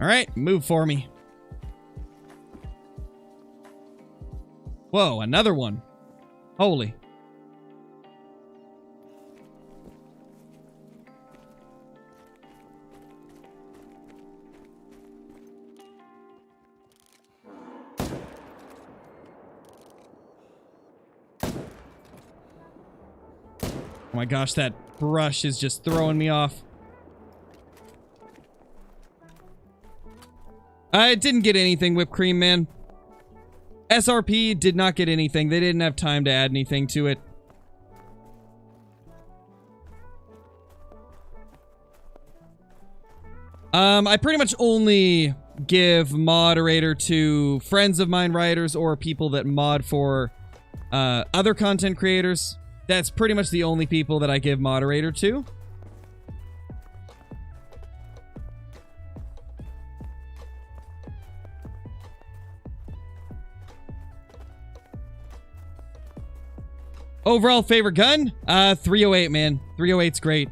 All right, move for me. Whoa, another one. Holy. Oh my gosh, that brush is just throwing me off. I didn't get anything, whipped cream, man. SRP did not get anything. They didn't have time to add anything to it. I pretty much only give moderator to friends of mine writers or people that mod for other content creators. That's pretty much the only people that I give moderator to. Overall favorite gun? 308, man. 308's great.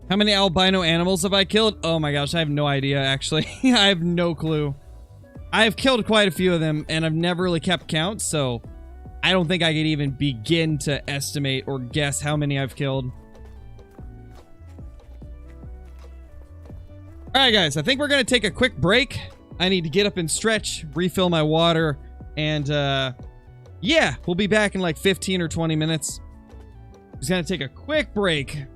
How many albino animals have I killed? Oh my gosh, I have no idea, actually. I have no clue. I've killed quite a few of them, and I've never really kept count, so I don't think I could even begin to estimate or guess how many I've killed. Alright guys, I think we're gonna take a quick break. I need to get up and stretch, refill my water, and yeah, we'll be back in like 15 or 20 minutes. Just gonna take a quick break.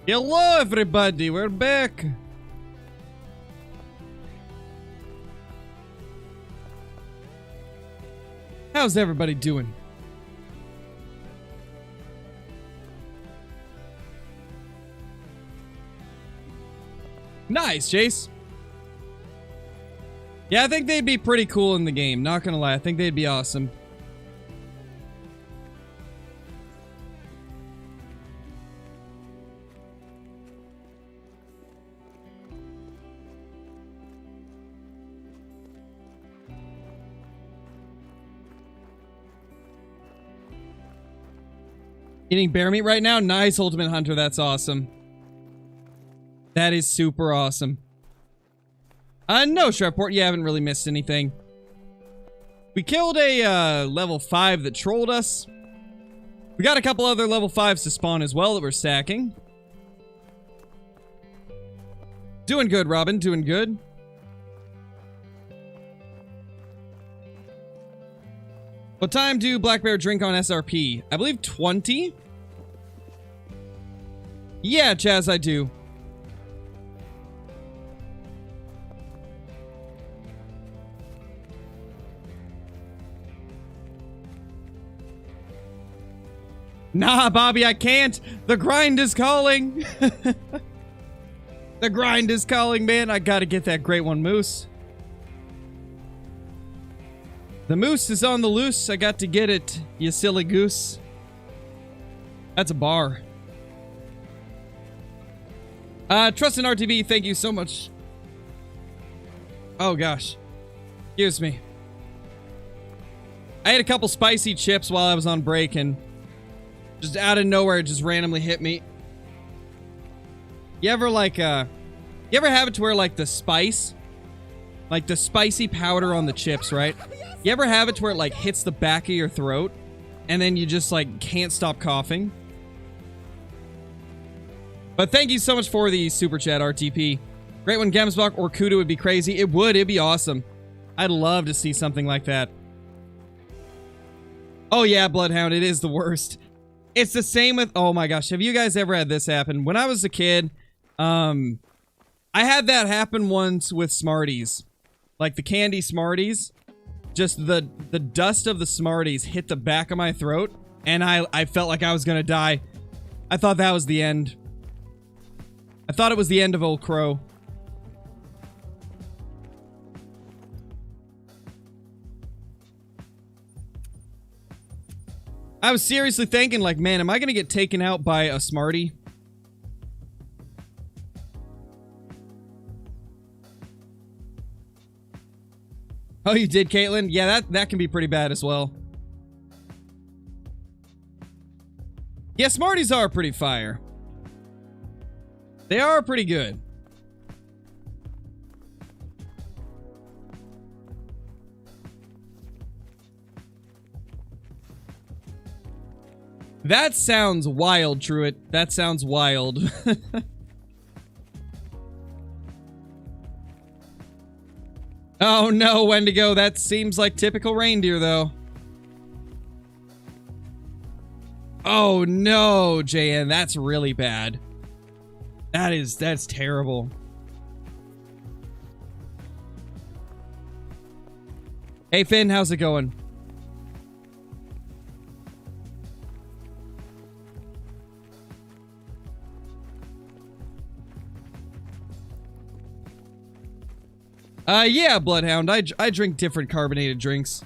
Hello, everybody. We're back. How's everybody doing? Nice, Chase. Yeah, I think they'd be pretty cool in the game. Not gonna lie, I think they'd be awesome. Eating bear meat right now? Nice, Ultimate Hunter. That's awesome. That is super awesome. No, Shreveport, you haven't really missed anything. We killed a level 5 that trolled us. We got a couple other level 5s to spawn as well that we're stacking. Doing good, Robin. Doing good. What time do Black Bear drink on SRP? I believe 20? Yeah, Chaz, I do. Nah, Bobby, I can't. The grind is calling. The grind is calling, man. I gotta get that great one moose. The moose is on the loose. I got to get it, you silly goose. That's a bar. Trust in RTB, thank you so much. Oh, gosh. Excuse me. I had a couple spicy chips while I was on break, and just out of nowhere, it just randomly hit me. You ever, like, you ever have it to where, like, the spice, like, the spicy powder on the chips, right? You ever have it to where it, like, hits the back of your throat, and then you just, like, can't stop coughing? But thank you so much for the super chat, RTP. Great one, Gemsbach or Kuda would be crazy. It would. It'd be awesome. I'd love to see something like that. Oh, yeah, Bloodhound. It is the worst. It's the same with... Oh, my gosh. Have you guys ever had this happen? When I was a kid, I had that happen once with Smarties. Like, the candy Smarties. Just the dust of the Smarties hit the back of my throat, and I felt like I was gonna die. I thought that was the end. I thought it was the end of Old Crow. I was seriously thinking, like, man, am I gonna get taken out by a Smartie? Oh, you did, Caitlin? Yeah, that can be pretty bad as well. Yeah, Smarties are pretty fire. They are pretty good. That sounds wild, Truett. That sounds wild. Oh no, Wendigo. That seems like typical reindeer, though. Oh no, JN. That's really bad. That's terrible. Hey, Finn, how's it going? Yeah, Bloodhound. I drink different carbonated drinks.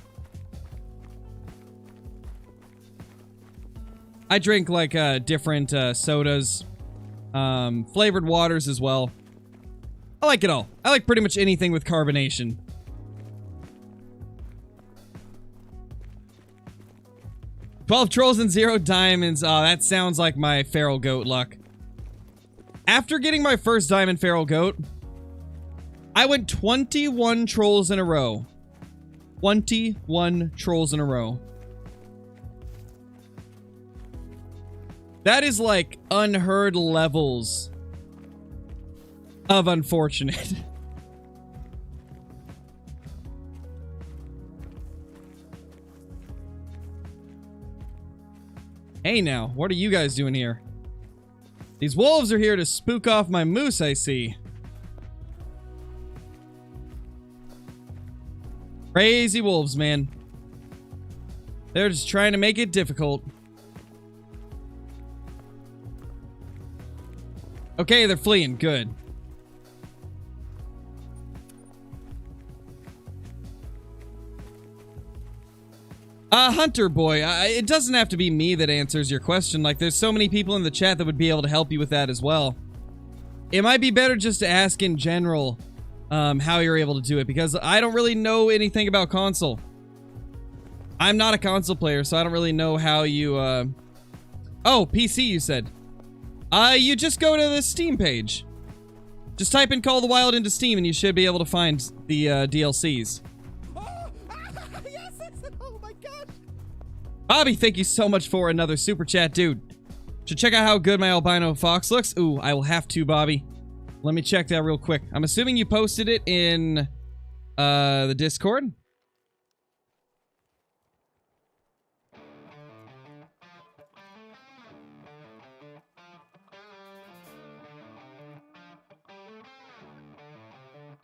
I drink, like, different, sodas. Flavored waters as well. I like it all. I like pretty much anything with carbonation. $12 trolls and 0 diamonds. Oh, that sounds like my feral goat luck. After getting my first diamond feral goat, I went 21 trolls in a row. 21 trolls in a row. That is like unheard levels of unfortunate. Hey now, what are you guys doing here? These wolves are here to spook off my moose, I see. Crazy wolves, man. They're just trying to make it difficult. Okay, they're fleeing. Good. Hunter boy, it doesn't have to be me that answers your question. Like, there's so many people in the chat that would be able to help you with that as well. It might be better just to ask in general how you're able to do it, because I don't really know anything about console. I'm not a console player, so I don't really know how you, Oh, PC, you said. You just go to the Steam page. Just type in Call of the Wild into Steam, and you should be able to find the, DLCs. Yes, oh my gosh. Bobby, thank you so much for another super chat, dude. Should check out how good my albino fox looks. Ooh, I will have to, Bobby. Let me check that real quick. I'm assuming you posted it in, the Discord.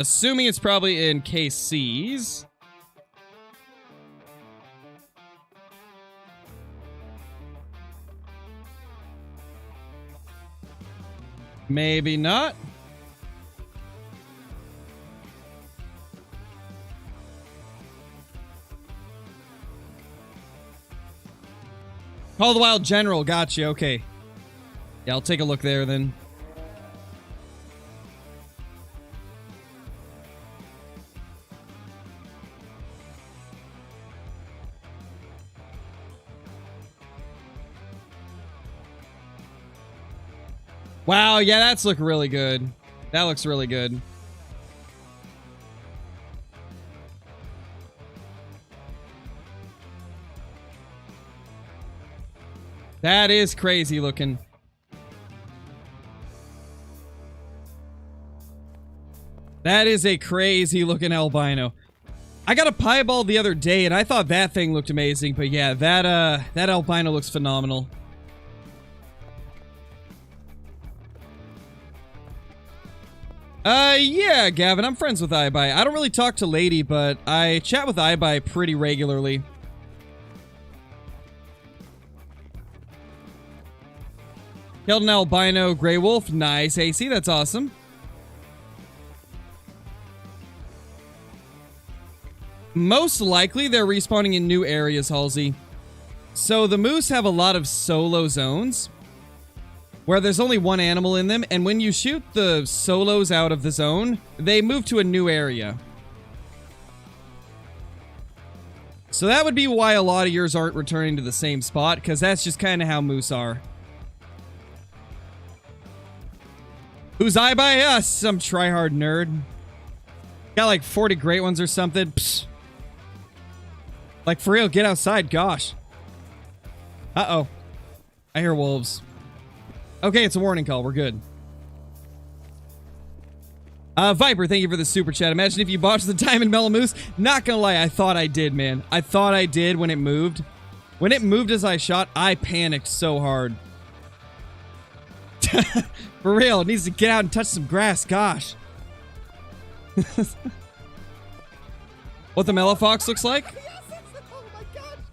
Assuming it's probably in KC's. Maybe not. Call of the Wild General. Gotcha. Okay. Yeah, I'll take a look there then. Wow, yeah, that's looking really good. That looks really good. That is crazy looking. That is a crazy looking albino. I got a piebald the other day and I thought that thing looked amazing, but yeah, that albino looks phenomenal. Yeah, Gavin, I'm friends with iBuy. I don't really talk to Lady, but I chat with iBuy pretty regularly. Killed an albino gray wolf. Nice, AC. That's awesome. Most likely, they're respawning in new areas, Halsey. So the moose have a lot of solo zones where there's only one animal in them, and when you shoot the solos out of the zone, they move to a new area. So that would be why a lot of yours aren't returning to the same spot, because that's just kind of how moose are. Who's I by us? Some tryhard nerd. Got like 40 great ones or something. Psst. Like, for real, get outside, gosh. Uh-oh. I hear wolves. Okay, it's a warning call. We're good. Viper, thank you for the super chat. Imagine if you botched the Diamond Melon Moose. Not gonna lie, I thought I did, man. I thought I did when it moved. When it moved as I shot, I panicked so hard. For real, it needs to get out and touch some grass, gosh. What the Mellow Fox looks like?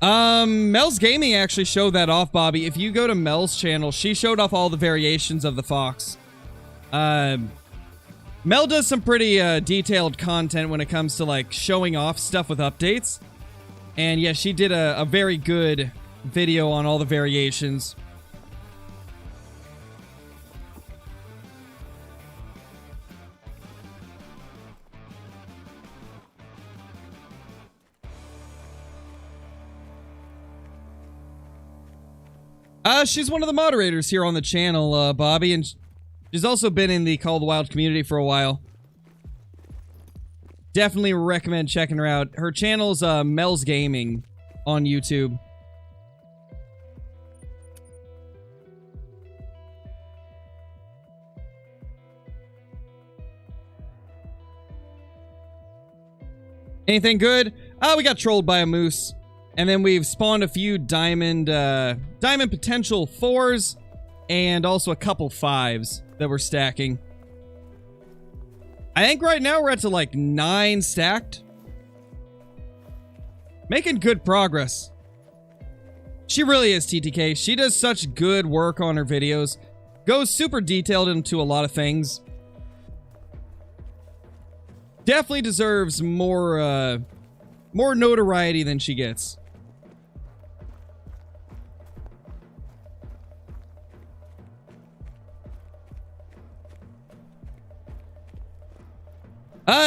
Mel's Gaming actually showed that off, Bobby. If you go to Mel's channel, she showed off all the variations of the fox. Mel does some pretty detailed content when it comes to like showing off stuff with updates. And yeah, she did a very good video on all the variations. She's one of the moderators here on the channel, Bobby, and she's also been in the Call of the Wild community for a while. Definitely recommend checking her out. Her channel's Mel's Gaming on YouTube. Anything good? We got trolled by a moose. And then we've spawned a few diamond potential 4s. and also a couple 5s that we're stacking. I think right now we're at to like 9 stacked. Making good progress. She really is, TTK. She does such good work on her videos. Goes super detailed into a lot of things. Definitely deserves more notoriety than she gets.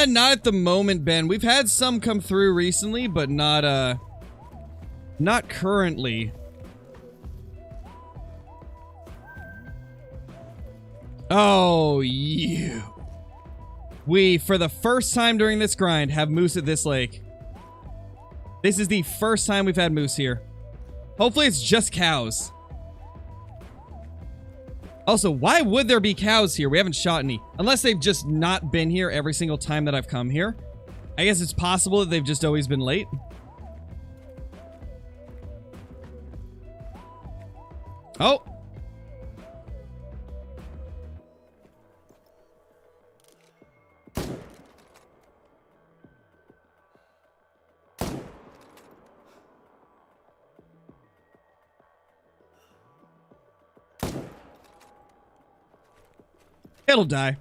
Not at the moment, Ben. We've had some come through recently, but not currently. Oh, you. We, for the first time during this grind, have moose at this lake. This is the first time we've had moose here. Hopefully it's just cows. Also, why would there be cows here? We haven't shot any. Unless they've just not been here every single time that I've come here. I guess it's possible that they've just always been late. Oh! It'll die.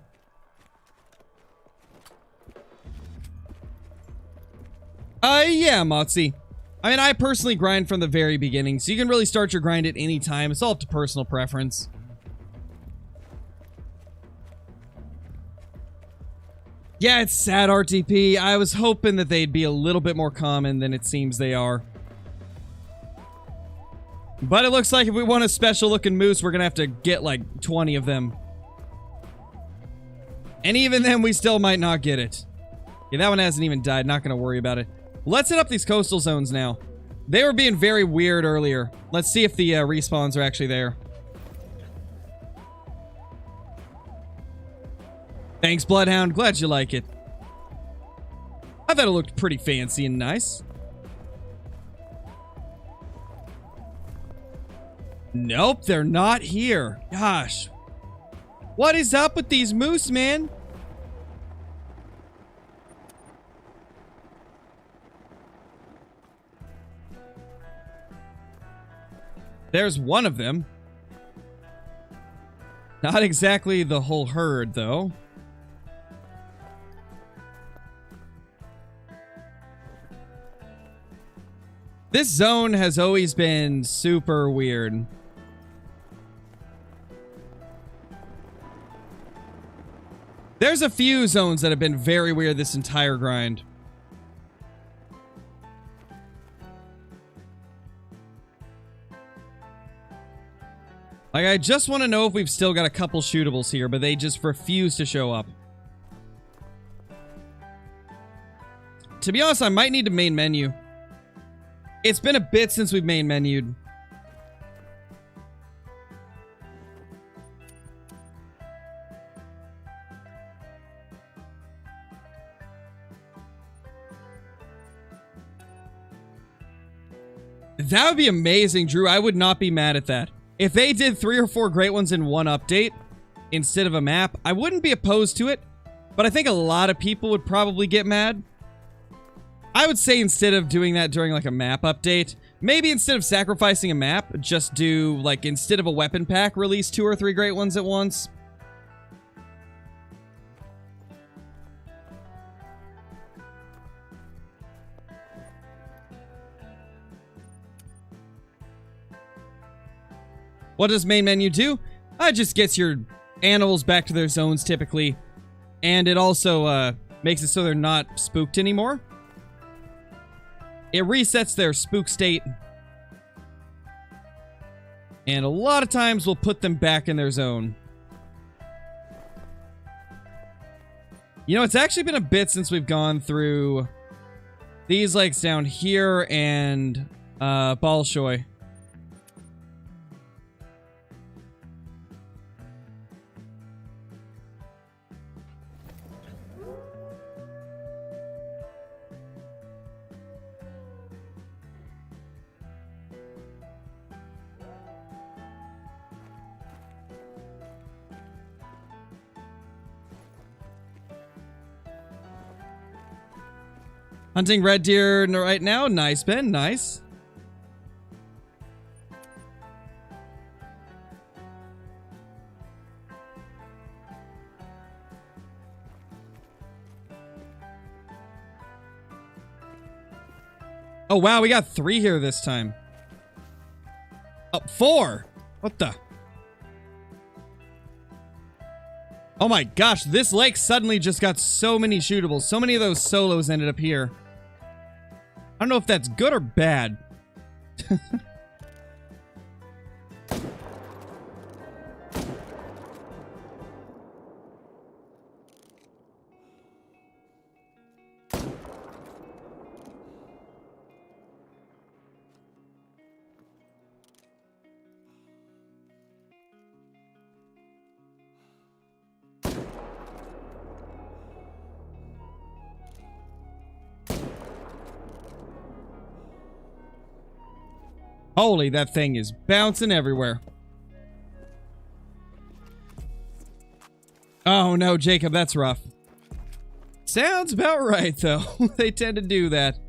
Yeah, Motzi. I mean, I personally grind from the very beginning, so you can really start your grind at any time. It's all up to personal preference. Yeah, it's sad, RTP. I was hoping that they'd be a little bit more common than it seems they are. But it looks like if we want a special looking moose, we're gonna have to get like 20 of them. And even then, we still might not get it. Yeah, that one hasn't even died. Not going to worry about it. Let's hit up these coastal zones now. They were being very weird earlier. Let's see if the respawns are actually there. Thanks, Bloodhound. Glad you like it. I thought it looked pretty fancy and nice. Nope, they're not here. Gosh. What is up with these moose, man? There's one of them. Not exactly the whole herd, though. This zone has always been super weird. There's a few zones that have been very weird this entire grind. Like, I just want to know if we've still got a couple shootables here, but they just refuse to show up. To be honest, I might need to main menu. It's been a bit since we've main menued. That would be amazing, Drew. I would not be mad at that. If they did 3 or 4 great ones in one update instead of a map, I wouldn't be opposed to it, but I think a lot of people would probably get mad. I would say instead of doing that during like a map update, maybe instead of sacrificing a map, just do like instead of a weapon pack, release 2 or 3 great ones at once. What does main menu do? It just gets your animals back to their zones typically. And it also makes it so they're not spooked anymore. It resets their spook state. And a lot of times we'll put them back in their zone. You know, it's actually been a bit since we've gone through these lakes down here and Bolshoi. Hunting red deer right now. Nice, Ben. Nice. Oh, wow. We got 3 here this time. Oh, 4. What the? Oh my gosh. This lake suddenly just got so many shootables. So many of those solos ended up here. I don't know if that's good or bad. Holy, that thing is bouncing everywhere. Oh no, Jacob, that's rough. Sounds about right, though. They tend to do that.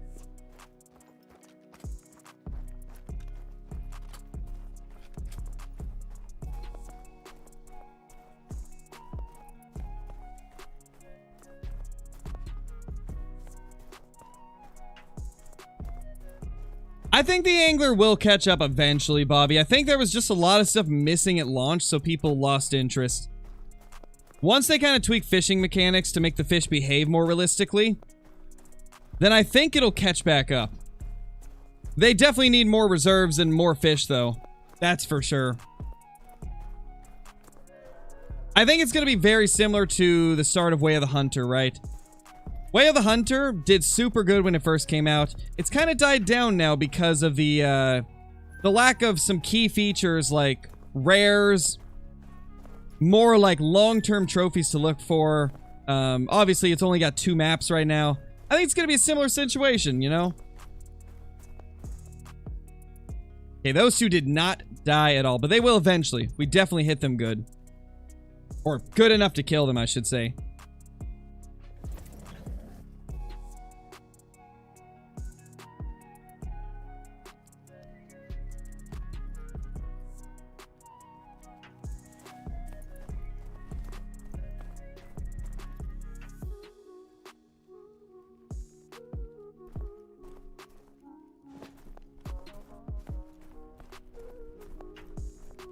I think the angler will catch up eventually, Bobby. I think there was just a lot of stuff missing at launch, so people lost interest. Once they kind of tweak fishing mechanics to make the fish behave more realistically, then I think it'll catch back up. They definitely need more reserves and more fish, though. That's for sure. I think it's going to be very similar to the start of Way of the Hunter, right? Way of the Hunter did super good when it first came out. It's kind of died down now because of the lack of some key features like rares, more like long-term trophies to look for. Obviously, it's only got 2 maps right now. I think it's going to be a similar situation, you know? Okay, those 2 did not die at all, but they will eventually. We definitely hit them good. Or good enough to kill them, I should say.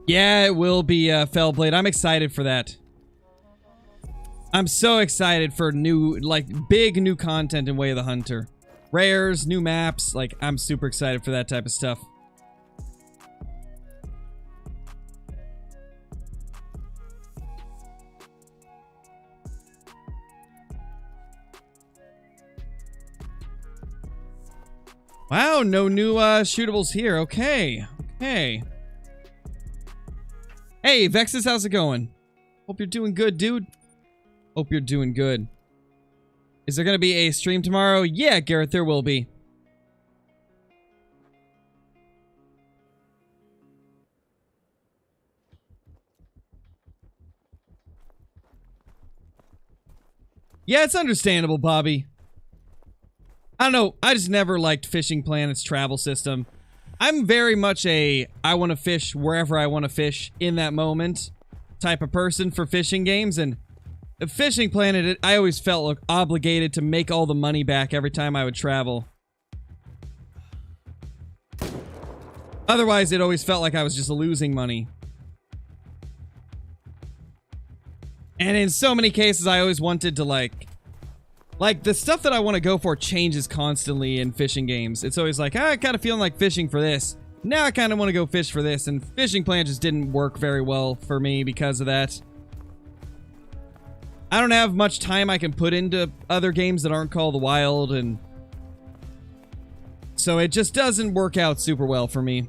Yeah, it will be Fellblade. I'm excited for that. I'm so excited for new, like, big new content in Way of the Hunter. Rares, new maps, like, I'm super excited for that type of stuff. Wow, no new shootables here. Okay, okay. Hey, Vexus, how's it going? Hope you're doing good, dude. Hope you're doing good. Is there going to be a stream tomorrow? Yeah, Garrett, there will be. Yeah, it's understandable, Bobby. I don't know. I just never liked Fishing Planet's travel system. I'm very much a I want to fish wherever I want to fish in that moment type of person for fishing games, and Fishing Planet, I always felt obligated to make all the money back every time I would travel. Otherwise, it always felt like I was just losing money. And in so many cases, I always wanted to like the stuff that I want to go for changes constantly in fishing games. It's always like, I kind of feeling like fishing for this. Now I kind of want to go fish for this. And Fishing Planet just didn't work very well for me because of that. I don't have much time I can put into other games that aren't Call of the Wild, and so it just doesn't work out super well for me.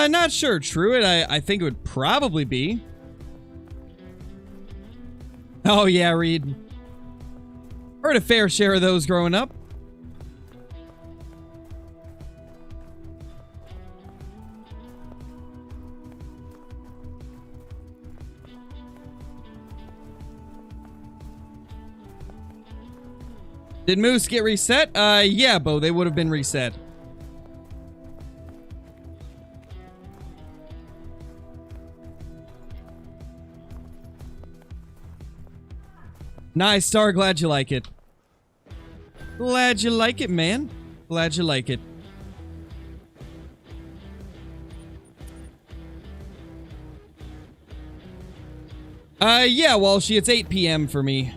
Not sure. Truett, I think it would probably be. Oh, yeah, Reed. Heard a fair share of those growing up. Did Moose get reset? Yeah, Bo, they would have been reset. Nice, Star. Glad you like it. Glad you like it, man. Glad you like it. Yeah, Walshy, it's 8 p.m. for me.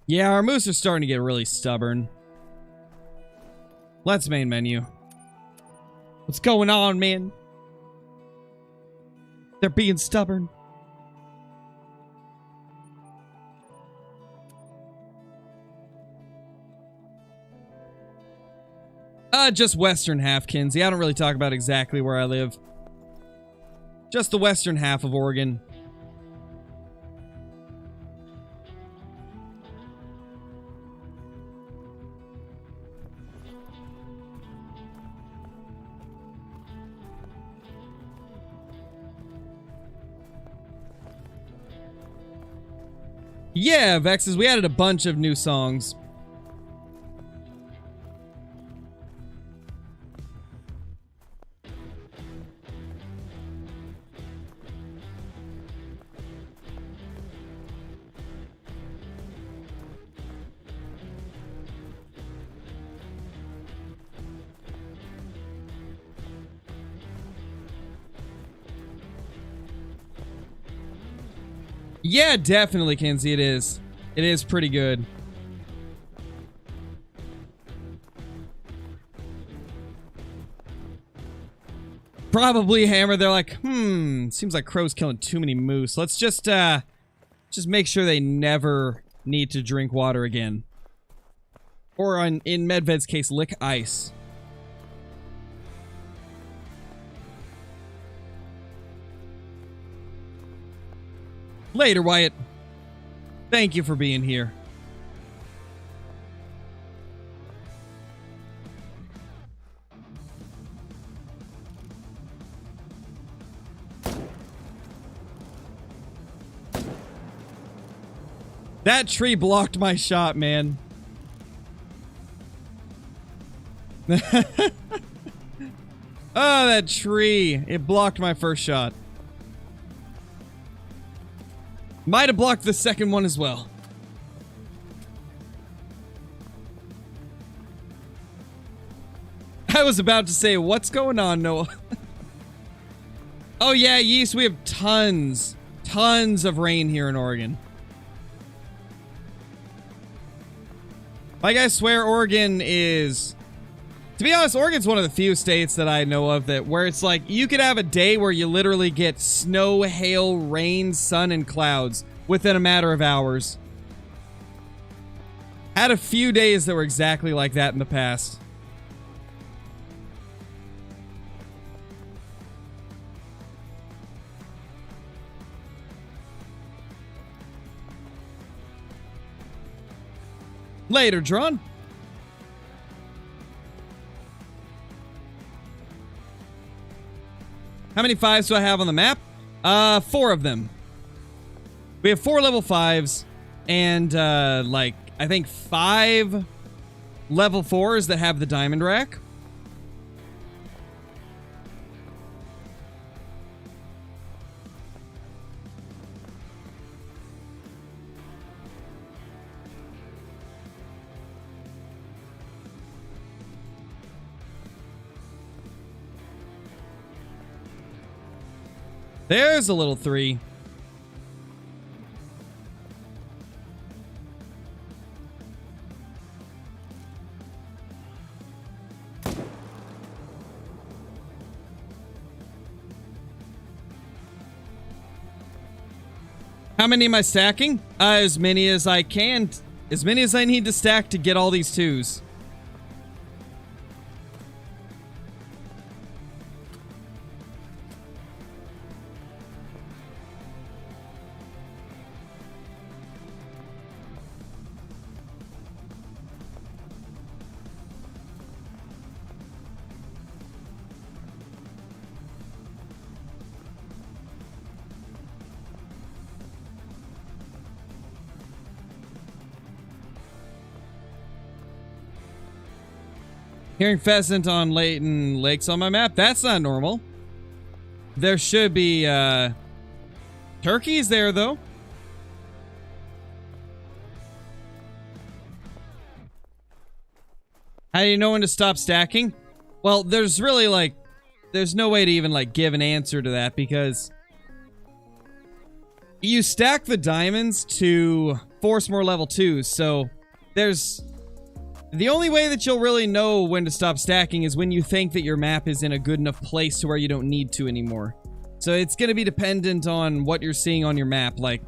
Yeah, our moose are starting to get really stubborn. Let's main menu. What's going on, man? They're being stubborn. Just western half, Kinsey. I don't really talk about exactly where I live. Just the western half of Oregon. Yeah, Vexes, we added a bunch of new songs. Yeah, definitely, Kinsey, it is. It is pretty good. Probably Hammer. They're like, seems like Crow's killing too many moose. Let's just make sure they never need to drink water again. Or in Medved's case, lick ice. Later, Wyatt. Thank you for being here. That tree blocked my shot, man. Oh, that tree. It blocked my first shot. Might have blocked the second one as well. I was about to say, what's going on, Noah? Oh yeah, Yeast, we have tons of rain here in Oregon. Like, I swear Oregon is... To be honest, Oregon's one of the few states that I know of that where it's like, you could have a day where you literally get snow, hail, rain, sun, and clouds within a matter of hours. Had a few days that were exactly like that in the past. Later, Dron. How many 5s do I have on the map? 4 of them. We have 4 level 5s and like I think 5 level 4s that have the diamond rack. There's a little 3. How many am I stacking? As many as I can. As many as I need to stack to get all these 2s. Hearing pheasant on Layton Lakes on my map. That's not normal. There should be turkeys there, though. How do you know when to stop stacking? Well, there's really, like, there's no way to even, like, give an answer to that because you stack the diamonds to force more level 2s, so there's... The only way that you'll really know when to stop stacking is when you think that your map is in a good enough place to where you don't need to anymore. So it's going to be dependent on what you're seeing on your map. Like,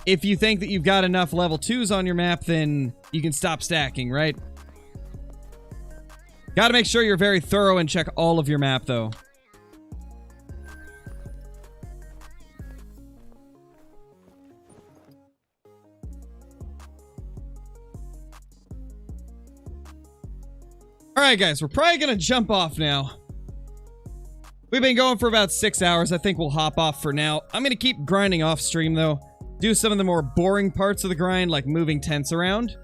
if you think that you've got enough level 2s on your map, then you can stop stacking, right? Gotta make sure you're very thorough and check all of your map, though. Alright, guys, we're probably gonna jump off now. We've been going for about 6 hours. I think we'll hop off for now. I'm gonna keep grinding off stream, though. Do some of the more boring parts of the grind, like moving tents around,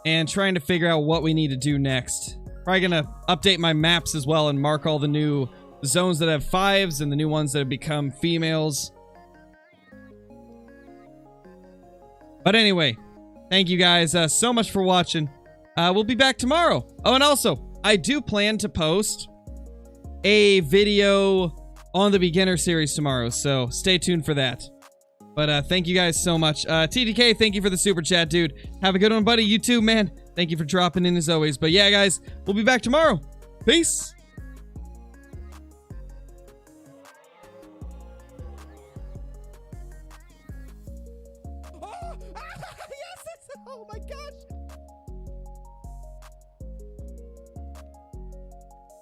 and trying to figure out what we need to do next. Probably gonna update my maps as well and mark all the new zones that have 5s and the new ones that have become females. But anyway, thank you guys so much for watching. We'll be back tomorrow. Oh, and also, I do plan to post a video on the beginner series tomorrow, so stay tuned for that. But thank you guys so much. TDK, thank you for the super chat, dude. Have a good one, buddy. You too, man. Thank you for dropping in as always. But yeah, guys, we'll be back tomorrow. Peace.